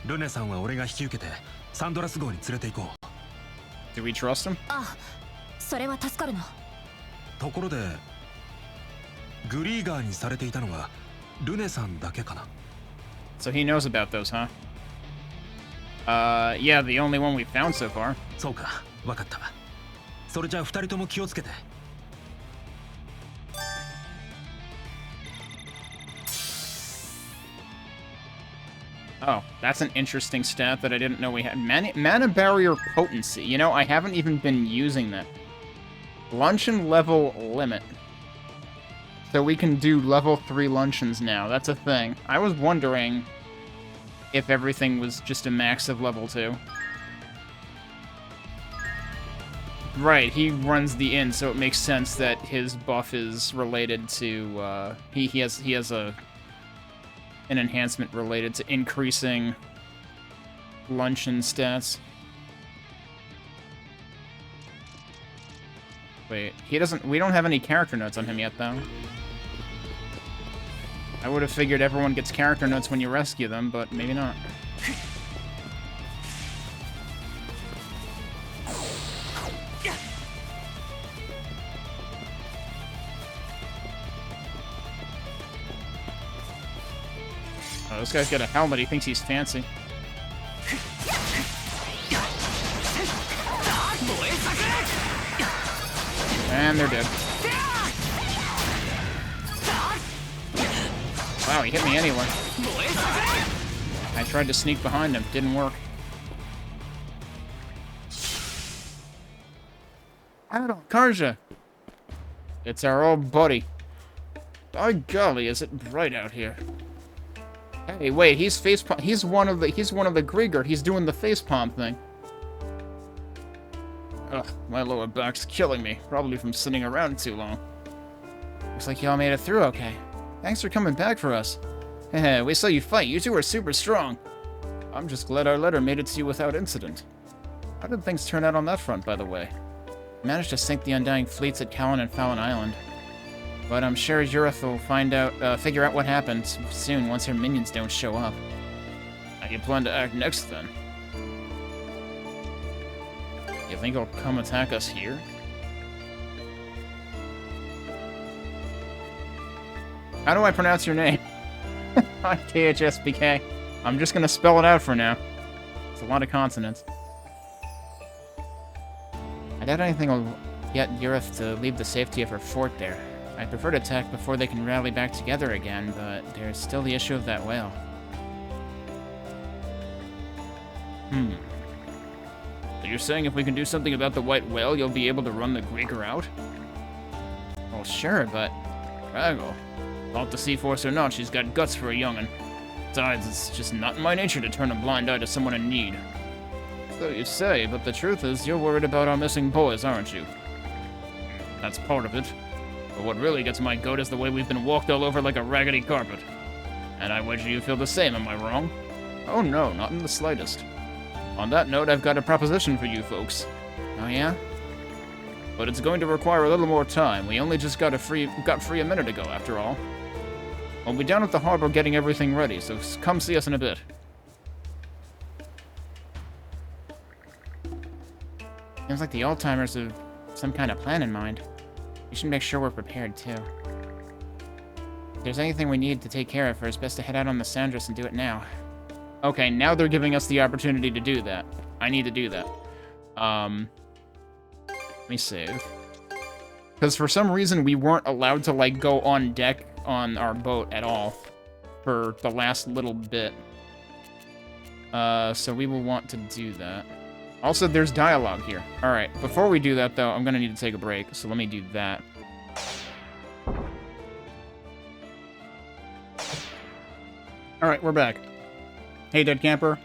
う。ルネさんは俺が引き受けてサンドラス号に連れて行こう。 Do we trust him? あ、それは助かるな。ところでグリーガーにされていたのはルネさんだけかな。 So he knows about those, huh? Yeah, the only one we've found so far. そうか、わかった。それじゃあ二人とも気をつけて。 Oh, that's an interesting stat that I didn't know we had. Mana barrier potency. You know, I haven't even been using that. Luncheon level limit. So we can do level 3 luncheons now. That's a thing. I was wondering if everything was just a max of level 2. Right, he runs the inn, so it makes sense that his buff is related to, he has an enhancement related to increasing luncheon stats. Wait, we don't have any character notes on him yet, though. I would have figured everyone gets character notes when you rescue them, but maybe not. Oh, this guy's got a helmet. He thinks he's fancy. And they're dead. Wow, he hit me anyway. I tried to sneak behind him. Didn't work. Karja! It's our old buddy. By golly, is it bright out here. Hey, wait, he's one of the Grieger. He's doing the facepalm thing. Ugh, my lower back's killing me, probably from sitting around too long. Looks like y'all made it through okay. Thanks for coming back for us. Heh, we saw you fight. You two are super strong. I'm just glad our letter made it to you without incident. How did things turn out on that front, by the way? Managed to sink the Undying fleets at Callan and Fallon Island. But I'm sure Yurith will figure out what happened soon once her minions don't show up. How do you plan to act next, then? You think he'll come attack us here? How do I pronounce your name? KHSBK. I'm just gonna spell it out for now. It's a lot of consonants. I doubt anything will get Yurith to leave the safety of her fort there. I prefer to attack before they can rally back together again, but there's still the issue of that whale. So you're saying if we can do something about the white whale, you'll be able to run the Grieger out? Well, sure, but... Drago. Thought the Sea-Force or not, she's got guts for a young'un. Besides, it's just not in my nature to turn a blind eye to someone in need. So you say, but the truth is, you're worried about our missing boys, aren't you? That's part of it. But what really gets my goat is the way we've been walked all over like a raggedy carpet. And I wager you feel the same, am I wrong? Oh no, not in the slightest. On that note, I've got a proposition for you folks. Oh yeah? But it's going to require a little more time. We only just got free a minute ago, after all. We'll be down at the harbor getting everything ready, so come see us in a bit. Seems like the old-timers have some kind of plan in mind. We should make sure we're prepared, too. If there's anything we need to take care of, it's best to head out on the Sandras and do it now. Okay, now they're giving us the opportunity to do that. I need to do that. Let me save. Because for some reason, we weren't allowed to, like, go on deck on our boat at all for the last little bit. So we will want to do that. Also, there's dialogue here. Alright, before we do that, though, I'm gonna need to take a break, so let me do that. Alright, we're back. Hey, Dead Camper.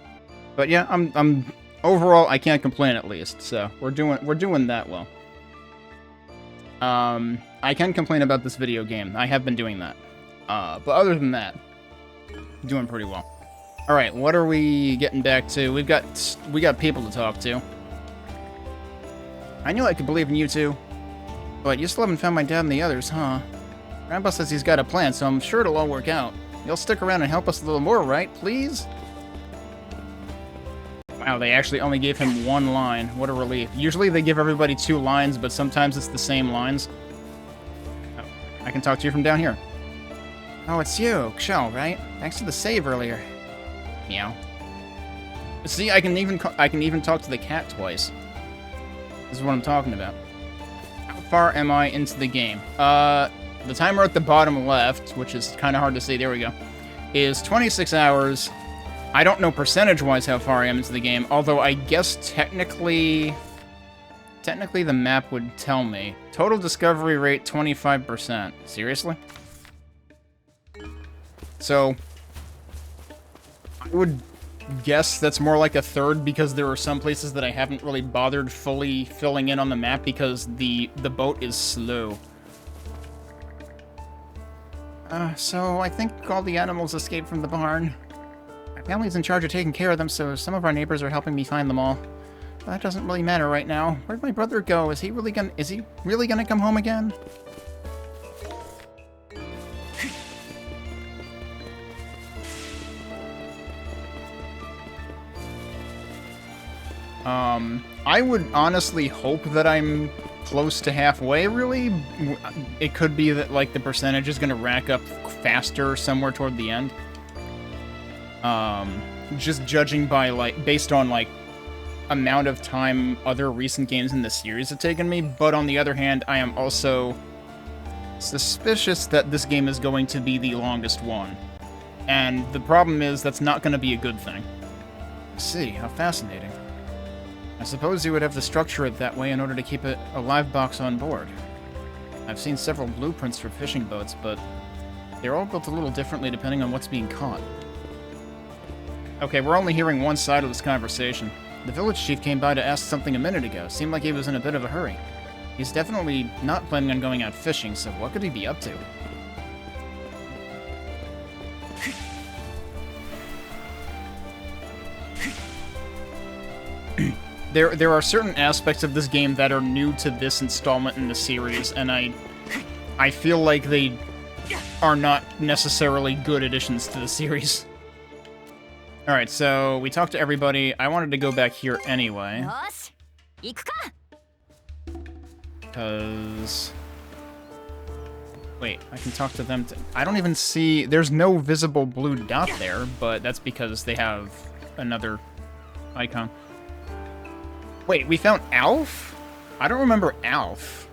But yeah, I'm overall, I can't complain at least, so we're doing that well. I can complain about this video game. I have been doing that. But other than that, doing pretty well. Alright, what are we getting back to? We got people to talk to. I knew I could believe in you two, but you still haven't found my dad and the others, huh? Grandpa says he's got a plan, so I'm sure it'll all work out. You'll stick around and help us a little more, right? Please? Wow, they actually only gave him one line. What a relief. Usually they give everybody 2 lines, but sometimes it's the same lines. Oh, I can talk to you from down here. Oh, it's you, Xiao, right? Thanks for the save earlier. Meow. See, I can even talk to the cat twice. This is what I'm talking about. How far am I into the game? The timer at the bottom left, which is kind of hard to see, there we go, is 26 hours. I don't know percentage-wise how far I am into the game, although I guess technically the map would tell me. Total discovery rate, 25%. Seriously? So, I would guess that's more like a third, because there are some places that I haven't really bothered fully filling in on the map because the boat is slow. So I think all the animals escaped from the barn. My family's in charge of taking care of them, so some of our neighbors are helping me find them all. But that doesn't really matter right now. Where'd my brother go? Is he really gonna come home again? I would honestly hope that I'm close to halfway, really. It could be that, like, the percentage is gonna rack up faster somewhere toward the end. Just judging by, like, based on, like, amount of time other recent games in the series have taken me, but on the other hand, I am also suspicious that this game is going to be the longest one. And the problem is, that's not going to be a good thing. I see, how fascinating. I suppose you would have to structure it that way in order to keep it a live box on board. I've seen several blueprints for fishing boats, but they're all built a little differently depending on what's being caught. Okay, we're only hearing one side of this conversation. The village chief came by to ask something a minute ago. Seemed like he was in a bit of a hurry. He's definitely not planning on going out fishing, so what could he be up to? There are certain aspects of this game that are new to this installment in the series, and I feel like they are not necessarily good additions to the series. Alright, so we talked to everybody. I wanted to go back here anyway. Because... Wait, I can talk to them. I don't even see... There's no visible blue dot there, but that's because they have another icon. Wait, we found Alf? I don't remember Alf.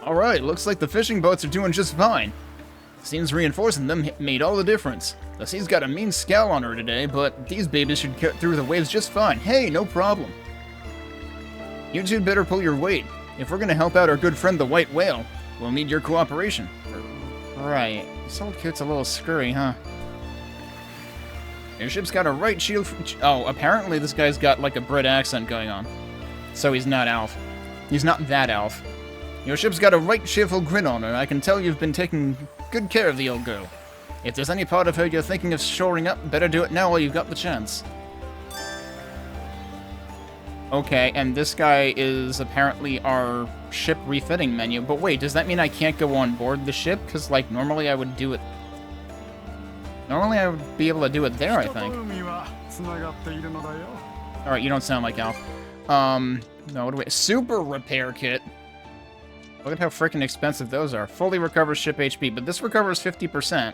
Alright, looks like the fishing boats are doing just fine. Seems reinforcing them made all the difference. The sea's got a mean scowl on her today, but these babies should cut through the waves just fine. Hey, no problem. You two better pull your weight. If we're gonna help out our good friend the white whale, we'll need your cooperation. Right. This old coot's a little scurry, huh? Your ship's got a right shield... Oh, apparently this guy's got, like, a Brit accent going on. So he's not Alf. He's not that Alf. Your ship's got a right cheerful grin on her. I can tell you've been taking good care of the old girl. If there's any part of her you're thinking of shoring up, better do it now while you've got the chance. Okay, and this guy is apparently our ship refitting menu. But wait, does that mean I can't go on board the ship? Because, like, normally I would do it... Normally I would be able to do it there, I think. Alright, you don't sound like Alf. No, what do we... Super repair kit. Look at how freaking expensive those are. Fully recovers ship HP, but this recovers 50%.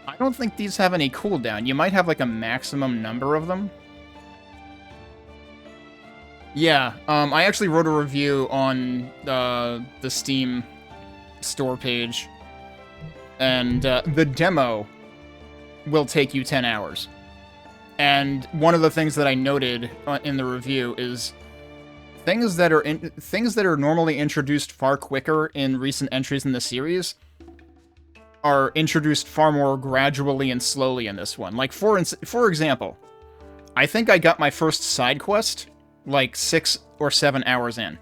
I don't think these have any cooldown. You might have, like, a maximum number of them. Yeah, I actually wrote a review on the Steam store page, and the demo will take you 10 hours. And one of the things that I noted in the review is things that are normally introduced far quicker in recent entries in the series are introduced far more gradually and slowly in this one. Like, for example, I think I got my first side quest like 6 or 7 hours in.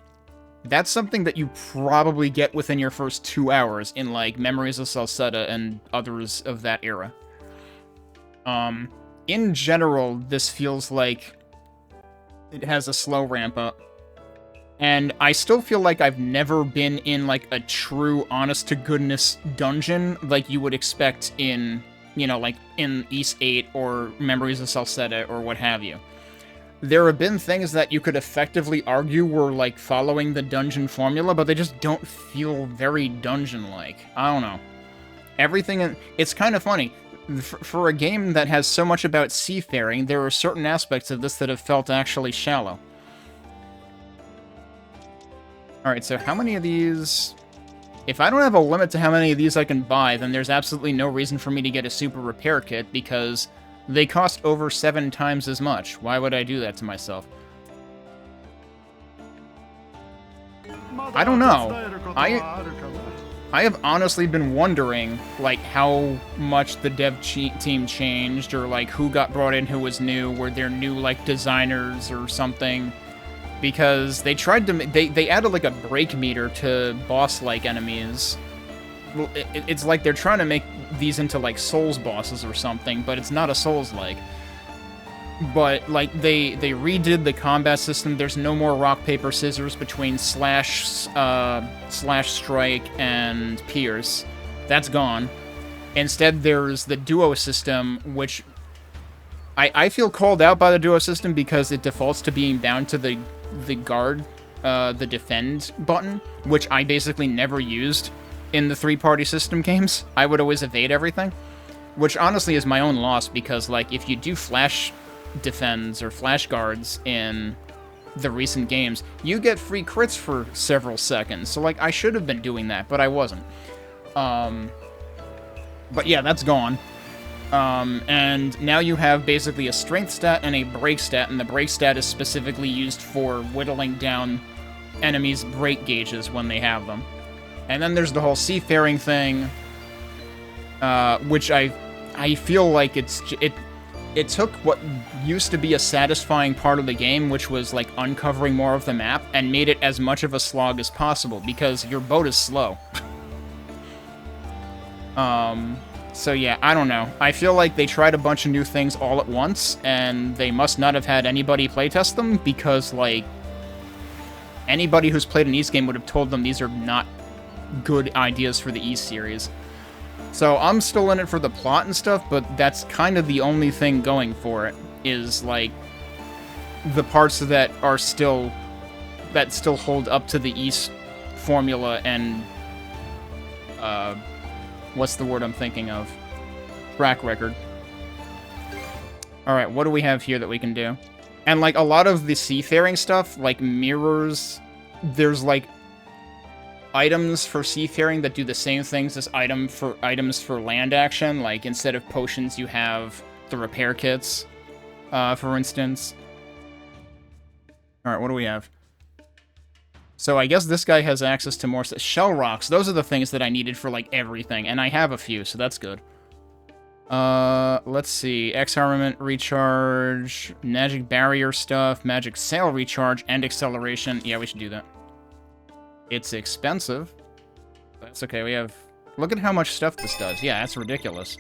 That's something that you probably get within your first 2 hours in, like, Memories of Celceta and others of that era. In general, this feels like it has a slow ramp up. And I still feel like I've never been in, like, a true, honest-to-goodness dungeon like you would expect in, you know, like, in Ys 8 or Memories of Celceta or what have you. There have been things that you could effectively argue were, like, following the dungeon formula, but they just don't feel very dungeon-like. I don't know. Everything... It's kind of funny. For a game that has so much about seafaring, there are certain aspects of this that have felt actually shallow. Alright, so how many of these... If I don't have a limit to how many of these I can buy, then there's absolutely no reason for me to get a super repair kit, because they cost over 7 times as much. Why would I do that to myself? I don't know. I have honestly been wondering, like, how much the dev team changed, or, like, who got brought in who was new, were there new, like, designers or something, because they tried to... They added, like, a break meter to boss-like enemies. Well, it's like they're trying to make these into, like, Souls bosses or something, but it's not a Souls-like. But, like, they redid the combat system. There's no more rock, paper, scissors between slash strike and pierce. That's gone. Instead, there's the duo system, which I feel called out by the duo system because it defaults to being bound to the guard, the defend button, which I basically never used in the three-party system games. I would always evade everything, which honestly is my own loss, because, like, if you do flash defends or flash guards in the recent games, you get free crits for several seconds. So, like, I should have been doing that, but I wasn't. But yeah, that's gone. And now you have basically a strength stat and a break stat, and the break stat is specifically used for whittling down enemies' break gauges when they have them. And then there's the whole seafaring thing, which I feel like it took what used to be a satisfying part of the game, which was, like, uncovering more of the map, and made it as much of a slog as possible, because your boat is slow. So yeah, I don't know. I feel like they tried a bunch of new things all at once, and they must not have had anybody playtest them, because, like, anybody who's played an Ys game would have told them these are not good ideas for the Ys series. So I'm still in it for the plot and stuff, but that's kind of the only thing going for it, is, like, the parts that are still hold up to the Ys formula and, what's the word I'm thinking of? Track record. Alright, what do we have here that we can do? And, like, a lot of the seafaring stuff, like, mirrors... There's, like, items for seafaring that do the same things as items for land action. Like, instead of potions, you have the repair kits, for instance. Alright, what do we have? So I guess this guy has access to more... Shell rocks, those are the things that I needed for, like, everything. And I have a few, so that's good. Let's see. X-Armament recharge, magic barrier stuff, magic sail recharge, and acceleration. Yeah, we should do that. It's expensive. That's okay, we have... Look at how much stuff this does. Yeah, that's ridiculous.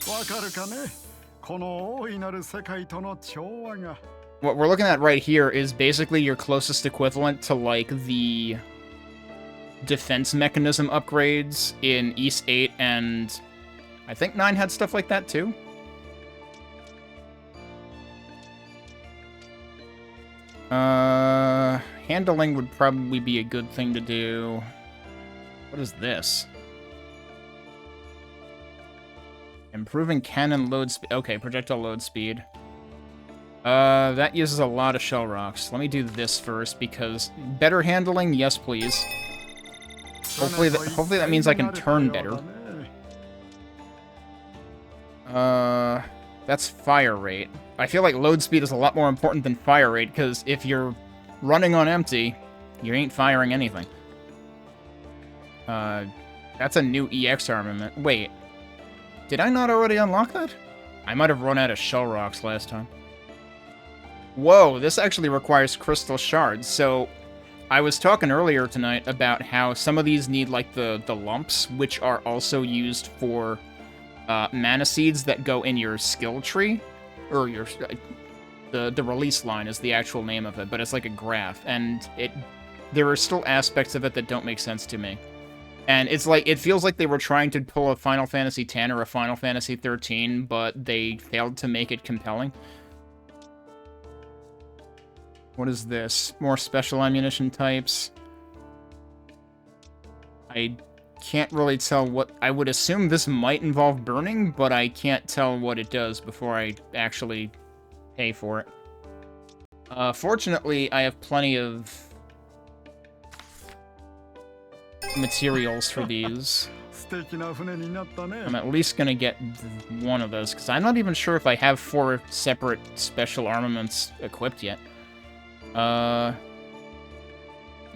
What we're looking at right here is basically your closest equivalent to, like, the defense mechanism upgrades in Ys 8, and I think 9 had stuff like that too. Handling would probably be a good thing to do. What is this? Improving cannon load speed. Okay, projectile load speed. That uses a lot of shell rocks. Let me do this first, because better handling, yes please. Hopefully that means I can turn better. That's fire rate. I feel like load speed is a lot more important than fire rate, because if you're running on empty, you ain't firing anything. That's a new EX armament. Wait, did I not already unlock that? I might have run out of shell rocks last time. Whoa, this actually requires crystal shards, so I was talking earlier tonight about how some of these need, like, the lumps, which are also used for mana seeds that go in your skill tree, or your... the release line is the actual name of it, but it's like a graph, and there are still aspects of it that don't make sense to me. And it's like, it feels like they were trying to pull a Final Fantasy X or a Final Fantasy XIII, but they failed to make it compelling. What is this? More special ammunition types. I can't really tell what... I would assume this might involve burning, but I can't tell what it does before I actually pay for it. Fortunately, I have plenty of materials for these. I'm at least gonna get one of those, because I'm not even sure if I have 4 separate special armaments equipped yet.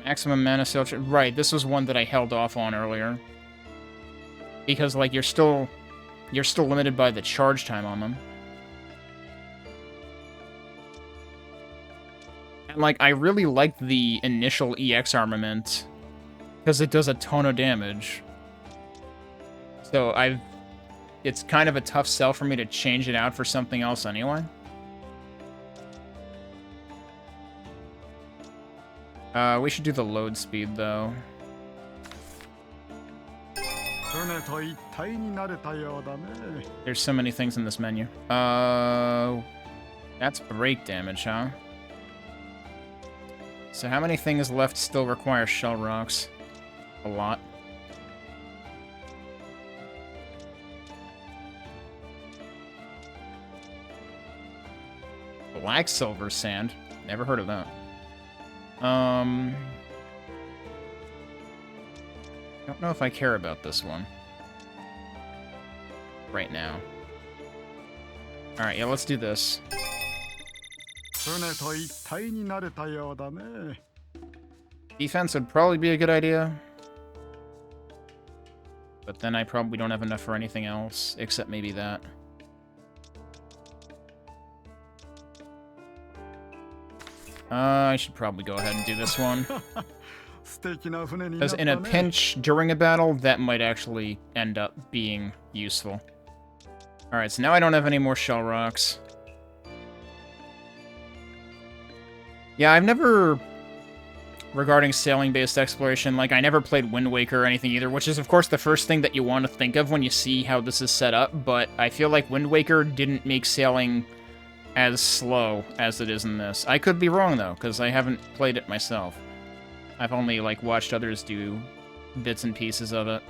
Maximum mana cell... Right, this was one that I held off on earlier. Because, like, you're still limited by the charge time on them. And, like, I really like the initial EX armament, because it does a ton of damage. So, it's kind of a tough sell for me to change it out for something else anyway. We should do the load speed, though. There's so many things in this menu. That's break damage, huh? So how many things left still require shell rocks? A lot. Black silver sand. Never heard of that. Don't know if I care about this one right now. Alright, yeah, let's do this. Defense would probably be a good idea. But then I probably don't have enough for anything else, except maybe that. I should probably go ahead and do this one. Because in a pinch during a battle, that might actually end up being useful. Alright, so now I don't have any more shell rocks. Yeah, I've never... Regarding sailing-based exploration, like, I never played Wind Waker or anything either, which is, of course, the first thing that you want to think of when you see how this is set up, but I feel like Wind Waker didn't make sailing as slow as it is in this. I could be wrong, though, because I haven't played it myself. I've only, like, watched others do bits and pieces of it.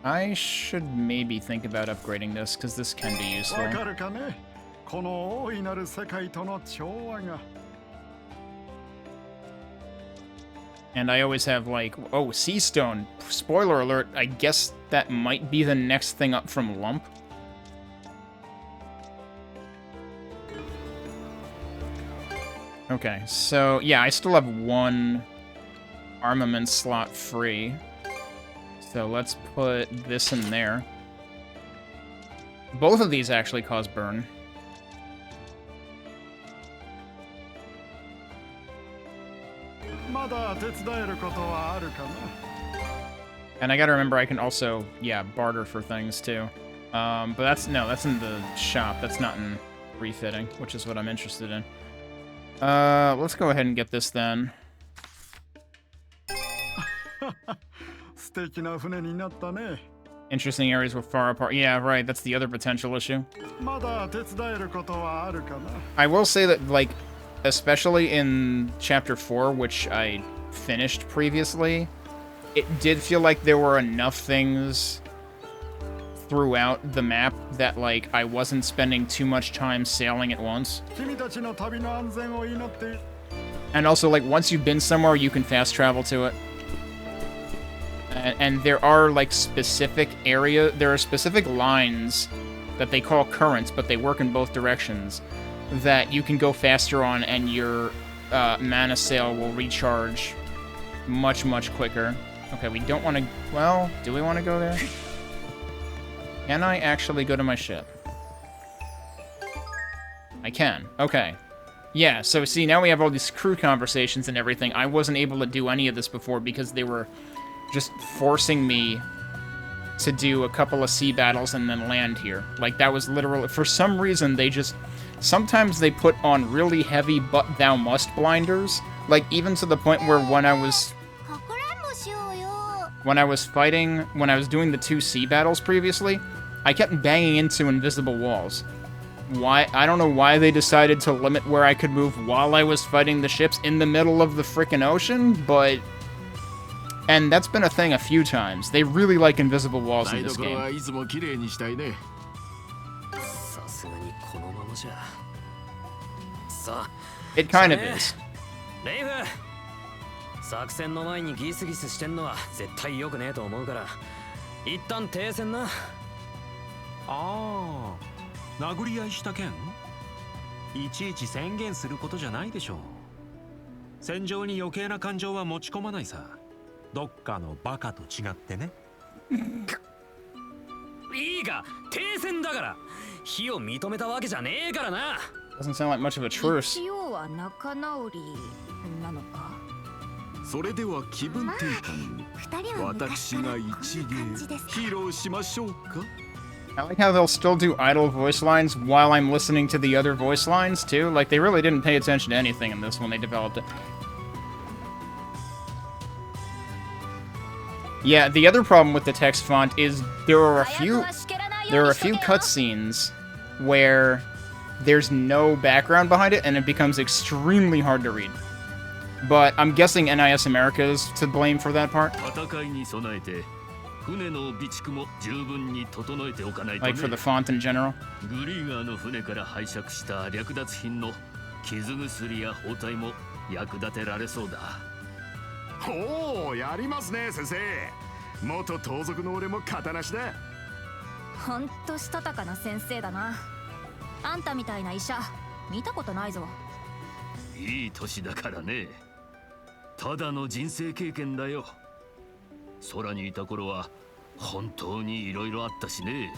I should maybe think about upgrading this, because this can be useful. And I always have, like, oh, Sea Stone. Spoiler alert, I guess that might be the next thing up from Lump. Okay, so, yeah, I still have 1 armament slot free. So let's put this in there. Both of these actually cause burn. And I gotta remember I can also, yeah, barter for things too. But that's in the shop. That's not in refitting, which is what I'm interested in. Let's go ahead and get this then. Interesting areas were far apart. Yeah, right, that's the other potential issue. I will say that, like, especially in Chapter 4, which I finished previously, it did feel like there were enough things throughout the map that, like, I wasn't spending too much time sailing at once. And also, like, once you've been somewhere, you can fast travel to it. And there are, like, there are specific lines that they call currents, but they work in both directions, that you can go faster on, and your mana sail will recharge much, much quicker. Okay, we don't want to... Well, do we want to go there? Can I actually go to my ship? I can. Okay. Yeah, so see, now we have all these crew conversations and everything. I wasn't able to do any of this before because they were just forcing me to do a couple of sea battles and then land here. Like, that was literally... For some reason, they just... Sometimes they put on really heavy but thou must blinders. Like, even to the point where when I was doing the 2 sea battles previously, I kept banging into invisible walls. Why? I don't know why they decided to limit where I could move while I was fighting the ships in the middle of the frickin' ocean, but... And that's been a thing a few times. They really like invisible walls in this game. It kind of is. 作戦の前にギスギスしてんのは絶対良くねえと思うから一旦停戦な。ああ、殴り合いした件いちいち宣言することじゃないでしょう。戦場に余計な感情は持ち込まないさ。どっかのバカと違ってね。いいか、停戦だから。火を認めたわけじゃねえからな。 Doesn't sound like much of a truce. 一応は仲直りなのか。それでは気分転換に私が一芸披露しましょうか。 I like how they'll still do idle voice lines while I'm listening to the other voice lines, too. Like, they really didn't pay attention to anything in this when they developed it. Yeah, the other problem with the text font is there are a few cutscenes where there's no background behind it, and it becomes extremely hard to read. But I'm guessing NIS America is to blame for that part. Like for the font in general. グリーガーの船から拝借した略奪品の傷薬や包帯も役立てられそうだ。ほう、やりますね、先生。元盗賊の俺も型なしだ。ほんとしたたかな先生だな。あんたみたいな医者見たことないぞ。いい年だからね。ただの人生経験だよ。空にいた頃は本当にいろいろあったしね。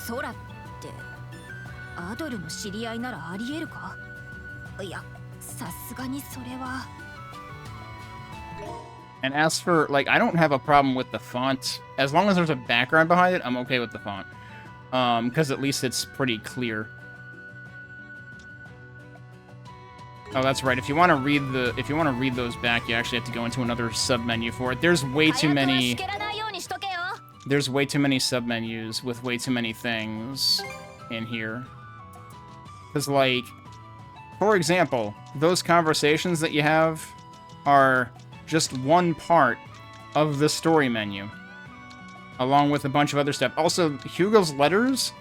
空ってアドルの知り合いならありえるか。いや、さすがにそれは。 And as for, like, I don't have a problem with the font. As long as there's a background behind it, I'm okay with the font. Because at least it's pretty clear. Oh, that's right. If you want to read those back, you actually have to go into another sub-menu for it. There's way too many sub-menus with way too many things in here. Because, like, for example, those conversations that you have are just one part of the story menu, along with a bunch of other stuff. Also, Hugo's letters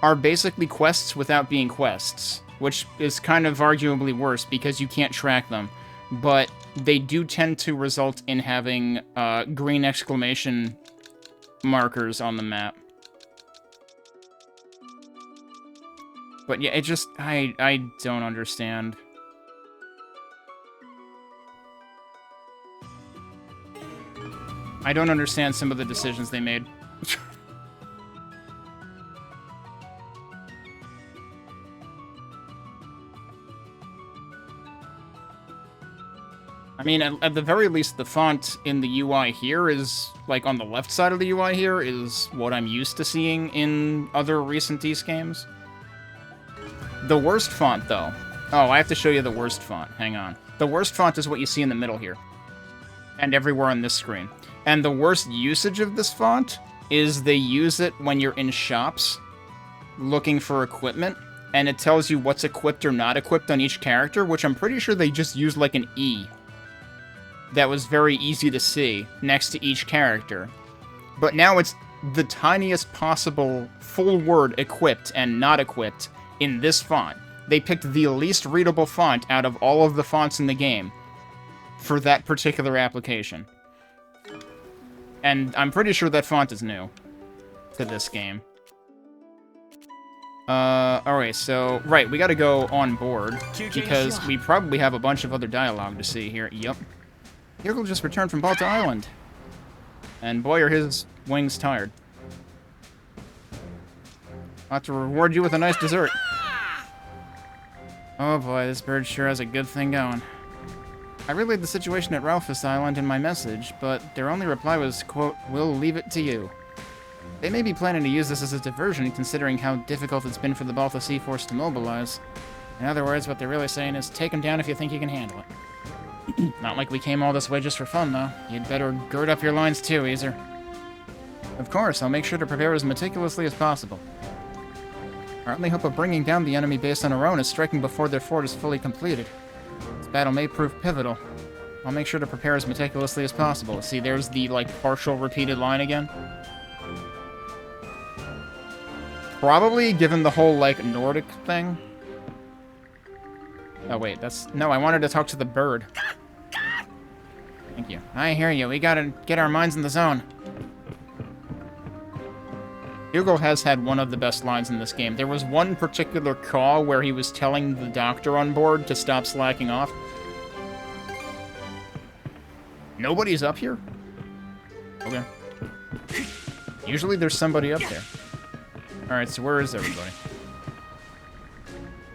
are basically quests without being quests, which is kind of arguably worse because you can't track them. But they do tend to result in having green exclamation markers on the map. But yeah, it just... I don't understand. I don't understand some of the decisions they made. I mean, at the very least, the font in the UI here is, like, on the left side of the UI here is what I'm used to seeing in other recent Ys games. The worst font, though. Oh, I have to show you the worst font. Hang on. The worst font is what you see in the middle here. And everywhere on this screen. And the worst usage of this font is they use it when you're in shops looking for equipment, and it tells you what's equipped or not equipped on each character, which I'm pretty sure they just used like an E that was very easy to see next to each character. But now it's the tiniest possible full word equipped and not equipped in this font. They picked the least readable font out of all of the fonts in the game for that particular application. And I'm pretty sure that font is new to this game. Alright, so, right, we gotta go on board, because we probably have a bunch of other dialogue to see here. Yup. Hugo just returned from Balta Island. And boy, are his wings tired. I'll have to reward you with a nice dessert. Oh boy, this bird sure has a good thing going. I relayed the situation at Ralphus Island in my message, but their only reply was, quote, "We'll leave it to you." They may be planning to use this as a diversion, considering how difficult it's been for the Balta Sea Force to mobilize. In other words, what they're really saying is, take them down if you think you can handle it. Not like we came all this way just for fun, though. You'd better gird up your lines too, Easer. Of course, I'll make sure to prepare as meticulously as possible. Our only hope of bringing down the enemy base on our own is striking before their fort is fully completed. This battle may prove pivotal. I'll make sure to prepare as meticulously as possible. See, there's the, like, partial repeated line again. Probably, given the whole, like, Nordic thing. Oh, wait, that's... No, I wanted to talk to the bird. Thank you. I hear you. We gotta get our minds in the zone. Hugo has had one of the best lines in this game. There was one particular call where he was telling the doctor on board to stop slacking off. Nobody's up here? Okay. Usually there's somebody up there. Alright, so where is everybody?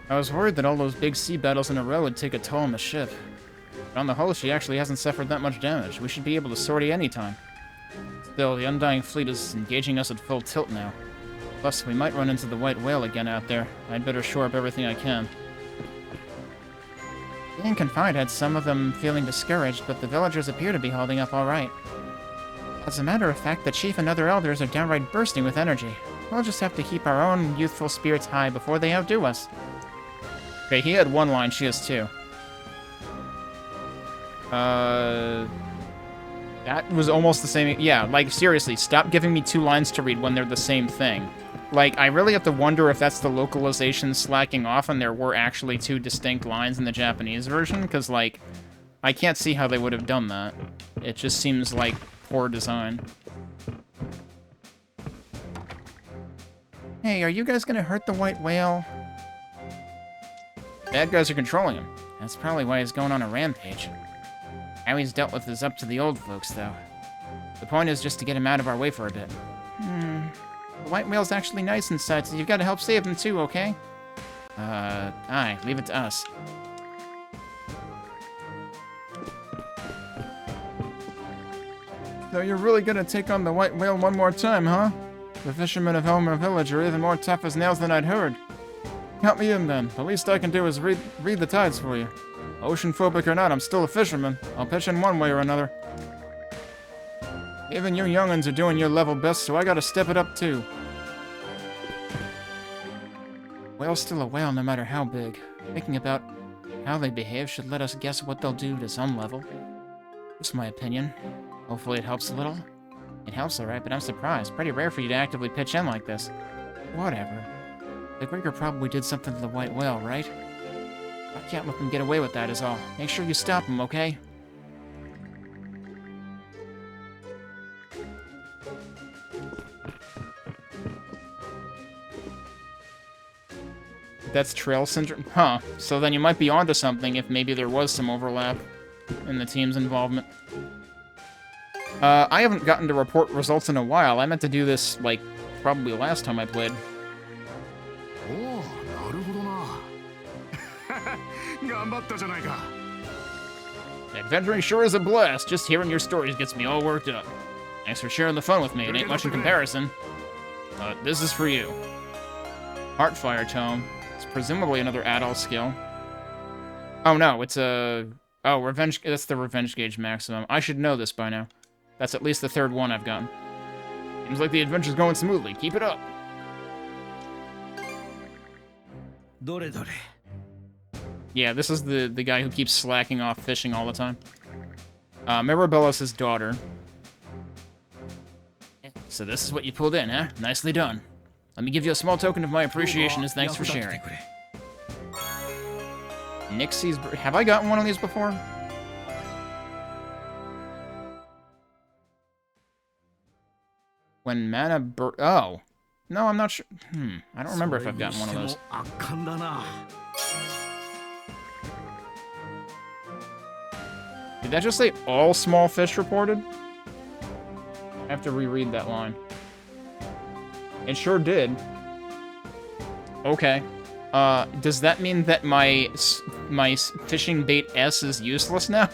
I was worried that all those big sea battles in a row would take a toll on the ship. But on the whole, she actually hasn't suffered that much damage. We should be able to sortie anytime. Still, the Undying Fleet is engaging us at full tilt now. Plus, we might run into the White Whale again out there. I'd better shore up everything I can. Being confined had some of them feeling discouraged, but the villagers appear to be holding up all right. As a matter of fact, the chief and other elders are downright bursting with energy. We'll just have to keep our own youthful spirits high before they outdo us. Okay, he had one line, she has two. That was almost the same. Yeah, like, seriously, stop giving me two lines to read when they're the same thing. Like, I really have to wonder if that's the localization slacking off and there were actually two distinct lines in the Japanese version, because, like, I can't see how they would have done that. It just seems like poor design. Hey, are you guys gonna hurt the White Whale? Bad guys are controlling him. That's probably why he's going on a rampage. How he's dealt with is up to the old folks, though. The point is just to get him out of our way for a bit. The White Whale's actually nice inside, so you've got to help save him too, okay? Aye, leave it to us. So you're really gonna take on the White Whale one more time, huh? The fishermen of Helmer Village are even more tough as nails than I'd heard. Count me in, then. The least I can do is read the tides for you. Ocean-phobic or not, I'm still a fisherman. I'll pitch in one way or another. Even you young'uns are doing your level best, so I gotta step it up too. Whale's still a whale no matter how big. Thinking about how they behave should let us guess what they'll do to some level. Just my opinion. Hopefully it helps a little. It helps alright, but I'm surprised. Pretty rare for you to actively pitch in like this. Whatever. The Grigger probably did something to the White Whale, right? I can't let them get away with that is all. Make sure you stop them, okay? That's Trail Syndrome? Huh. So then you might be onto something if maybe there was some overlap in the team's involvement. I haven't gotten to report results in a while. I meant to do this, like, probably last time I played. Adventuring sure is a blast. Just hearing your stories gets me all worked up. Thanks for sharing the fun with me. It ain't much in comparison. This is for you. Heartfire Tome. It's presumably another adult skill. Oh no, it's a... Oh, Revenge... That's the Revenge Gauge maximum. I should know this by now. That's at least the third one I've gotten. Seems like the adventure's going smoothly. Keep it up. Yeah, this is the guy who keeps slacking off fishing all the time. Mirabellis' daughter. So this is what you pulled in, huh? Nicely done. Let me give you a small token of my appreciation as thanks for sharing. Nixie's... Have I gotten one of these before? When mana oh. No, I'm not sure. I don't remember if I've gotten one of those. Did that just say all small fish reported? I have to reread that line. It sure did. Okay. Does that mean that my fishing bait S is useless now?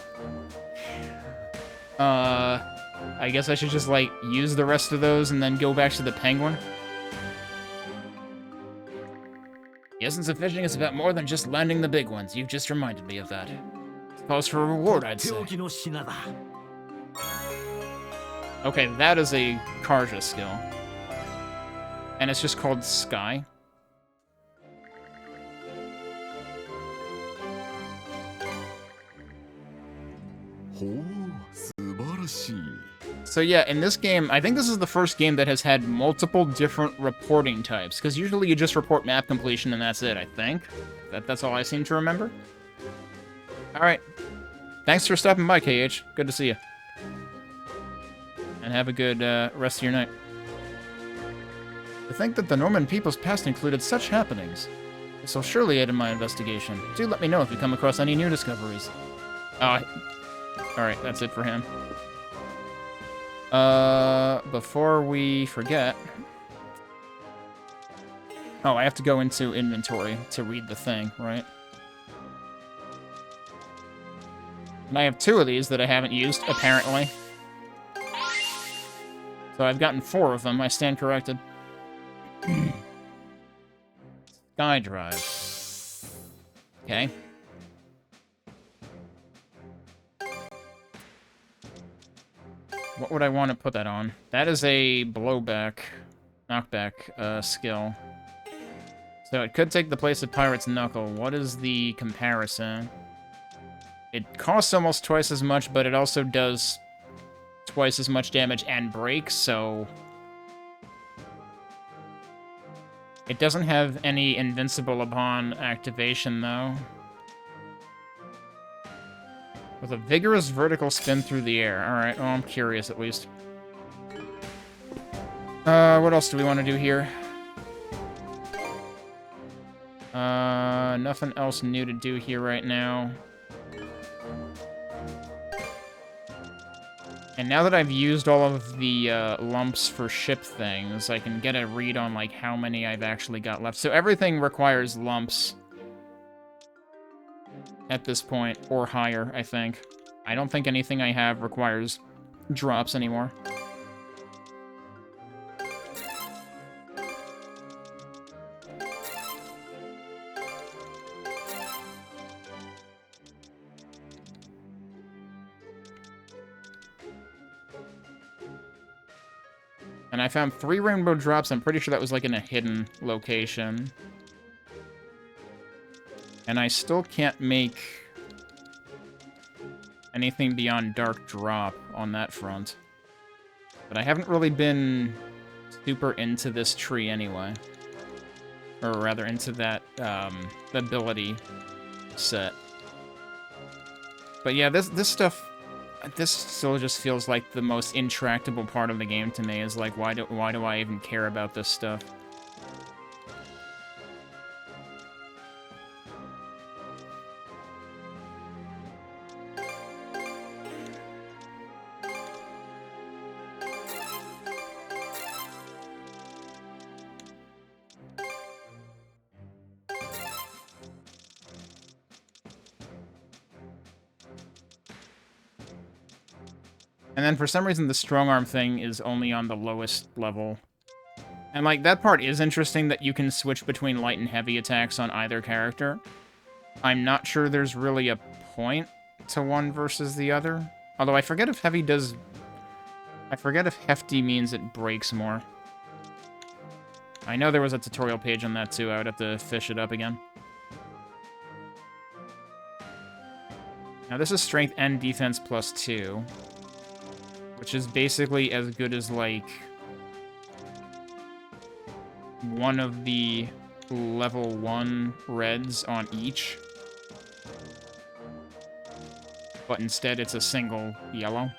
I guess I should just, like, use the rest of those and then go back to the penguin? The essence of fishing is about more than just landing the big ones. You've just reminded me of that. It calls for a reward, I'd say. Okay, that is a Karja skill. And it's just called Sky. So yeah, in this game, I think this is the first game that has had multiple different reporting types, because usually you just report map completion and that's it, I think. That's all I seem to remember. Alright. Thanks for stopping by, KH. Good to see you. And have a good rest of your night. To think that the Norman people's past included such happenings. This will surely aid in my investigation. Do let me know if you come across any new discoveries. Alright, that's it for him. Before we forget... Oh, I have to go into inventory to read the thing, right? And I have 2 of these that I haven't used, apparently. So I've gotten 4 of them, I stand corrected. Sky drive. Okay. What would I want to put that on? That is a blowback, knockback skill. So it could take the place of Pirate's Knuckle. What is the comparison? It costs almost twice as much, but it also does twice as much damage and breaks, so... It doesn't have any invincible upon activation, though. With a vigorous vertical spin through the air. Alright, well, I'm curious, at least. What else do we want to do here? Nothing else new to do here right now. And now that I've used all of the lumps for ship things, I can get a read on, like, how many I've actually got left. So everything requires lumps at this point, or higher, I think. I don't think anything I have requires drops anymore. And I found 3 rainbow drops. I'm pretty sure that was, like, in a hidden location. And I still can't make anything beyond Dark Drop on that front. But I haven't really been super into this tree anyway. Or rather, into that ability set. But yeah, this stuff... This still just feels like the most intractable part of the game to me, is like, why do I even care about this stuff? And then for some reason the strong arm thing is only on the lowest level. And like, that part is interesting, that you can switch between light and heavy attacks on either character. I'm not sure there's really a point to one versus the other. Although I forget if heavy does... I forget if hefty means it breaks more. I know there was a tutorial page on that too, I would have to fish it up again. Now this is strength and defense +2. Which is basically as good as, like, one of the level 1 reds on each. But instead it's a single yellow.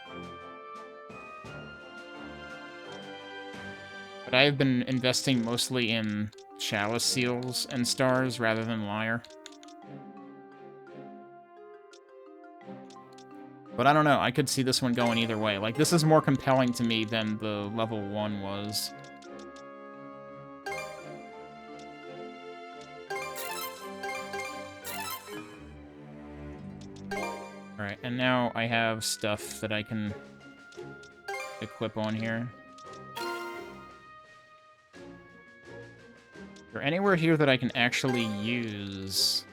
But I've been investing mostly in chalice seals and stars rather than lyre. But I don't know, I could see this one going either way. Like, this is more compelling to me than the level 1 was. Alright, and now I have stuff that I can equip on here. Is there anywhere here that I can actually use?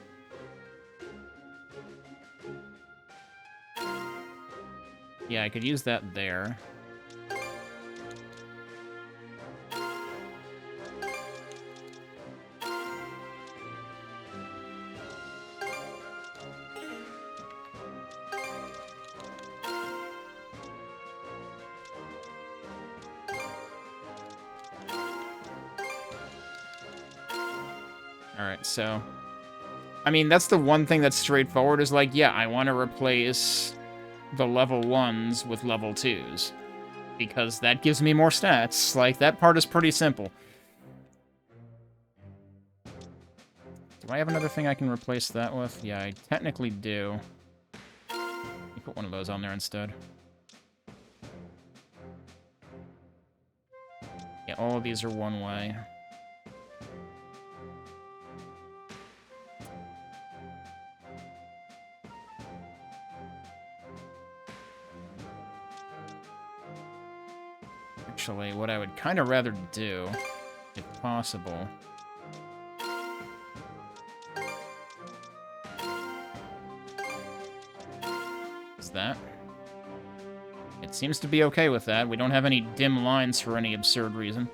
Yeah, I could use that there. Alright, so... I mean, that's the one thing that's straightforward, is like, yeah, I want to replace the level 1s with level 2s. Because that gives me more stats. Like, that part is pretty simple. Do I have another thing I can replace that with? Yeah, I technically do. Let me put one of those on there instead. Yeah, all of these are one way. Actually, what I would kind of rather do, if possible, is that. It seems to be okay with that. We don't have any dim lines for any absurd reason.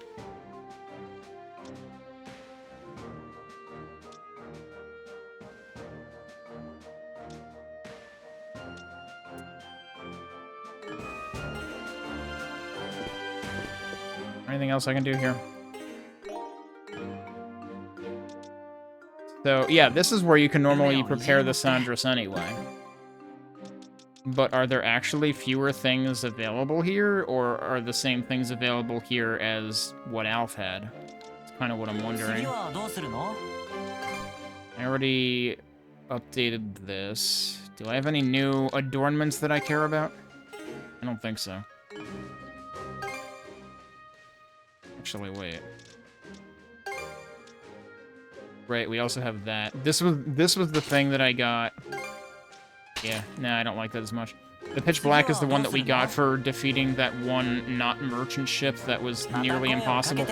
Anything else I can do here? So, yeah, this is where you can normally prepare the Sandras anyway. But are there actually fewer things available here, or are the same things available here as what Alf had? That's kind of what I'm wondering. I already updated this. Do I have any new adornments that I care about? I don't think so. Actually, wait. Right, we also have that. This was the thing that I got. Yeah, nah, I don't like that as much. The Pitch Black is the one that we got for defeating that one not merchant ship that was nearly impossible.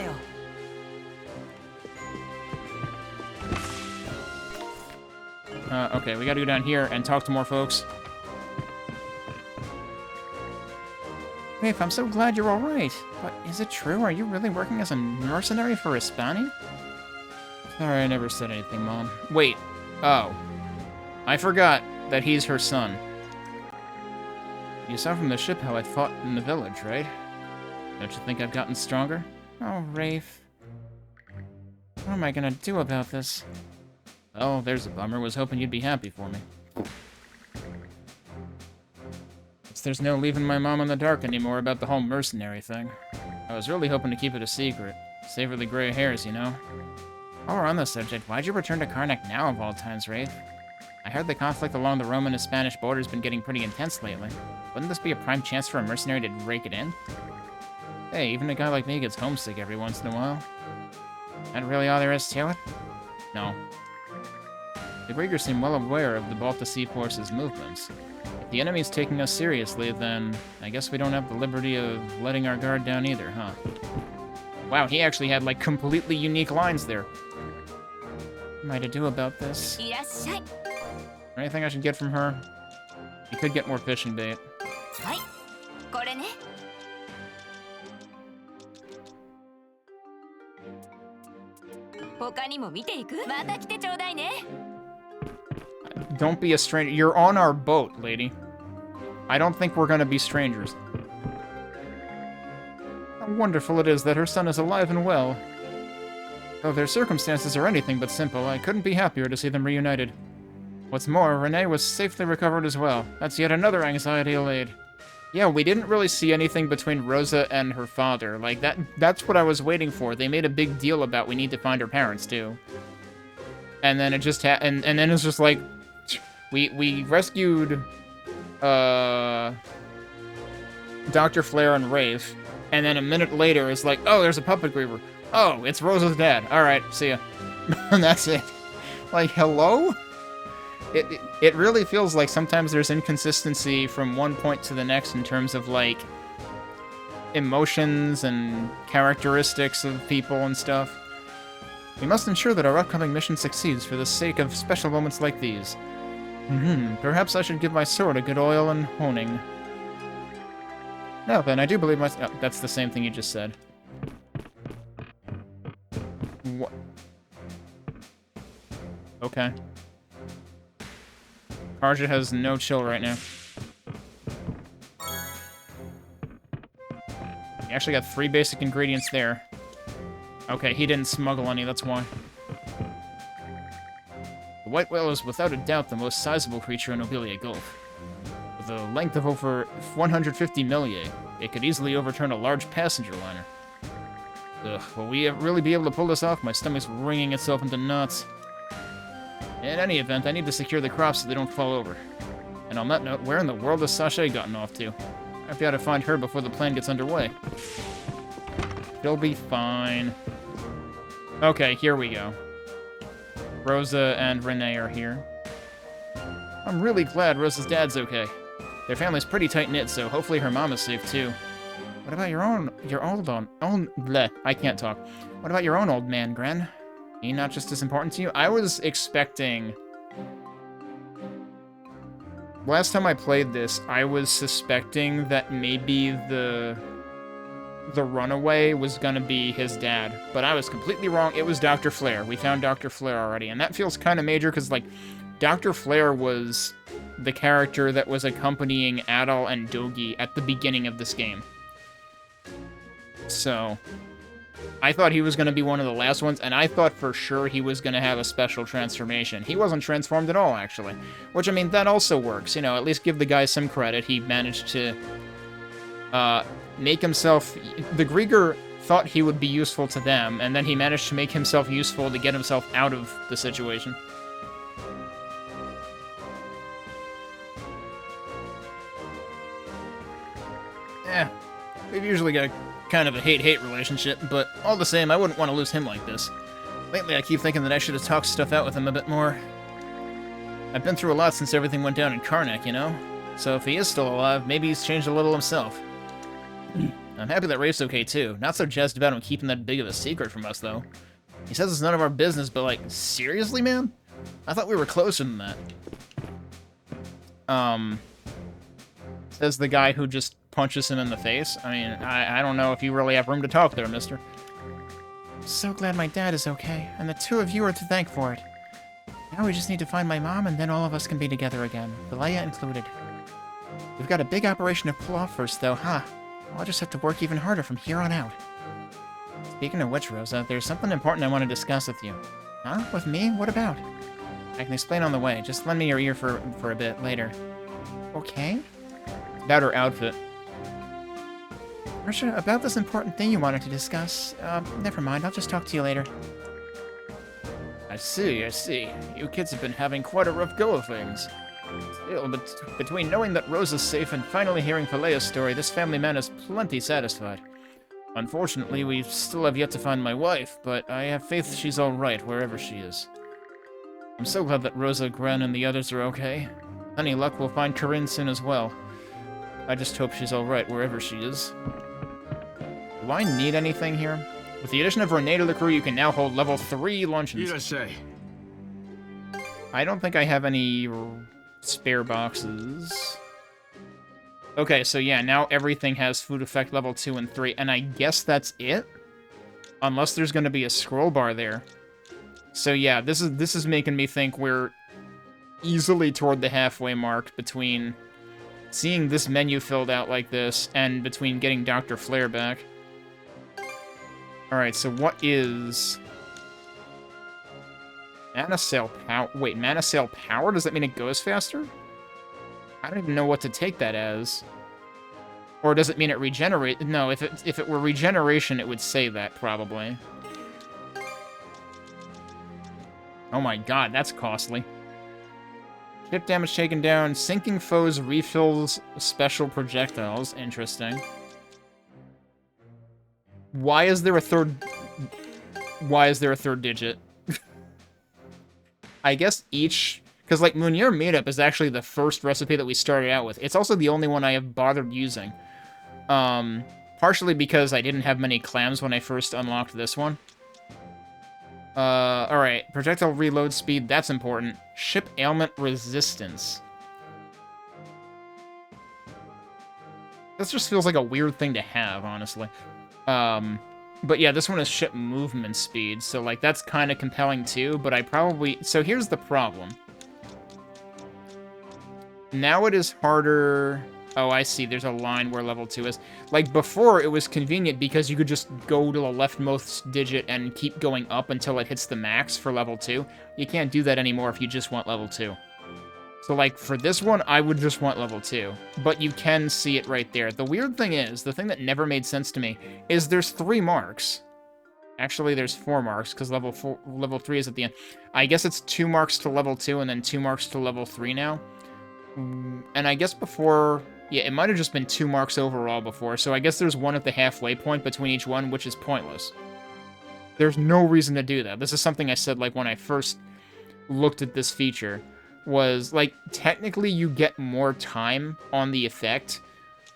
Okay, we gotta go down here and talk to more folks. Rafe, I'm so glad you're alright. But is it true? Are you really working as a mercenary for Hispani? Sorry, I never said anything, Mom. Wait. Oh. I forgot that he's her son. You saw from the ship how I fought in the village, right? Don't you think I've gotten stronger? Oh, Rafe. What am I gonna do about this? Oh, there's a bummer. Was hoping you'd be happy for me. There's no leaving my mom in the dark anymore about the whole mercenary thing. I was really hoping to keep it a secret. Savor the gray hairs, you know? While we're on the subject, why'd you return to Karnak now of all times, Rafe? I heard the conflict along the Roman and Spanish border's been getting pretty intense lately. Wouldn't this be a prime chance for a mercenary to rake it in? Hey, even a guy like me gets homesick every once in a while. That really all there is to it? No. The Grigors seem well aware of the Baltic Sea Force's movements. If the enemy's taking us seriously, then I guess we don't have the liberty of letting our guard down either, huh? Wow, he actually had, like, completely unique lines there. What am I to do about this? Anything I should get from her? You could get more fishing bait. Don't be a stranger. You're on our boat, lady. I don't think we're gonna be strangers. How wonderful it is that her son is alive and well. Though their circumstances are anything but simple, I couldn't be happier to see them reunited. What's more, Renee was safely recovered as well. That's yet another anxiety allayed. Yeah, we didn't really see anything between Rosa and her father. Like, that's what I was waiting for. They made a big deal about we need to find her parents, too. And then it just and then it's just like, we rescued, Dr. Flare and Rafe, and then a minute later it's like, oh, there's a puppet griever. Oh, it's Rosa's dad. Alright, see ya. And that's it. Like, hello? It really feels like sometimes there's inconsistency from one point to the next in terms of, like, emotions and characteristics of people and stuff. We must ensure that our upcoming mission succeeds for the sake of special moments like these. Perhaps I should give my sword a good oil and honing. Now then, I do believe my... Oh, that's the same thing you just said. What? Okay. Karja has no chill right now. He actually got 3 basic ingredients there. Okay, he didn't smuggle any, that's why. The white whale is without a doubt the most sizable creature in Obelia Gulf. With a length of over 150 millia, it could easily overturn a large passenger liner. Ugh, will we really be able to pull this off? My stomach's wringing itself into knots. In any event, I need to secure the crops so they don't fall over. And on that note, where in the world has Sasha gotten off to? I've got to find her before the plan gets underway. She'll be fine. Okay, here we go. Rosa and Renee are here. I'm really glad Rosa's dad's okay. Their family's pretty tight-knit, so hopefully her mom is safe too. What about your own bleh, I can't talk. What about your own old man, Gren? He not just as important to you? I was expecting... Last time I played this, I was suspecting that maybe the runaway was gonna be his dad. But I was completely wrong. It was Dr. Flare. We found Dr. Flare already. And that feels kind of major because, like, Dr. Flare was the character that was accompanying Adol and Dogi at the beginning of this game. So... I thought he was going to be one of the last ones, and I thought for sure he was going to have a special transformation. He wasn't transformed at all, actually. Which, I mean, that also works. You know, at least give the guy some credit. He managed to make himself... The Grieger thought he would be useful to them, and then he managed to make himself useful to get himself out of the situation. We've usually got kind of a hate-hate relationship, but all the same, I wouldn't want to lose him like this. Lately, I keep thinking that I should have talked stuff out with him a bit more. I've been through a lot since everything went down in Karnak, you know? So if he is still alive, maybe he's changed a little himself. I'm happy that Rafe's okay, too. Not so jazzed about him keeping that big of a secret from us, though. He says it's none of our business, but, like, seriously, man? I thought we were closer than that. Says the guy who just punches him in the face. I mean, I don't know if you really have room to talk there, mister. So glad my dad is okay, and the two of you are to thank for it. Now we just need to find my mom, and then all of us can be together again, Valaya included. We've got a big operation to pull off first, though, huh? I'll just have to work even harder from here on out. Speaking of which, Rosa, there's something important I want to discuss with you. Huh? With me? What about? I can explain on the way. Just lend me your ear for a bit later. Okay? About her outfit. Risha, about this important thing you wanted to discuss. Never mind, I'll just talk to you later. I see. You kids have been having quite a rough go of things. Still, but between knowing that Rosa's safe and finally hearing Falea's story, this family man is plenty satisfied. Unfortunately, we still have yet to find my wife, but I have faith she's alright wherever she is. I'm so glad that Rosa, Gren, and the others are okay. Any luck, we'll find Corinne soon as well. I just hope she's alright wherever she is. Do I need anything here? With the addition of Renee to the crew, you can now hold level 3 luncheons. I don't think I have any spare boxes. Okay, so yeah, now everything has food effect level 2 and 3, and I guess that's it? Unless there's going to be a scroll bar there. So yeah, this is making me think we're easily toward the halfway mark between seeing this menu filled out like this and between getting Dr. Flare back. Alright, so what is Mana Sail power. Wait, Mana Sail power? Does that mean it goes faster? I don't even know what to take that as. Or does it mean it regenerates? No, if it were regeneration, it would say that, probably. Oh my god, that's costly. Ship damage taken down. Sinking foes refills special projectiles. Interesting. Why is there a third... Why is there a third digit? I guess each... Because, like, Munir Meetup is actually the first recipe that we started out with. It's also the only one I have bothered using. Partially because I didn't have many clams when I first unlocked this one. Alright. Projectile reload speed, that's important. Ship ailment resistance. This just feels like a weird thing to have, honestly. But yeah, this one is ship movement speed, so, like, that's kind of compelling, too, but I probably... So here's the problem. Now it is harder... Oh, I see. There's a line where level 2 is. Like, before, it was convenient because you could just go to the leftmost digit and keep going up until it hits the max for level 2. You can't do that anymore if you just want level 2. So, like, for this one, I would just want level 2. But you can see it right there. The weird thing is, the thing that never made sense to me, is there's 3 marks. Actually, there's 4 marks, because level 3 is at the end. I guess it's 2 marks to level 2, and then 2 marks to level 3 now. And I guess before... Yeah, it might have just been 2 marks overall before, so I guess there's 1 at the halfway point between each one, which is pointless. There's no reason to do that. This is something I said, like, when I first looked at this feature, was, like, technically you get more time on the effect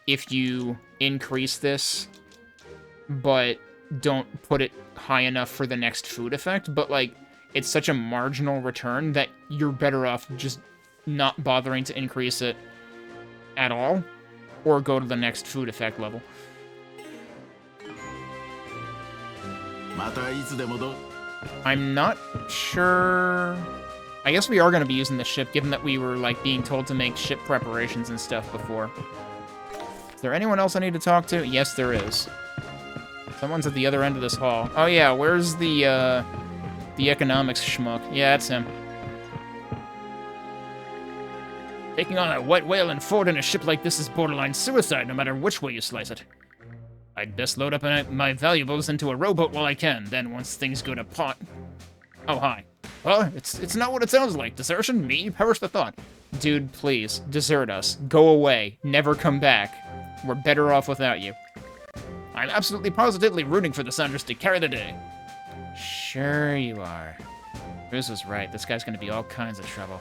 if you increase this, but don't put it high enough for the next food effect, but, like, it's such a marginal return that you're better off just not bothering to increase it at all, or go to the next food effect level. I'm not sure... I guess we are going to be using the ship, given that we were, like, being told to make ship preparations and stuff before. Is there anyone else I need to talk to? Yes, there is. Someone's at the other end of this hall. Oh yeah, where's the economics schmuck? Yeah, that's him. Taking on a white whale and forward in a ship like this is borderline suicide, no matter which way you slice it. I'd best load up my valuables into a rowboat while I can, then once things go to pot... Oh, hi. Well, it's not what it sounds like. Desertion? Me? Perish the thought. Dude, please, desert us. Go away. Never come back. We're better off without you. I'm absolutely positively rooting for the Saunders to carry the day. Sure you are. Bruce was right. This guy's gonna be all kinds of trouble.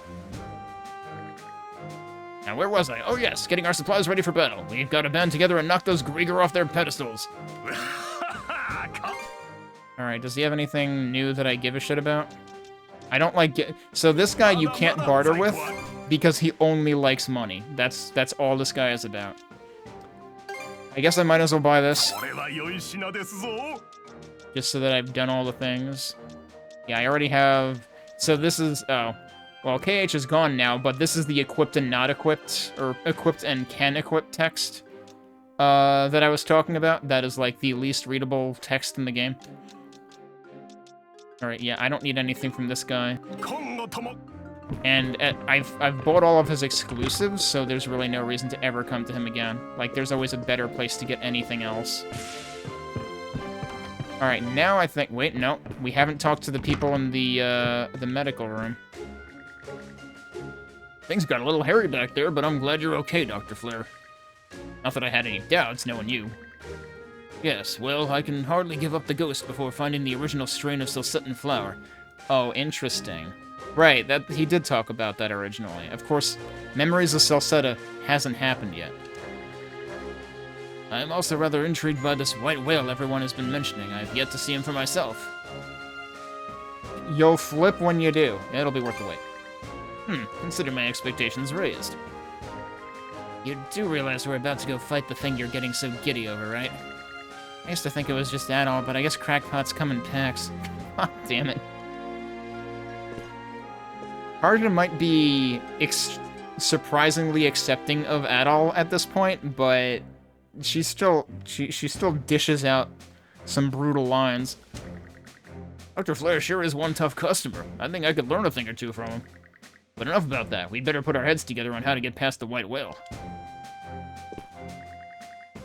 Now, where was I? Oh, yes, getting our supplies ready for battle. We've got to band together and knock those Grieger off their pedestals. Alright, does he have anything new that I give a shit about? I don't like... So this guy you can't barter with because he only likes money. That's all this guy is about. I guess I might as well buy this. Just so that I've done all the things. Yeah, I already have... So this is... Oh. Well, KH is gone now, but this is the equipped and not equipped, or equipped and can equip text that I was talking about. That is, like, the least readable text in the game. Alright, yeah, I don't need anything from this guy. And I've bought all of his exclusives, so there's really no reason to ever come to him again. Like, there's always a better place to get anything else. Alright, now I think... Wait, no. We haven't talked to the people in the medical room. Things got a little hairy back there, but I'm glad you're okay, Dr. Flair. Not that I had any doubts knowing you. Yes, well, I can hardly give up the ghost before finding the original strain of Silsettan flower. Oh, interesting. Right, that he did talk about that originally. Of course, Memories of Salsetta hasn't happened yet. I'm also rather intrigued by this white whale everyone has been mentioning. I've yet to see him for myself. You'll flip when you do. It'll be worth the wait. Consider my expectations raised. You do realize we're about to go fight the thing you're getting so giddy over, right? I used to think it was just Adol, but I guess crackpots come in packs. God damn it. Arjun might be surprisingly accepting of Adol at this point, but she still dishes out some brutal lines. Dr. Flair sure is one tough customer. I think I could learn a thing or two from him. But enough about that. We'd better put our heads together on how to get past the White Whale.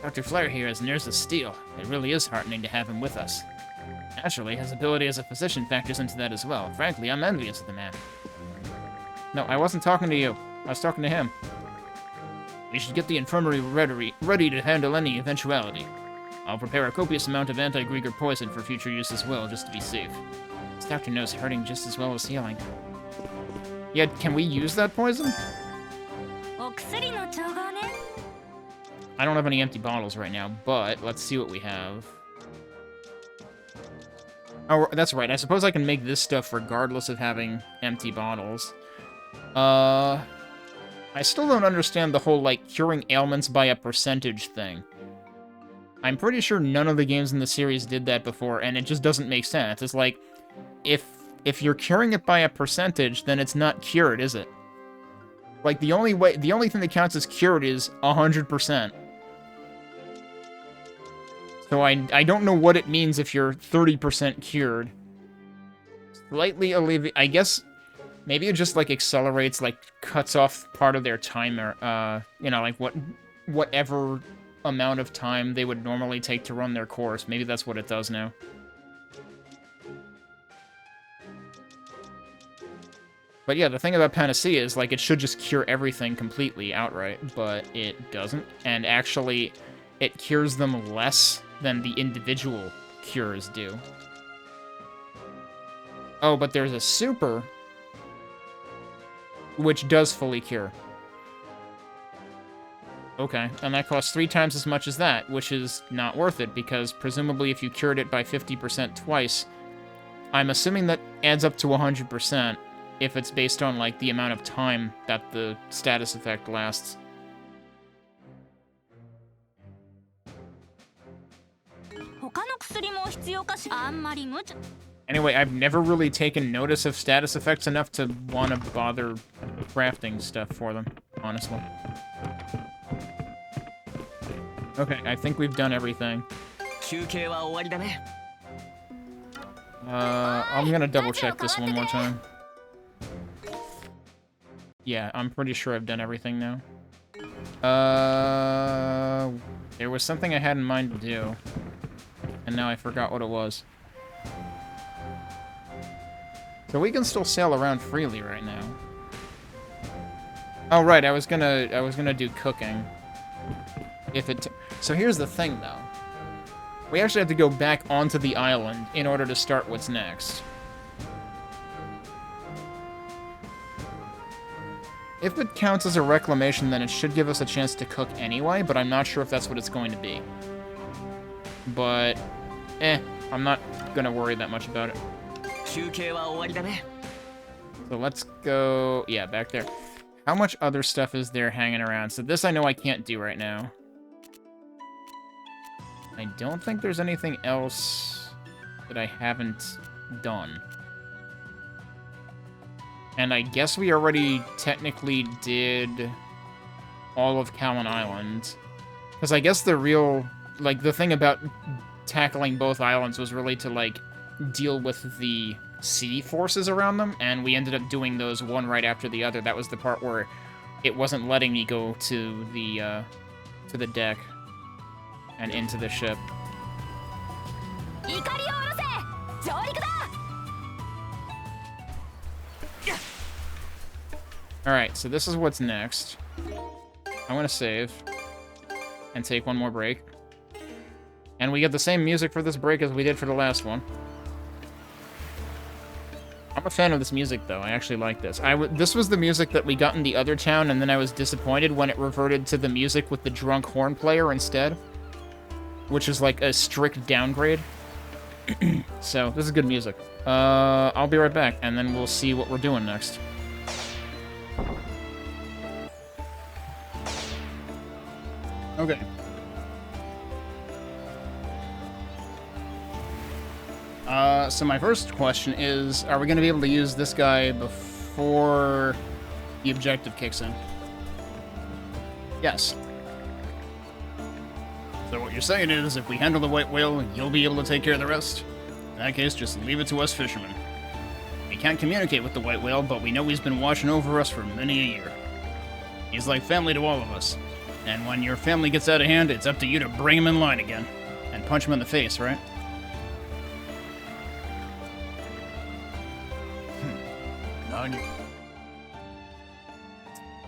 Dr. Flair here is nurse of steel. It really is heartening to have him with us. Naturally, his ability as a physician factors into that as well. Frankly, I'm envious of the man. No, I wasn't talking to you. I was talking to him. We should get the infirmary ready to handle any eventuality. I'll prepare a copious amount of anti-Grieger poison for future use as well, just to be safe. This doctor knows hurting just as well as healing. Yeah, can we use that poison? I don't have any empty bottles right now, but let's see what we have. Oh, that's right. I suppose I can make this stuff regardless of having empty bottles. I still don't understand the whole, like, curing ailments by a percentage thing. I'm pretty sure none of the games in the series did that before, and it just doesn't make sense. It's like, if you're curing it by a percentage, then it's not cured, is it? Like, the only thing that counts as cured is 100%. So I don't know what it means if you're 30% cured. Slightly alleviate, I guess, maybe it just, like, accelerates, like, cuts off part of their timer, you know, like, whatever amount of time they would normally take to run their course. Maybe that's what it does now. But yeah, the thing about Panacea is, like, it should just cure everything completely outright, but it doesn't. And actually, it cures them less than the individual cures do. Oh, but there's a super, which does fully cure. Okay, and that costs 3 times as much as that, which is not worth it, because presumably if you cured it by 50% twice, I'm assuming that adds up to 100% if it's based on, like, the amount of time that the status effect lasts. Anyway, I've never really taken notice of status effects enough to want to bother crafting stuff for them, honestly. Okay, I think we've done everything. I'm gonna double check this one more time. Yeah, I'm pretty sure I've done everything now. There was something I had in mind to do, and now I forgot what it was. So we can still sail around freely right now. Oh right, I was gonna do cooking. So here's the thing though. We actually have to go back onto the island in order to start what's next. If it counts as a reclamation, then it should give us a chance to cook anyway, but I'm not sure if that's what it's going to be. But, I'm not gonna worry that much about it. So let's go, yeah, back there. How much other stuff is there hanging around? So this I know I can't do right now. I don't think there's anything else that I haven't done. And I guess we already technically did all of Callan Island. Because I guess the real, like, the thing about tackling both islands was really to, like, deal with the sea forces around them, and we ended up doing those one right after the other. That was the part where it wasn't letting me go to the deck and into the ship. Alright, so this is what's next. I'm gonna save and take one more break. And we get the same music for this break as we did for the last one. I'm a fan of this music, though. I actually like this. This was the music that we got in the other town, and then I was disappointed when it reverted to the music with the drunk horn player instead. Which is like a strict downgrade. So, this is good music. I'll be right back, and then we'll see what we're doing next. Okay. So my first question is, are we going to be able to use this guy before the objective kicks in? Yes. So what you're saying is, if we handle the White Whale, you'll be able to take care of the rest? In that case, just leave it to us fishermen. We can't communicate with the white whale, but we know he's been watching over us for many a year. He's like family to all of us. And when your family gets out of hand, it's up to you to bring him in line again. And punch him in the face, right?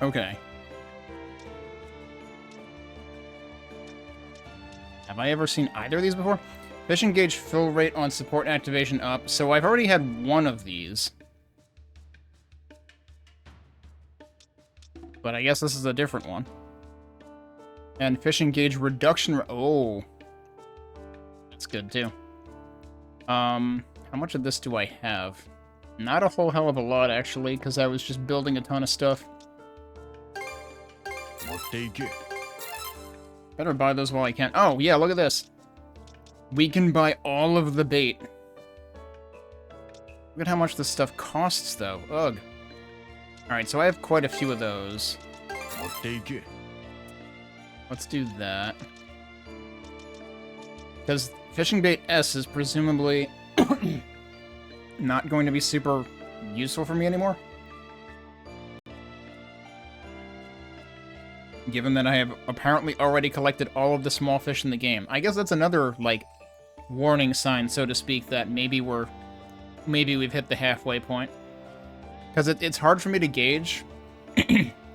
Okay. Have I ever seen either of these before? Fishing gauge fill rate on support activation up. So I've already had one of these. But I guess this is a different one. And fishing gauge reduction... Oh. That's good, too. How much of this do I have? Not a whole hell of a lot, actually, because I was just building a ton of stuff. Better buy those while I can. Oh, yeah, look at this. We can buy all of the bait. Look at how much this stuff costs, though. Ugh. Alright, so I have quite a few of those. Let's do that. Because fishing bait S is presumably not going to be super useful for me anymore. Given that I have apparently already collected all of the small fish in the game. I guess that's another, like, warning sign, so to speak, that maybe we've hit the halfway point. Because it's hard for me to gauge,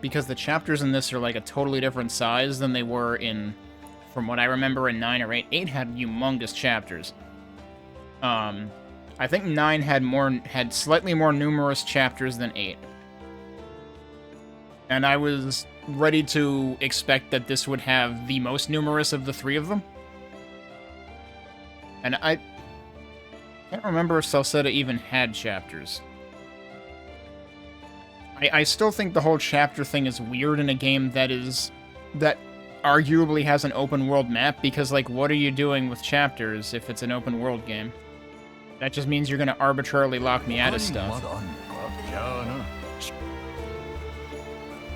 because the chapters in this are like a totally different size than they were in, from what I remember, in 9 or 8. 8 had humongous chapters. I think 9 had slightly more numerous chapters than 8. And I was ready to expect that this would have the most numerous of the 3 of them. And I can't remember if Salsetta even had chapters. I still think the whole chapter thing is weird in a game that arguably has an open world map, because, like, what are you doing with chapters if it's an open world game? That just means you're gonna arbitrarily lock me out of stuff.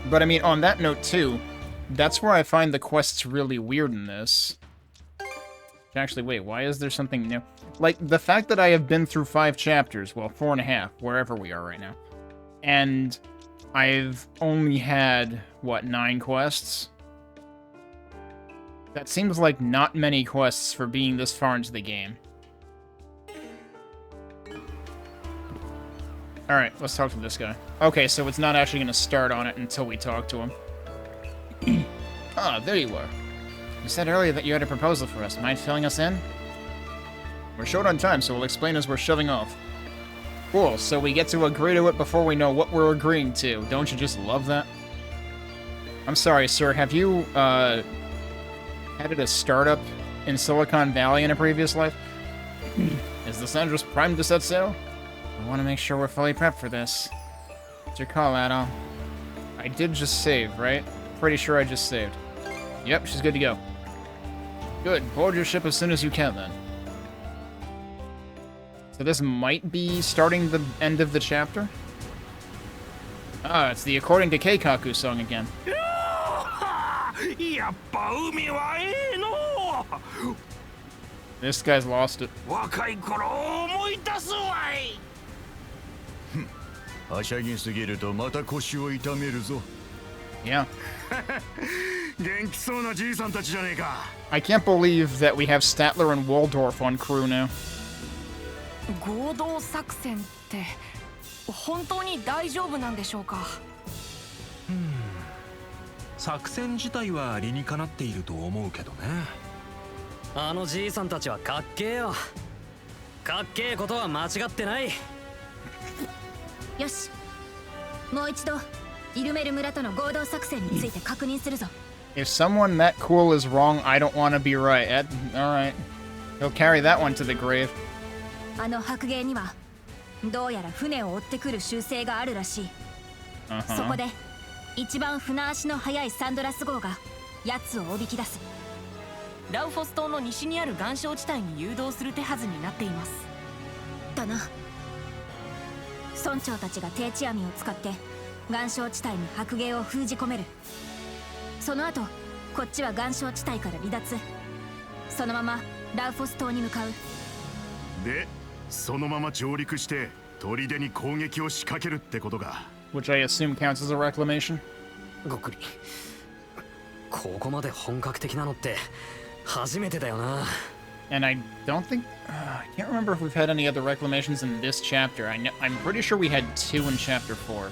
But I mean, on that note too, that's where I find the quests really weird in this. Actually, wait, why is there something new? Like, the fact that I have been through 5 chapters, well, 4.5, wherever we are right now, and I've only had, what, 9 quests? That seems like not many quests for being this far into the game. Alright, let's talk to this guy. Okay, so it's not actually going to start on it until we talk to him. Ah, there you are. You said earlier that you had a proposal for us. Mind filling us in? We're short on time, so we'll explain as we're shoving off. Cool, so we get to agree to it before we know what we're agreeing to. Don't you just love that? I'm sorry, sir. Have you, headed a startup in Silicon Valley in a previous life? Is the Sandras primed to set sail? I want to make sure we're fully prepped for this. What's your call, Adol? I did just save, right? Pretty sure I just saved. Yep, she's good to go. Good. Board your ship as soon as you can, then. So this might be starting the end of the chapter? Ah, it's the According to Keikaku song again. This guy's lost it. Yeah. I can't believe that we have Statler and Waldorf on crew now. 合同作戦って本当に大丈夫なんでしょうか。作戦自体は理にかなっていると思うけどね。あのじいさんたちはかっけえよ。かっけえことは間違ってない。よし、もう一度イルメル村との合同作戦について確認するぞ。If someone that cool is wrong, I don't want to be right. Alright. He'll carry that one to the grave. あの白芸にはどうやら船を追ってくる習性があるらしい。そこで一番船足の速いサンドラス号が奴をおびき出す。ラウフォス島の西にある岩礁地帯に誘導する手はずになっています。だな。村長たちが定置網を使って岩礁地帯に白芸を封じ込める。その後こっちは岩礁地帯から離脱。そのままラウフォス島に向かう。でそのまま上陸して砦に攻撃を仕掛けるってことか。 Which I assume counts as a reclamation. ごっくり。ここまで本格的なのって初めてだよな。 And I don't think... I can't remember if we've had any other reclamations in this chapter. I'm pretty sure we had 2 in Chapter 4.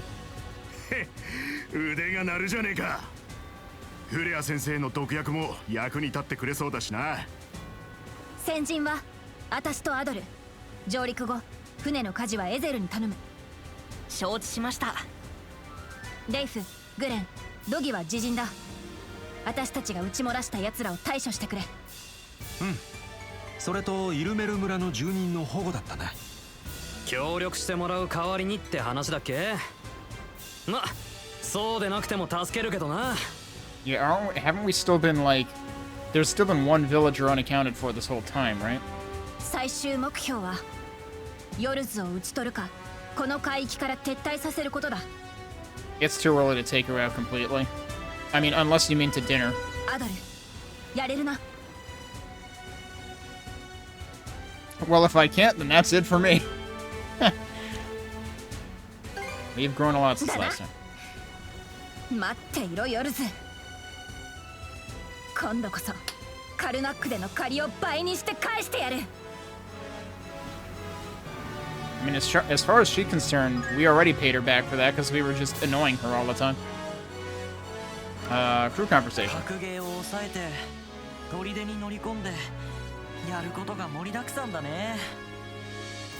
腕が鳴るじゃねえか。フレア先生の毒薬も役に立ってくれそうだしな。先陣は私とアドル。上陸後船の舵はエゼルに頼む。承知しました。レイフ、グレン、ドギは自陣だ。私たちが撃ち漏らした奴らを対処してくれ。うん。それとイルメル村の住人の保護だったね。協力してもらう代わりにって話だっけ。ま、そうでなくても助けるけどな。Yeah, haven't we still been like... There's still been one villager unaccounted for this whole time, right? 最終目標はヨルズを討ち取るか、この海域から撤退させることだ。 It's too early to take her out completely. I mean, unless you mean to dinner. アドル、やれるな。 Well, if I can't, then that's it for me. We've grown a lot since last time. 待っていろ、ヨルズ。今度こそカルナックでの借りを倍にして返してやる。 I mean, as far as she's concerned, we already paid her back for that because we were just annoying her all the time. Crew conversation. 白芸を抑えて砦に乗り込んでやることが盛りだくさんだね。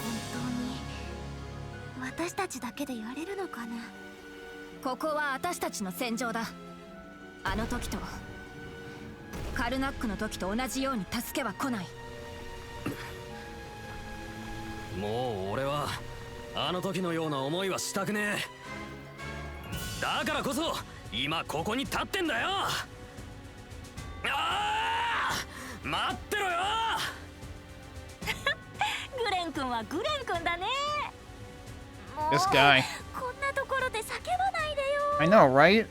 本当に私たちだけでやれるのかな。ここは私たちの戦場だ。あの時とカルナックの時と同じように助けは来ない。もう俺はあの時のような思いはしたくねえ。だからこそ今ここに立ってんだよ。ああ、待ってろよ。グレン君はグレン君だね。 This guy. こんなところで叫ばないでよ。 I know, right?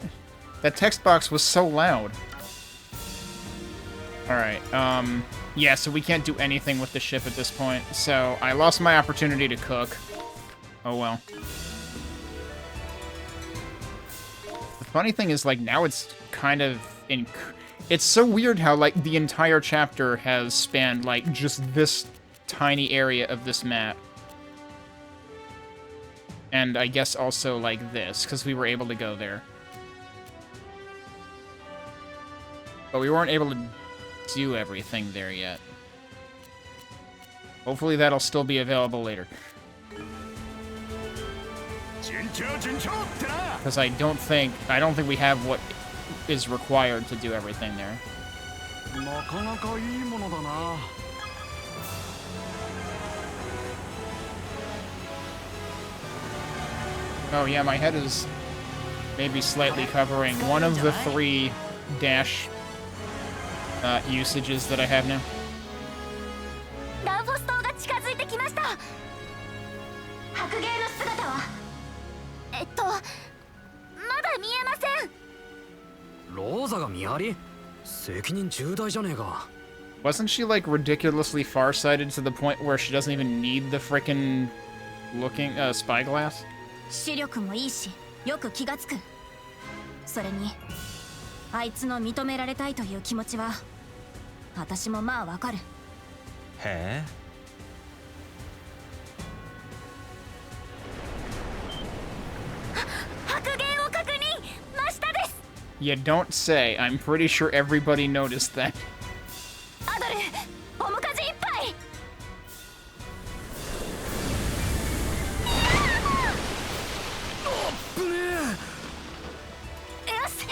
That text box was so loud. Alright, yeah, so we can't do anything with the ship at this point, so I lost my opportunity to cook. Oh well. The funny thing is, like, now it's kind of it's so weird how, like, the entire chapter has spanned, like, just this tiny area of this map. And I guess also, like, this, because we were able to go there. But we weren't able to do everything there yet. Hopefully that'll still be available later. Because I don't think we have what is required to do everything there. Oh yeah, my head is maybe slightly covering one of the 3 dash usages that I have now. ランフォス島が近づいてきました。白芸の姿はまだ見えません。ローザが見張り？責任重大じゃねえか。 Wasn't she like ridiculously farsighted to the point where she doesn't even need the frickin' looking spyglass? 視力もいいし、よく気がつく。それにあいつの認められたいという気持ちは私もまあわかる。へえ。白芸を確認。真下です。 You don't say. I'm pretty sure everybody noticed that. アドル、おむかじいっぱい。よし、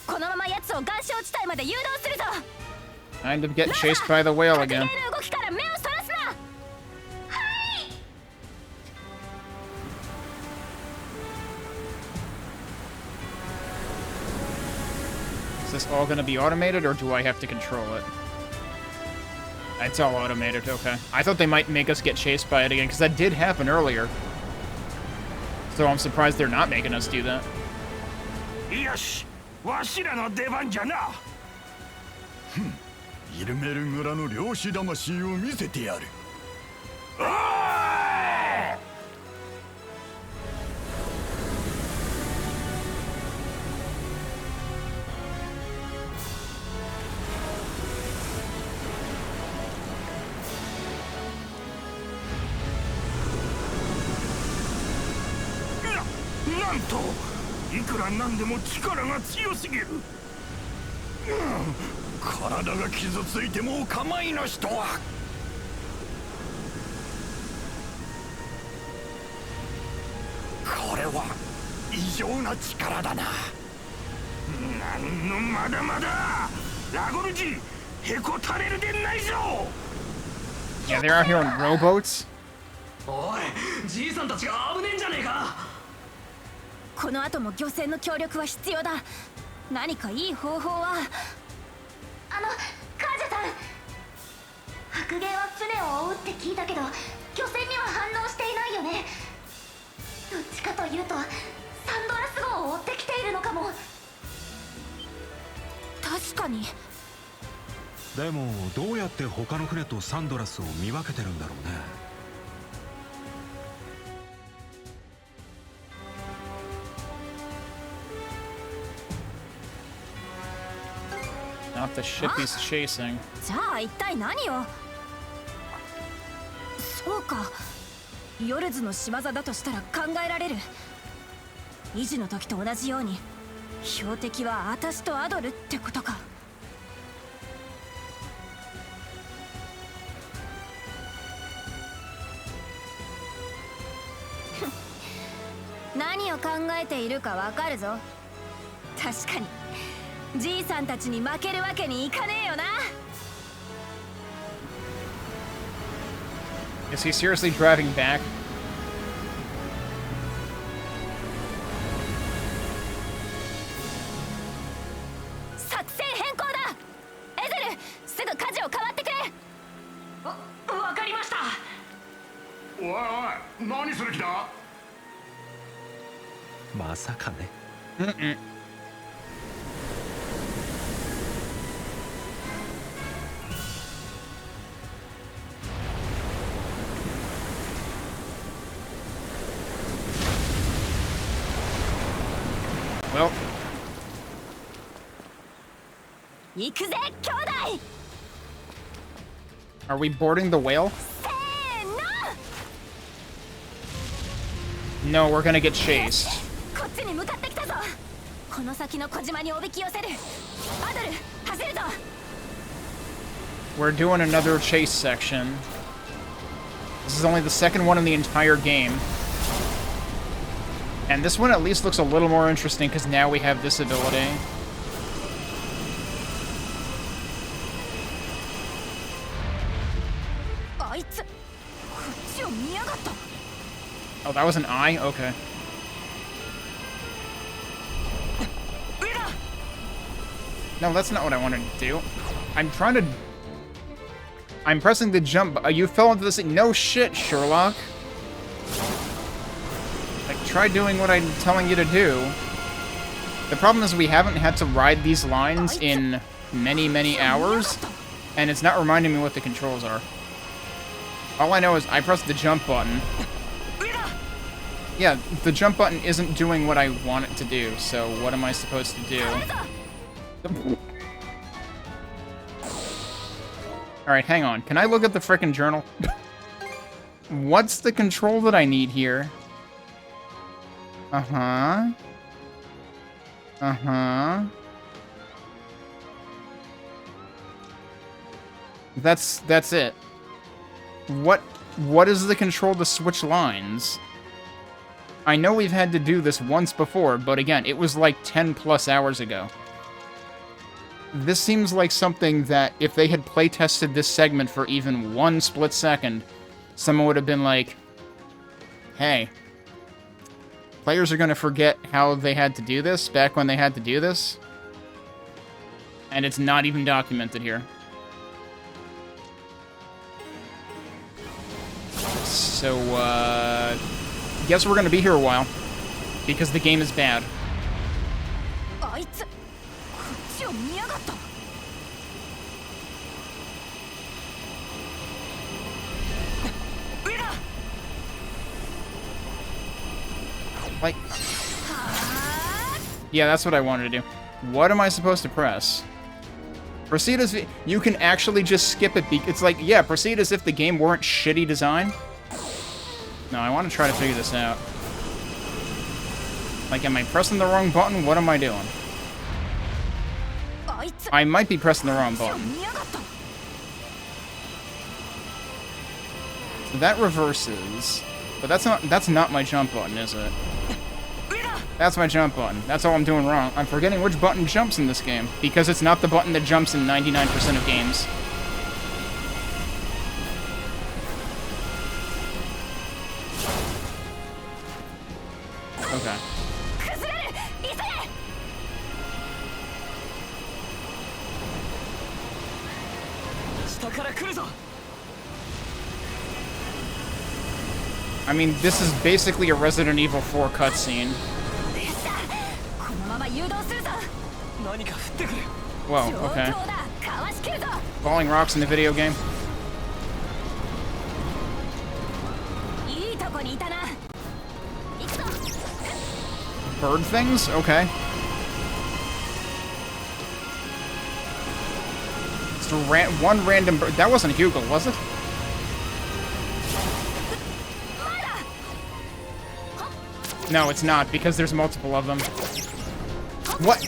このまま奴を岩礁地帯まで誘導するぞ。 Kind of get chased by the whale again. 白芸の動きから目をそらすな。はい。 Is this all gonna be automated, or do I have to control it? It's all automated, okay. I thought they might make us get chased by it again, because that did happen earlier. So I'm surprised they're not making us do that. よし、わしらの出番じゃな。ふん、イルメル村の漁師魂を見せてやる。ああ！なんといくらなんでも力が強すぎる。体が傷ついてもお構いなしとは。これは異常な力だな。なんのまだまだラゴルジへこたれるでないぞ。 Yeah, they're out here on rowboats. おい、じいさんたちが危ねえんじゃねえか。この後も漁船の協力は必要だ。何かいい方法は。カージャさん、白芸は船を追うって聞いたけど漁船には反応していないよね。どっちかというとサンドラス号を追ってきているのかも。確かに。でもどうやって他の船とサンドラスを見分けてるんだろうね。Not the ship he's chasing. じゃあ一体何を。そうか、ヨルズの仕業だとしたら考えられる。維持の時と同じように標的は私とアドルってことか。何を考えているかわかるぞ。確かにじいさんたちに負けるわけにいかねえよな。 Is he seriously driving back? 作戦変更だ。エゼル、すぐ舵を変わってくれ。わかりました。おいおい、何する気だ。まさかね。Well, 行くぜ兄弟。 are we boarding the whale? せー No, we're gonna get chased. の。こっちに向かってきたぞ。この先の小島におびき寄せる。アドル、走るぞ。 We're doing another chase section. This is only the second one in the entire game. And this one at least looks a little more interesting because now we have this ability. あいつ、こっちを見やがった。 Oh, that was an eye? Okay. No, that's not what I wanted to do. I'm trying to... I'm pressing the jump... you fell into this thing. No shit, Sherlock. Like, try doing what I'm telling you to do. The problem is we haven't had to ride these lines in many, many hours, and it's not reminding me what the controls are. All I know is I pressed the jump button. Yeah, the jump button isn't doing what I want it to do, so what am I supposed to do? Alright, hang on. Can I look at the frickin' journal? What's the control that I need here? Uh-huh. Uh-huh. That's it. What is the control to switch lines? I know we've had to do this once before, but again, it was like 10 plus hours ago. This seems like something that if they had playtested this segment for even one split second, someone would have been like, hey, players are going to forget how they had to do this back when they had to do this. And it's not even documented here. So, guess we're gonna be here a while. Because the game is bad. Like... Yeah, that's what I wanted to do. What am I supposed to press? Proceed as... You can actually just skip it. It's like, yeah, proceed as if the game weren't shitty design. No, I want to try to figure this out. Like, am I pressing the wrong button? What am I doing? I might be pressing the wrong button. So that reverses. But that's not my jump button, is it? That's my jump button. That's all I'm doing wrong. I'm forgetting which button jumps in this game, because it's not the button that jumps in 99% of games. Okay. I mean, this is basically a Resident Evil 4 cutscene. Whoa, okay. Falling rocks in the video game? Bird things? Okay. Just one random bird. That wasn't Hugel, was it? No, it's not, because there's multiple of them. What?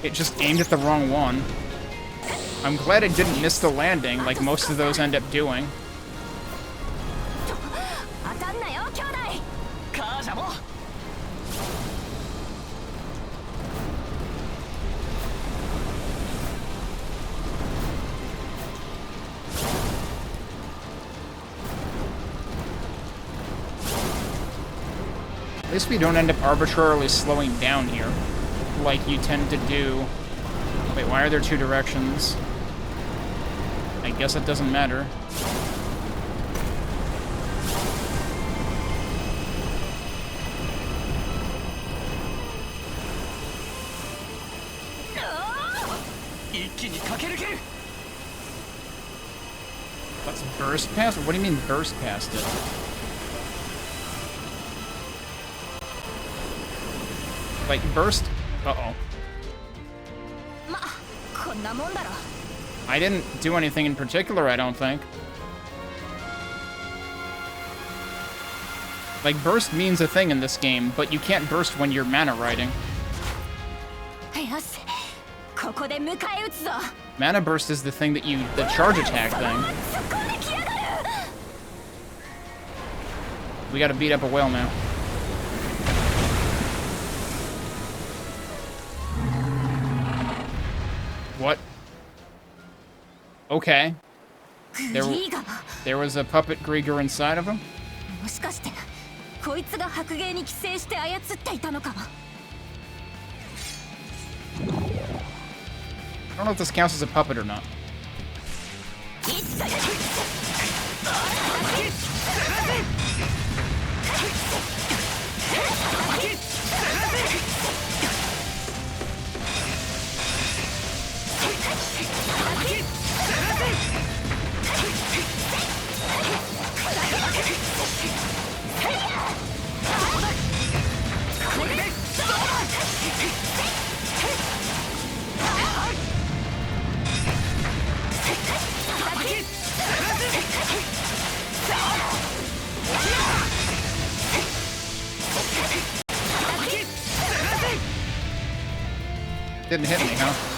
It just aimed at the wrong one. I'm glad it didn't miss the landing, like most of those end up doing. At least we don't end up arbitrarily slowing down here, like you tend to do. Wait, why are there two directions? I guess it doesn't matter. Let's burst past it? What do you mean burst past it? Like, burst? Uh-oh. I didn't do anything in particular, I don't think. Like, burst means a thing in this game, but you can't burst when you're mana riding. Mana burst is the thing that the charge attack thing. We gotta beat up a whale now. What? Okay. There was a puppet Grieger inside of him? I don't know if this counts as a puppet or not. Didn't hit me, huh?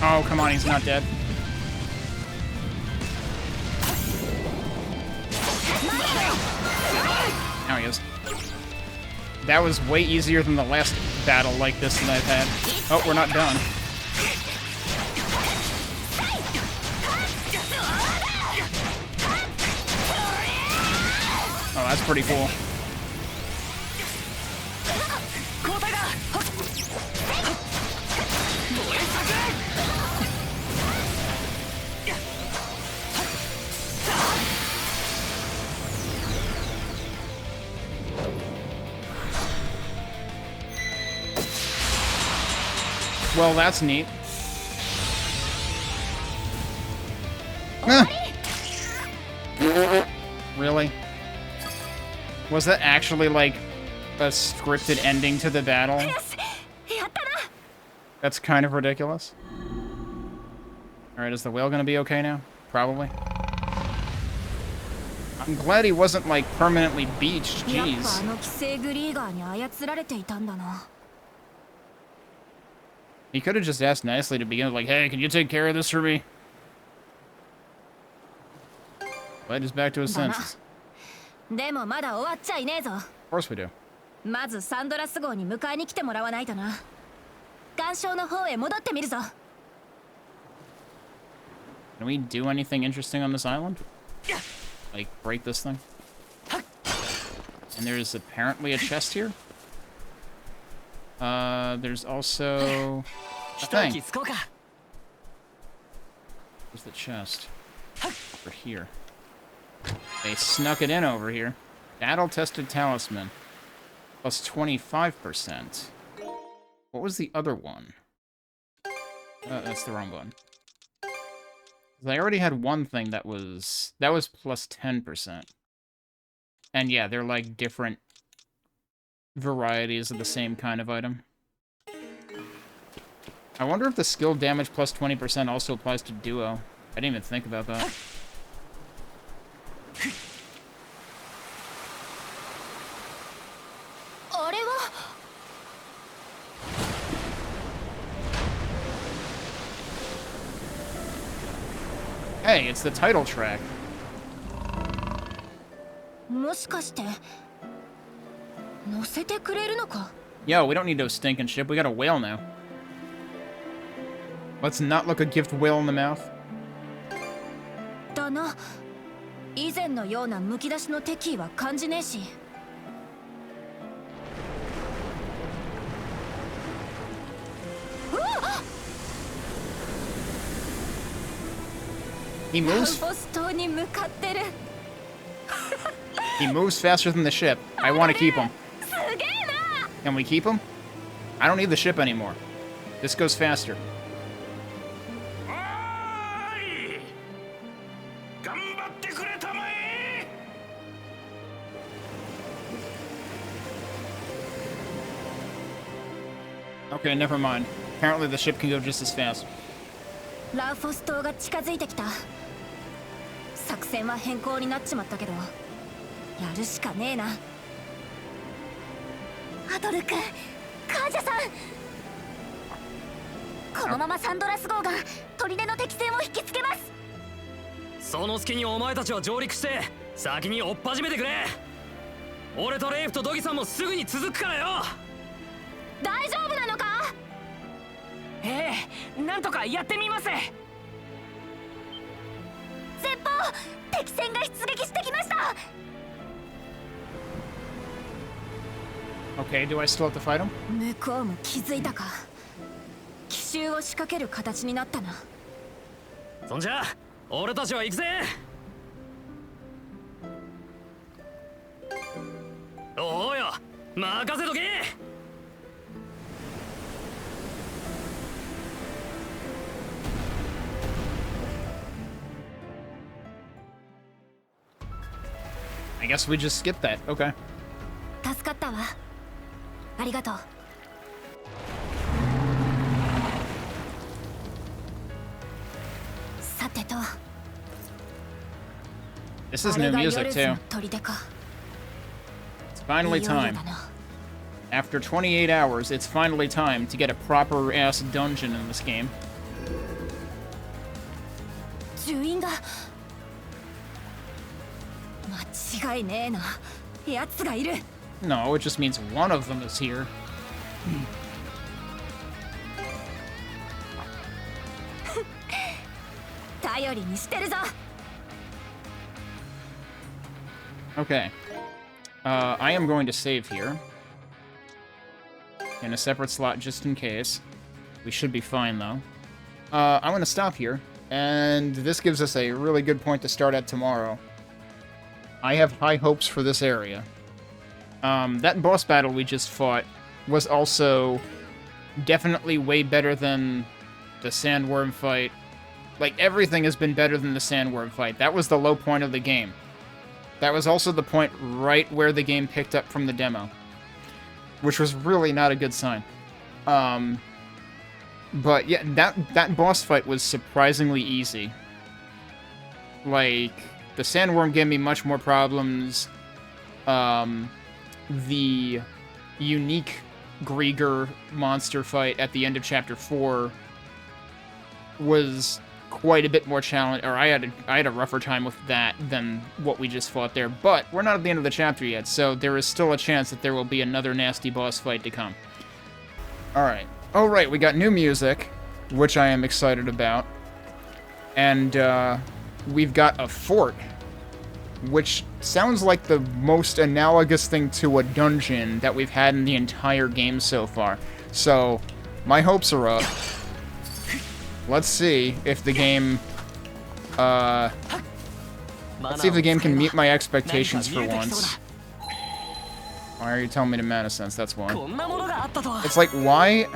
Oh, come on, he's not dead. Now he is. That was way easier than the last battle like this that I've had. Oh, we're not done. Oh, that's pretty cool. Well, that's neat. Really? Was that actually, like, a scripted ending to the battle? That's kind of ridiculous. Alright, is the whale gonna be okay now? Probably. I'm glad he wasn't, like, permanently beached. Jeez. He could have just asked nicely to begin with, like, hey, can you take care of this for me? But he's back to his senses. Of course we do. Can we do anything interesting on this island? Like, break this thing? And there's apparently a chest here? There's also a thing. Where's the chest? Over here. They snuck it in over here. Battle-tested talisman. Plus 25%. What was the other one? That's the wrong one. I already had one thing that was plus 10%. And yeah, they're like different varieties of the same kind of item. I wonder if the skill damage plus 20% also applies to duo. I didn't even think about that. Hey, it's the title track. Yo, we don't need no stinking ship. We got a whale now. Let's not look a gift whale in the mouth. He moves. He moves faster than the ship. I want to keep him. Can we keep him? I don't need the ship anymore. This goes faster. Okay, never mind. Apparently the ship can go just as fast. Okay, do I still have to fight him? I guess we just skipped that. Okay. This is new music too. It's finally time. After 28 hours, it's finally time to get a proper-ass dungeon in this game. No, it just means one of them is here. Okay. I am going to save here. In a separate slot, just in case. We should be fine, though. I'm going to stop here. And this gives us a really good point to start at tomorrow. I have high hopes for this area. That boss battle we just fought was also definitely way better than the sandworm fight. Like, everything has been better than the sandworm fight. That was the low point of the game. That was also the point right where the game picked up from the demo. Which was really not a good sign. But yeah, that boss fight was surprisingly easy. Like, the sandworm gave me much more problems. The unique Grieger monster fight at the end of Chapter 4 was quite a bit more challenging, or I had a rougher time with that than what we just fought there. But we're not at the end of the chapter yet, so there is still a chance that there will be another nasty boss fight to come. Alright. Oh, right, we got new music, which I am excited about. And, we've got a fort, which sounds like the most analogous thing to a dungeon that we've had in the entire game so far. So, my hopes are up. Let's see if the game, let's see if the game can meet my expectations for once. Why are you telling me to mana sense? That's why. It's like, why?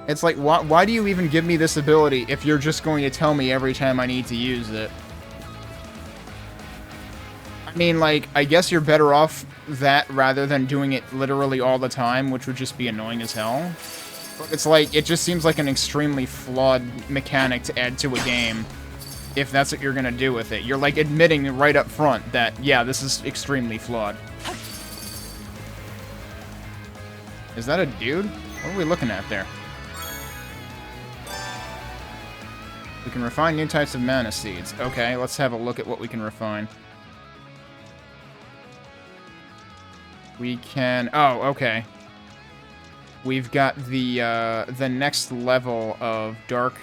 It's like, why do you even give me this ability if you're just going to tell me every time I need to use it? I mean, like, I guess you're better off that rather than doing it literally all the time, which would just be annoying as hell. It's like, it just seems like an extremely flawed mechanic to add to a game, if that's what you're gonna do with it. You're, like, admitting right up front that, yeah, this is extremely flawed. Is that a dude? What are we looking at there? We can refine new types of mana seeds. Okay, let's have a look at what we can refine. We can... Oh, okay. We've got the next level of dark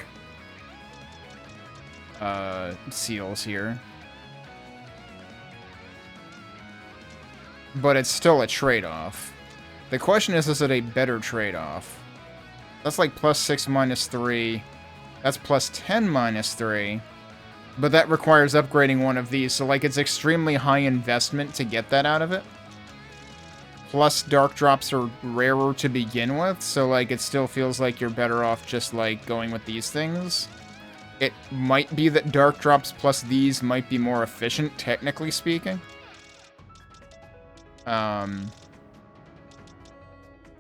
seals here. But it's still a trade-off. The question is it a better trade-off? That's like +6 -3. That's +10 -3. But that requires upgrading one of these, so like it's extremely high investment to get that out of it. Plus, dark drops are rarer to begin with, so, like, it still feels like you're better off just, like, going with these things. It might be that dark drops plus these might be more efficient, technically speaking.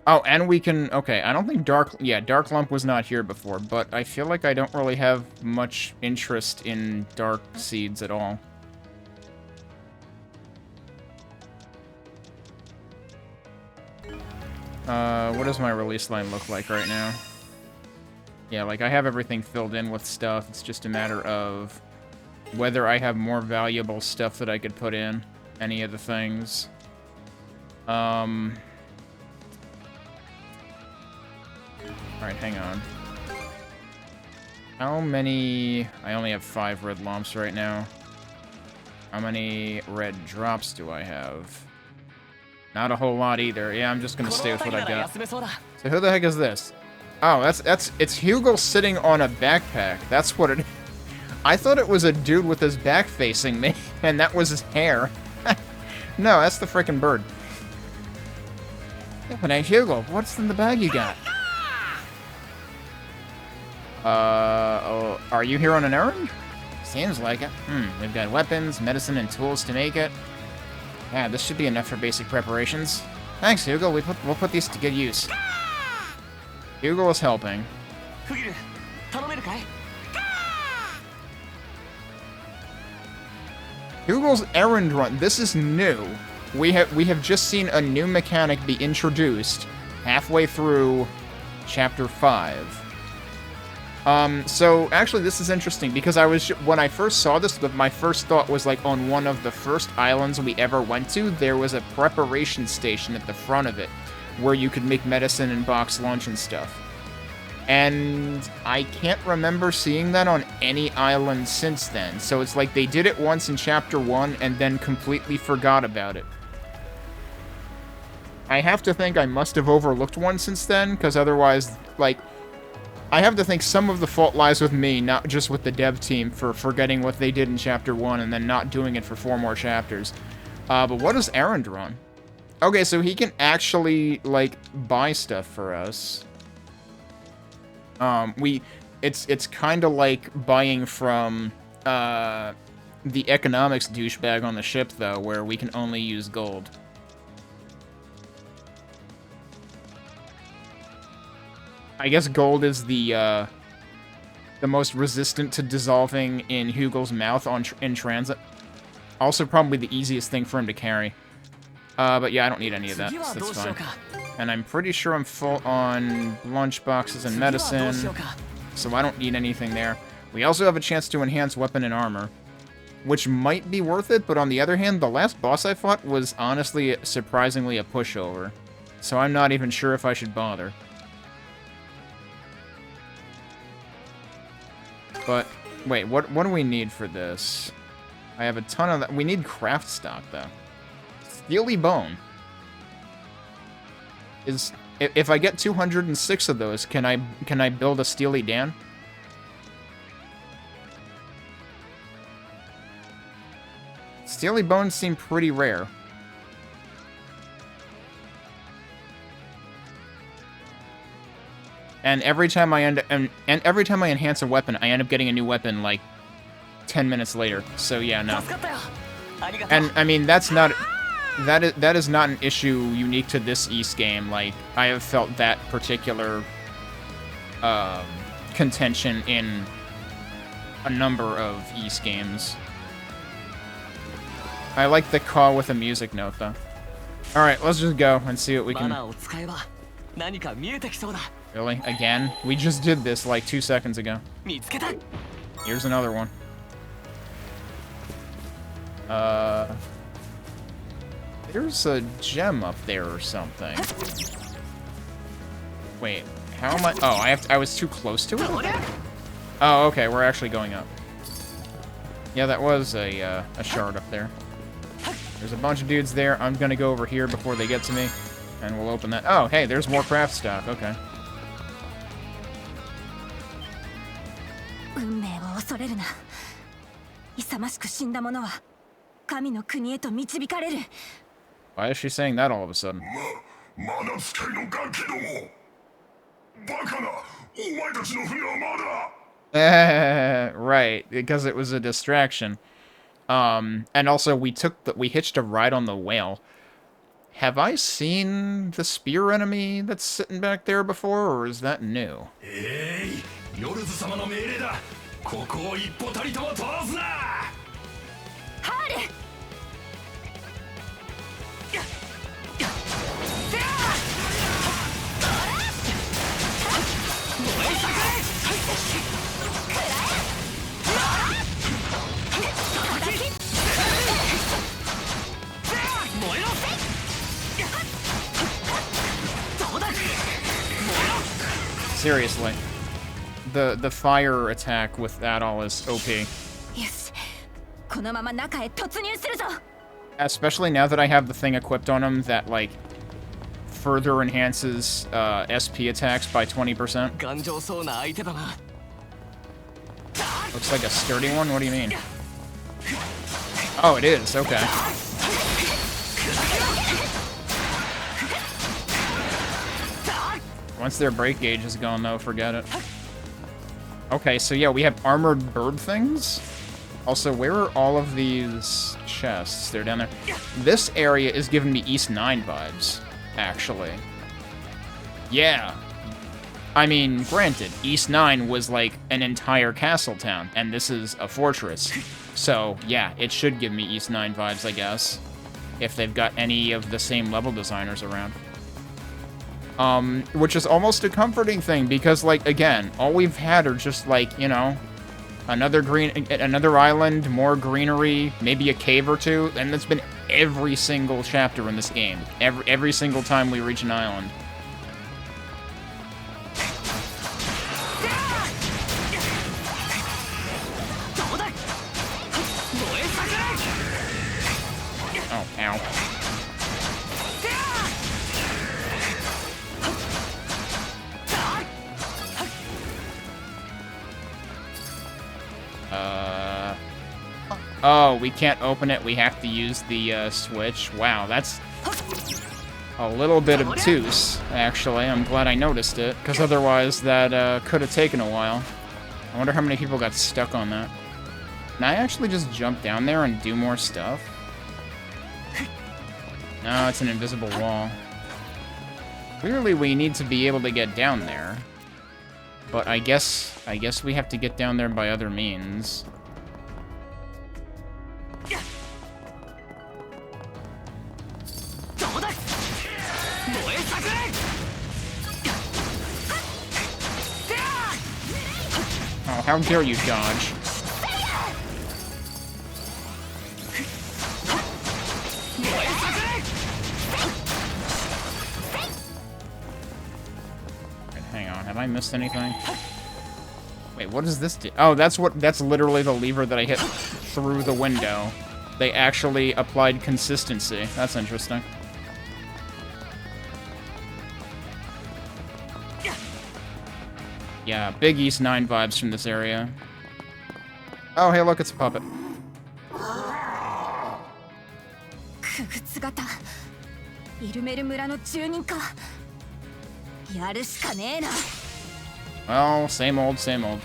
Oh, and we can... Okay, I don't think Dark... Yeah, Dark Lump was not here before, but I feel like I don't really have much interest in Dark Seeds at all. What does my release line look like right now? Yeah, like, I have everything filled in with stuff. It's just a matter of whether I have more valuable stuff that I could put in. Any of the things. Alright, hang on. How many... I only have 5 red lumps right now. How many red drops do I have? Not a whole lot either. Yeah, I'm just gonna stay with what I got. So who the heck is this? Oh, it's Hugo sitting on a backpack. That's what it... I thought it was a dude with his back facing me, and that was his hair. No, that's the frickin' bird. Yeah, but hey, Hugo, what's in the bag you got? Are you here on an errand? Seems like it. We've got weapons, medicine, and tools to make it. Yeah, this should be enough for basic preparations. Thanks, Hugo. We'll put these to good use. Hugo is helping. Hugo's errand run. This is new. We have just seen a new mechanic be introduced halfway through Chapter 5. So, actually, this is interesting, because when I first saw this, my first thought was, like, on one of the first islands we ever went to, there was a preparation station at the front of it, where you could make medicine and box lunch and stuff. And I can't remember seeing that on any island since then. So it's like they did it once in Chapter 1 and then completely forgot about it. I have to think I must have overlooked one since then, because otherwise, like, I have to think some of the fault lies with me, not just with the dev team, for forgetting what they did in Chapter 1 and then not doing it for 4 more chapters. But what does Errand run? Okay, so he can actually, like, buy stuff for us. It's kind of like buying from, the economics douchebag on the ship, though, where we can only use gold. I guess gold is the most resistant to dissolving in Hugel's mouth in transit. Also probably the easiest thing for him to carry. But yeah, I don't need any of that, so that's fine. And I'm pretty sure I'm full on lunch boxes and medicine, so I don't need anything there. We also have a chance to enhance weapon and armor, which might be worth it, but on the other hand, the last boss I fought was honestly surprisingly a pushover. So I'm not even sure if I should bother. But, wait, what do we need for this? I have a ton of that. We need craft stock, though. Steely Bone. If I get 206 of those, can I build a Steely Dan? Steely Bones seem pretty rare. And every time I every time I enhance a weapon, I end up getting a new weapon like 10 minutes later. So yeah, no. And I mean, that is not an issue unique to this Ys game. Like, I have felt that particular contention in a number of Ys games. I like the call with a music note, though. Alright, let's just go and see what we can... Really? Again? We just did this like 2 seconds ago. Here's another one. There's a gem up there or something. Wait, how am I... Oh, I was too close to it? Oh, okay, we're actually going up. Yeah, that was a shard up there. There's a bunch of dudes there. I'm gonna go over here before they get to me, and we'll open that. Oh, hey, there's more craft stock. Okay. Why is she saying that all of a sudden? Right, because it was a distraction. And also we hitched a ride on the whale. Have I seen the spear enemy that's sitting back there before, or is that new? Hey, seriously. The fire attack with that all is OP. Especially now that I have the thing equipped on him that, like, further enhances SP attacks by 20%. Looks like a sturdy one? What do you mean? Oh, it is. Okay. Once their break gauge is gone, though, forget it. Okay, so yeah, we have armored bird things. Also, where are all of these chests? They're down there. This area is giving me Ys 9 vibes, actually. Yeah. I mean, granted, Ys 9 was like an entire castle town, and this is a fortress. So, yeah, it should give me Ys 9 vibes, I guess. If they've got any of the same level designers around. Which is almost a comforting thing, because, like, again, all we've had are just, like, you know, another island, more greenery, maybe a cave or two, and that's been every single chapter in this game. Every single time we reach an island. Oh, we can't open it. We have to use the switch. Wow, that's a little bit obtuse, actually. I'm glad I noticed it, because otherwise that could have taken a while. I wonder how many people got stuck on that. Can I actually just jump down there and do more stuff? No, it's an invisible wall. Clearly we need to be able to get down there. But I guess we have to get down there by other means. Oh, how dare you dodge? Hang on, have I missed anything? Wait, what does this do? Oh, that's literally the lever that I hit through the window. They actually applied consistency. That's interesting. Yeah, big East 9 vibes from this area. Oh, hey, look, it's a puppet. Well, same old, same old.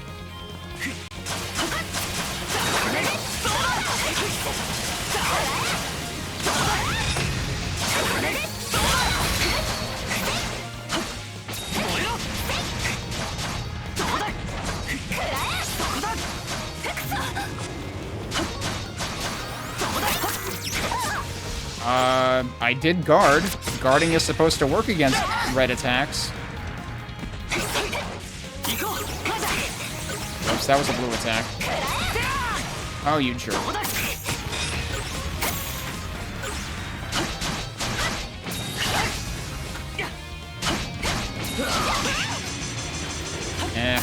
I did guard. Guarding is supposed to work against red attacks. Oops, that was a blue attack. Oh, you jerk. Eh.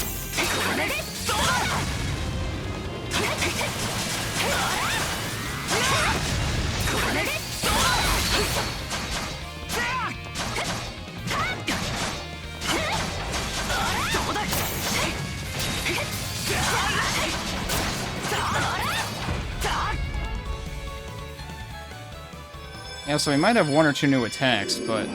Yeah, so we might have one or two new attacks, but...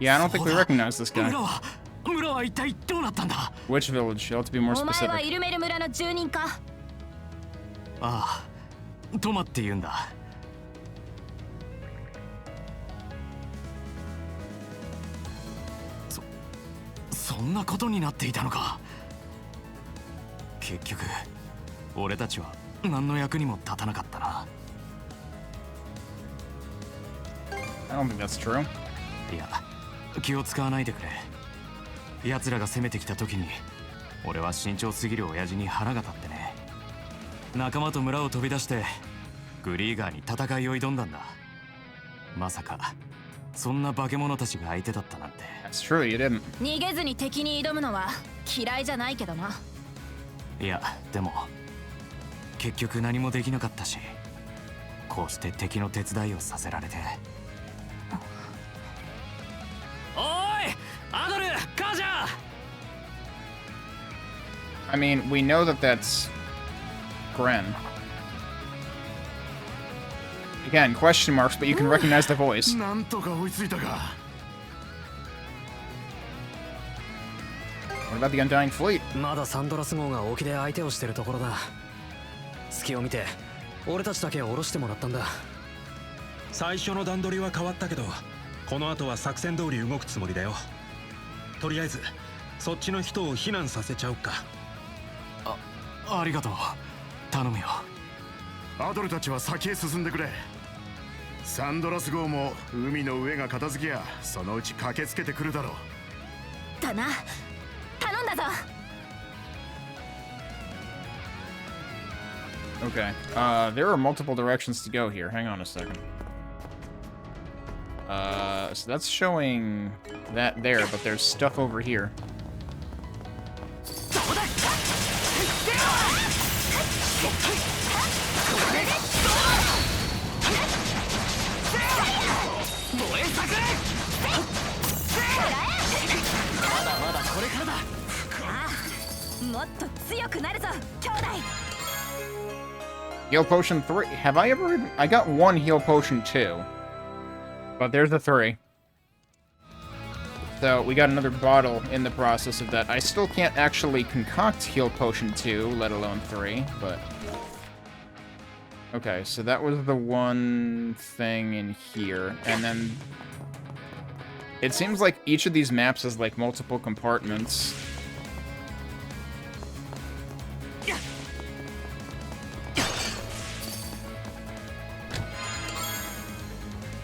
Yeah, I don't think we recognize this guy. Which village? You'll have to be more specific. I don't think that's true. いや、気を使わないでくれ。奴らが攻めてきた時に、俺は慎重すぎる親父に腹が立ってね。仲間と村を飛び出して、グリーガーに戦いを挑んだんだ。まさか、そんな化け物たちが相手だったなんて。That's true, you didn't. 逃げずに敵に挑むのは嫌いじゃないけどな。いや、でも、結局何もできなかったし、こうして敵の手伝いをさせられて。 I mean, we know that that's Gren. Again, question marks, but you can recognize the voice. What about the Undying Fleet? まだサンドラス号が沖で相手をしてるところだ。隙を見て、俺たちだけ降ろしてもらったんだ。最初の段取りは変わったけど、この後は作戦通り動くつもりだよ。とりあえず、そっちの人を避難させちゃおうか。 ありがとう。頼むよ。アドルたちは先へ進んでくれ。サンドラス号も海の上が片付きやそのうち駆けつけてくるだろう。だな。頼んだぞ。Okay. There are multiple directions to go here. Hang on a second. So that's showing that there, but there's stuff over here. っと強くなるぞ兄弟。 Heal potion 3. Have I ever... I got 1 heal potion 2. But there's a 3. So we got another bottle in the process of that. I still can't actually concoct heal potion 2, let alone 3, but... Okay, so that was the one thing in here. And then... It seems like each of these maps has, like, multiple compartments.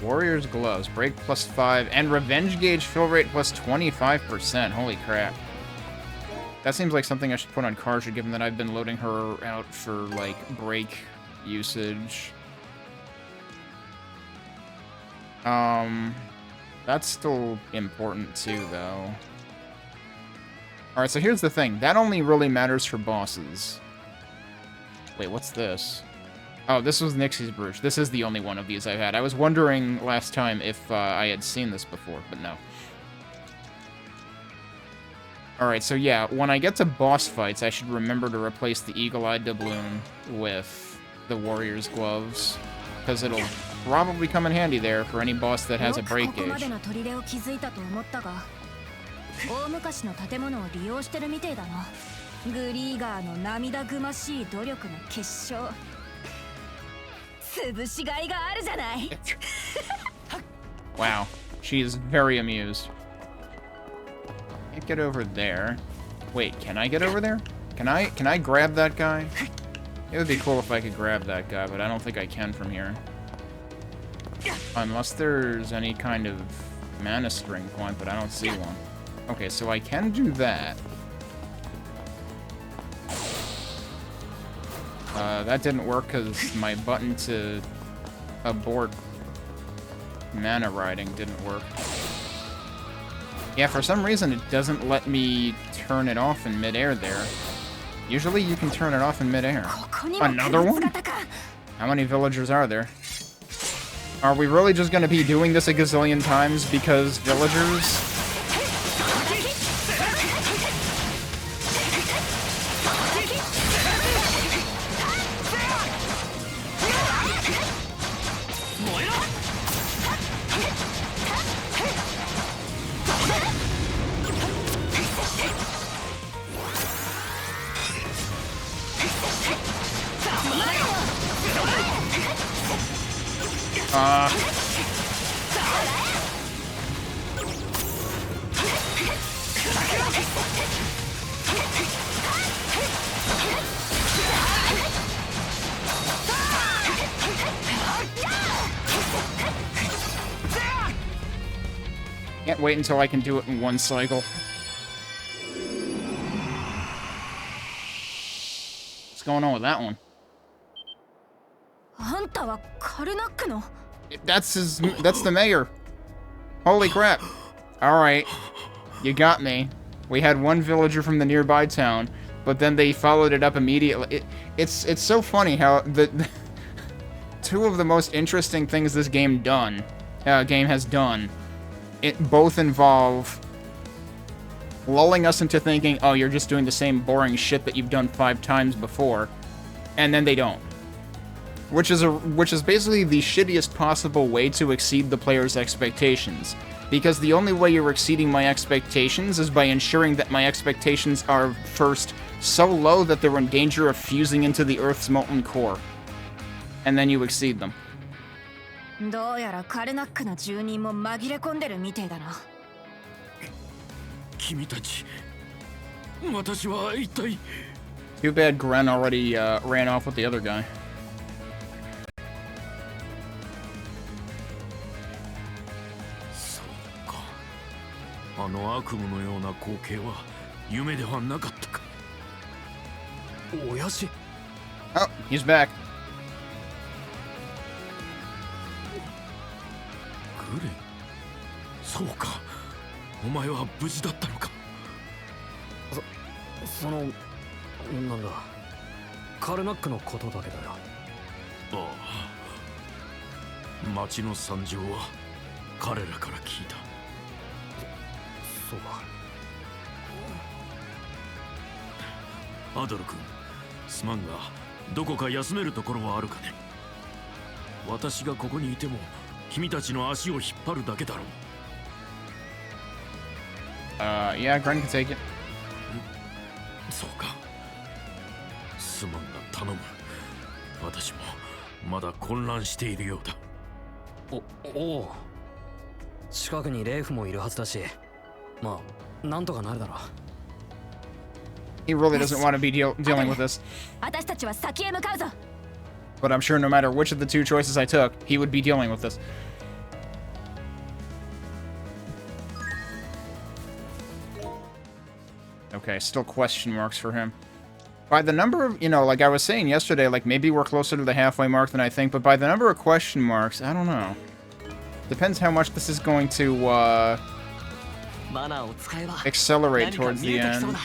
Warrior's Gloves. Break plus 5. And Revenge Gauge fill rate plus 25%. Holy crap. That seems like something I should put on Karja, given that I've been loading her out for, like, break usage. That's still important, too, though. Alright, so here's the thing. That only really matters for bosses. Wait, what's this? Oh, this was Nixie's Brooch. This is the only one of these I've had. I was wondering last time if I had seen this before, but no. Alright, so yeah, when I get to boss fights, I should remember to replace the Eagle-Eyed Doubloon with the Warrior's Gloves, because it'll probably come in handy there for any boss that has a break gauge. 大昔の建物を利用してるみてえだな。グリーガーの涙ぐましい努力の結晶。潰しがいがあるじゃない。Wow, she is very amused. Can't get over there. Wait, can I get over there? Can I grab that guy? It would be cool if I could grab that guy, but I don't think I can from here. Unless there's any kind of mana string point, but I don't see one. Okay, so I can do that. That didn't work because my button to abort mana riding didn't work. Yeah, for some reason it doesn't let me turn it off in midair there. Usually you can turn it off in midair. Another one? How many villagers are there? Are we really just going to be doing this a gazillion times because villagers? Can't wait until I can do it in one cycle. What's going on with that one? That's the mayor. Holy crap. Alright. You got me. We had one villager from the nearby town, but then they followed it up immediately. It's so funny how the two of the most interesting things this game has done, it both involve lulling us into thinking, oh, you're just doing the same boring shit that you've done 5 times before, and then they don't. Which is basically the shittiest possible way to exceed the player's expectations. Because the only way you're exceeding my expectations is by ensuring that my expectations are, first, so low that they're in danger of fusing into the Earth's molten core. And then you exceed them. どうやらカルナックの住人も紛れ込んでるみてえだな。君たち、私は一体。 Too bad Gren already ran off with the other guy. そうか。あの悪夢のような光景は夢ではなかったか。親父。Oh, he's back. グレン、そうか。お前は無事だったのか。なんだ、カルナックのことだけだよ。ああ、町の惨状は彼らから聞いた。そうか。アドル君、すまんがどこか休めるところはあるかね。私がここにいても君たちの足を引っ張るだけだろう。Yeah, Gren can take it. そうか。すまんが頼む。私もまだ混乱しているようだ。おう。近くにレイフもいるはずだし、まあなんとかなるだろう。He really doesn't want to be dealing with this. 私たちは先へ向かうぞ。 But I'm sure no matter which of the two choices I took, he would be dealing with this. Okay, still question marks for him. By the number of, like I was saying yesterday, like maybe we're closer to the halfway mark than I think, but by the number of question marks, I don't know. Depends how much this is going to, accelerate towards the end.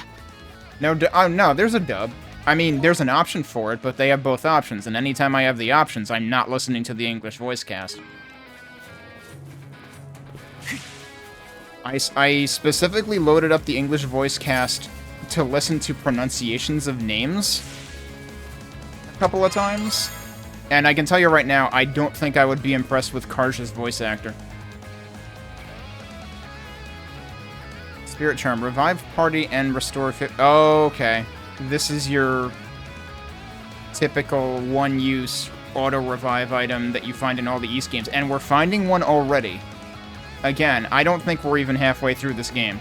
No, there's a dub. I mean, there's an option for it, but they have both options, and anytime I have the options, I'm not listening to the English voice cast. I specifically loaded up the English voice cast to listen to pronunciations of names a couple of times, and I can tell you right now, I don't think I would be impressed with Karja's voice actor. Spirit Charm. Revive party and restore fit. Oh, okay. This is your typical one-use auto-revive item that you find in all the East games, and we're finding one already. Again, I don't think we're even halfway through this game.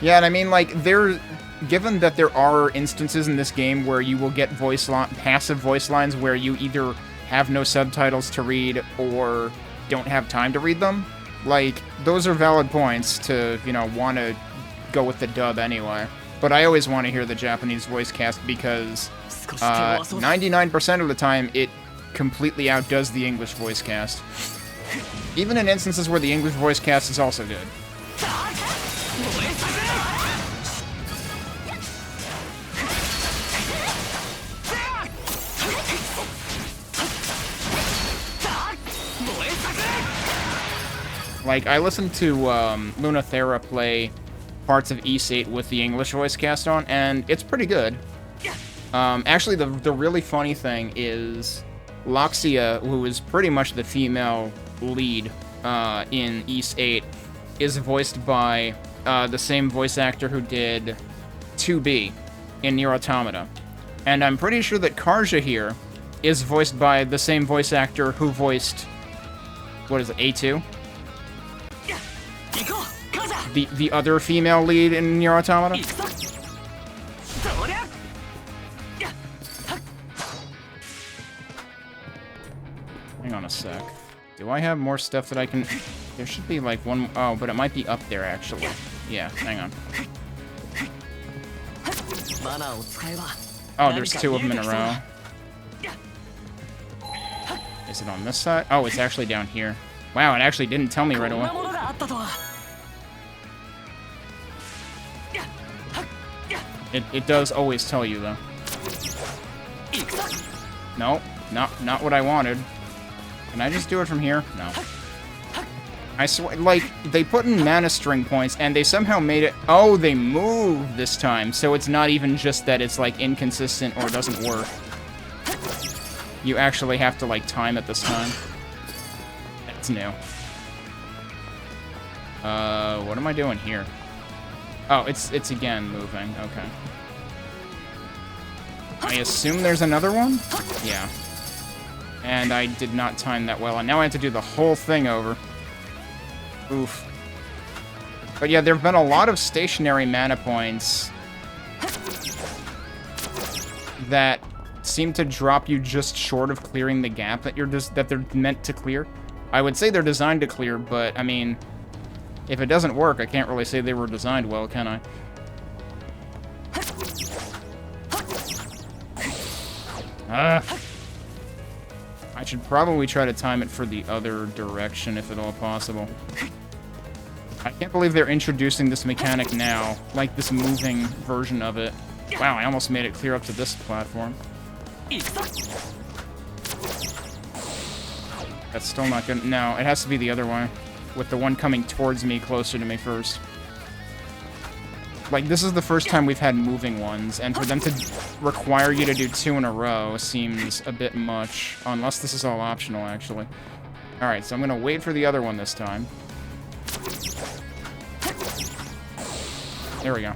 Yeah, and I mean, like, given that there are instances in this game where you will get passive voice lines where you either have no subtitles to read or don't have time to read them, like, those are valid points to, want to go with the dub anyway. But I always want to hear the Japanese voice cast because 99% of the time it completely outdoes the English voice cast. Even in instances where the English voice cast is also good. Like, I listened to Lunathera play parts of Ys 8 with the English voice cast on, and it's pretty good. Actually, the really funny thing is Loxia, who is pretty much the female lead in Ys 8, is voiced by the same voice actor who did 2B in Nier Automata. And I'm pretty sure that Karja here is voiced by the same voice actor who voiced, what is it, A2? The other female lead in Nier Automata? Hang on a sec. Do I have more stuff that I can... There should be like one... Oh, but it might be up there, actually. Yeah, hang on. Oh, there's two of them in a row. Is it on this side? Oh, it's actually down here. Wow, it actually didn't tell me right away. It does always tell you, though. No, not what I wanted. Can I just do it from here? No. I swear, like, they put in mana string points, and they somehow made it... Oh, they moved this time, so it's not even just that it's, like, inconsistent or doesn't work. You actually have to, like, time it this time. That's new. What am I doing here? Oh, it's again moving. Okay. I assume there's another one? Yeah. And I did not time that well, and now I have to do the whole thing over. Oof. But yeah, there have been a lot of stationary mana points that seem to drop you just short of clearing the gap that they're meant to clear. I would say they're designed to clear, but I mean, if it doesn't work, I can't really say they were designed well, can I? I should probably try to time it for the other direction, if at all possible. I can't believe they're introducing this mechanic now, like this moving version of it. Wow, I almost made it clear up to this platform. That's still not good. No, it has to be the other way, with the one coming towards me closer to me first. Like, this is the first time we've had moving ones, and for them to require you to do 2 in a row seems a bit much. Unless this is all optional, actually. Alright, so I'm gonna wait for the other one this time. There we go.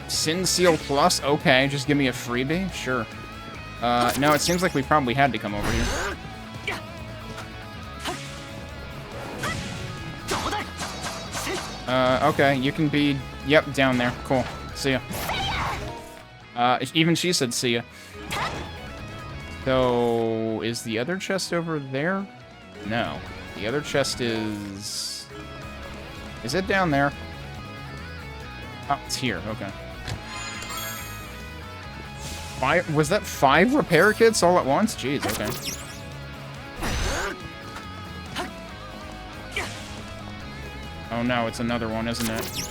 Sin Seal Plus? Okay, just give me a freebie? Sure. No, it seems like we probably had to come over here. Okay, you can be... Yep, down there. Cool. See ya. Even she said see ya. So, is the other chest over there? No. The other chest is... Is it down there? Oh, it's here. Okay. Was that 5 repair kits all at once? Jeez, okay. Oh no, it's another one, isn't it?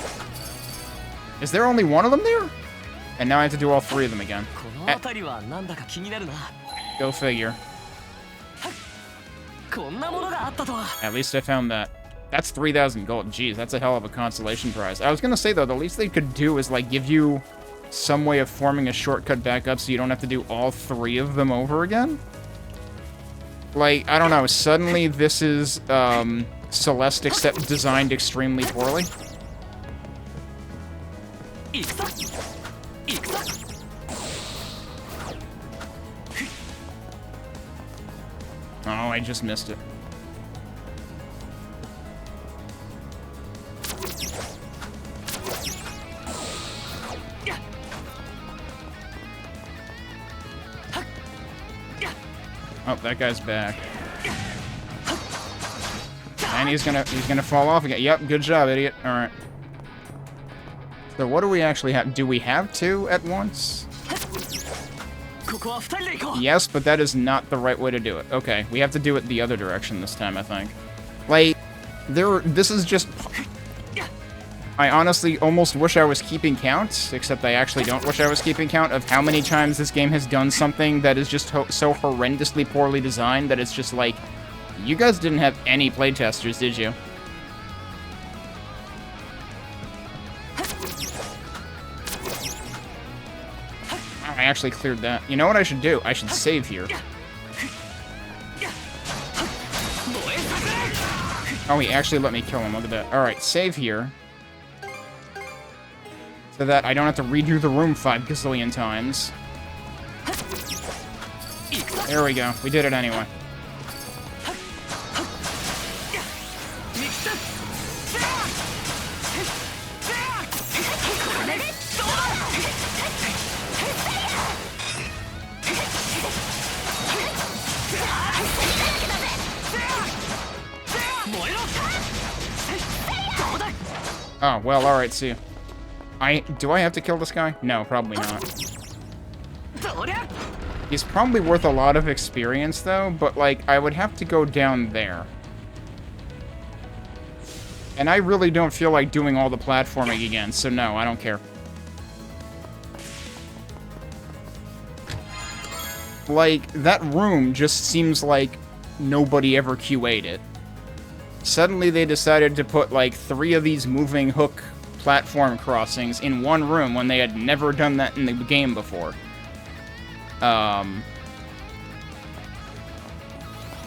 Is there only one of them there? And now I have to do all 3 of them again. Go figure. At least I found that. That's 3,000 gold. Jeez, that's a hell of a consolation prize. I was gonna say, though, the least they could do is, like, give you some way of forming a shortcut back up so you don't have to do all 3 of them over again? Like, I don't know, suddenly this is, Celeste except designed extremely poorly. Oh, I just missed it. Oh, that guy's back. And he's gonna fall off again. Yep, good job, idiot. Alright. So what do we actually have? Do we have 2 at once? Yes, but that is not the right way to do it. Okay, we have to do it the other direction this time, I think. Like, this is just... I honestly almost wish I was keeping count, except I actually don't wish I was keeping count of how many times this game has done something that is just so horrendously poorly designed that it's just like, you guys didn't have any playtesters, did you? Oh, I actually cleared that. You know what I should do? I should save here. Oh, he actually let me kill him. Look at that. Alright, save here. So that I don't have to redo the room 5 gazillion times. There we go. We did it anyway. Oh, well, alright, see you. Do I have to kill this guy? No, probably not. He's probably worth a lot of experience, though, but, like, I would have to go down there. And I really don't feel like doing all the platforming again, so no, I don't care. Like, that room just seems like nobody ever QA'd it. Suddenly they decided to put, like, 3 of these moving hook platform crossings in one room when they had never done that in the game before. And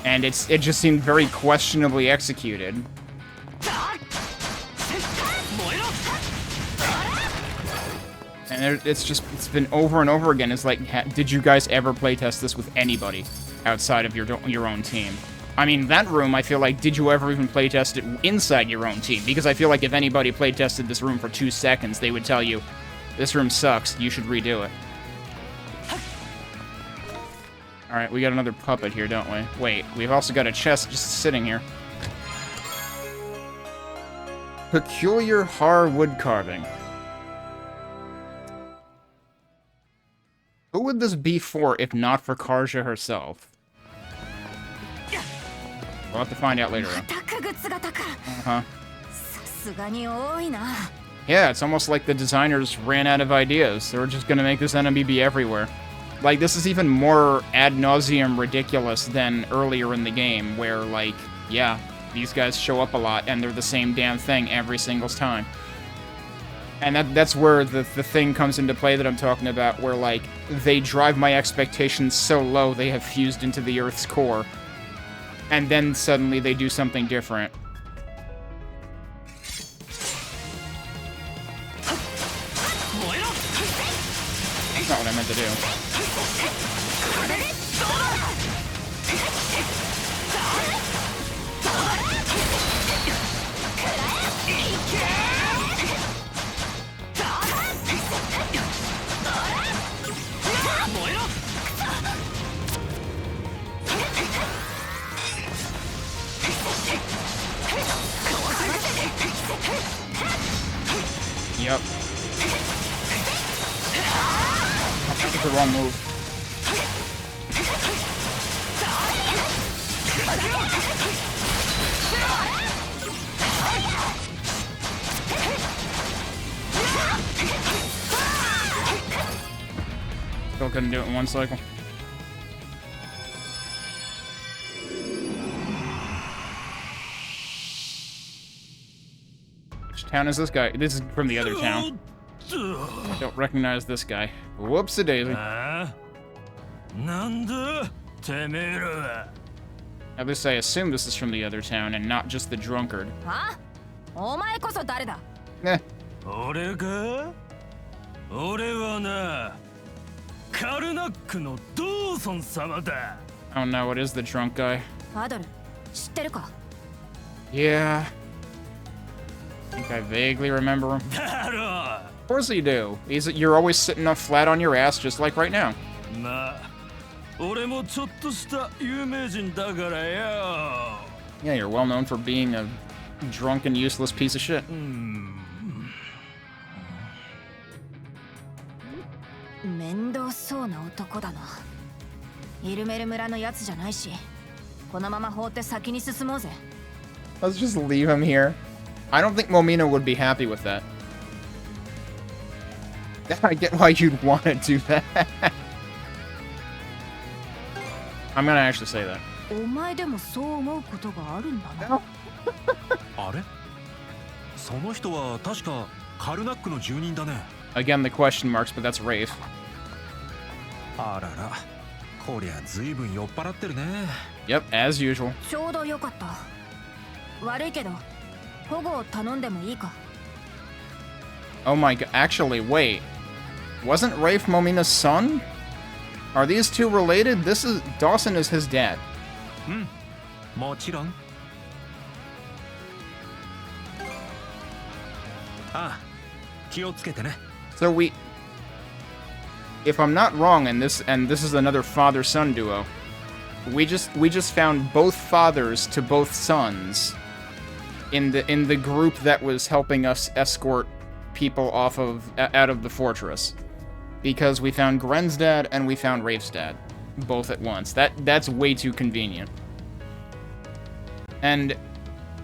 it just seemed very questionably executed. And it's been over and over again. It's like, did you guys ever playtest this with anybody outside of your own team? I mean, that room, I feel like, did you ever even playtest it inside your own team? Because I feel like if anybody playtested this room for 2 seconds, they would tell you, this room sucks, you should redo it. Alright, we got another puppet here, don't we? Wait, we've also got a chest just sitting here. Peculiar Har wood carving. Who would this be for if not for Karja herself? We'll have to find out later. Uh-huh. Yeah, it's almost like the designers ran out of ideas. They were just gonna make this enemy be everywhere. Like, this is even more ad nauseum ridiculous than earlier in the game, where, like, yeah, these guys show up a lot, and they're the same damn thing every single time. And that's where the thing comes into play that I'm talking about, where, like, they drive my expectations so low they have fused into the Earth's core. And then suddenly they do something different. That's not what I meant to do. Yep. That was the wrong move. Still couldn't do it in one cycle. Which town is this guy? This is from the other town. I don't recognize this guy. Whoops-a-daisy. At least I assume this is from the other town and not just the drunkard. Huh? お前こそ誰だ? Eh. 俺か? 俺はな、カルナックのドーソン様だ。 Oh no, it is the drunk guy. アドル、知ってるか? Yeah. I think I vaguely remember him. Of course you do. You're always sitting up flat on your ass, just like right now. まあ、俺もちょっとした有名人だからよ。 Yeah, you're well known for being a drunk and useless piece of shit. 面倒そうな男だな。イルメル村のやつじゃないし、このまま放って先に進もうぜ。 Let's just leave him here. I don't think Momina would be happy with that. I get why you'd want to do that. I'm gonna actually say that. お前でもそう思うことがあるんだな。あれ？その人は確かカルナックの住人だね。 Again, the question marks, but that's Rafe. あらら、こりゃ随分酔っ払ってるね。 Yep, as usual. ちょうどよかった。悪いけど、保護を頼んでもいいか? Oh my god, actually, wait. Wasn't Rafe Momina's son? Are these two related? Dawson is his dad. もちろん。ああ、気をつけてね。 So if I'm not wrong, and this is another father-son duo, we just found both fathers to both sons in the group that was helping us escort people out of the fortress, because we found Gren's dad and we found Rafe's dad both at once. That's way too convenient. And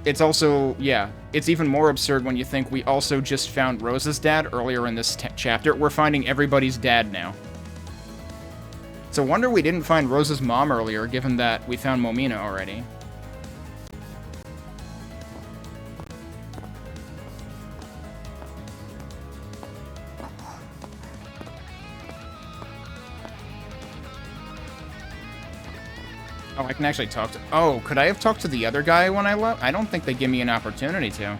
it's also, yeah, it's even more absurd when you think we also just found Rose's dad earlier in this chapter. We're finding everybody's dad now. It's a wonder we didn't find Rose's mom earlier, given that we found Momina already. Oh, I can actually talk to... Oh, could I have talked to the other guy when I left? I don't think they give me an opportunity to.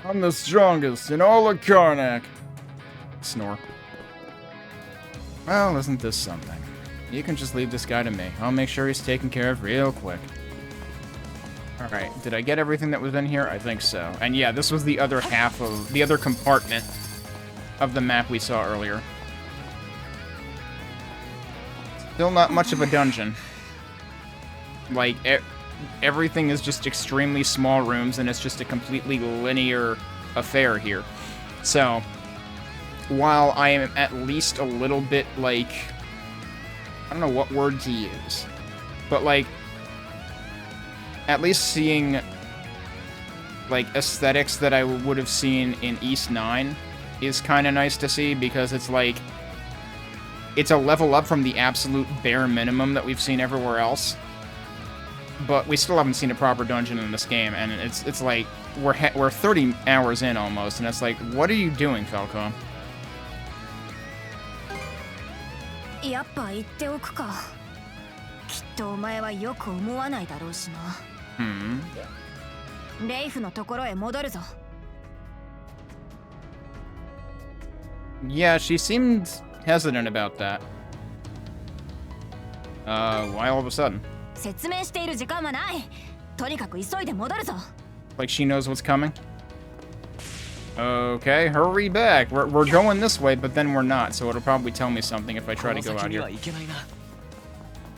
I'm the strongest in all of Karnak. Snore. Well, isn't this something? You can just leave this guy to me. I'll make sure he's taken care of real quick. Alright, did I get everything that was in here? I think so. And yeah, this was the other half of... the other compartment of the map we saw earlier. Still not much of a dungeon. Like, everything is just extremely small rooms, and it's just a completely linear affair here. So, while I am at least a little bit, like... I don't know what word to use. But, like... at least seeing... like, aesthetics that I would have seen in East 9 is kind of nice to see, because it's like... it's a level up from the absolute bare minimum that we've seen everywhere else. But we still haven't seen a proper dungeon in this game, and it's like we're 30 hours in almost, and it's like, what are you doing, Falcon? やっぱ言っておくか。きっとお前はよく思わないだろうしな。レイフのところへ戻るぞ。Yeah, she seemed hesitant about that. Why all of a sudden? 説明している時間はない。とにかく急いで戻るぞ。Like she knows what's coming? Okay, hurry back. We're going this way, but then we're not, so it'll probably tell me something if I try to go out here.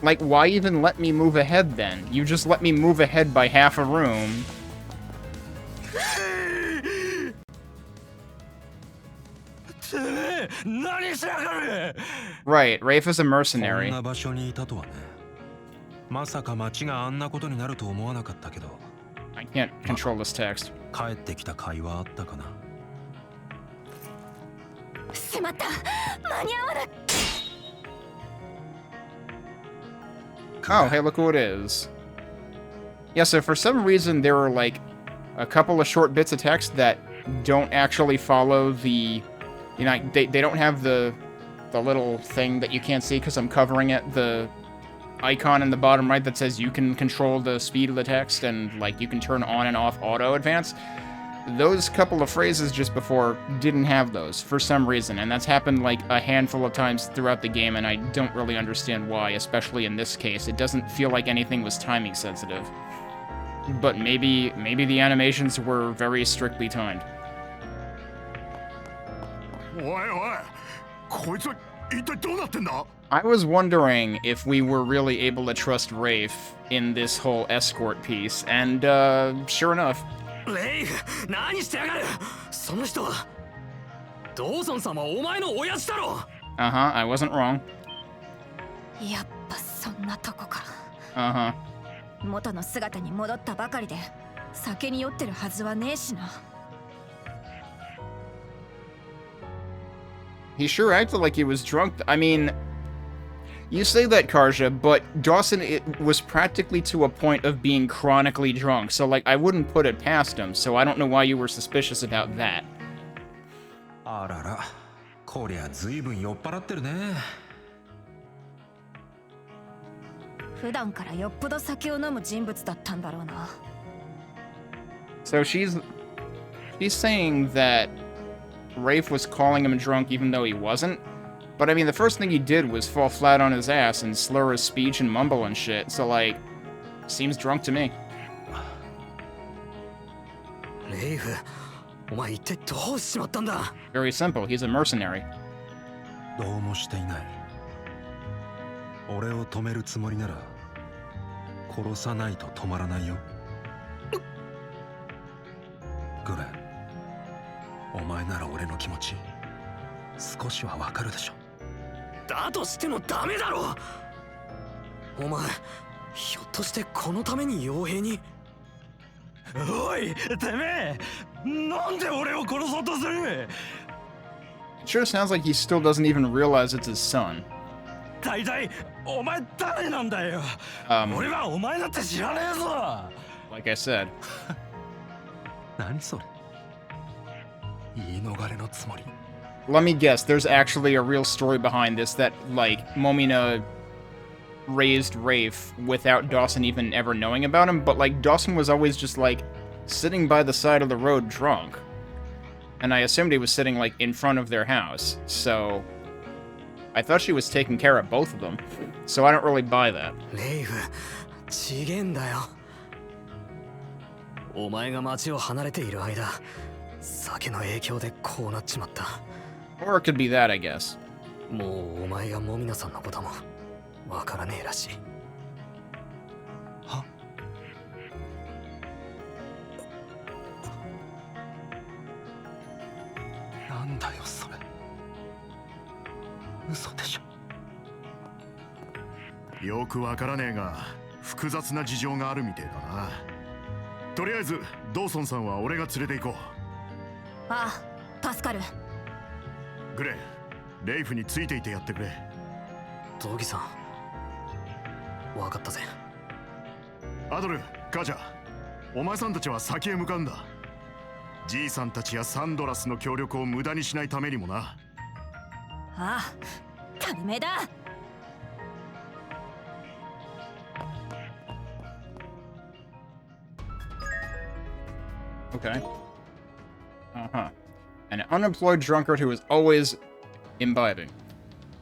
Like, why even let me move ahead then? You just let me move ahead by half a room. Right, Rafe is a mercenary. I can't control this text. しまった。間に合わない。 Oh, hey, look who it is. Yeah, so for some reason there are like a couple of short bits of text that don't actually follow the, you know, they don't have the little thing that you can't see because I'm covering it, the icon in the bottom right that says you can control the speed of the text and like you can turn on and off auto advance. Those couple of phrases just before didn't have those for some reason, and that's happened like a handful of times throughout the game, and I don't really understand why, especially in this case. It doesn't feel like anything was timing sensitive. But maybe the animations were very strictly timed. I was wondering if we were really able to trust Rafe in this whole escort piece, and sure enough. レイフ、何してやがる。その人はドーソン様、お前の親父だろ。I wasn't wrong. やっぱそんなとこか。Uh-huh. 元の姿に戻ったばかりで酒に酔ってるはずはねえしな。 He sure acted like he was drunk. I mean, you say that, Karja, but Dawson was practically to a point of being chronically drunk, so like I wouldn't put it past him, so I don't know why you were suspicious about that. あらら、こりゃ随分酔っ払ってるね。普段からよっぽど酒を飲む人物だったんだろうな。 So she's saying that Rafe was calling him drunk even though he wasn't. But I mean, the first thing he did was fall flat on his ass and slur his speech and mumble and shit, so like, seems drunk to me. レイフ、お前一体どうしちまったんだ。 Very simple, he's a mercenary. どうもしていない。俺を止めるつもりなら、殺さないと止まらないよ。グレン、お前なら俺の気持ち、少しはわかるでしょ。 だとしてもダメだろ。お前ひょっとしてこのために傭兵に。おいてめえ、なんで俺を殺そうとする。 It sure sounds like he still doesn't even realize it's his son. 大体お前誰なんだよ。俺はお前だって知らねえぞ。 Like I said. 何それ。言い逃れのつもり。 Let me guess, there's actually a real story behind this that, like, Momina raised Rafe without Dawson even ever knowing about him, but, like, Dawson was always just, like, sitting by the side of the road drunk. And I assumed he was sitting, like, in front of their house, so I thought she was taking care of both of them, so I don't really buy that. レイフ、ちげんだよ。お前が町を離れている間、酒の影響でこうなっちまった。 Or it could be that, I guess. もうお前がモミナさんのこともわからねえらしい。は？なんだよそれ。嘘でしょ。よくわからねえが、複雑な事情があるみてえだな。とりあえずドーソンさんは俺が連れて行こう。ああ、助かる。 グレン、レイフについていてやってくれ。道義さん、わかったぜ。アドル、カジャ、お前さんたちは先へ向かうんだ。じいさんたちやサンドラスの協力を無駄にしないためにもな。ああ、当たり前だ。Okay. An unemployed drunkard who is always imbibing.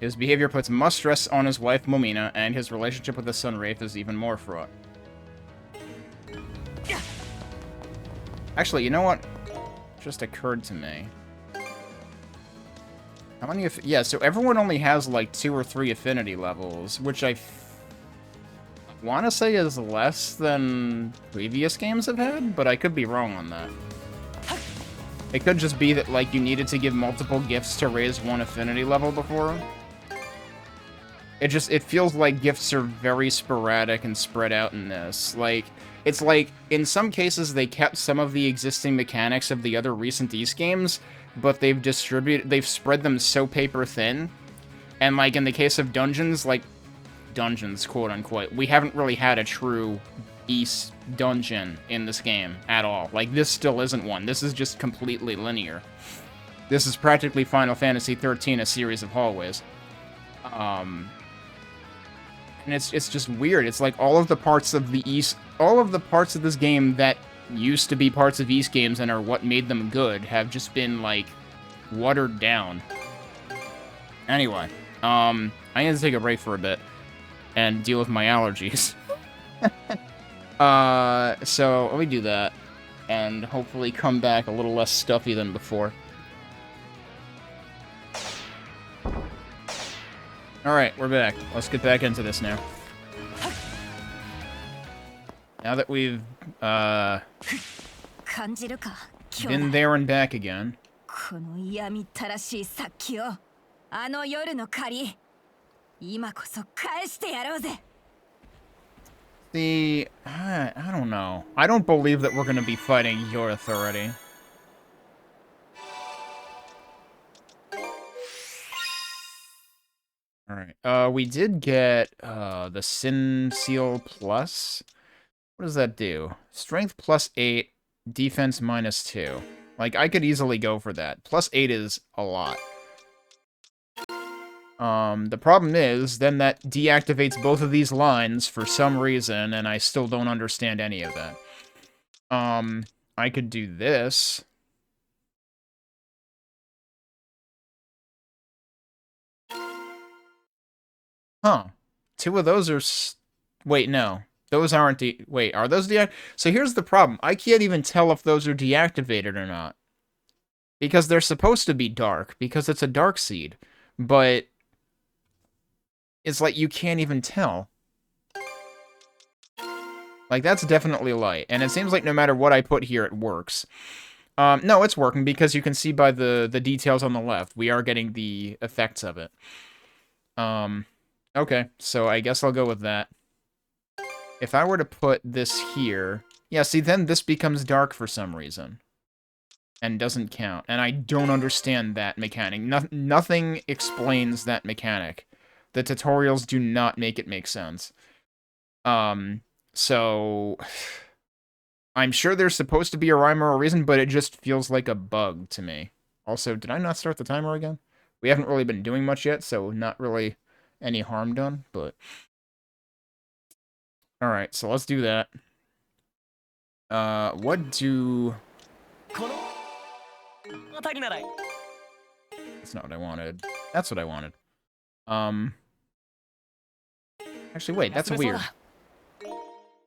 His behavior puts much stress on his wife, Momina, and his relationship with his son, Rafe, is even more fraught. Actually, you know what? Just occurred to me. How many yeah, so everyone only has like 2 or 3 affinity levels, which I want to say is less than previous games have had, but I could be wrong on that. It could just be that, like, you needed to give multiple gifts to raise 1 affinity level before. It feels like gifts are very sporadic and spread out in this. Like, it's like, in some cases they kept some of the existing mechanics of the other recent East games, but they've spread them so paper thin. And, like, in the case of dungeons, like, dungeons, quote-unquote, we haven't really had a true East dungeon in this game at all. Like, this still isn't one. This is just completely linear. This is practically Final Fantasy XIII, a series of hallways. And it's just weird. It's like all of the parts of the East, all of the parts of this game that used to be parts of East games and are what made them good have just been, like, watered down. Anyway, I need to take a break for a bit and deal with my allergies. So let me do that and hopefully come back a little less stuffy than before. Alright, we're back. Let's get back into this now. Now that we've, been there and back again. See, I don't know. I don't believe that we're gonna be fighting your authority. Alright, we did get, the Sin Seal Plus. What does that do? Strength plus 8, defense minus 2. Like, I could easily go for that. Plus 8 is a lot. The problem is, then that deactivates both of these lines for some reason, and I still don't understand any of that. I could do this. Huh. 2 of those are wait, no. Those aren't wait, are those so here's the problem. I can't even tell if those are deactivated or not. Because they're supposed to be dark, because it's a dark seed. But it's like you can't even tell. Like, that's definitely light. And it seems like no matter what I put here, it works. No, it's working because you can see by the details on the left. We are getting the effects of it. Okay, so I guess I'll go with that. If I were to put this here... Yeah, see, then this becomes dark for some reason. And doesn't count. And I don't understand that mechanic. Nothing explains that mechanic. The tutorials do not make it make sense. So... I'm sure there's supposed to be a rhyme or a reason, but it just feels like a bug to me. Also, did I not start the timer again? We haven't really been doing much yet, so not really any harm done, but... Alright, so let's do that. What do... That's not what I wanted. That's what I wanted. Actually, wait, that's weird.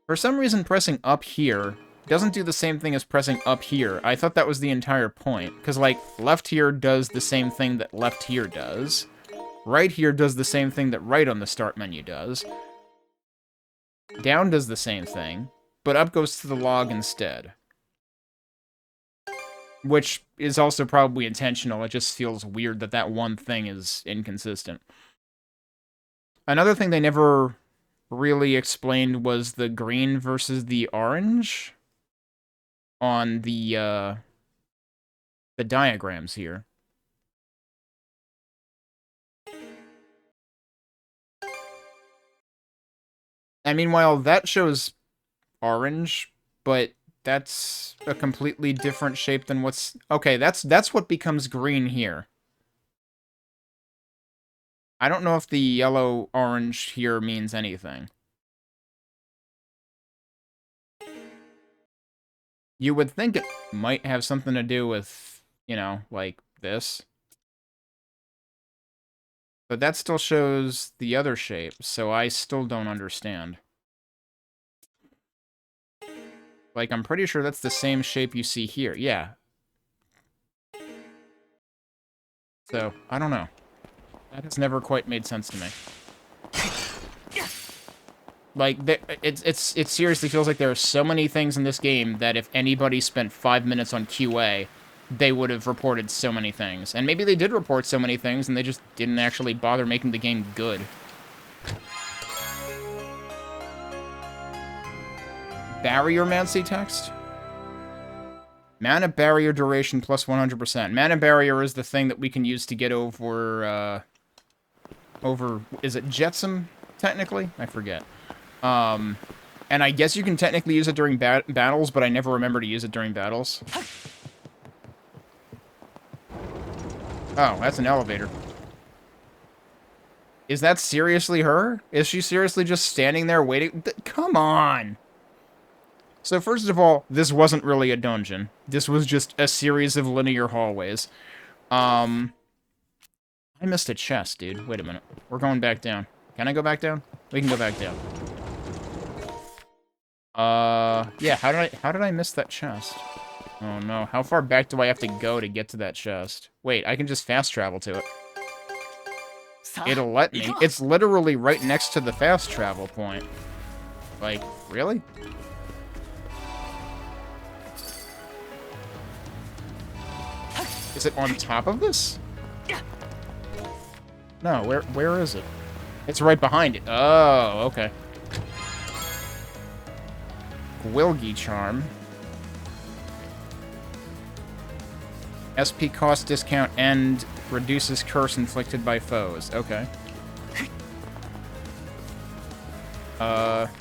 For some reason, pressing up here doesn't do the same thing as pressing up here. I thought that was the entire point. Because, like, left here does the same thing that left here does. Right here does the same thing that right on the start menu does. Down does the same thing, but up goes to the log instead. Which is also probably intentional. It just feels weird that that one thing is inconsistent. Another thing they never really explained was the green versus the orange on the diagrams here. And meanwhile, that shows orange, but that's a completely different shape than what's... Okay, that's what becomes green here. I don't know if the yellow-orange here means anything. You would think it might have something to do with, you know, like this. But that still shows the other shape, so I still don't understand. Like, I'm pretty sure that's the same shape you see here. Yeah. So, I don't know. That has never quite made sense to me. Like, it seriously feels like there are so many things in this game that if anybody spent 5 minutes on QA, they would have reported so many things. And maybe they did report so many things, and they just didn't actually bother making the game good. Barriermancy text? Mana barrier duration plus 100%. Mana barrier is the thing that we can use to get over, is it Jetsam, technically? I forget. And I guess you can technically use it during battles, but I never remember to use it during battles. Oh, that's an elevator. Is that seriously her? Is she seriously just standing there waiting? Come on! So first of all, this wasn't really a dungeon. This was just a series of linear hallways. I missed a chest, dude. Wait a minute. We're going back down. Can I go back down? We can go back down. Yeah, how did I miss that chest? Oh no, how far back do I have to go to get to that chest? Wait, I can just fast travel to it. It'll let me. It's literally right next to the fast travel point. Like, really? Is it on top of this? No, where is it? It's right behind it. Oh, okay. Gwilgi Charm. SP cost discount and reduces curse inflicted by foes. Okay.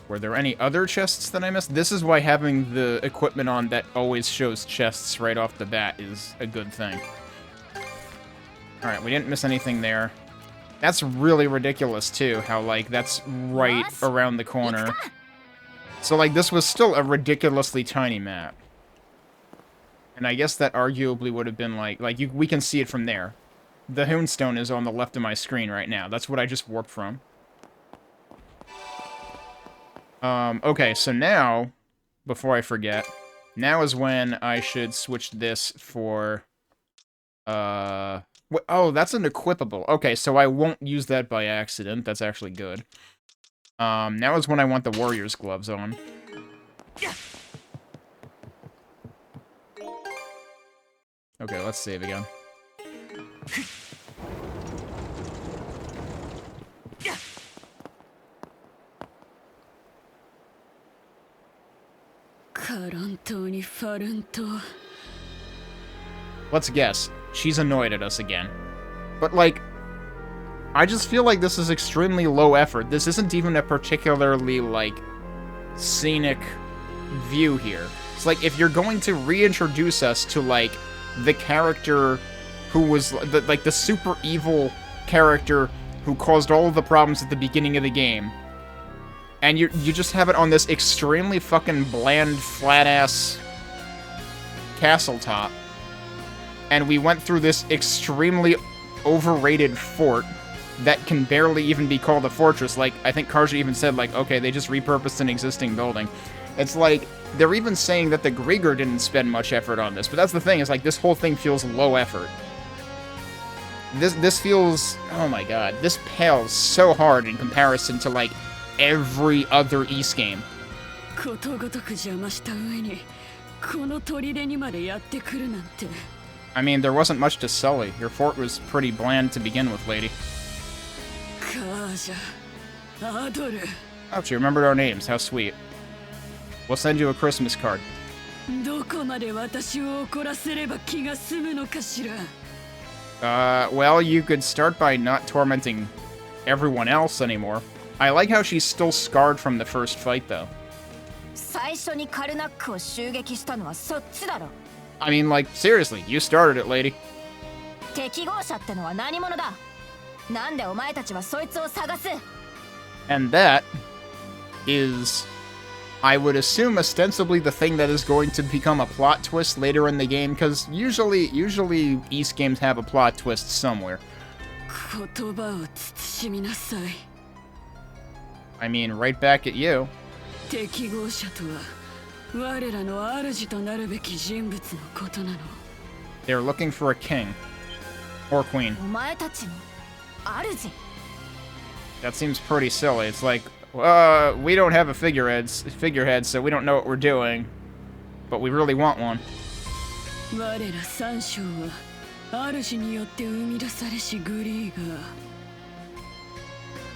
Were there any other chests that I missed? This is why having the equipment on that always shows chests right off the bat is a good thing. Alright, we didn't miss anything there. That's really ridiculous, too, how, like, that's right around the corner. So, like, this was still a ridiculously tiny map. And I guess that arguably would have been, like we can see it from there. The Hoonstone is on the left of my screen right now. That's what I just warped from. Okay, so now, before I forget, now is when I should switch this for, oh, that's an equipable. Okay, so I won't use that by accident. That's actually good. Now is when I want the warrior's gloves on. Okay, let's save again. Let's guess. She's annoyed at us again. But, like, I just feel like this is extremely low effort. This isn't even a particularly, like, scenic view here. It's like, if you're going to reintroduce us to, like, the character who was, the super evil character who caused all of the problems at the beginning of the game, and you just have it on this extremely fucking bland, flat-ass castle top, and we went through this extremely overrated fort that can barely even be called a fortress. Like, I think Karja even said, like, okay, they just repurposed an existing building. It's like, they're even saying that the Grieger didn't spend much effort on this, but that's the thing, is like, this whole thing feels low effort. This feels, oh my god, this pales so hard in comparison to, like, every other Ys game. I mean, there wasn't much to sully. Your fort was pretty bland to begin with, lady. Oh, she remembered our names. How sweet. We'll send you a Christmas card. Well, you could start by not tormenting everyone else anymore. I like how she's still scarred from the first fight, though. 最初にカルナックを襲撃したのはそっちだろ。 I mean, like, seriously, you started it, lady. 適合者ってのは何者だ。なんでお前たちはそいつを探す。 And that is, I would assume, ostensibly the thing that is going to become a plot twist later in the game, because usually East games have a plot twist somewhere. 言葉を慎みなさい。 I mean, right back at you. 適合者とは我らの主となるべき人物のことなの。 They're looking for a king. Or queen. お前たちの主。 That seems pretty silly. It's like, we don't have a figurehead, so we don't know what we're doing. But we really want one. 我ら三将は主によって生み出されしグリーが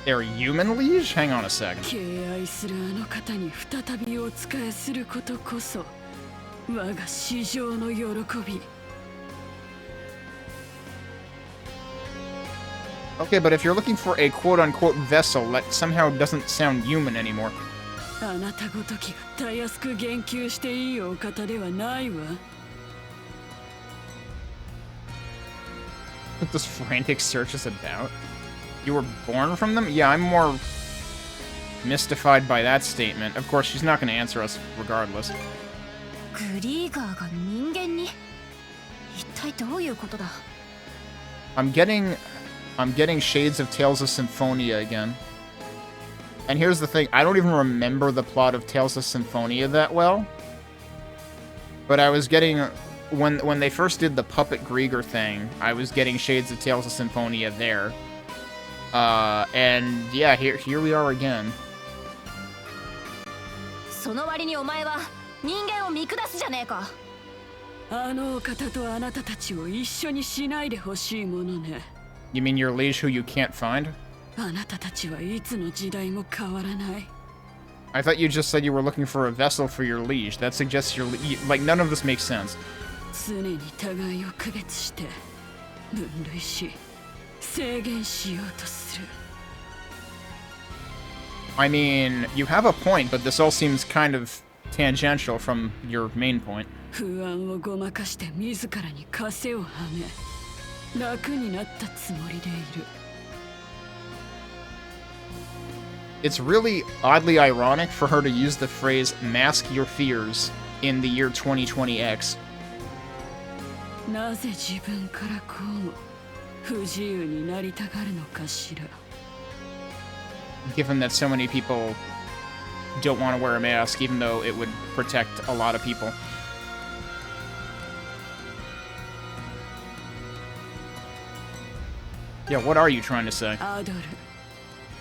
They're human liege? Hang on a second. 敬愛するあの方に再びお仕えすることこそ我が至上の喜び。 Okay, but if you're looking for a quote-unquote vessel, that somehow doesn't sound human anymore. あなたごときがたやすく言及していいお方ではないわ。 What this frantic search is about? You were born from them? Yeah, I'm more mystified by that statement. Of course, she's not going to answer us regardless. グリーガーが人間に。一体どういうことだ。 I'm getting shades of Tales of Symphonia again. And here's the thing, I don't even remember the plot of Tales of Symphonia that well. But I was getting, when they first did the Puppet Grieger thing, I was getting shades of Tales of Symphonia there. And yeah, here we are again. その割にお前は人間を見下すじゃねえか。あのお方とあなたたちを一緒にしないでほしいものね。 You mean your liege who you can't find? あなたたちはいつの時代も変わらない。 I thought you just said you were looking for a vessel for your liege. That suggests your like, none of this makes sense. 常に互いを区別して分類し制限しようとする。 I mean, you have a point, but this all seems kind of tangential from your main point. 不安をごまかして自らに枷をはめ楽になったつもりでいる。 It's really oddly ironic for her to use the phrase mask your fears in the year 2020X. なぜ自分からこうも不自由になりたがるのかしら。 Given that so many people don't want to wear a mask, even though it would protect a lot of people. Yeah, what are you trying to say? アドル、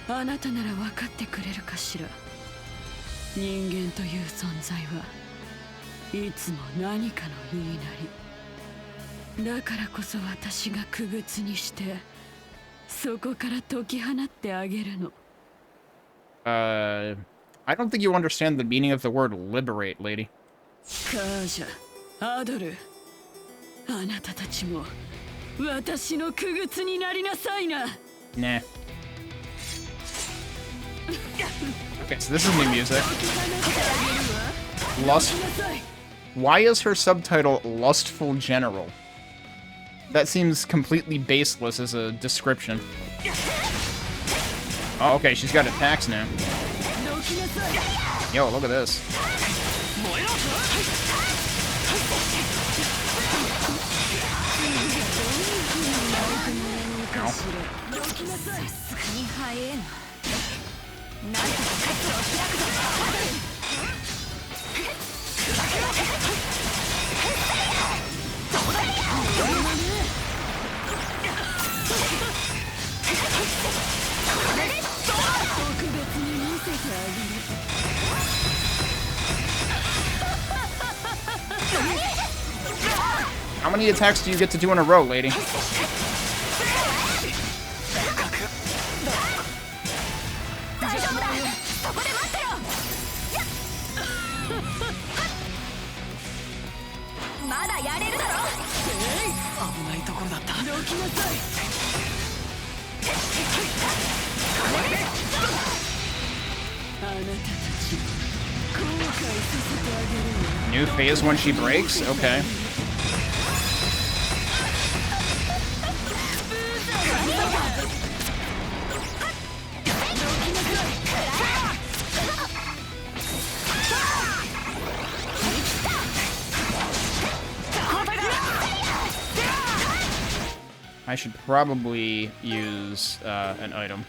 あなたなら分かってくれるかしら。人間という存在はいつも何かの言いなり。だからこそ私が傀儡にしてそこから解き放ってあげるの。 I don't think you understand the meaning of the word liberate, lady. カージャ、アドル、あなたたちも私の傀儡になりなさいな。 Nah. Okay, so this is new music. Lust. Why is her subtitle Lustful General? That seems completely baseless as a description. Oh, okay, she's got attacks now. Yo, look at this. Ow. How many attacks do you get to do in a row, lady? New phase when she breaks? Okay. I should probably use an item.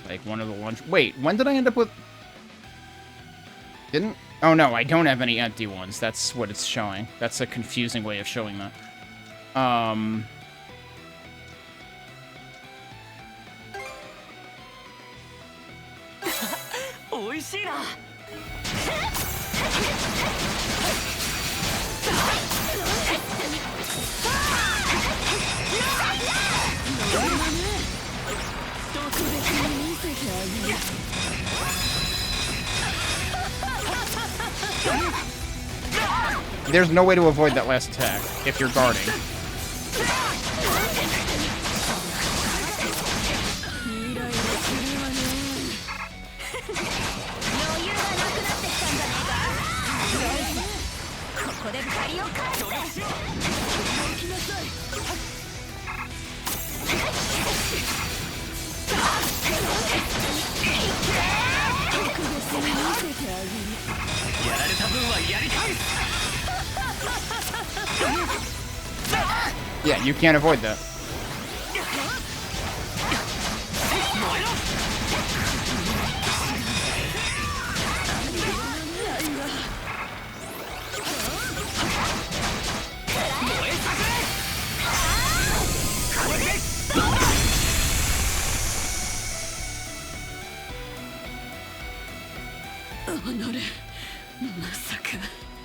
Like one of the lunch... Wait, when did I end up with... Didn't... Oh no, I don't have any empty ones. That's what it's showing. That's a confusing way of showing that. There's no way to avoid that last attack if you're guarding. Yeah, you can't avoid that.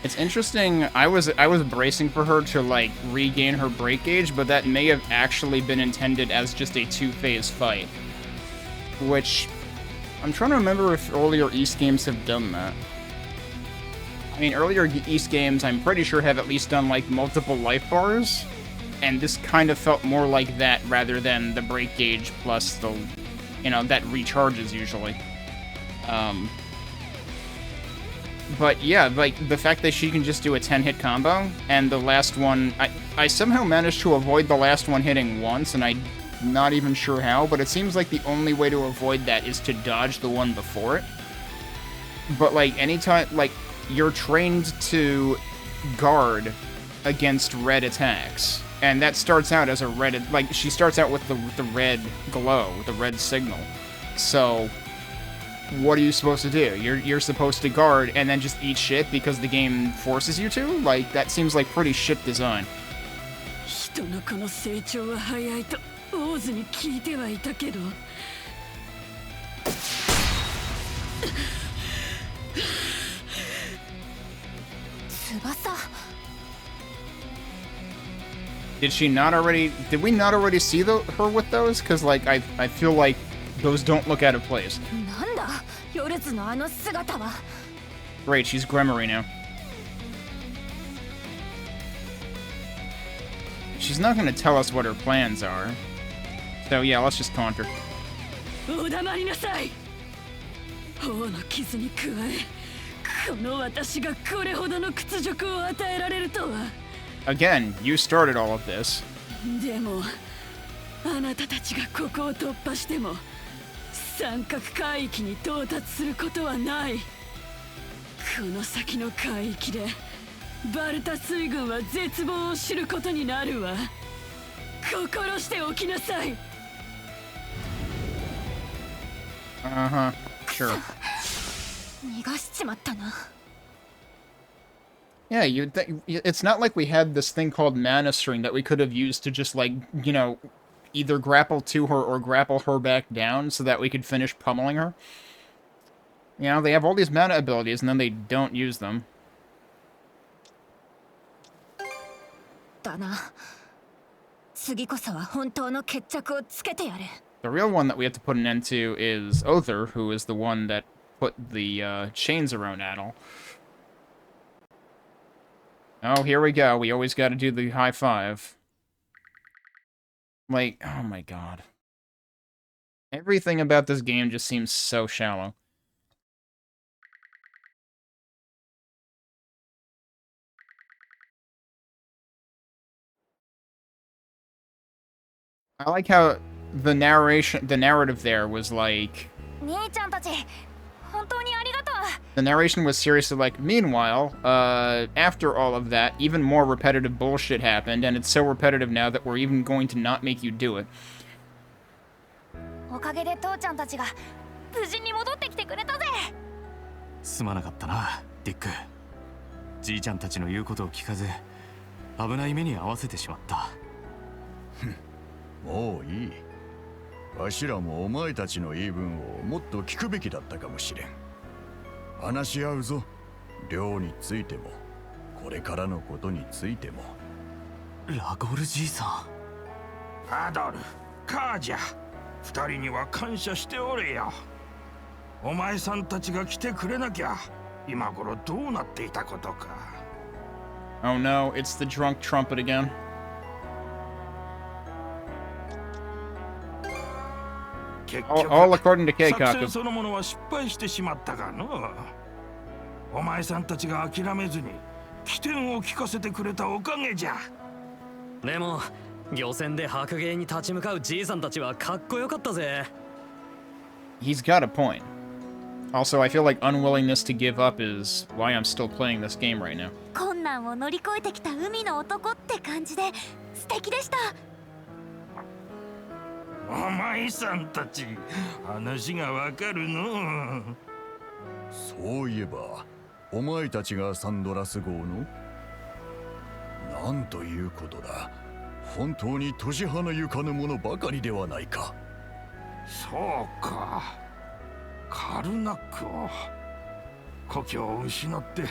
It's interesting, I was bracing for her to, like, regain her break gauge, but that may have actually been intended as just a two-phase fight. Which, I'm trying to remember if earlier East games have done that. I mean, earlier East games, I'm pretty sure have at least done, like, multiple life bars, and this kind of felt more like that rather than the break gauge plus the, you know, that recharges usually. But yeah, like, the fact that she can just do a 10-hit combo, and the last one... I somehow managed to avoid the last one hitting once, and I'm not even sure how, but it seems like the only way to avoid that is to dodge the one before it. But, like, anytime... Like, you're trained to guard against red attacks, and that starts out as a red... Like, she starts out with the red glow, the red signal. So... what are you supposed to do? You're supposed to guard and then just eat shit because the game forces you to? Like, that seems like pretty shit design. Did we not already see her with those? Because, like, I feel like those don't look out of place. Great, she's Gremory now. She's not gonna tell us what her plans are. So yeah, let's just taunt her. Again, you started all of this. 三角海域に到達することはない。この先の海域でバルタ水軍は絶望を知ることになるわ。心しておきなさい。Sure. 逃がしちまったな。Yeah, you'd think it's not like we had this thing called mana string that we could have used to just, like, you know, either grapple to her or grapple her back down so that we could finish pummeling her. You know, they have all these mana abilities and then they don't use them. The real one that we have to put an end to is Other, who is the one that put the chains around Adel. Oh, here we go. We always got to do the high five. Like, oh my god. Everything about this game just seems so shallow. I like how the narrative there was like... The narration was seriously like, meanwhile, after all of that, even more repetitive bullshit happened, and it's so repetitive now that we're even going to not make you do it. おかげで父ちゃんたちが無事に戻ってきてくれたぜ。すまなかったな、ディック。じいちゃんたちの言うことを聞かず、危ない目に遭わせてしまった。もういい。わしらもお前たちの言い分をもっと聞くべきだったかもしれん。話し合うぞ。寮についても、これからのことについても。ラゴルじいさん。アドル、カージャ、二人には感謝しておれよ。お前さんたちが来てくれなきゃ、今頃どうなっていたことか。Oh no, it's the drunk trumpet again. All according to Keikaku. 作戦そのものは失敗してしまったがの。お前さんたちが諦めずに起点を聞かせてくれたおかげじゃ。でも漁船で白芸に立ち向かうじいさんたちはかっこよかったぜ。He's got a point. Also, I feel like unwillingness to give up is why I'm still playing this game right now. 困難を乗り越えてきた海の男って感じで素敵でした。お前さんたち、話がわかるの。そういえば、お前たちがサンドラス号の？なんということだ。本当に年花ゆかぬものばかりではないか。そうか。カルナックを。故郷を失って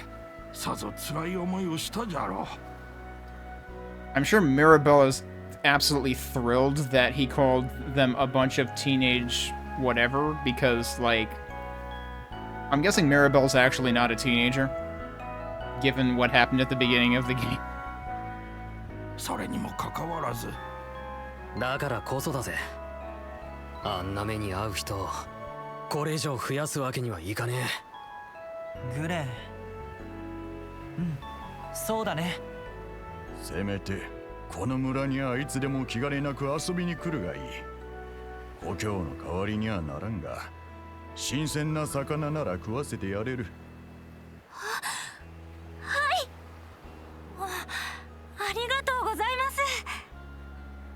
さぞ辛い思いをしたじゃろう。I'm sure Mirabella's absolutely thrilled that he called them a bunch of teenage whatever, because, like, I'm guessing Mirabella's actually not a teenager, given what happened at the beginning of the game. それにもかかわらず。だからこそだぜ。あんな目に遭う人をこれ以上増やすわけにはいかねえ。グレン。うん、そうだね。せめてこの村にはいつでも気兼ねなく遊びに来るがいい。故郷の代わりにはならんが、新鮮な魚なら食わせてやれる。はい。ありがとうございます。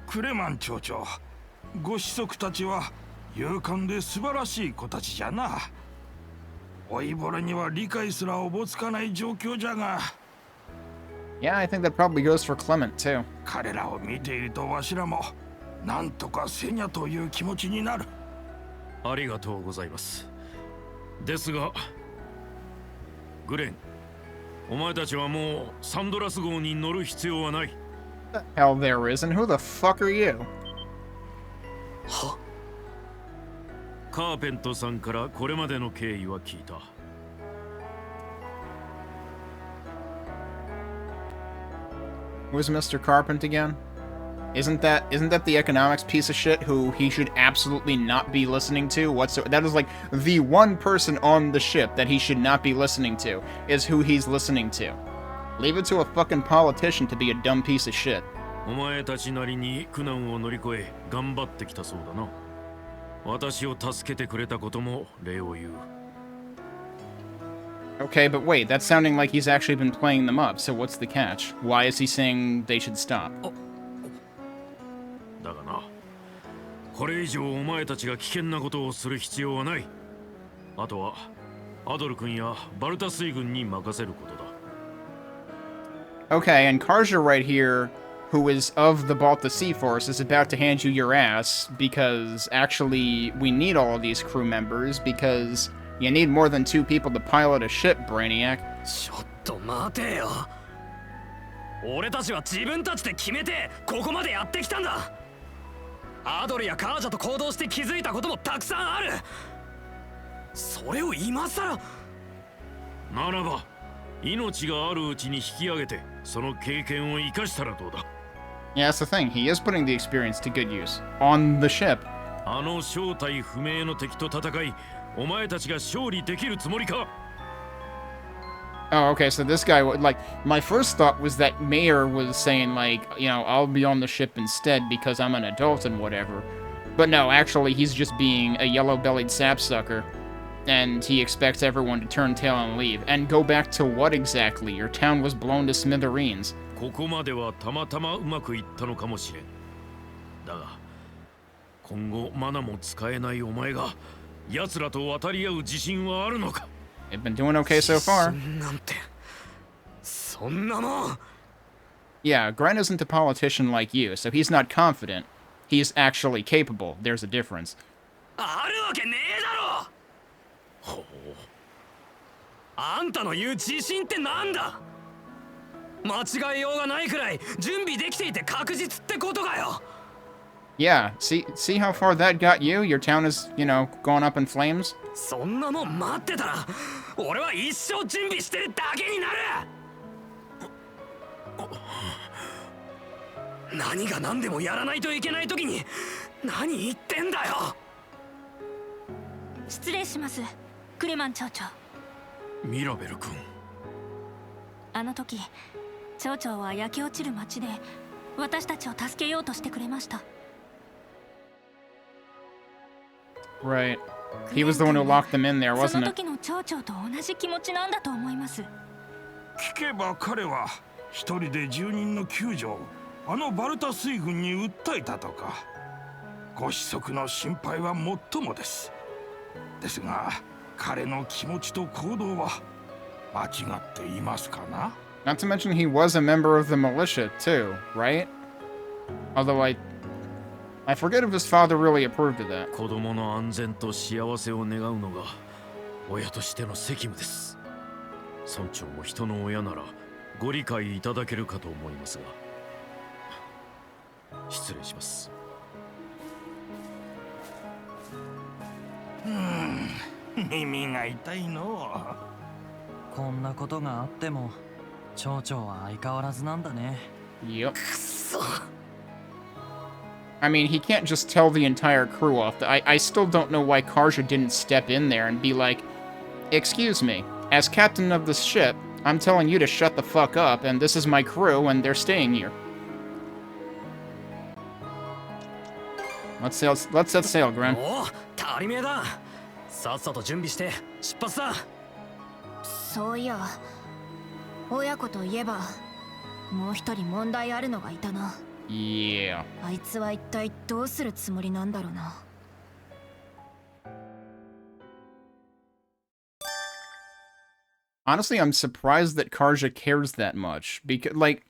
クレマン町長、ご子息たちは勇敢で素晴らしい子たちじゃな。老いぼれには理解すらおぼつかない状況じゃが。Yeah, I think that probably goes for Clement too. 彼らを見ているとわしらもなんとかせにゃという気持ちになる。ありがとうございます。ですが、グレン、お前たちはもうサンドラス号に乗る必要はない。The hell there isn't. Who the fuck are you? は？カーペントさんからこれまでの経緯は聞いた。Who's Mr. Carpent again? Isn't that the economics piece of shit who he should absolutely not be listening to whatsoever? That is like the one person on the ship that he should not be listening to is who he's listening to. Leave it to a fucking politician to be a dumb piece of shit. お前たちなりに苦難を乗り越え頑張ってきたそうだな。私を助けてくれたことも礼を言う。Okay, but wait, that's sounding like he's actually been playing them up, so what's the catch? Why is he saying they should stop? だがな、これ以上お前たちが危険なことをする必要はない。あとはアドル君やバルタ水軍に任せることだ。Okay, and Karja right here, who is of the Balta Sea Force, is about to hand you your ass because actually we need all of these crew members because you need more than 2 people to pilot a ship, Brainiac. ちょっと待てよ。俺たちは自分たちで決めてここまでやってきたんだ。アドルやカージャと行動して気づいたこともたくさんある。それを今さら。ならば命があるうちに引き上げてその経験を生かしたらどうだ。 Yeah, that's the thing. He is putting the experience to good use on the ship. あの正体不明の敵と戦い、お前たちが勝利できるつもりか? Oh, okay, so this guy, like, my first thought was that Mayor was saying, like, you know, I'll be on the ship instead because I'm an adult and whatever. But no, actually, he's just being a yellow-bellied sapsucker, and he expects everyone to turn tail and leave. And go back to what exactly? Your town was blown to smithereens. ここまではたまたまうまくいったのかもしれん。だが、今後マナも使えないお前が奴らと渡り合う自信はあるのか? They've been doing okay so far. Yeah, Grant isn't a politician like you, so he's not confident. He's actually capable. There's a difference. あるわけねえだろ。ほう。あんたの言う自信ってなんだ。間違えようがないくらい準備できていて確実ってことかよ。Yeah, see how far that got you? Your town is, you know, going up in flames? そんなもん待ってたら、俺は一生準備してるだけになる。何が何でもやらないといけないときに何言ってんだよ。失礼します、クレマン町長。ミラベル君。あの時、町長は焼け落ちる町で私たちを助けようとしてくれました。Right. He was the one who locked them in there, そ wasn't の it? 時の町長と同じ気持ちなんだと思います。聞けば彼は一人で住人の救助をあのバルタ水軍に訴えたとか。ご子息の心配はもっともです。ですが彼の気持ちと行動は間違っていますかな? Not to mention he was a member of the militia too, right? Although I forget if his father really approved of that. 子供の安全と幸せを願うのが親としての責務です。村長も人の親ならご理解いただけるかと思いますが。失礼します。耳が痛いの。こんなことがあっても町長は相変わらずなんだね。Yep. I mean, he can't just tell the entire crew off. I still don't know why Karja didn't step in there and be like, excuse me, as captain of this ship, I'm telling you to shut the fuck up, and this is my crew, and they're staying here. Let's set sail, Gren. おお、足りめえだ。さっさと準備して出発だ。そういや、親子といえばもう一人問題あるのがいたな。Yeah. あいつは一体どうするつもりなんだろうな。Honestly, I'm surprised that Karja cares that much, because, like,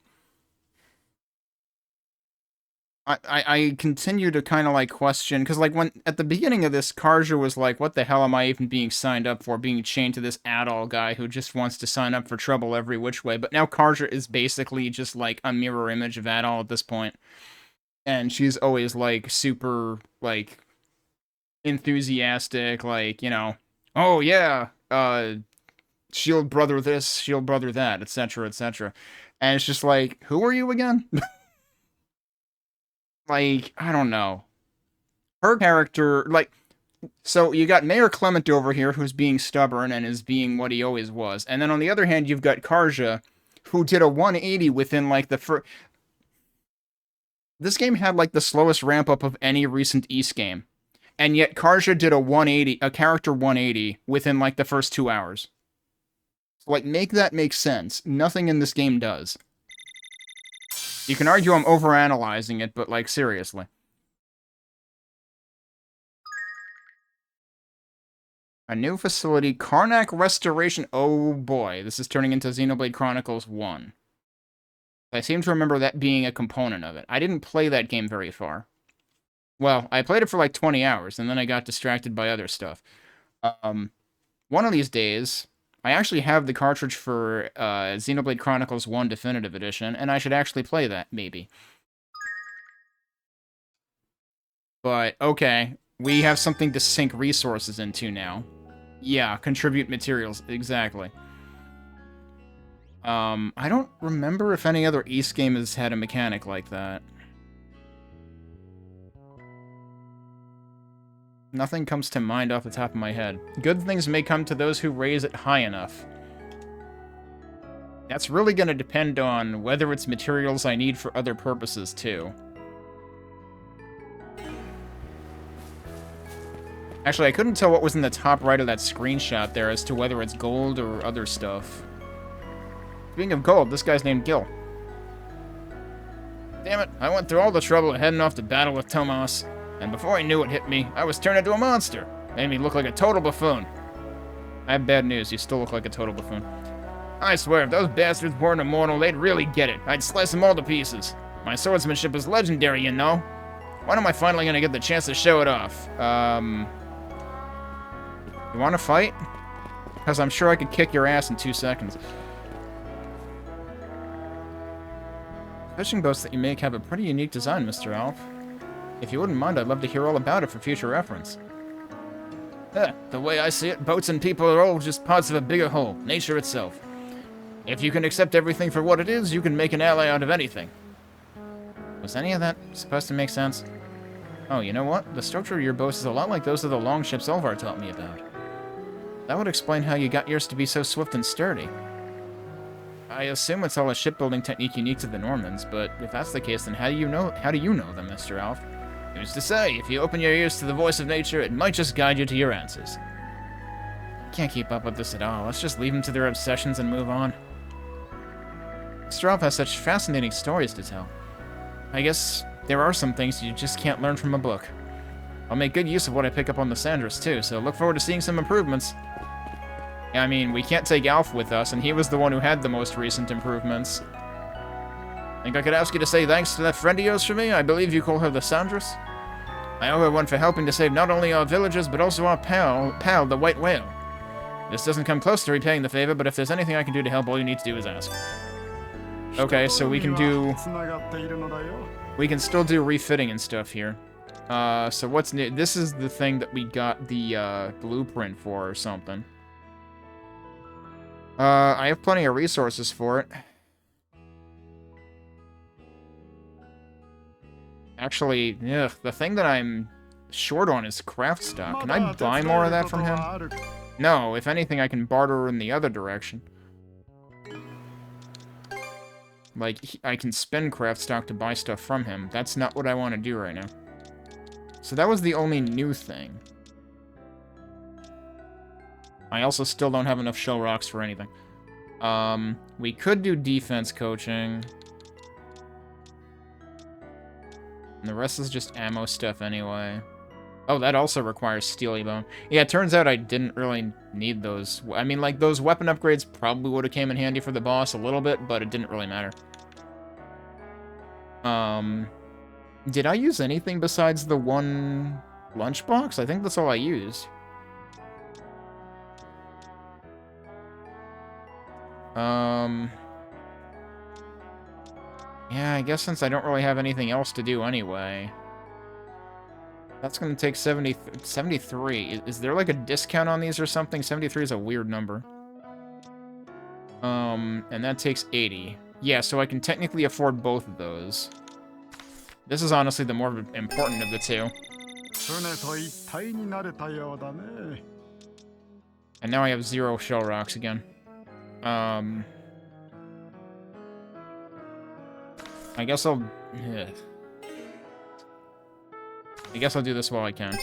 I continue to kind of, like, question, because, like, when, at the beginning of this, Karja was like, what the hell am I even being signed up for, being chained to this Adol guy who just wants to sign up for trouble every which way, but now Karja is basically just, like, a mirror image of Adol at this point, and she's always, like, super, like, enthusiastic, like, you know, oh, yeah, shield brother this, shield brother that, etc., etc., and it's just like, who are you again? Like, I don't know. Her character, like, so you got Mayor Clement over here who's being stubborn and is being what he always was. And then on the other hand, you've got Karja, who did a 180 within, like, the first... This game had, like, the slowest ramp-up of any recent East game. And yet Karja did a character 180 within, like, the first 2 hours. So, like, make that make sense. Nothing in this game does. You can argue I'm overanalyzing it, but, like, seriously. A new facility, Karnak Restoration. Oh boy, this is turning into Xenoblade Chronicles 1. I seem to remember that being a component of it. I didn't play that game very far. Well, I played it for like 20 hours, and then I got distracted by other stuff. One of these days, I actually have the cartridge for Xenoblade Chronicles 1 Definitive Edition, and I should actually play that, maybe. But, okay, we have something to sink resources into now. Yeah, contribute materials, exactly. I don't remember if any other East game has had a mechanic like that. Nothing comes to mind off the top of my head. Good things may come to those who raise it high enough. That's really going to depend on whether it's materials I need for other purposes, too. Actually, I couldn't tell what was in the top right of that screenshot there as to whether it's gold or other stuff. Speaking of gold, this guy's named Gil. Damn it, I went through all the trouble of heading off to battle with Tomas, and before I knew it hit me, I was turned into a monster. Made me look like a total buffoon. I have bad news, you still look like a total buffoon. I swear, if those bastards weren't immortal, they'd really get it. I'd slice them all to pieces. My swordsmanship is legendary, you know. When am I finally gonna get the chance to show it off? You wanna fight? Because I'm sure I could kick your ass in 2 seconds. Fishing boats that you make have a pretty unique design, Mr. Alf. If you wouldn't mind, I'd love to hear all about it for future reference. The way I see it, boats and people are all just parts of a bigger whole, nature itself. If you can accept everything for what it is, you can make an ally out of anything. Was any of that supposed to make sense? Oh, you know what? The structure of your boats is a lot like those of the longships Ulvar taught me about. That would explain how you got yours to be so swift and sturdy. I assume it's all a shipbuilding technique unique to the Normans, but if that's the case, then how do you know them, Mr. Alf? Who's to say, if you open your ears to the voice of nature, it might just guide you to your answers. Can't keep up with this at all. Let's just leave them to their obsessions and move on. Mr. Alf has such fascinating stories to tell. I guess there are some things you just can't learn from a book. I'll make good use of what I pick up on the Sandras, too, so look forward to seeing some improvements. I mean, we can't take Alf with us, and he was the one who had the most recent improvements. Think I could ask you to say thanks to that friend of yours for me? I believe you call her the Sandras? I owe her one for helping to save not only our villagers, but also our pal, the White Whale. This doesn't come close to repaying the favor, but if there's anything I can do to help, all you need to do is ask. Okay, so we can do... We can still do refitting and stuff here. So what's new? This is the thing that we got the blueprint for or something. I have plenty of resources for it. Actually, ugh, the thing that I'm short on is craft stock. Can I buy more of that from him? No, if anything, I can barter in the other direction. Like, I can spend craft stock to buy stuff from him. That's not what I want to do right now. So that was the only new thing. I also still don't have enough shell rocks for anything. We could do defense coaching. And the rest is just ammo stuff anyway. Oh, that also requires Steely Bone. Yeah, it turns out I didn't really need those. I mean, like, those weapon upgrades probably would have came in handy for the boss a little bit, but it didn't really matter. Did I use anything besides the one lunchbox? I think that's all I used. Yeah, I guess since I don't really have anything else to do anyway. That's gonna take 73. Is there like a discount on these or something? 73 is a weird number. And that takes 80. Yeah, so I can technically afford both of those. This is honestly the more important of the two. And now I have 0 shell rocks again. I guess I'll do this while I can.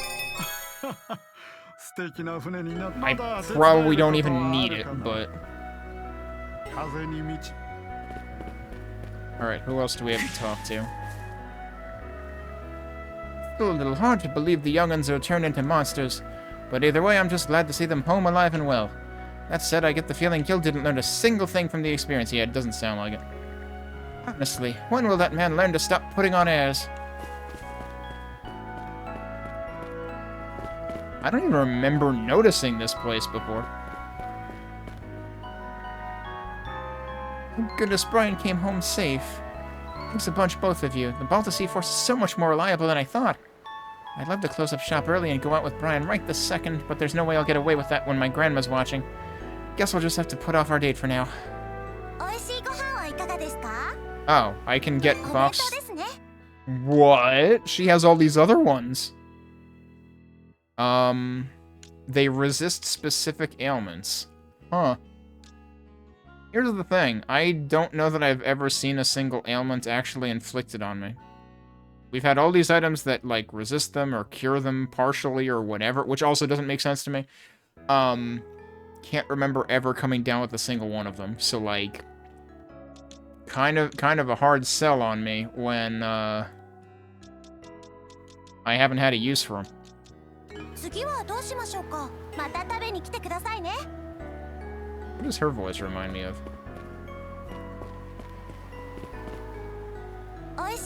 I probably don't even need it, but... Alright, who else do we have to talk to? Still a little hard to believe the young'uns are turned into monsters, but either way, I'm just glad to see them home alive and well. That said, I get the feeling Gil didn't learn a single thing from the experience he had. It doesn't sound like it. Honestly, when will that man learn to stop putting on airs? I don't even remember noticing this place before. Thank goodness Brian came home safe. Thanks a bunch, both of you. The Balta Sea Force is so much more reliable than I thought. I'd love to close up shop early and go out with Brian right this second, but there's no way I'll get away with that when my grandma's watching. Guess we'll just have to put off our date for now. Oh, I can get box... What? She has all these other ones. They resist specific ailments. Huh. Here's the thing. I don't know that I've ever seen a single ailment actually inflicted on me. We've had all these items that, like, resist them or cure them partially or whatever, which also doesn't make sense to me. Can't remember ever coming down with a single one of them. So, like, kind of a hard sell on me when, I haven't had a use for them. What does her voice remind me of? I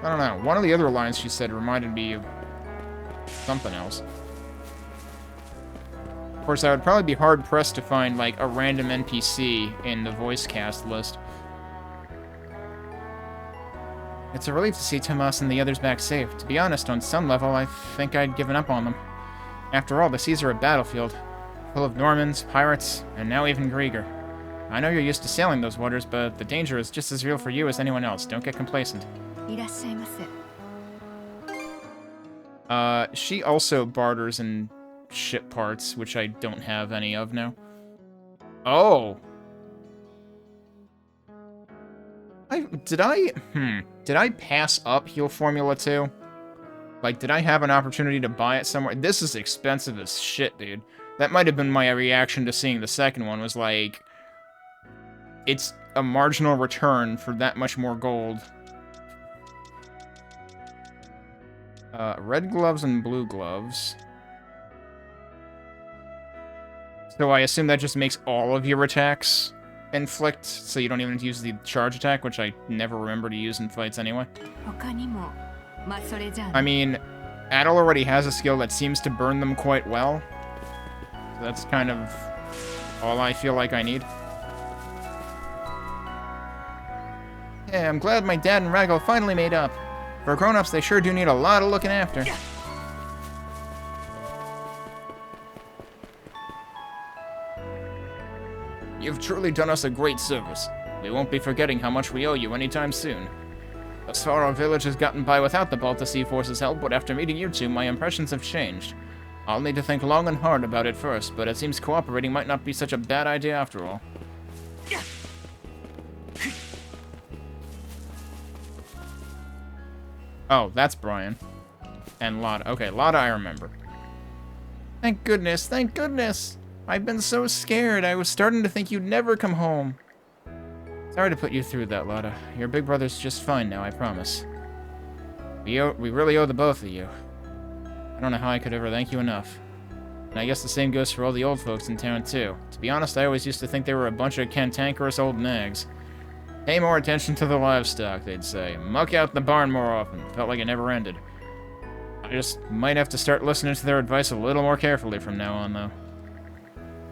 don't know. One of the other lines she said reminded me of something else. Of course, I would probably be hard-pressed to find, like, a random NPC in the voice cast list. It's a relief to see Tomas and the others back safe. To be honest, on some level, I think I'd given up on them. After all, the seas are a battlefield, full of Normans, pirates, and now even Grieger. I know you're used to sailing those waters, but the danger is just as real for you as anyone else. Don't get complacent. She also barters in ship parts, which I don't have any of now. Oh! Did I pass up Heal Formula 2? Like, did I have an opportunity to buy it somewhere? This is expensive as shit, dude. That might have been my reaction to seeing the second one, was like, it's a marginal return for that much more gold. Red gloves and blue gloves. So I assume that just makes all of your attacks inflict, so you don't even use the charge attack, which I never remember to use in fights anyway. I mean, Adel already has a skill that seems to burn them quite well. So that's kind of all I feel like I need. Hey, I'm glad my dad and Ragel finally made up. For grown-ups, they sure do need a lot of looking after. You've truly done us a great service. We won't be forgetting how much we owe you anytime soon. Thus far, our village has gotten by without the Balta Sea Force's help, but after meeting you two, my impressions have changed. I'll need to think long and hard about it first, but it seems cooperating might not be such a bad idea after all. Oh, that's Brian. And Lotta. Okay, Lotta I remember. Thank goodness, thank goodness! I've been so scared, I was starting to think you'd never come home. Sorry to put you through that, Lotta. Your big brother's just fine now, I promise. We really owe the both of you. I don't know how I could ever thank you enough. And I guess the same goes for all the old folks in town, too. To be honest, I always used to think they were a bunch of cantankerous old nags. Pay more attention to the livestock, they'd say. Muck out the barn more often. Felt like it never ended. I just might have to start listening to their advice a little more carefully from now on, though.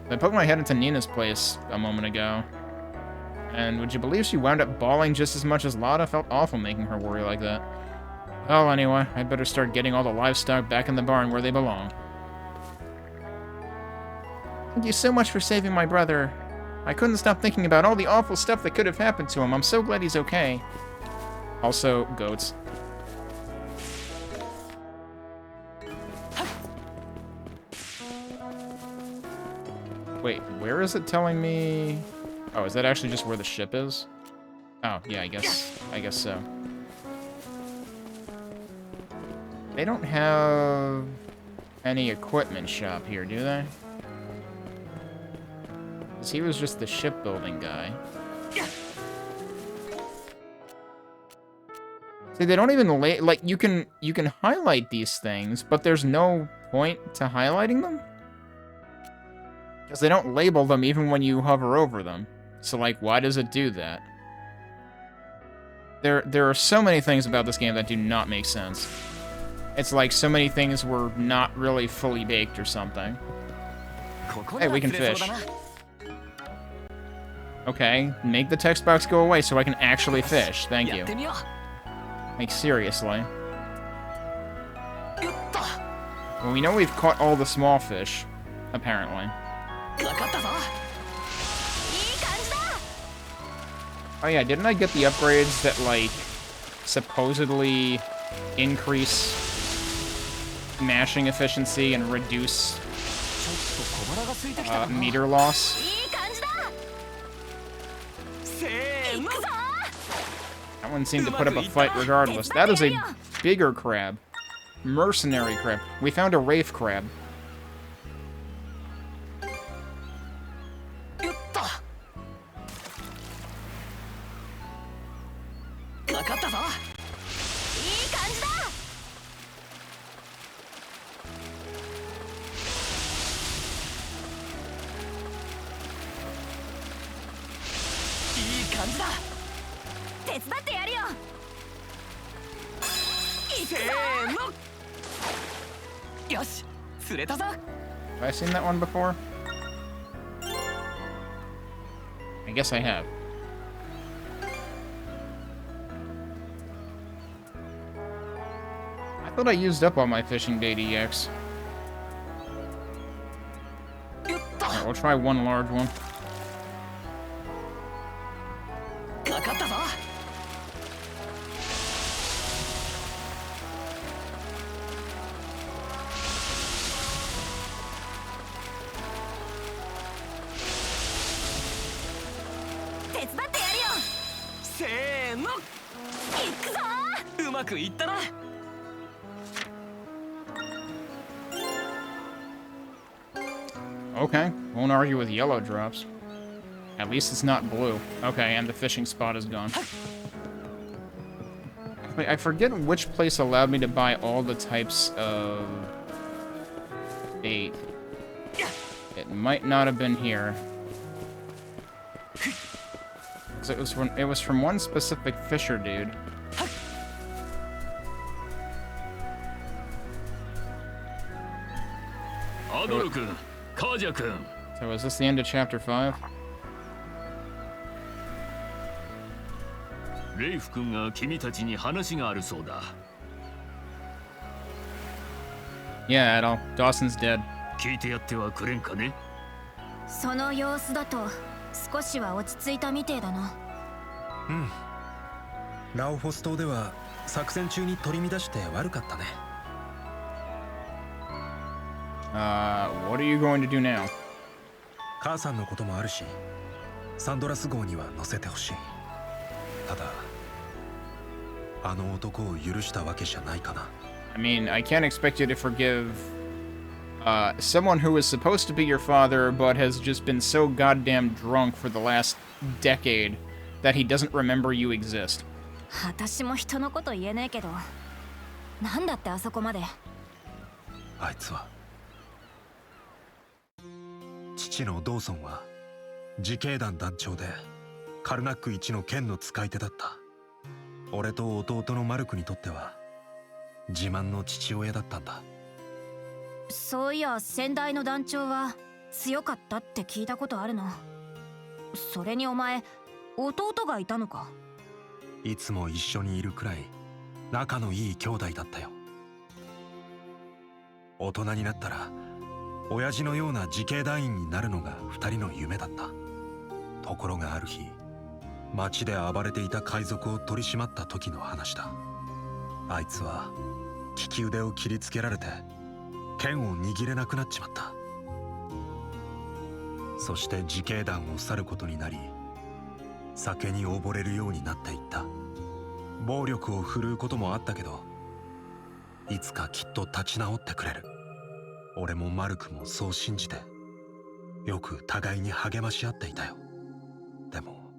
I poked my head into Nina's place a moment ago. And would you believe she wound up bawling just as much as Lotta? Felt awful making her worry like that. Well, anyway, I'd better start getting all the livestock back in the barn where they belong. Thank you so much for saving my brother. I couldn't stop thinking about all the awful stuff that could have happened to him. I'm so glad he's okay. Also, goats. Wait, where is it telling me? Oh, is that actually just where the ship is? Oh, yeah, I guess so. They don't have any equipment shop here, do they? Because he was just the shipbuilding guy. See, they don't even like you can highlight these things, but there's no point to highlighting them. Because they don't label them even when you hover over them. So, like, why does it do that? There are so many things about this game that do not make sense. It's like so many things were not really fully baked or something. Hey, we can fish. Okay, make the text box go away so I can actually fish. Thank you. Like, seriously. Well, we know we've caught all the small fish, apparently. Oh yeah, didn't I get the upgrades that, like, supposedly increase mashing efficiency and reduce meter loss. That one seemed to put up a fight regardless. That is a bigger crab. Mercenary crab. We found a Wraith crab. Have I seen that one before? I guess I have. I thought I used up all my fishing bait EX. Alright, we'll try one large one. Okay, won't argue with yellow drops. At least it's not blue. Okay, and the fishing spot is gone. Wait, I forget which place allowed me to buy all the types of bait. It might not have been here. 'Cause it was from one specific fisher dude. So is this the end of chapter 5? レイフ君が君たちに話があるそうだ。Yeah, Adol. Dawson's dead. 聞いてやってはくれんかね。その様子だと少しは落ち着いたみてえだな。うん。ラオフォス島では作戦中に取り乱して悪かったね。What are you going to do now? 母さんのこともあるし、サンドラス号には乗せてほしい。ただ、あの男を許したわけじゃないかな。I mean, I can't expect you to forgive someone who is supposed to be your father, but has just been so goddamn drunk for the last decade that he doesn't remember you exist. 私も人のこと言えねえけど、なんだってあそこまで。あいつは。父のドーソンは自警団団長でカルナック一の剣の使い手だった。俺と弟のマルクにとっては自慢の父親だったんだ。そういや先代の団長は強かったって聞いたことあるな。それにお前弟がいたのか。いつも一緒にいるくらい仲のいい兄弟だったよ。大人になったら親父のような自警団員になるのが二人の夢だった。ところがある日、町で暴れていた海賊を取り締まった時の話だ。あいつは利き腕を切りつけられて剣を握れなくなっちまった。そして自警団を去ることになり、酒に溺れるようになっていった。暴力を振るうこともあったけど、いつかきっと立ち直ってくれる。俺もマルクもそう信じて、よく互いに励まし合っていたよ。でも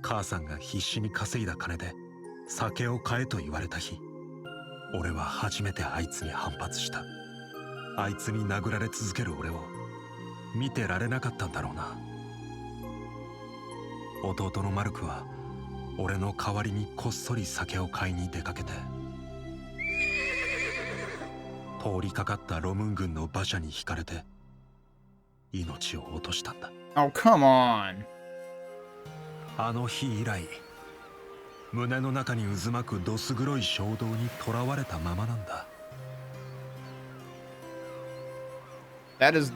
母さんが必死に稼いだ金で酒を買えと言われた日、俺は初めてあいつに反発した。あいつに殴られ続ける俺を見てられなかったんだろうな。弟のマルクは俺の代わりにこっそり酒を買いに出かけて、通りかかったロムン軍の馬車にひかれて命を落としたんだ。Oh, come on. あの日以来、胸の中に渦巻くどす黒い衝動にとらわれたままなんだ。That is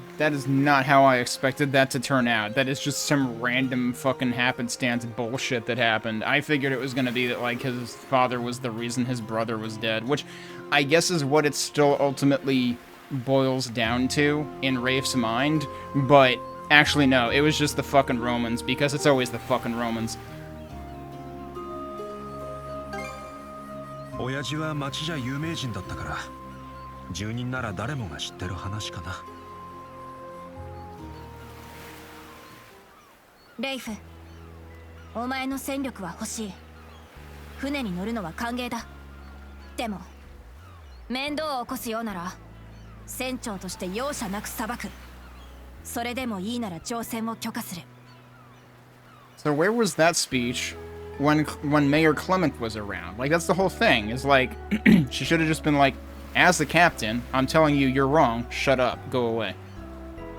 not how I expected that to turn out. That is just some random fucking happenstance bullshit that happened. I figured it was gonna be that, like, his father was the reason his brother was dead, which I guess is what it still ultimately boils down to in Rafe's mind, but actually no, it was just the fucking Romans, because it's always the fucking Romans. 親父は町じゃ有名人だったから、住人なら誰もが知ってる話かな。レイフ、お前の戦力は欲しい。船に乗るのは歓迎だ。でも面倒を起こすようなら船長として容赦なく裁く。それでもいいなら乗船を許可する。 So where was that speech when Mayor Clement was around? Like, that's the whole thing. Is like, she should have just been like, as the captain, I'm telling you you're wrong. Shut up. Go away.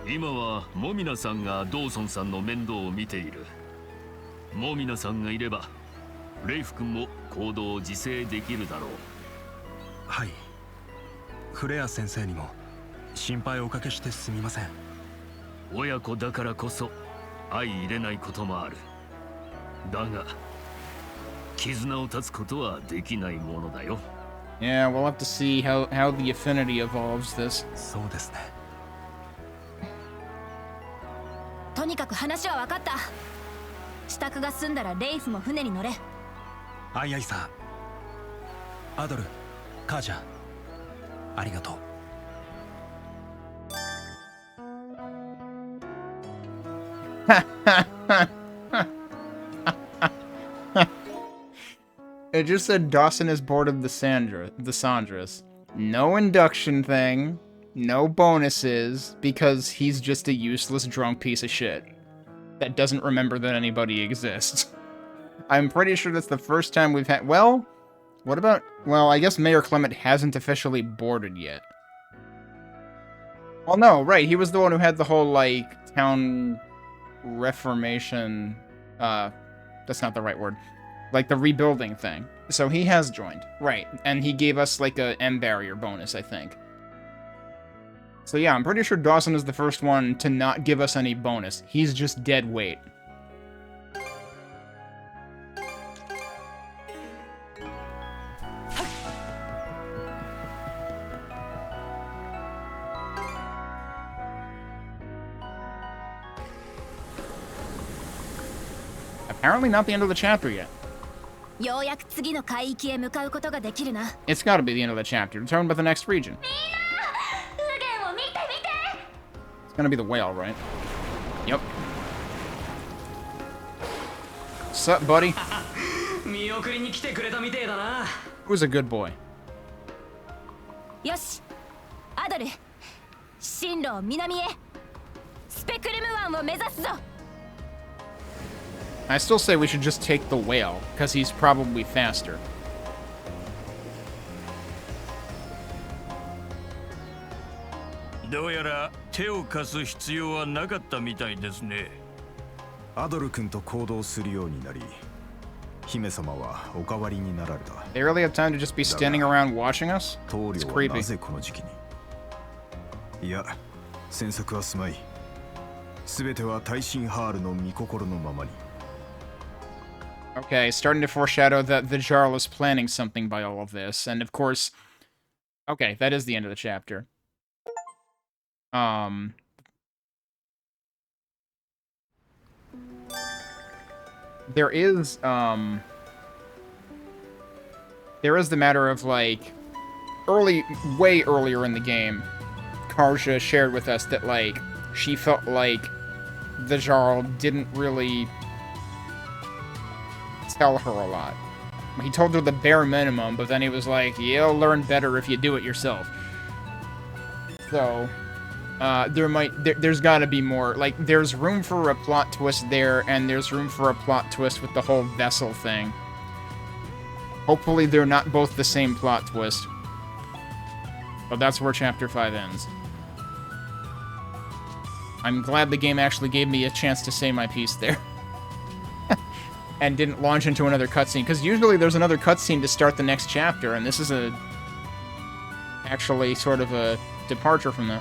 今はモミナさんがドーソンさんの面倒を見ている。モミナさんがいればレイフ君も行動を自制できるだろう。はい。フレア先生にも心配をおかけしてすみません。親子だからこそ相入れないこともある。だが絆を断つことはできないものだよ。Yeah, we'll have to see how the affinity evolves this. そうですね。とにかく話は分かった。支度が済んだらレイフも船に乗れ。アイアイさん、アドル、カージャ、ありがとう。It just said Dawson is bored of the Sandras. No induction thing, no bonuses, because he's just a useless drunk piece of shit that doesn't remember that anybody exists. I'm pretty sure that's the first time we've had... Well, what about... Well, I guess Mayor Clement hasn't officially boarded yet. Well, no, right, he was the one who had the whole, like, town reformation... that's not the right word. Like, the rebuilding thing. So he has joined. Right. And he gave us, like, a M barrier bonus, I think. So yeah, I'm pretty sure Dawson is the first one to not give us any bonus. He's just dead weight. Apparently not the end of the chapter yet. ようやく次の海域へ向かうことができるな。 It's gotta be the end of the chapter. Determined by the next region. It's gonna be the whale, right? Yep. Sup, buddy? Who's a good boy? よし、アドル、進路を南へ。スペクルム湾を目指すぞ。 I still say we should just take the whale, because he's probably faster. どうやら手を貸す必要はなかったみたいですね。アドル君と行動するようになり、姫様はお代わりになられた。They really have time to just be standing around watching us? It's 棟梁はなぜこの時期に。いや、詮索はすまい。すべては大神ハールの御心のままに。 Okay, starting to foreshadow that the Jarl is planning something by all of this, and of course... Okay, that is the end of the chapter. There is the matter of, like, way earlier in the game, Karja shared with us that, like, she felt like the Jarl didn't really tell her a lot. He told her the bare minimum, but then he was like, you'll learn better if you do it yourself. So, there's gotta be more. Like, there's room for a plot twist there, and there's room for a plot twist with the whole vessel thing. Hopefully they're not both the same plot twist. But that's where Chapter 5 ends. I'm glad the game actually gave me a chance to say my piece there. And didn't launch into another cutscene, because usually there's another cutscene to start the next chapter, and this is actually sort of a departure from that.